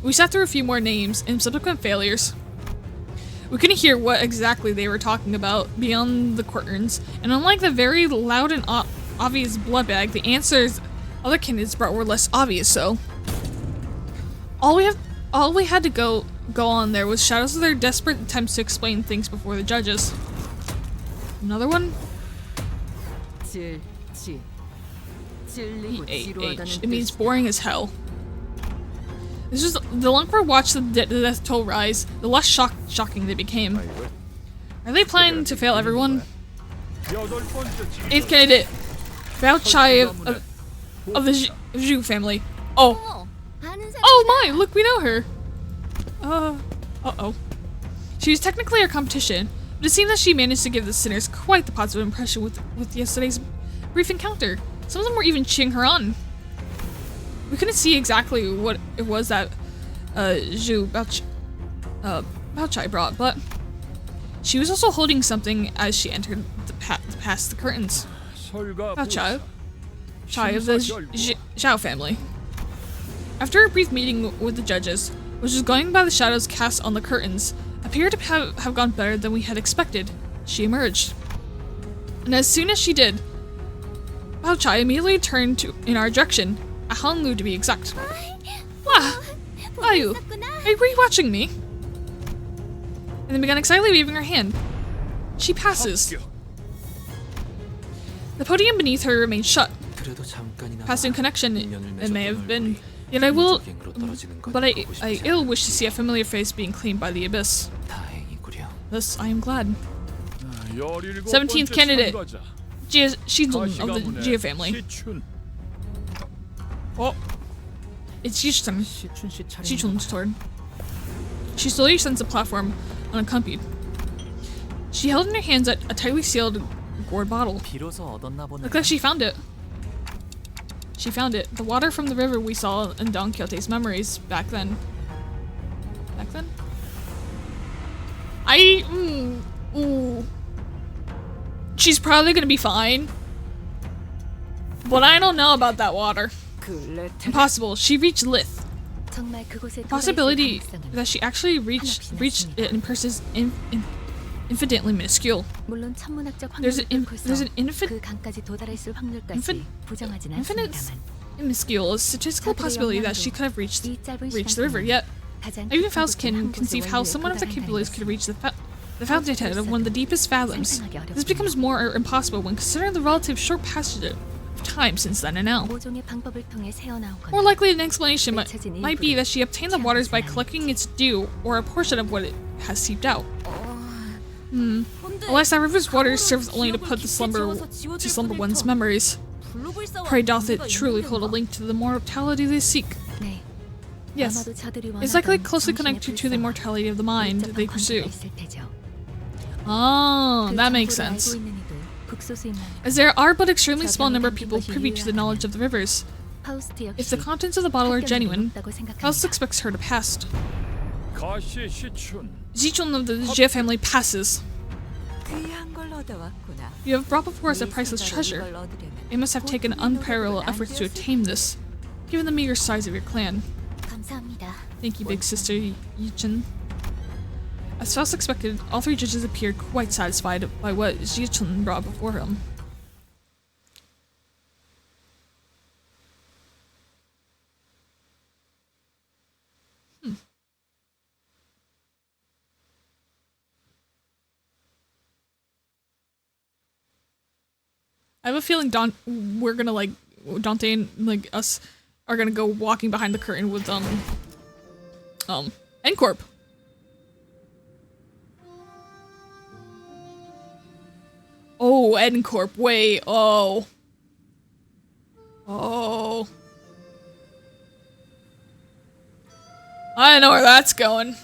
We sat through a few more names and subsequent failures. We couldn't hear what exactly they were talking about beyond the curtains, and unlike the very loud and obvious blood bag, the answers other candidates brought were less obvious, so. All we had to go on there was shadows of their desperate attempts to explain things before the judges. Another one? E-A-H. It means boring as hell. This was the longer I watched the death toll rise, the less shocking they became. Are they planning to fail everyone? 8th candidate, Bao Chai of the Zhu family. Oh. Oh my, look, we know her. Uh-oh. She was technically our competition, but it seemed that she managed to give the sinners quite the positive impression with yesterday's brief encounter. Some of them were even cheering her on. We couldn't see exactly what it was that Zhu Bao Chai brought, but she was also holding something as she entered past the curtains. Bao Chai of the Zhao family. After a brief meeting with the judges, which was going by the shadows cast on the curtains, appeared to have gone better than we had expected, she emerged. And as soon as she did, Bao Chai immediately turned in our direction, at Honglu to be exact. Wow, are you rewatching me? And then began excitedly waving her hand. She passes. The podium beneath her remains shut. Passing connection, it may have been. Yet I will, but I ill wish to see a familiar face being claimed by the abyss. Thus, I am glad. 17th candidate, Shizun of the Jia family. Oh, it's Shichun's turn. She slowly ascends the platform unaccompanied. She held in her hands a tightly sealed gourd bottle. Looks like she found it. She found it. The water from the river we saw in Don Quixote's memories back then. Back then? Ooh. She's probably gonna be fine. But I don't know about that water. Impossible. She reached Lith. Possibility that she actually reached it in person is infinitely minuscule. There's an infinite minuscule statistical possibility that she could have reached the river, yet even Faust can conceive how someone of the capabilities could reach the fountainhead of one of the deepest fathoms. This becomes more impossible when considering the relative short passage of time since then and now. More likely an explanation might be that she obtained the waters by collecting its dew or a portion of what it has seeped out. Alas, that river's water serves only to put to slumber one's memories. Pray doth it truly hold a link to the mortality they seek? Yes, it's likely closely connected to the immortality of the mind they pursue. Oh, that makes sense. As there are but extremely small number of people privy to the knowledge of the rivers, if the contents of the bottle are genuine, Faust expects her to pass. Zichun of the Jia family passes. You have brought before us a priceless treasure. You must have taken unparalleled efforts to attain this, given the meager size of your clan. Thank you, big sister Yichun. As Faust expected, all three judges appeared quite satisfied by what Yichun brought before him. I have a feeling we're gonna like Dante and like us are gonna go walking behind the curtain with N-Corp. Oh, N-Corp, wait, oh. I know where that's going.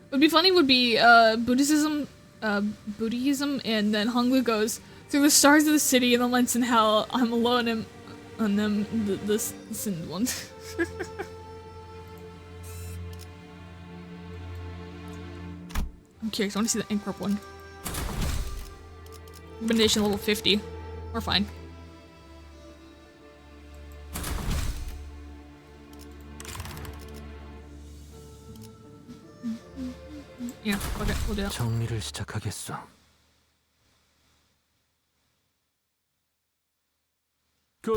What'd be funny would be Buddhism, and then Honglu goes, through the stars of the city and the lights in hell, I'm alone and them the sinned one. I'm curious, I want to see the N-Corp one. Recommendation level 50. We're fine. Yeah, okay, we'll do that. 정리를 시작하겠어.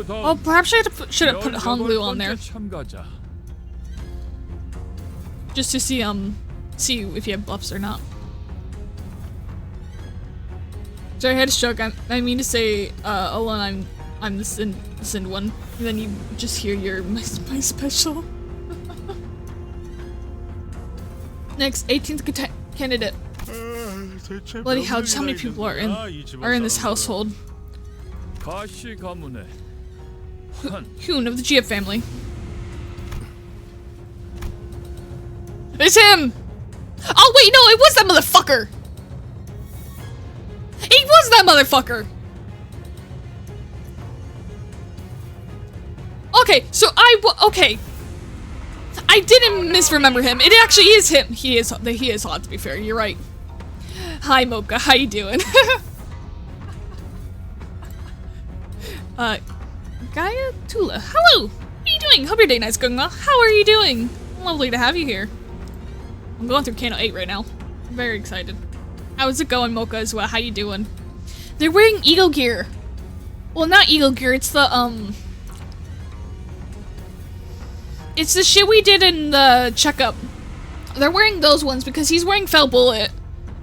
Oh, perhaps I should have put Honglu on there. Just to see if you have buffs or not. Sorry, I had a stroke. I mean to say, Alone, I'm the sinned one. And then you just hear my special. Next, 18th candidate. Bloody hell, just how many people are in this household? Hoon of the Jia family. It's him! Oh wait, no, it was that motherfucker! It was that motherfucker! Okay, so okay. I didn't misremember him. It actually is him. He is hot, to be fair. You're right. Hi, Mocha. How you doing? Gaia Tula. Hello! How are you doing? Hope your day night's going well. How are you doing? Lovely to have you here. I'm going through Canto 8 right now. I'm very excited. How is it going, Mocha, as well? How you doing? They're wearing eagle gear. Well, not eagle gear. It's the it's the shit we did in the checkup. They're wearing those ones because he's wearing Fell Bullet,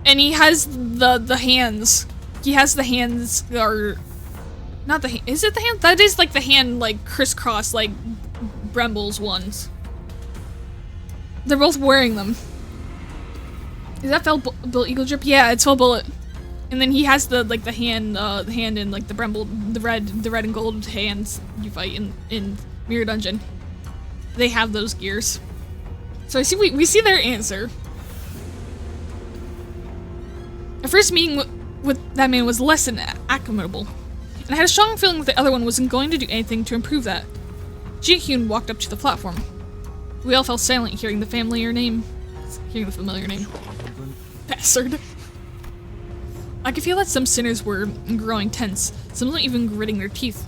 and he has the hands. He has the hands, or not the. Is it the hand? That is like the hand, like crisscross, like Bremble's ones. They're both wearing them. Is that Fell Bullet Eagle Drip? Yeah, it's Fell Bullet. And then he has the hand in like the Bremble, the red and gold hands you fight in Mirror Dungeon. They have those gears. So I see we see their answer. Our first meeting with that man was less than acclimatable, and I had a strong feeling that the other one wasn't going to do anything to improve that. Ji-hyun walked up to the platform. We all fell silent hearing the familiar name. Bastard. I could feel that some sinners were growing tense, some of them even gritting their teeth.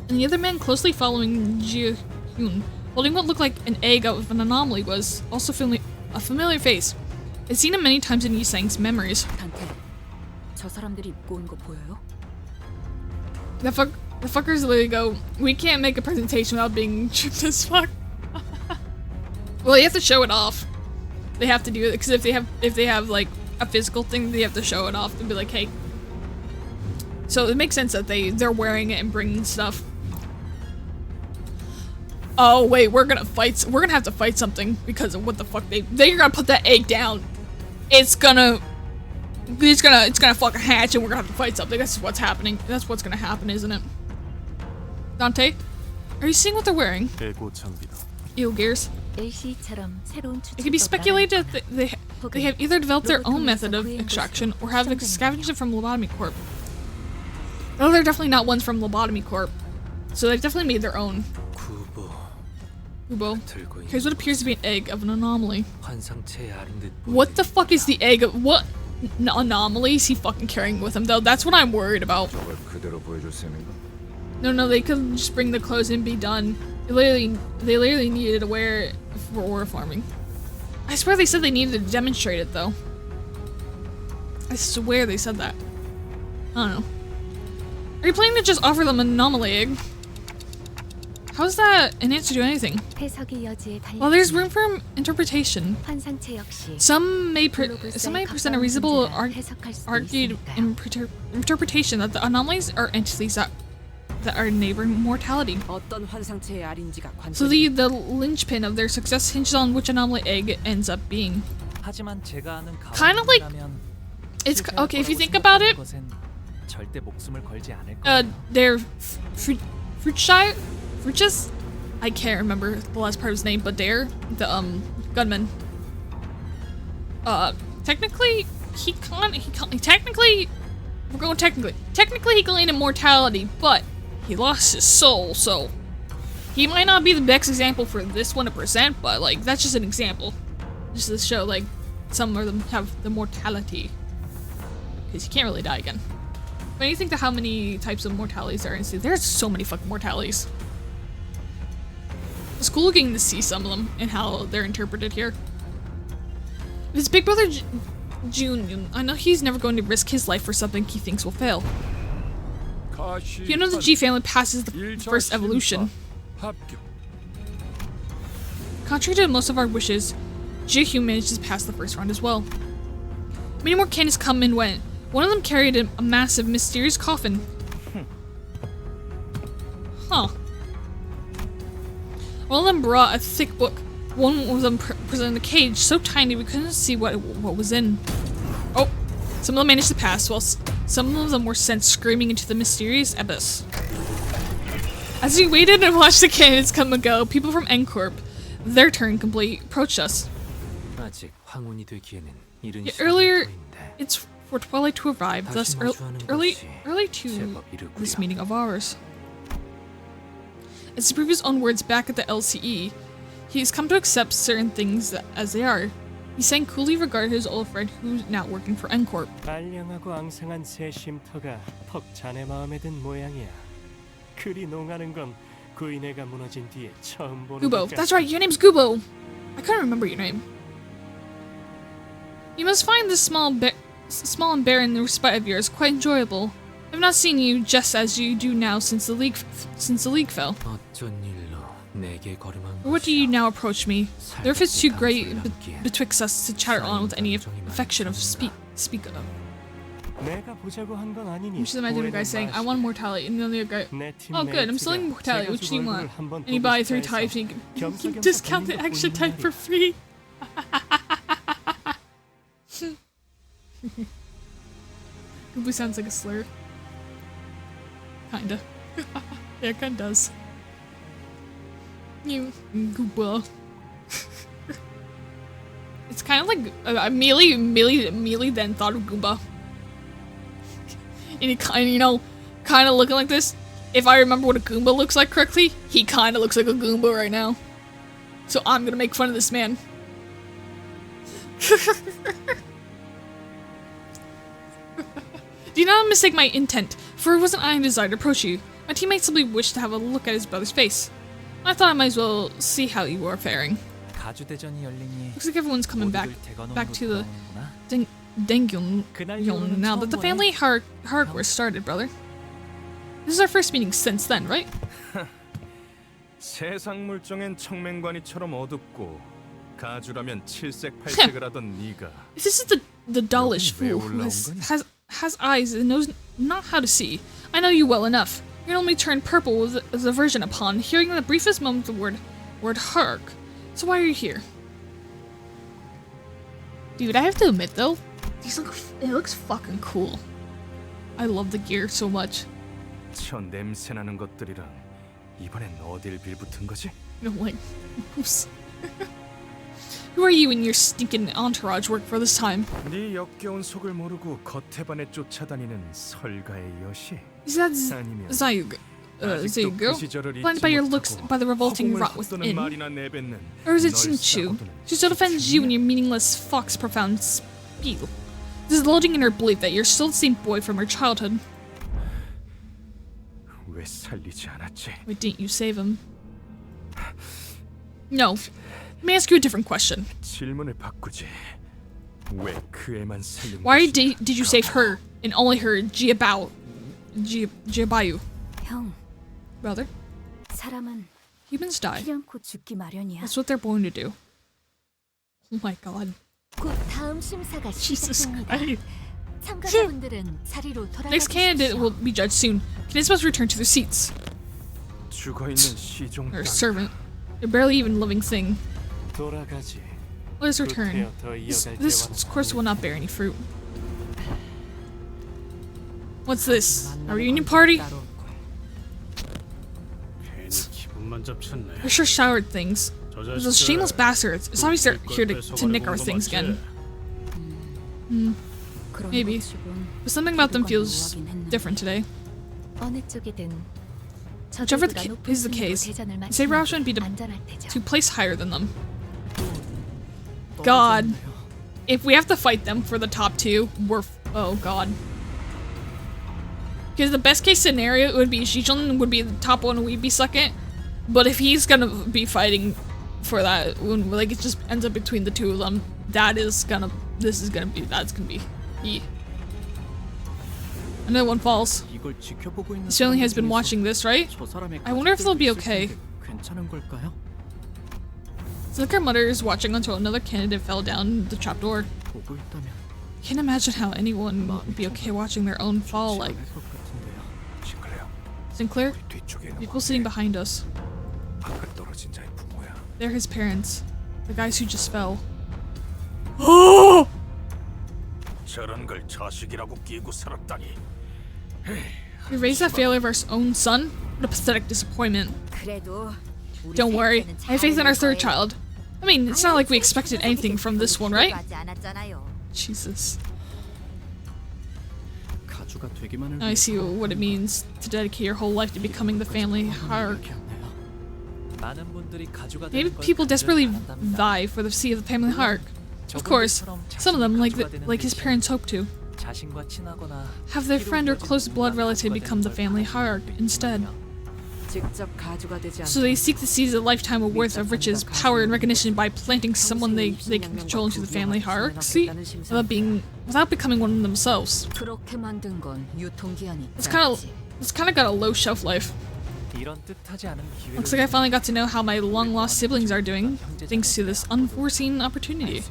And the other man closely following Ji-hyun, holding what looked like an egg out of an anomaly, was also a familiar face. I'd seen him many times in Yisang's memories. 단테, 저 사람들이 입고 온 거 보여요? The fuckers literally go, we can't make a presentation without being tripped as fuck. Well, they have to show it off. They have to do it, because if they have like a physical thing, they have to show it off and be like, hey. So it makes sense that they're wearing it and bringing stuff. Oh wait, we're gonna have to fight something because of what the fuck they're gonna put that egg down. It's gonna fucking hatch and we're gonna have to fight something. That's what's happening. That's what's gonna happen, isn't it? Dante, are you seeing what they're wearing? Eel gears. It can be speculated that they have either developed their own method of extraction or have scavenged it from Lobotomy Corp. No, they're definitely not ones from Lobotomy Corp. So they've definitely made their own. Kubo. Here's what appears to be an egg of an anomaly. What the fuck is the egg of what anomaly is he fucking carrying with him though? That's what I'm worried about. No, they could just bring the clothes and be done. They literally needed to wear it for ore farming. I swear they said they needed to demonstrate it though. I swear they said that. I don't know. Are you planning to just offer them an anomaly egg? How's that an answer to anything? Well, there's room for interpretation. Some may present a reasonable argued interpretation that the anomalies are entities that are neighboring mortality. So the linchpin of their success hinges on which anomaly egg ends up being. Kind of like it's okay if you think about it. They're Fruchus? I can't remember the last part of his name, but they're the gunman. Technically he gained immortality, but he lost his soul, so he might not be the best example for this one to present, but like that's just an example. Just to show like some of them have the mortality. Because you can't really die again. When you think of how many types of mortalities there are, there's so many fucking mortalities. It's cool getting to see some of them and how they're interpreted here. His big brother Jun, I know he's never going to risk his life for something he thinks will fail. You know the G family passes the first evolution. Contrary to most of our wishes, Ji-hyun managed to pass the first round as well. Many more candidates come and went. One of them carried a massive, mysterious coffin. Huh. One of them brought a thick book. One of them presented a cage so tiny we couldn't see what was in. Oh, some of them managed to pass, while some of them were sent screaming into the mysterious abyss. As we waited and watched the candidates come and go, people from N-Corp, their turn complete, approached us. Yeah, earlier, it's for twilight to arrive, thus early to this meeting of ours. As to prove his own words back at the LCE, he's come to accept certain things as they are. He sang coolly regarded his old friend who's now working for N-Corp. 빨량하고 앙상한 새 쉼터가 턱 자네 마음에 든 모양이야. 그리 농하는 건 구인회가 무너진 뒤에 처음 보는 Gubo. That's right, your name's Gubo. I couldn't remember your name. You must find this small small and barren in respite of yours, quite enjoyable. I've not seen you just as you do now since the league fell. Or what do you now approach me? The earth is too great betwixt us to chatter on with any affection of speak of. I'm just imagining a guy saying, I want mortality, and the other guy, oh good, I'm selling mortality, which do you want? And you buy 3 types and you can discount the extra type for free. Gooba sounds like a slur. Kinda. Yeah, it kinda does. You Gooba. It's kind of like I immediately then thought of Goomba. And he kind of, you know, kind of looking like this. If I remember what a Goomba looks like correctly, he kind of looks like a Goomba right now. So I'm gonna make fun of this man. Do not mistake my intent, for it wasn't I who desired to approach you. My teammate simply wished to have a look at his brother's face. I thought I might as well see how you were faring. Looks like everyone's coming back to the Dengyong now that the family hardcore started, brother. This is our first meeting since then, right? 세상 물정엔 청맹관이처럼 어둡고 가주라면 칠색팔색을 하던 네가. This is the dullish fool who has eyes and knows not how to see. I know you well enough. Your only turned purple with aversion upon hearing in the briefest moment the word hark. So why are you here? Dude, I have to admit though, it looks fucking cool. I love the gear so much. 저 냄새나는 것들이랑 이번엔 어딜 빌붙은 거지? You know, like, oops. Who are you and your stinking entourage work for this time? 네 역겨운 속을 모르고 겉에반에 쫓아다니는 설가의 여시? Is that Zayug? Zayugo? Blinded by your looks, by the revolting rot within? Or is it Shinchu? She still defends you and your meaningless fox profound spiel. This is lodging in her belief that you're still the same boy from her childhood. 왜 살리지 않았지? Why didn't you save him? No. Let me ask you a different question. 질문을 바꾸지. 왜 그 애만 살린 Why did you save her and only her Jiabayu? 형, Brother? 사람은 Humans die. 않고 죽기 마련이야. That's what they're born to do. Oh my god. 곧 다음 심사가 Jesus 시작됩니다. Christ. 참가자분들은 자리로 돌아가 Next candidate will be judged soon. Candidates must return to their seats. 죽어있는 시종 Or servant. They're barely even living thing. 돌아가지. Let us return. This course will not bear any fruit. What's this? A reunion party? 괜히 기분만 잡쳤네. They're sure showered things. Those shameless bastards. It's obvious they're here to nick our things again. Maybe. But something about them feels different today. 어느 쪽이든 Whichever is the case, Saber shouldn't be to place higher than them. God. If we have to fight them for the top 2, we're oh god. Because the best case scenario would be Shijun would be the top 1 and we'd be second. But if he's gonna be fighting for that, when like it just ends up between the 2 of them, that's gonna be E. Another one falls. This family has been watching this, right? I wonder if they'll be okay. So like our mother is watching until another candidate fell down the trapdoor. Can't imagine how anyone would be okay watching their own fall like. Sinclair? People sitting behind us. They're his parents. The guys who just fell. Oh! 저런 걸 자식이라고 끼고 살았다니. We raised that failure of our own son? What a pathetic disappointment. Don't worry, I have faith in our 3rd child. I mean, it's not like we expected anything from this one, right? Jesus. Now I see what it means to dedicate your whole life to becoming the family hierarch. Maybe people desperately vie for the seat of the family hierarch. Of course, some of them, like his parents, hope to have their friend or close blood relative become the family hierarch instead. So they seek to seize a lifetime of worth of riches, power, and recognition by planting someone they can control into the family hierarchy without becoming one of themselves. It's kind of got a low shelf life. Looks like I finally got to know how my long-lost siblings are doing, thanks to this unforeseen opportunity.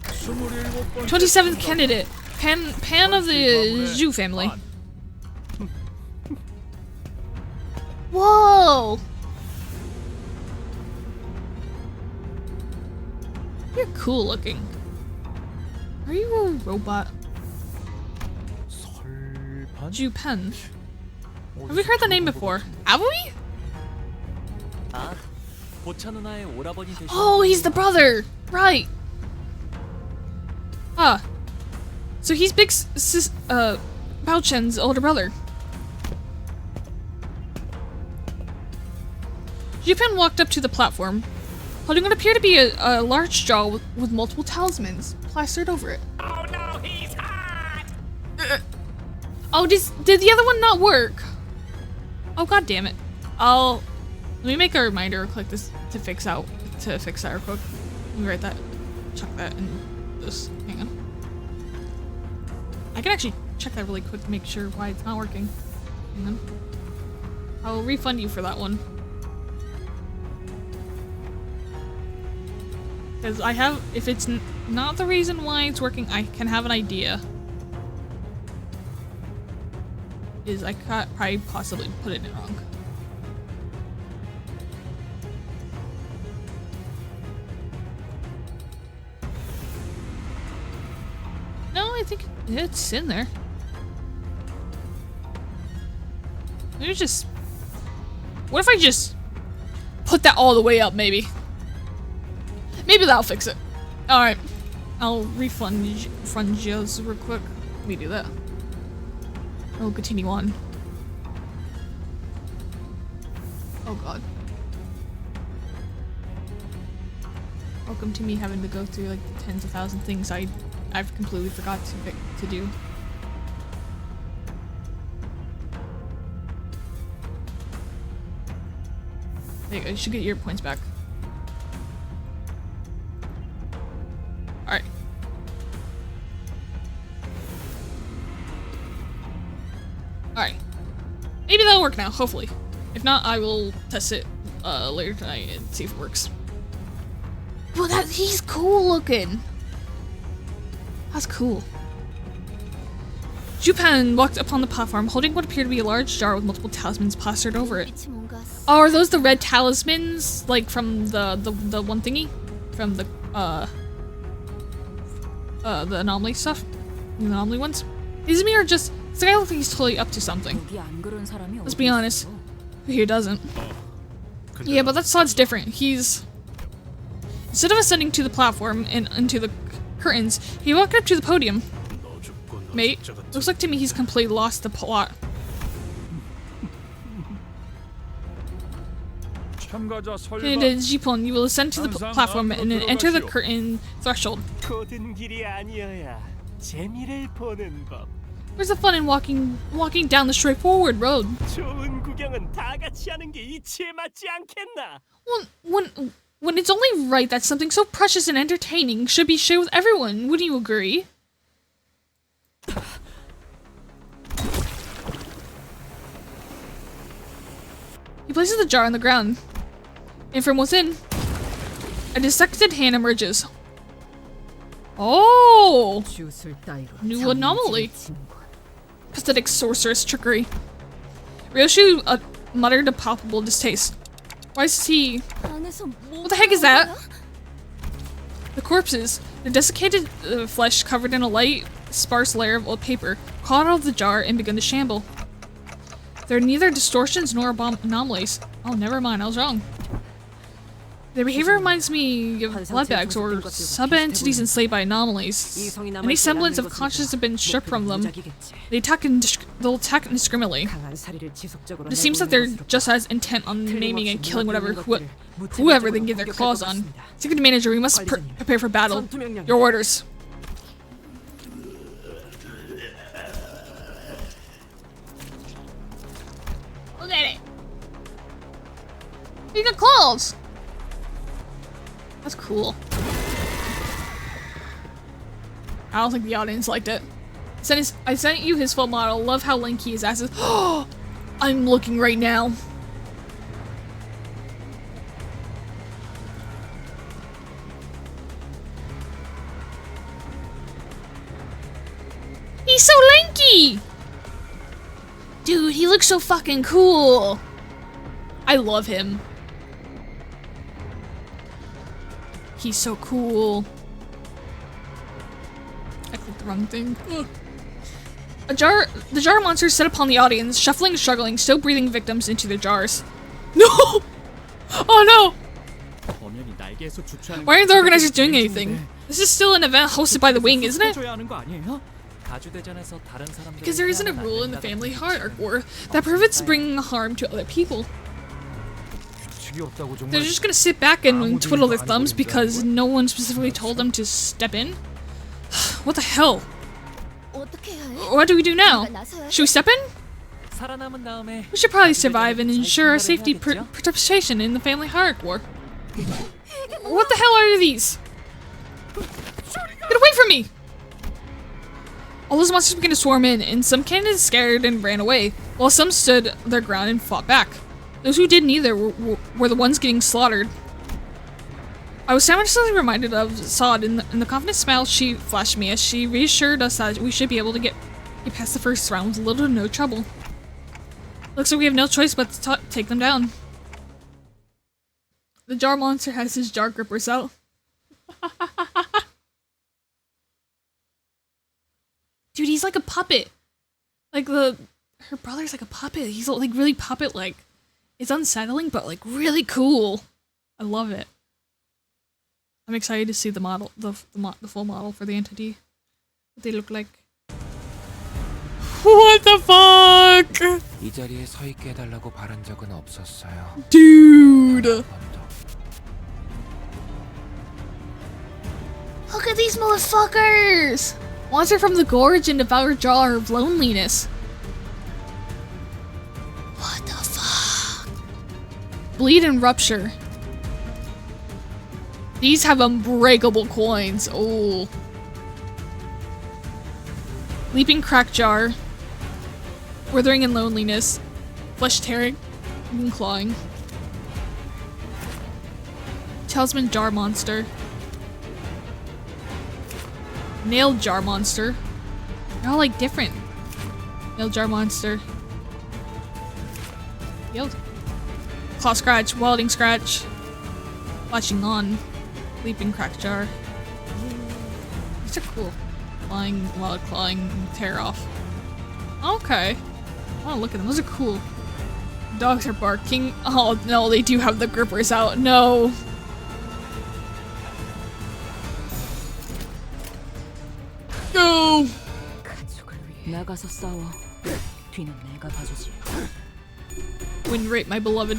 27th candidate, Pan of the Zhu family. Whoa! You're cool looking. Are you a robot? Zhu Pen. Have we heard the name before? Have we? Oh, he's the brother! Right! Ah. So he's Big Bao Chen's older brother. Jupen walked up to the platform, holding what appeared to be a large jar with multiple talismans plastered over it. Oh no, he's hot! Oh, did the other one not work? Oh, god damn it. Let me make a reminder real quick to fix that real quick. Let me write that, chuck that in this. Hang on. I can actually check that really quick to make sure why it's not working. Hang on. I'll refund you for that one. Because if it's not the reason why it's working, I can have an idea. I could probably possibly put it in wrong. No, I think it's in there. Maybe just... What if I just put that all the way up, maybe? Maybe that'll fix it. Alright. I'll refund Joe's real quick. Let me do that. I'll continue on. Oh god. Welcome to me having to go through like the tens of thousands of things I've completely forgot to do. There you go, you should get your points back. Alright. Alright. Maybe that'll work now, hopefully. If not, I will test it later tonight and see if it works. Well, he's cool looking. That's cool. Jupan walked upon the platform, holding what appeared to be a large jar with multiple talismans plastered over it. Oh, are those the red talismans? Like from the one thingy? From the anomaly stuff? The anomaly ones? These are just... This guy looks like he's totally up to something. Let's be honest. He doesn't. Yeah, but that slot's different. He's... Instead of ascending to the platform and into the curtains, he walked up to the podium. Mate, looks like to me he's completely lost the plot. Candidate Jipon, you will ascend to the platform and then enter the curtain threshold. Where's the fun in walking down the straightforward road? When it's only right that something so precious and entertaining should be shared with everyone, wouldn't you agree? He places the jar on the ground, and from within, a dissected hand emerges. Oh! New anomaly. Pathetic sorceress trickery. Ryoshi muttered a palpable distaste. Why is he... What the heck is that? The corpses, their desiccated flesh covered in a light, sparse layer of old paper, crawled out of the jar and began to shamble. They're neither distortions nor anomalies. Oh, never mind, I was wrong. Their behavior reminds me of blood bags or sub-entities enslaved by anomalies. Any semblance of consciousness has been stripped from them. They'll attack indiscriminately. It seems that they're just as intent on maiming and killing whoever they can get their claws on. Secret manager, we must prepare for battle. Your orders. Look at it. He got claws! That's cool. I don't think the audience liked it. I sent you his full model. Love how lanky his ass is. Oh, I'm looking right now. He's so lanky! Dude, he looks so fucking cool. I love him. He's so cool. I clicked the wrong thing. Ugh. The jar monster set upon the audience, shuffling and struggling, still breathing victims into their jars. No! Oh no! Why aren't the organizers doing anything? This is still an event hosted by the Wing, isn't it? Because there isn't a rule in the family hardcore that prohibits bringing harm to other people. They're just gonna sit back and twiddle their thumbs because no one specifically told them to step in? What the hell? What do we do now? Should we step in? We should probably survive and ensure our safety participation in the family hardcore. What the hell are these? Get away from me! All those monsters began to swarm in, and some candidates scared and ran away, while some stood their ground and fought back. Those who did neither were the ones getting slaughtered. I was simultaneously reminded of Sod in the confident smile she flashed me as she reassured us that we should be able to get past the first round with little to no trouble. Looks like we have no choice but to take them down. The jar monster has his jar grippers out. Dude, he's like a puppet. Like her brother's like a puppet. He's like really puppet-like. It's unsettling, but like really cool. I love it. I'm excited to see the model, the full model for the entity. What they look like. What the fuck? 이 자리에 서 있게 해달라고 바란 적은 없었어요. Dude. Look at these motherfuckers! Monster from the Gorge and Devour Jar of Loneliness. What the fuck? Bleed and Rupture. These have unbreakable coins. Oh. Leaping Crack Jar. Withering and Loneliness. Flesh Tearing and Clawing. Talisman Jar Monster. Nail Jar Monster. They're all like different. Nail Jar Monster. Yield. Claw Scratch. Welding Scratch. Latching On. Leaping Crack Jar. These are cool. Clawing, wild clawing, tear off. Okay. I wanna look at them. Those are cool. Dogs are barking. Oh no, they do have the grippers out. No. Go! 나가서 싸워. 뒤는 내가 봐주지. Wind Rape, my beloved.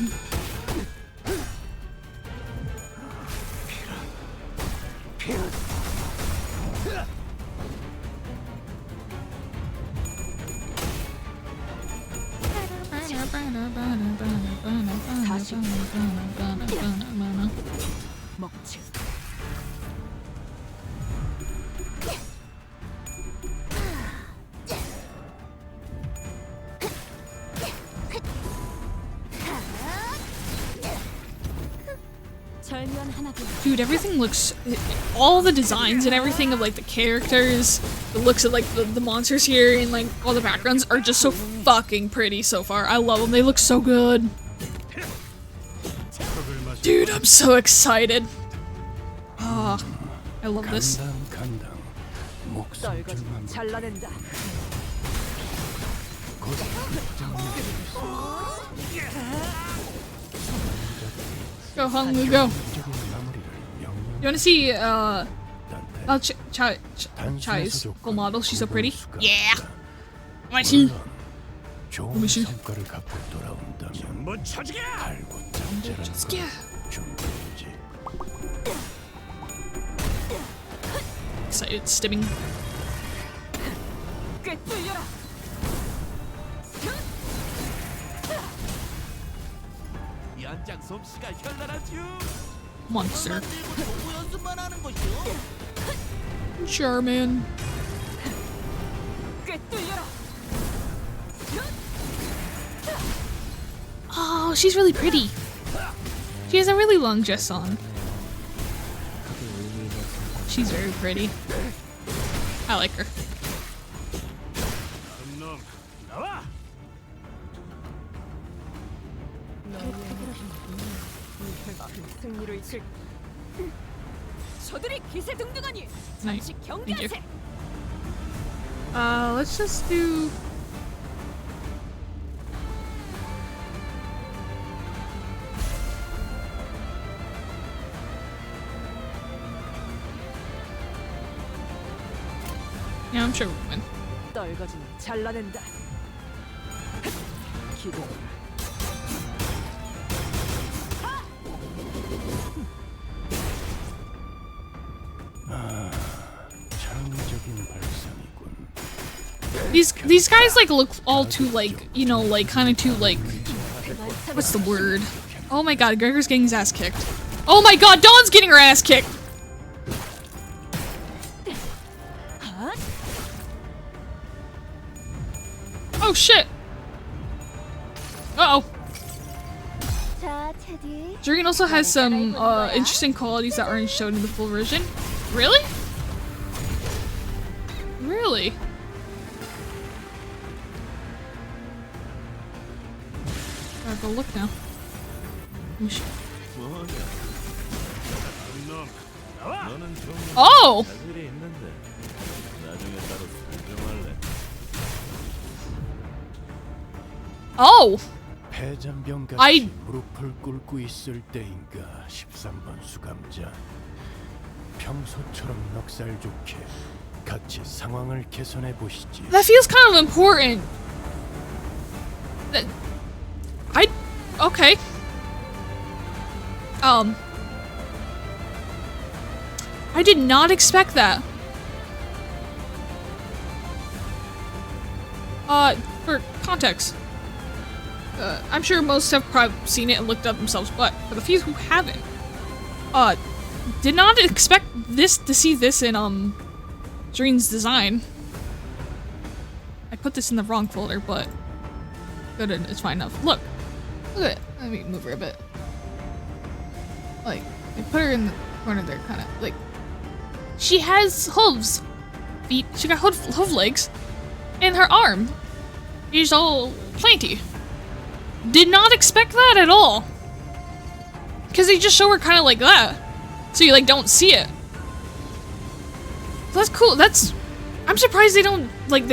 먹지. Dude, everything looks... all the designs and everything of like the characters, the looks of like the monsters here and like all the backgrounds are just so fucking pretty so far. I love them. They look so good. Dude, I'm so excited. Ah, I love this. Go, Hong, go. You wanna see, Chai's full model? She's so pretty. Yeah! Let me see. Let me see. Excited, stimming. 연장 솜씨가 현란하죠. Monster. 공부 연습만 하는 것이요. Charmin. Oh, she's really pretty. She has a really long dress on. She's very pretty. I like her. 놈 나와. 승리를 이끌. 저들이 기세등등하니 Nice. 잠시 Thank you. 경계하세. Let's just do. Yeah, I'm sure we'll win. 떨거지는 잘라낸다. 기도. 창의적인 발상이군. These guys like look all too like, you know, like kind of too like, what's the word? Oh my god, Gregor's getting his ass kicked. Oh my god, Dawn's getting her ass kicked. Oh shit. Uh-oh. Jurgen also has some interesting qualities that aren't shown in the full version. Really? Really? Gotta go look now. Oh, shit. 놈 나와. 너는 좀 Oh! 자질이 있는데 나중에 따로 설명할래. Oh! 폐잔병같이 I- 무릎을 꿇고 있을 때인가 13번 수감자. 평소처럼 넉살 좋게 같이 상황을 개선해 보시지. That feels kind of important. That okay. I did not expect that. For context, I'm sure most have probably seen it and looked up themselves, but for the few who haven't, did not expect to see this in Dream's design. I put this in the wrong folder, but good, it's fine enough. Look at it. Let me move her a bit. Like, I put her in the corner there, kind of like. She has hooves, feet. She got hoof legs, and her arm. She's all planty. Did not expect that at all. Cause they just show her kind of like that, so you like don't see it. That's cool. I'm surprised they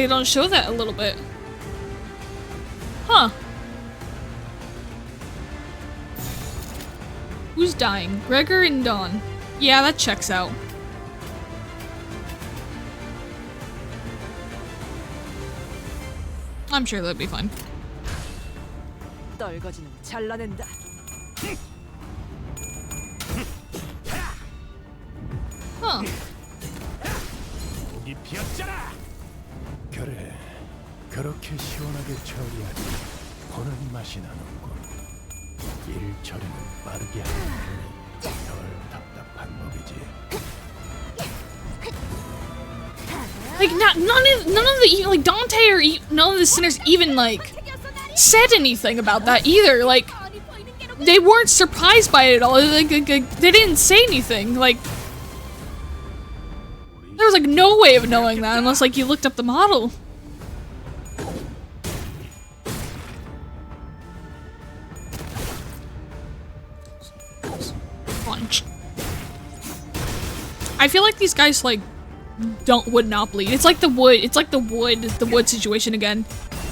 don't show that a little bit. Huh. Who's dying? Gregor and Dawn. Yeah, that checks out. I'm sure that'd be fine. 떨거지는 잘라낸다. Huh. 목이 비었잖아. 그래, 그렇게 시원하게 처리하니 보는 맛이 나는군. 일 처리는 빠르게 하는 편이 덜 답답한 법이지. Like none of the like Dante or none of the sinners even like said anything about that either. Like they weren't surprised by it at all. Like, they didn't say anything. Like there was like no way of knowing that unless like you looked up the model. Punch. I feel like these guys like would not bleed. It's like the wood situation again.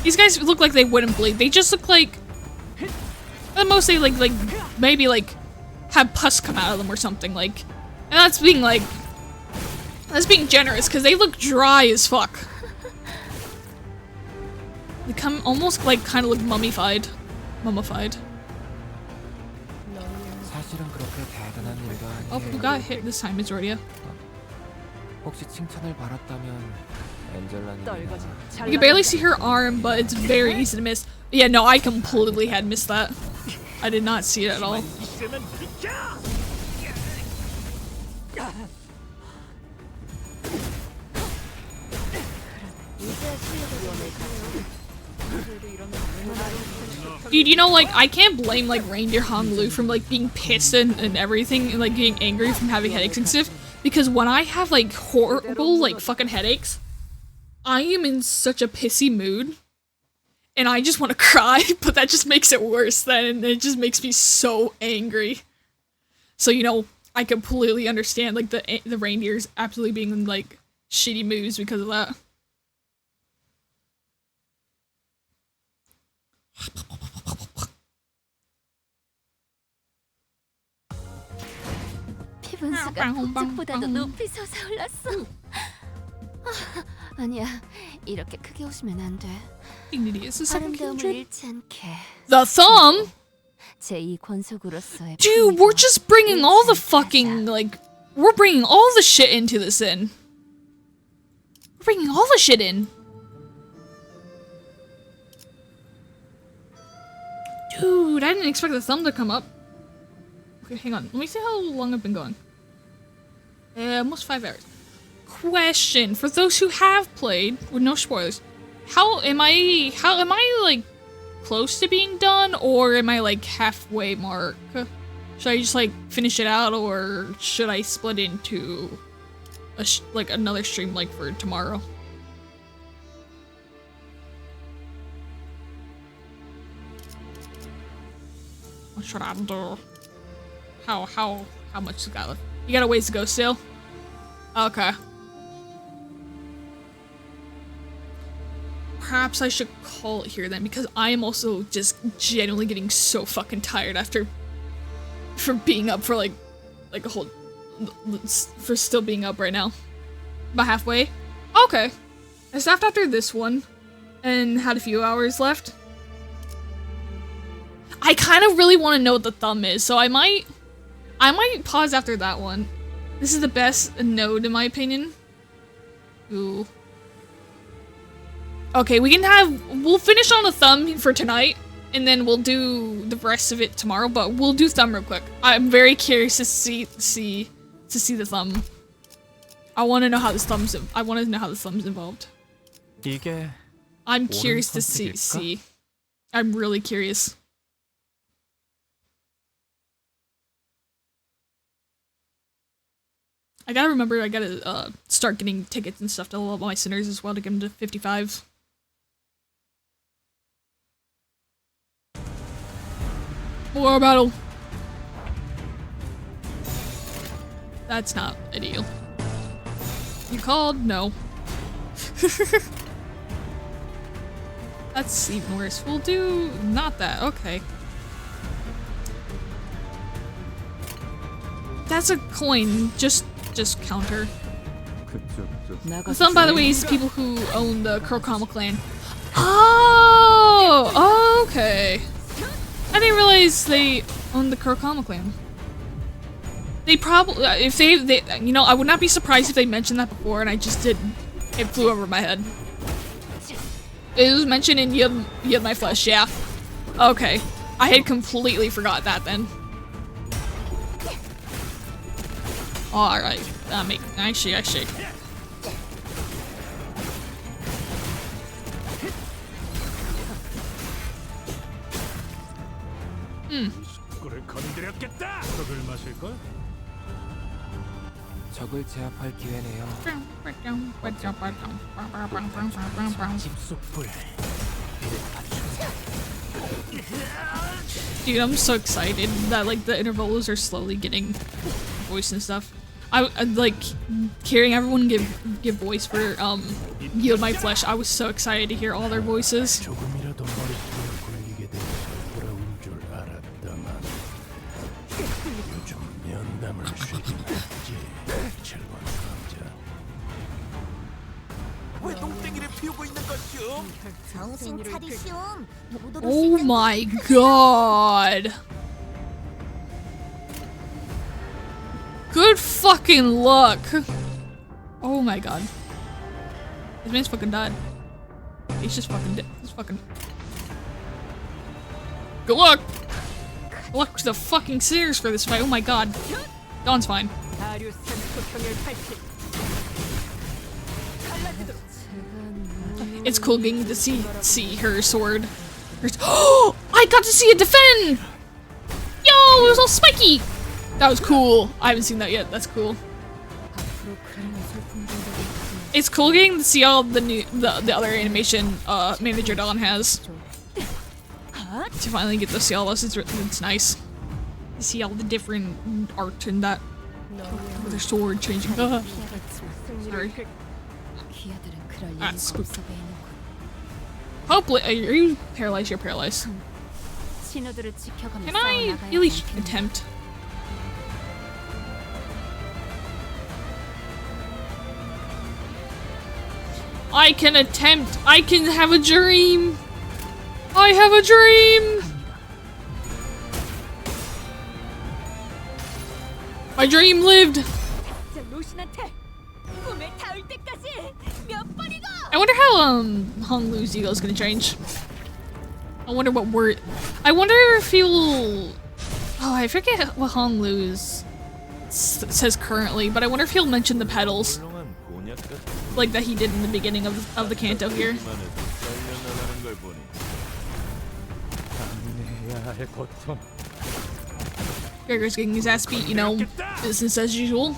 These guys look like they wouldn't bleed. They just look like at the most they like maybe like have pus come out of them or something like, and that's being generous because they look dry as fuck. They come almost like kind of look mummified. Oh, who got hit this time? It's Rodia. 혹시 칭찬을 받았다면 You can barely see her arm, but it's very easy to miss. Yeah, no, I completely had missed that. I did not see it at all. Dude, you know, like, I can't blame, like, Reindeer Hong Lu from, like, being pissed and everything, and, like, getting angry from having headaches and stuff, because when I have, like, horrible, like, fucking headaches, I am in such a pissy mood, and I just want to cry, but that just makes it worse then, and it just makes me so angry. So, you know, I completely understand, like, the reindeers absolutely being in, like, shitty moods because of that. 피분수가 폭죽보다도 높이 솟아올랐어. 아니야, 이렇게 크게 웃으면 안 돼. 아름다움을 잃지 않게. The thumb? 제2 권속으로서의. Dude, we're just bringing all the fucking, like, we're bringing all the shit into this in. We're bringing all the shit in. Dude, I didn't expect the thumb to come up. Okay, hang on. Let me see how long I've been going. Almost 5 hours. Question for those who have played with no spoilers. How am I like close to being done, or am I like halfway mark? Should I just like finish it out, or should I split into like another stream like for tomorrow? What should I do? How much you got left? You got a ways to go still? Okay. Perhaps I should call it here then, because I am also just genuinely getting so fucking tired for being up for like a whole, for still being up right now. About halfway? Okay. I stopped after this one and had a few hours left. I kind of really want to know what the thumb is, so I might pause after that one. This is the best node in my opinion. Ooh. Okay, we'll finish on the thumb for tonight, and then we'll do the rest of it tomorrow, but we'll do thumb real quick. I'm very curious to see the thumb. I want to know how this thumb's involved. I'm curious to see. I'm really curious. I gotta remember, I gotta start getting tickets and stuff to level up my sinners as well to get them to 55. War battle. That's not ideal. You called? No. That's even worse. We'll do not that. Okay. That's a coin. Just counter. The thumb, by the way, is people who own the Kurokama clan. Oh, okay. I didn't realize they own the Kurokama clan. They probably, if they, you know, I would not be surprised if they mentioned that before, and I just didn't. It flew over my head. It was mentioned in Yield My Flesh, yeah. Okay, I had completely forgot that then. All right, actually. 적을 제압할 기회네요. Dude, I'm so excited that like the intervals are slowly getting voice and stuff. I like hearing everyone give voice for Yield My Flesh. I was so excited to hear all their voices. Oh my god. Good fucking luck. Oh my god. This man's fucking died. He's just fucking dead. He's fucking. Good luck. Look to the fucking stairs for this fight. Oh my god. Dawn's fine. It's cool getting to see her sword. Oh! I got to see it defend! Yo, it was all spiky! That was cool. I haven't seen that yet. That's cool. It's cool getting to see all the other animation manager Dawn has. To finally get to see all this, it's nice. To see all the different art in that. With her sword changing. Sorry. That's spooked. Hopefully, are you paralyzed? You're paralyzed. Can I at least attempt? I can attempt. I can have a dream. I have a dream. My dream lived. I wonder how Hong Lu's ego is gonna change. I wonder what word. I wonder if he will. Oh, I forget what Hong Lu's says currently, but I wonder if he'll mention the pedals, like that he did in the beginning of the Canto here. Gregor's getting his ass beat, you know, business as usual.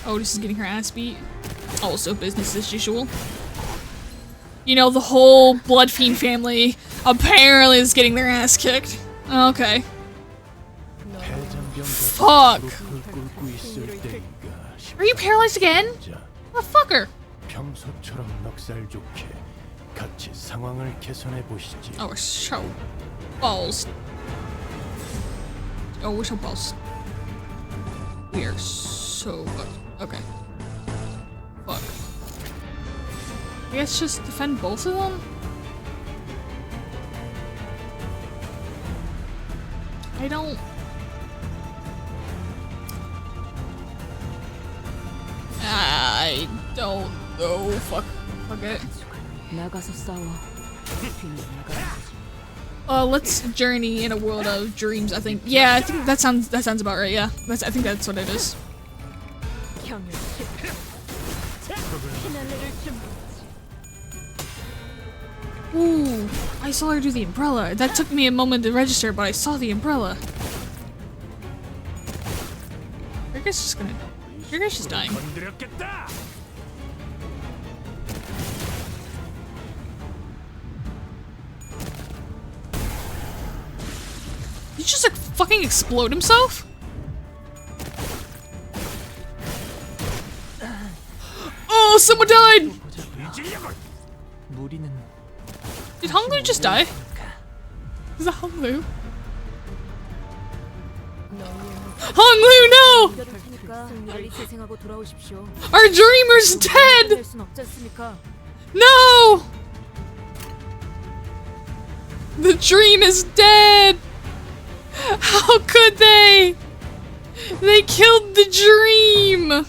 Otis is getting her ass beat. Also business as usual. You know, the whole Blood Fiend family apparently is getting their ass kicked. Okay. Fuck. Are you paralyzed again? What the fucker? Oh, we're so balls. Oh, we're so balls. We are so okay. Fuck. I guess just defend both of them? I don't... I don't know. Fuck. Fuck it. Let's journey in a world of dreams, I think. Yeah, I think that sounds about right, yeah. I think that's what it is. Ooh, I saw her do the umbrella. That took me a moment to register, but I saw the umbrella. Gregor's just dying. Did he just like fucking explode himself? Oh, someone died! Did Hong Lu just die? Is that Hong Lu? Hong Lu, no! Our dreamer's dead! No! The dream is dead! How could they? They killed the dream!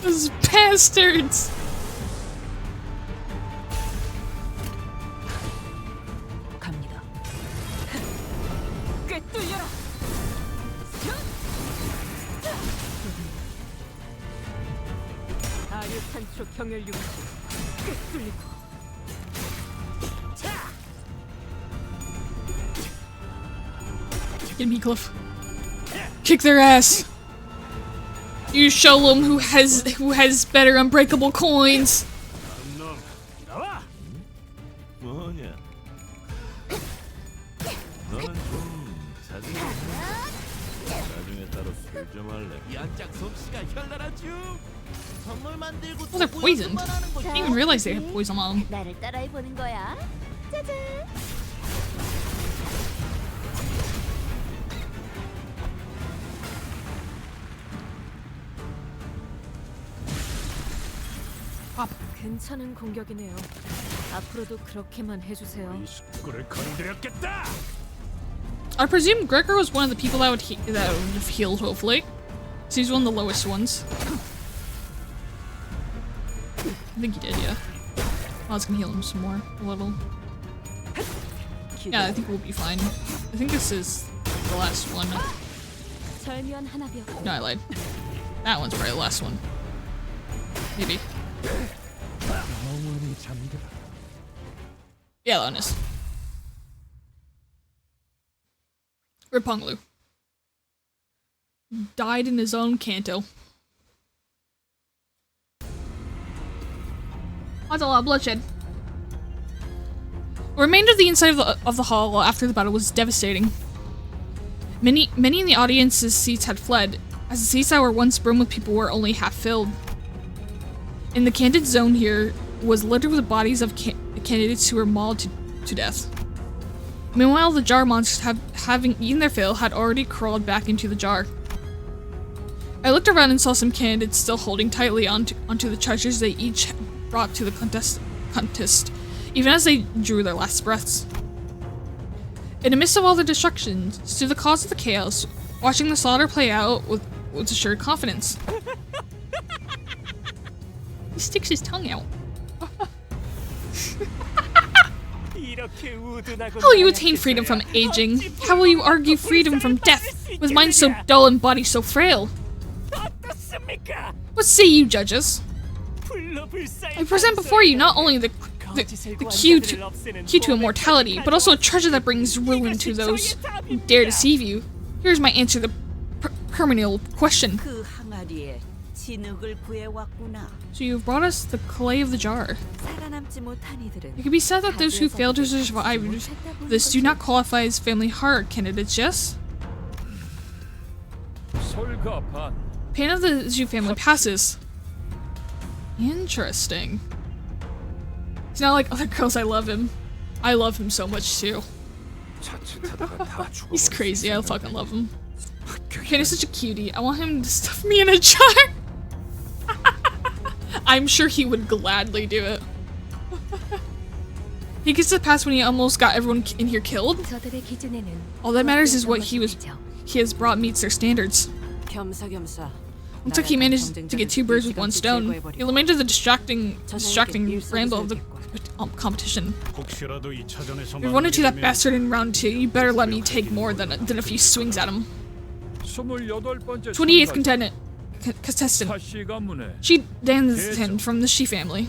Those bastards! Get me, Cliff. Kick their ass. You show them who has better unbreakable coins. Oh, they're poisoned. I didn't even realize they had poison on them. 괜찮은 공격이네요. 앞으로도 그렇게만 해주세요. I presume Gregor was one of the people that would have healed, hopefully. So he's one of the lowest ones. I think he did, yeah. Oh, it's gonna heal him some more, a little. Yeah, I think we'll be fine. I think this is the last one. No, I lied. That one's probably the last one. Maybe. Yeah, that one is. Rapunglu. Died in his own canto. That's a lot of bloodshed. The remainder of the inside of the hall after the battle was devastating. Many in the audience's seats had fled, as the seats that were once brimmed with people were only half filled. And the candid zone here was littered with the bodies of candidates who were mauled to death. Meanwhile, the jar monsters, having eaten their fill, had already crawled back into the jar. I looked around and saw some candidates still holding tightly onto the treasures they each brought to the contest, even as they drew their last breaths. In the midst of all the destruction, stood the cause of the chaos, watching the slaughter play out with assured confidence. He sticks his tongue out. How will you attain freedom from aging? How will you argue freedom from death, with mind so dull and body so frail? What say you, judges? I present before you not only the key to immortality, but also a treasure that brings ruin to those who dare deceive you. Here's my answer to the perennial question. So you've brought us the clay of the jar. It can be said that those who fail to survive this do not qualify as family heart candidates, yes? Pain of the Zhu family passes. Interesting. It's not like other girls, I love him. I love him so much too. He's crazy, I fucking love him. Ken is such a cutie. I want him to stuff me in a jar. I'm sure he would gladly do it. He gets the pass when he almost got everyone in here killed. All that matters is what he has brought meets their standards. Looks like he managed to get two birds with one stone. He eliminated the distracting ramble of the competition. If you run into that bastard in round 2, you better let me take more than a few swings at him. 28th contestant. She Danzen from the Shi family.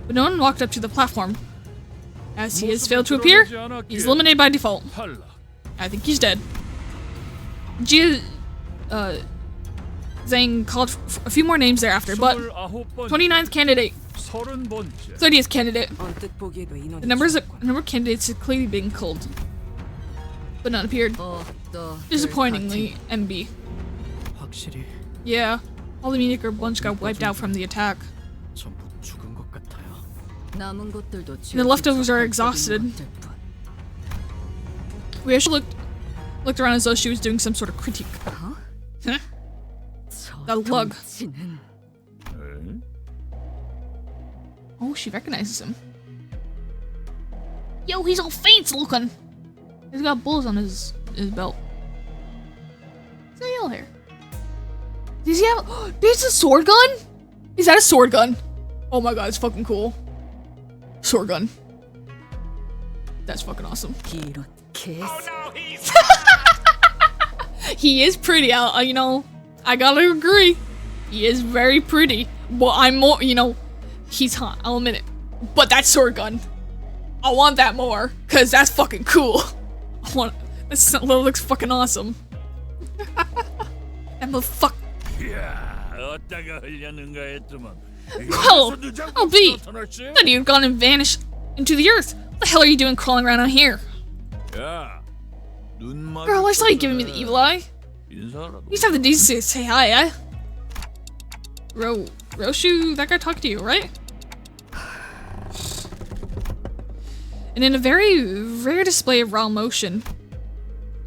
But no one walked up to the platform. As he has failed to appear, he's eliminated by default. I think he's dead. Jia Zhang called a few more names thereafter, but 29th candidate, 30th candidate. The number of candidates is clearly being called, but none appeared. Disappointingly, MB. Yeah, all the mediocre bunch got wiped out from the attack. And the leftovers are exhausted. We actually looked around as though she was doing some sort of critique. Huh? The lug. Oh, she recognizes him. Yo, he's all fancy looking. He's got bullets on his belt. What's that yellow hair? Does he have? There's a sword gun? Is that a sword gun? Oh my god, it's fucking cool. Sword gun. That's fucking awesome. Oh no, he's he is pretty. You know, I gotta agree. He is very pretty. But I'm more, you know, he's hot. I'll admit it. But that sword gun, I want that more, cause that's fucking cool. I want. That looks fucking awesome. That motherfucker. Well, I'll be. Then you've gone and vanished into the earth. What the hell are you doing crawling around out here? Girl, I saw you giving me the evil eye. You just have the decency to say hi, eh? Roshu, that guy talked to you, right? And in a very rare display of raw emotion,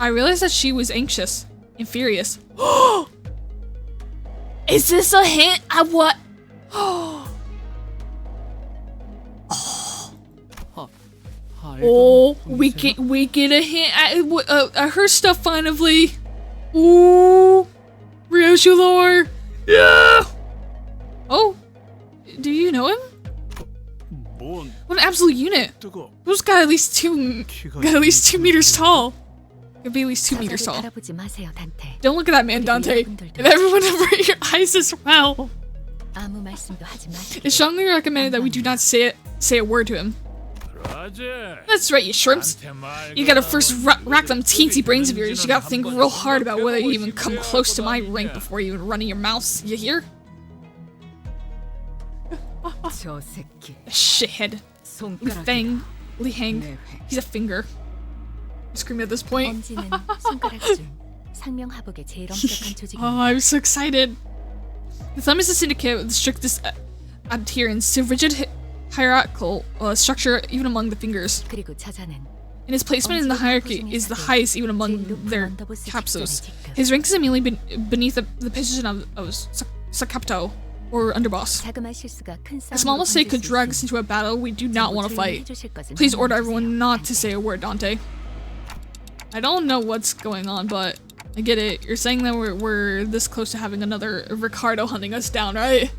I realized that she was anxious and furious. Is this a hint at what? Oh, we get a hint at her stuff finally. Ooh, Ryoshu lore. Yeah. Oh, Do you know him? 뭔 What an absolute unit! 뜨거. Those got at least 2 meters tall. Could be at least 2 meters tall. 바라보지 마세요, 단테. Don't look at that man, Dante. And everyone over your eyes as well. 아무 말씀도 하지 마세요. It's strongly recommended that we do not say a word to him. That's right, you shrimps. You gotta first rack them teensy brains of yours. You gotta think real hard about whether you even come close to my rank before you even run in your mouths. You hear? 저 새끼. Shithead. Fang. Li Hang. He's a finger. I'm screaming at this point. 엄지는 손가락줄. 상명하복의 제일 엄격한 조직입니다. Oh, I'm so excited. The Thumb is a syndicate with the strictest adherence to rigid hierarchical structure even among the fingers. 그리고 저자는 And his placement in the hierarchy is the highest even among their capsules. His rank is immediately beneath the position of Sakapto, or underboss. 자그마한 실수가 큰 A small 싸움으로 mistake could 번질 수 drag us 있으니 into a battle we do not want to 조용히 fight. 해주실 것을 Please order 명령해 everyone 주세요, not to 단테. say a word, Dante. I don't know what's going on, but I get it. You're saying that we're this close to having another Ricardo hunting us down, right?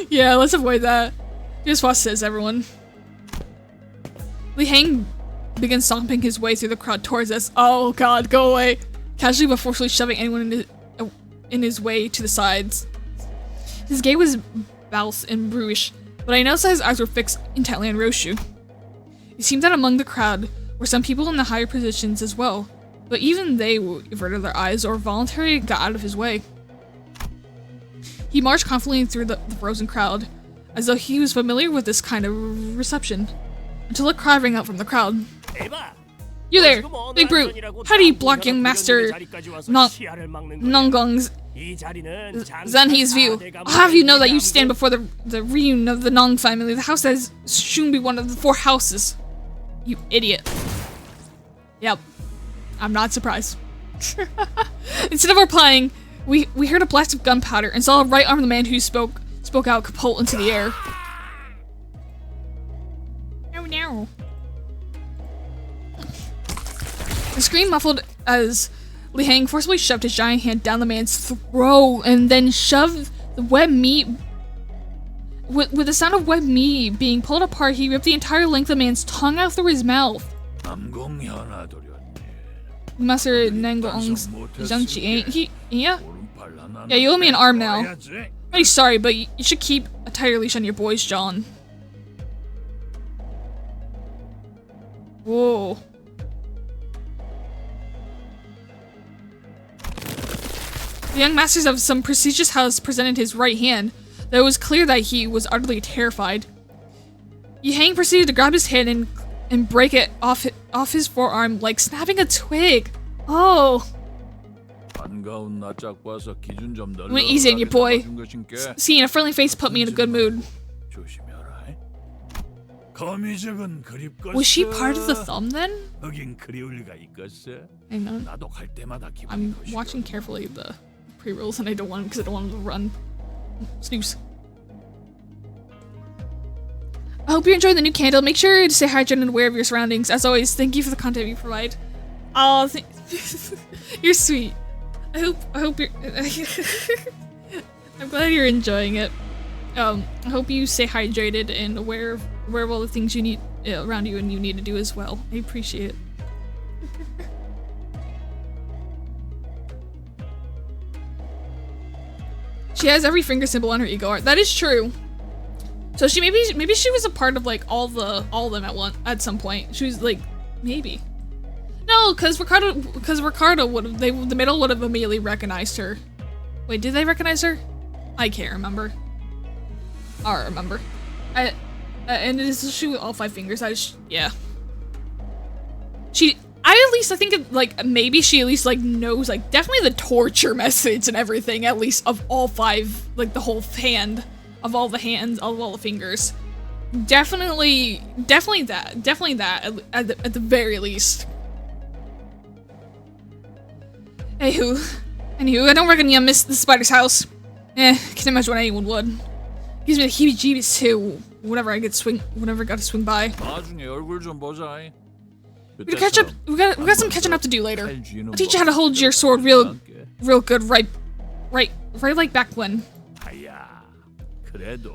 Yeah, let's avoid that. Just what says everyone. Li Hang begins stomping his way through the crowd towards us. Oh god, go away. Casually but forcefully shoving anyone in his way to the sides. His gait was bouse and brutish, but I noticed that his eyes were fixed intently on Roshu. It seemed that among the crowd were some people in the higher positions as well, but even they averted their eyes or voluntarily got out of his way. He marched confidently through the frozen crowd, as though he was familiar with this kind of reception, until a cry rang out from the crowd. You there, big brute! How do you block young master Nongong's Zanhe's view? I'll have you know that you stand before the reunion of the Nong family, the house that is soon be one of the 4 houses. You idiot. Yep. I'm not surprised. Instead of replying, we heard a blast of gunpowder and saw a right arm of the man who spoke out catapult into the air. Oh no. The scream muffled as Li Hang forcibly shoved his giant hand down the man's throat and then shoved the wet meat. With the sound of wet meat being pulled apart, he ripped the entire length of the man's tongue out through his mouth. Master Nangong's Zhangqi, ain't he? Yeah? Yeah, you owe me an arm now. Really sorry, but you should keep a tighter leash on your boys, John. Whoa. The young masters of some prestigious house presented his right hand, though it was clear that he was utterly terrified. Yi Hang proceeded to grab his hand and break it off his forearm like snapping a twig. Oh. Went easy on you, boy. Seeing a friendly face put me in a good mood. Was she part of the Thumb then? Hang on. I'm watching carefully the pre-rolls and I don't want him because I don't want him to run. Snooze. I hope you enjoyed the new candle. Make sure to stay hydrated and aware of your surroundings. As always, thank you for the content you provide. Oh, you're sweet. I hope you're I'm glad you're enjoying it. I hope you stay hydrated and aware of all the things you need around you and you need to do as well. I appreciate it. She has every finger symbol on her ego art. That is true. So she maybe she was a part of like all of them at some point. She was like maybe. No, because Ricardo would have the middle would have immediately recognized her. Wait, did they recognize her? I can't remember. I remember. And it is she with all 5 fingers. Yeah. I think like maybe she at least like knows like definitely the torture methods and everything at least of all 5, like the whole hand of all the hands of all the fingers. Definitely that at the very least. Anywho, I don't reckon you miss the spider's house. Can't imagine what anyone would. Gives me the heebie-jeebies too. Whenever I got to swing by. We gotta catch up. We got some catching up to do later. I'll teach you how to hold your sword real good, right like back when.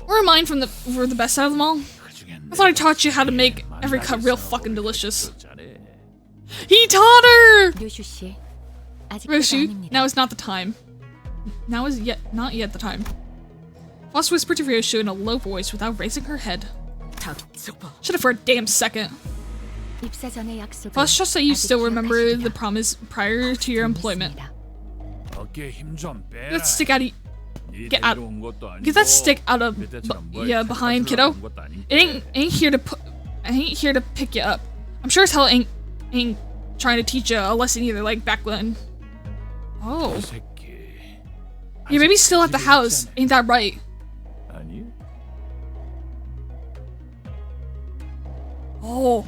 Or mine were the best out of them all. I thought I taught you how to make every cut real fucking delicious. He taught her! Ryoshu, now is not the time. Now is not yet the time. Foss whispered to Ryoshu in a low voice without raising her head. Shut up for a damn second. Foss trusts that you still remember the promise prior to your employment. Get that stick out of Get that stick out of behind, kiddo. It ain't here to pick you up. I'm sure as hell ain't trying to teach you a lesson either, like back when. Oh. Your baby's still at the house, ain't that right? Oh.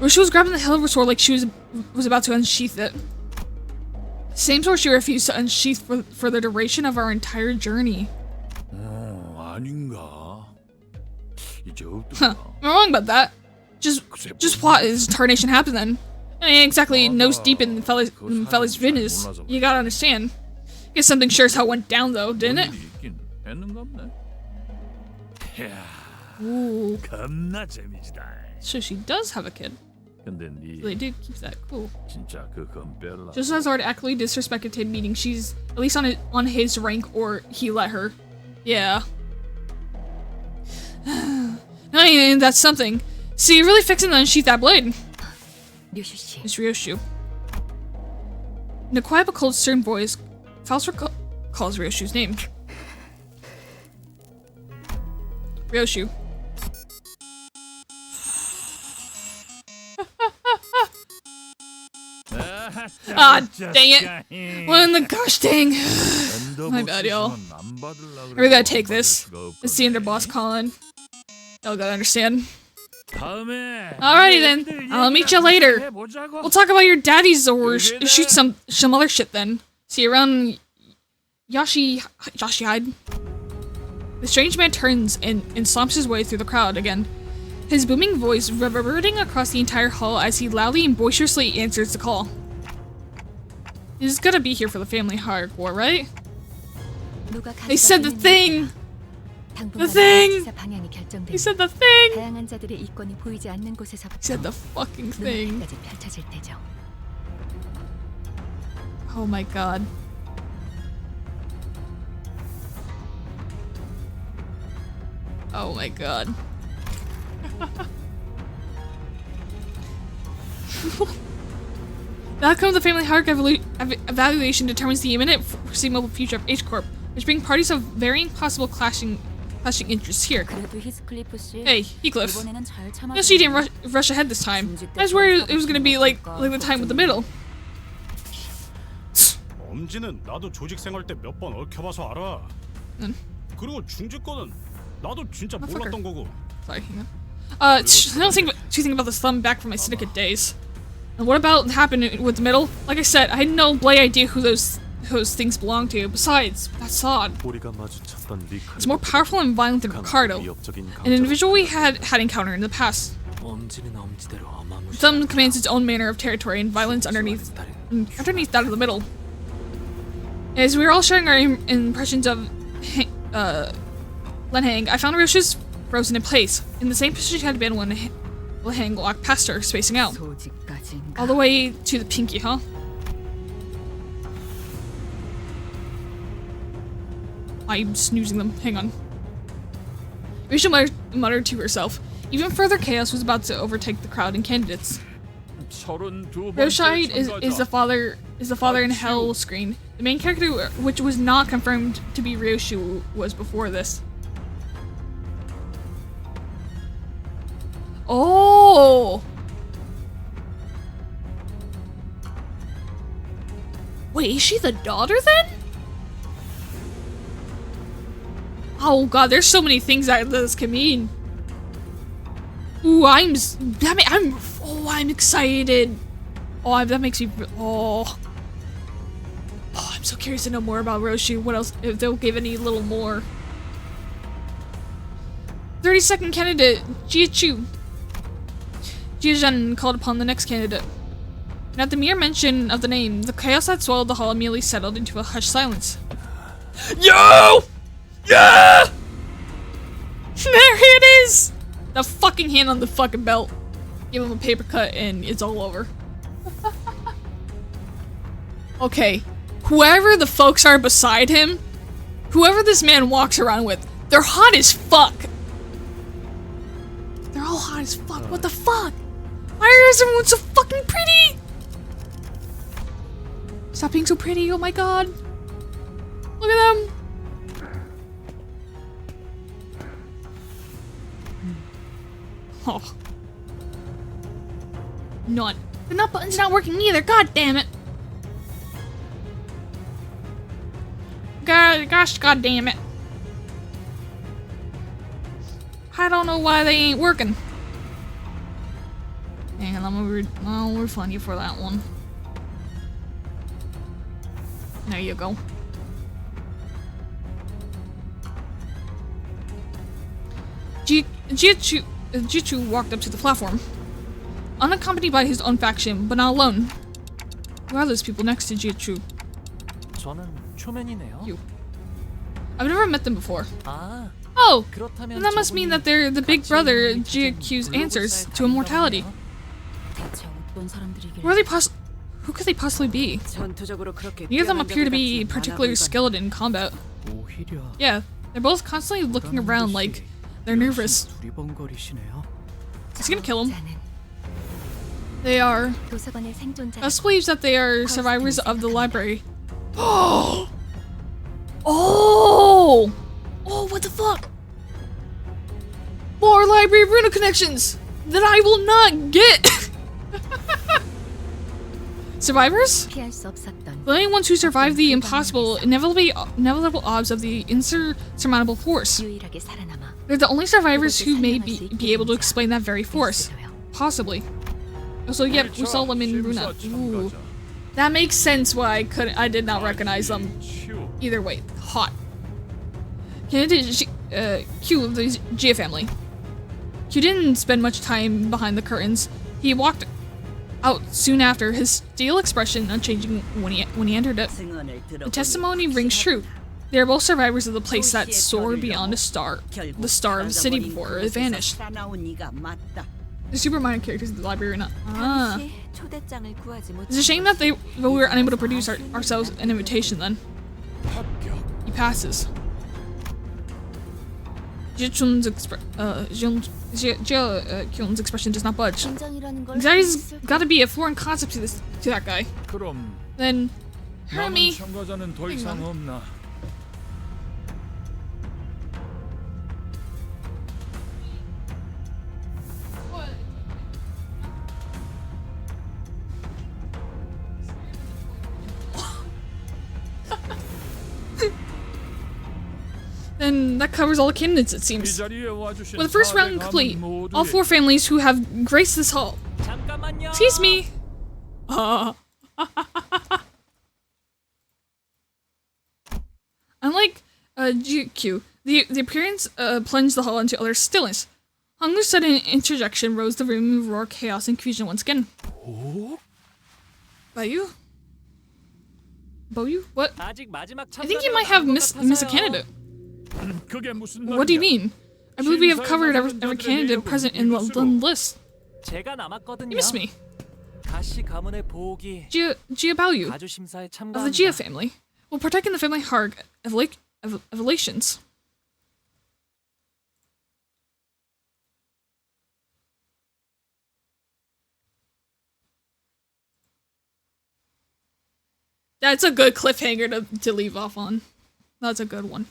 She was grabbing the hilt of her sword like she was about to unsheath it. Same sword she refused to unsheath for the duration of our entire journey. Huh, I'm wrong about that. Just what is tarnation happened then? It ain't exactly nose deep in the fella's business. You gotta understand. Guess something sure as hell went down though, didn't it? Ooh. So she does have a kid. They did keep that cool. Just as Zard actively disrespected him, meaning she's at least on his rank, or he let her. Yeah. And that's something. See, you're really fixing to unsheath that blade. It's Ryoshu. In a quiet but cold, stern voice, Faust calls Ryoshu's name. Ryoshu. Ah, dang it. What in the gosh dang. My bad, y'all. I really gotta take this. It's the underboss calling. Y'all gotta understand. Alrighty then. I'll meet you later. We'll talk about your daddy's or shoot some other shit then. See you around Yoshihide. The strange man turns and slumps his way through the crowd again. His booming voice reverberating across the entire hall as he loudly and boisterously answers the call. He's gotta be here for the family hardcore, right? They said the thing! The thing! He said the thing! He said the fucking thing. Oh my god. Oh my god. The outcome of the family hierarchy evaluation determines the imminent foreseeable future of H-Corp, which brings parties of varying possible clashing interests here. Hey, Heathcliff. Notice you didn't rush ahead this time. I swear it was gonna be like the time with the middle. 엄지는 나도 조직 생활 때 몇 번 얽혀봐서 알아. 그리고 중지 거는 나도 진짜 몰랐던 거고. Sorry, hang on. I don't think too think about this thumb back from my syndicate days. And what about happened with the middle? Like I said, I had no blade idea who those things belong to. Besides, that's odd. It's more powerful and violent than Ricardo, an individual we had encountered in the past. Thumb commands its own manner of territory and violence underneath that of the middle. As we were all sharing our impressions of Lenhang, I found Ryoshu's frozen in place, in the same position she had been when Lenhang walked past her, spacing out. All the way to the pinky, huh? I'm snoozing them. Hang on. Ryoshu muttered to herself. Even further chaos was about to overtake the crowd and candidates. Yoshihide is the father in Hell screen. The main character, which was not confirmed to be Ryoshu, was before this. Oh! Wait, is she the daughter then? Oh god, there's so many things that this can mean. Ooh, I'm excited. Oh, that makes me. Oh, I'm so curious to know more about Roshi. What else? If they'll give any little more. 32nd candidate, Jiachu. Jiazhen called upon the next candidate. And at the mere mention of the name, the chaos that swallowed the hall immediately settled into a hushed silence. Yo! Yeah! There it is! The fucking hand on the fucking belt. Give him a paper cut and it's all over. Okay, whoever the folks are beside him, whoever this man walks around with, they're hot as fuck. They're all hot as fuck. What the fuck? Why is everyone so fucking pretty? Stop being so pretty. Oh my god. Look at them. Oh. None. The nut button's not working either. God damn it. God damn it. I don't know why they ain't working. Hang on, I'll refund you for that one. There you go. Jichu walked up to the platform, unaccompanied by his own faction, but not alone. Who are those people next to Jichu? 저는 초면이네요. You. I've never met them before. Oh, then that must mean that they're the big brother Jiakyu's answers to immortality. Who could they possibly be? Neither of them appear to be particularly skilled in combat. Yeah, they're both constantly looking around like they're nervous. He's gonna kill him. They are. Us believes that they are survivors of the library. Oh! Oh! Oh, what the fuck? More library runa connections that I will not get! Survivors? The only ones who survive the impossible, inevitable odds of the insurmountable force. They're the only survivors who may be able to explain that very force. Possibly. Also, yep, we saw them in Runa. Ooh. That makes sense why I did not recognize them. Either way, hot. Candidate Q of the Gia family. Q didn't spend much time behind the curtains. He walked out soon after, his steel expression unchanging when he entered it. The testimony rings true. They are both survivors of the place that soared beyond the star of the city before it vanished. The super minor characters of the library are not. It's a shame that we were unable to produce ourselves an invitation then. He passes. Jichun's expression does not budge. Anxiety's gotta be a foreign concept to that guy. Then, Hermie. And that covers all the candidates, it seems. With the first round complete, all 4 families who have graced this hall. Excuse me. Unlike GQ, the appearance plunged the hall into utter stillness. Honglu's sudden interjection rose the room in roar, chaos, and confusion once again. Bayu? Boyu? What? I think you might have missed a candidate. What do you mean? I believe we have covered every candidate present in the list. You missed me. Gia Baoyu, of the Gia family, will partake in the family heart evolutions. That's a good cliffhanger to leave off on. That's a good one.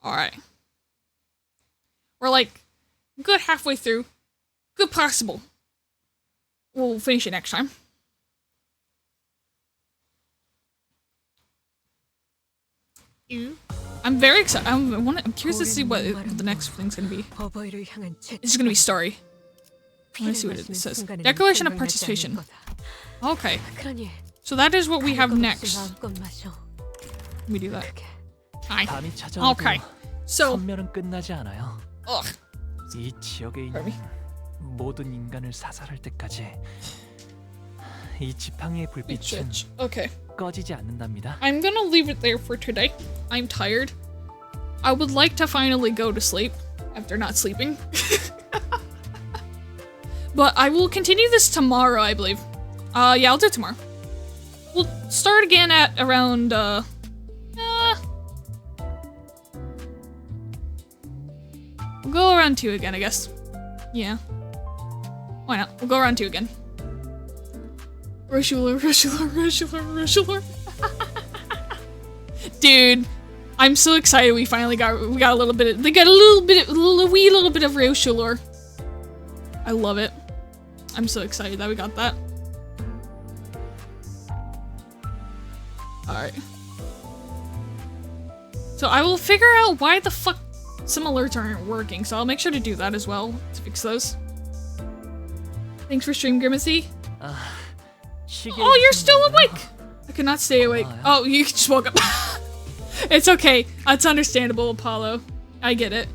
Alright. We're like good halfway through. Good possible. We'll finish it next time. I'm very excited. I'm curious to see what the next thing's gonna be. It's gonna be story. I want to see what it says. Declaration of participation. Okay. So that is what we have next. Let me do that. Hi. Okay. So. Ugh. Pardon me. 모든 인간을 사살할 때까지 이 지팡이의 불빛은 Okay. 꺼지지 않는답니다. I'm gonna leave it there for today. I'm tired. I would like to finally go to sleep after not sleeping. But I will continue this tomorrow, I believe. Yeah, I'll do it tomorrow. We'll start again at around, we'll go around 2 again, I guess. Yeah. Why not? We'll go around 2 again. Rushula. Dude, I'm so excited we finally got a little bit of, a wee little bit of Rushula. I love it. I'm so excited that we got that. Alright. So I will figure out why the fuck some alerts aren't working, so I'll make sure to do that as well to fix those. Thanks for stream, Grimacy. Oh, you're still awake! I could not stay awake. Oh, you just woke up. It's okay. It's understandable, Apollo. I get it.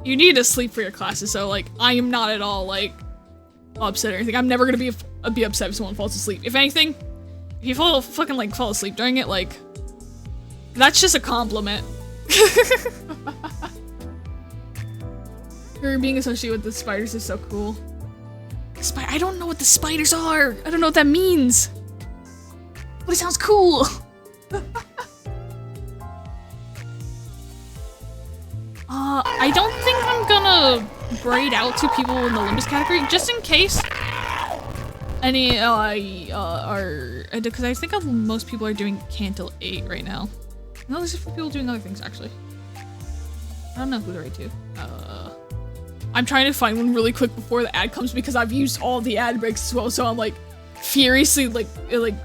You need to sleep for your classes, so like, I am not at all like upset or anything. I'm never gonna be upset if someone falls asleep. If anything, if you fall asleep during it, like, that's just a compliment. Her being associated with the spiders is so cool. I don't know what the spiders are. I don't know what that means. But it sounds cool. I don't think I'm gonna braid out to people in the Limbus category, just in case any are, because I think most people are doing Canto 8 right now. No, there's a few people doing other things actually. I don't know who to rate to. I'm trying to find one really quick before the ad comes because I've used all the ad breaks as well, so I'm like furiously like you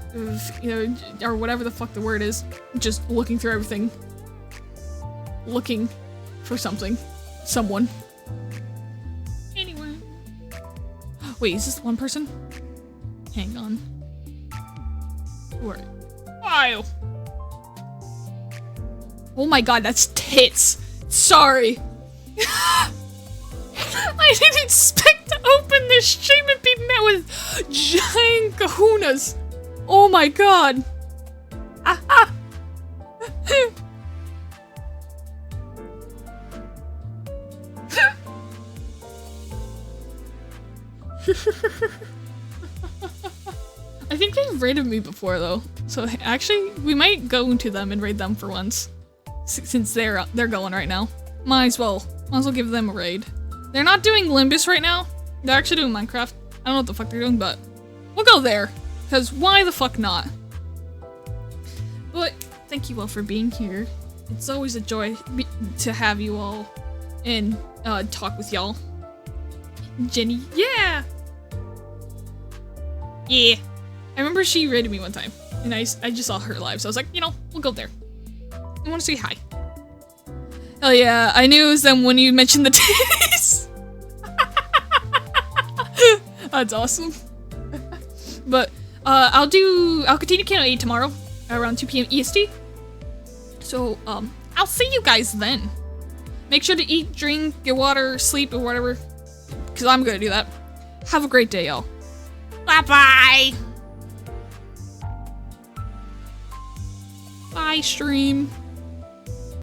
know, or whatever the fuck the word is, just looking through everything, looking for someone. Anyway, wait, is this one person? Hang on. Where? Wow. Oh my god, that's tits. Sorry. I didn't expect to open this stream and be met with giant kahunas. Oh my god. Ah. I think they've raided me before though, so actually we might go to them and raid them for once, since they're going right now. Might as well give them a raid. They're not doing Limbus right now. They're actually doing Minecraft. I don't know what the fuck they're doing, but we'll go there, because why the fuck not? But thank you all for being here. It's always a joy to have you all and talk with y'all. Jenny, yeah! Yeah. I remember she raided me one time, and I just saw her live, so I was like, you know, we'll go there. I want to say hi. Hell yeah, I knew it was them when you mentioned the titties. That's awesome. But I'll continue Canto 8 tomorrow around 2 p.m. EST. So I'll see you guys then. Make sure to eat, drink, get water, sleep, or whatever, because I'm gonna do that. Have a great day, y'all. Bye-bye. Bye, stream.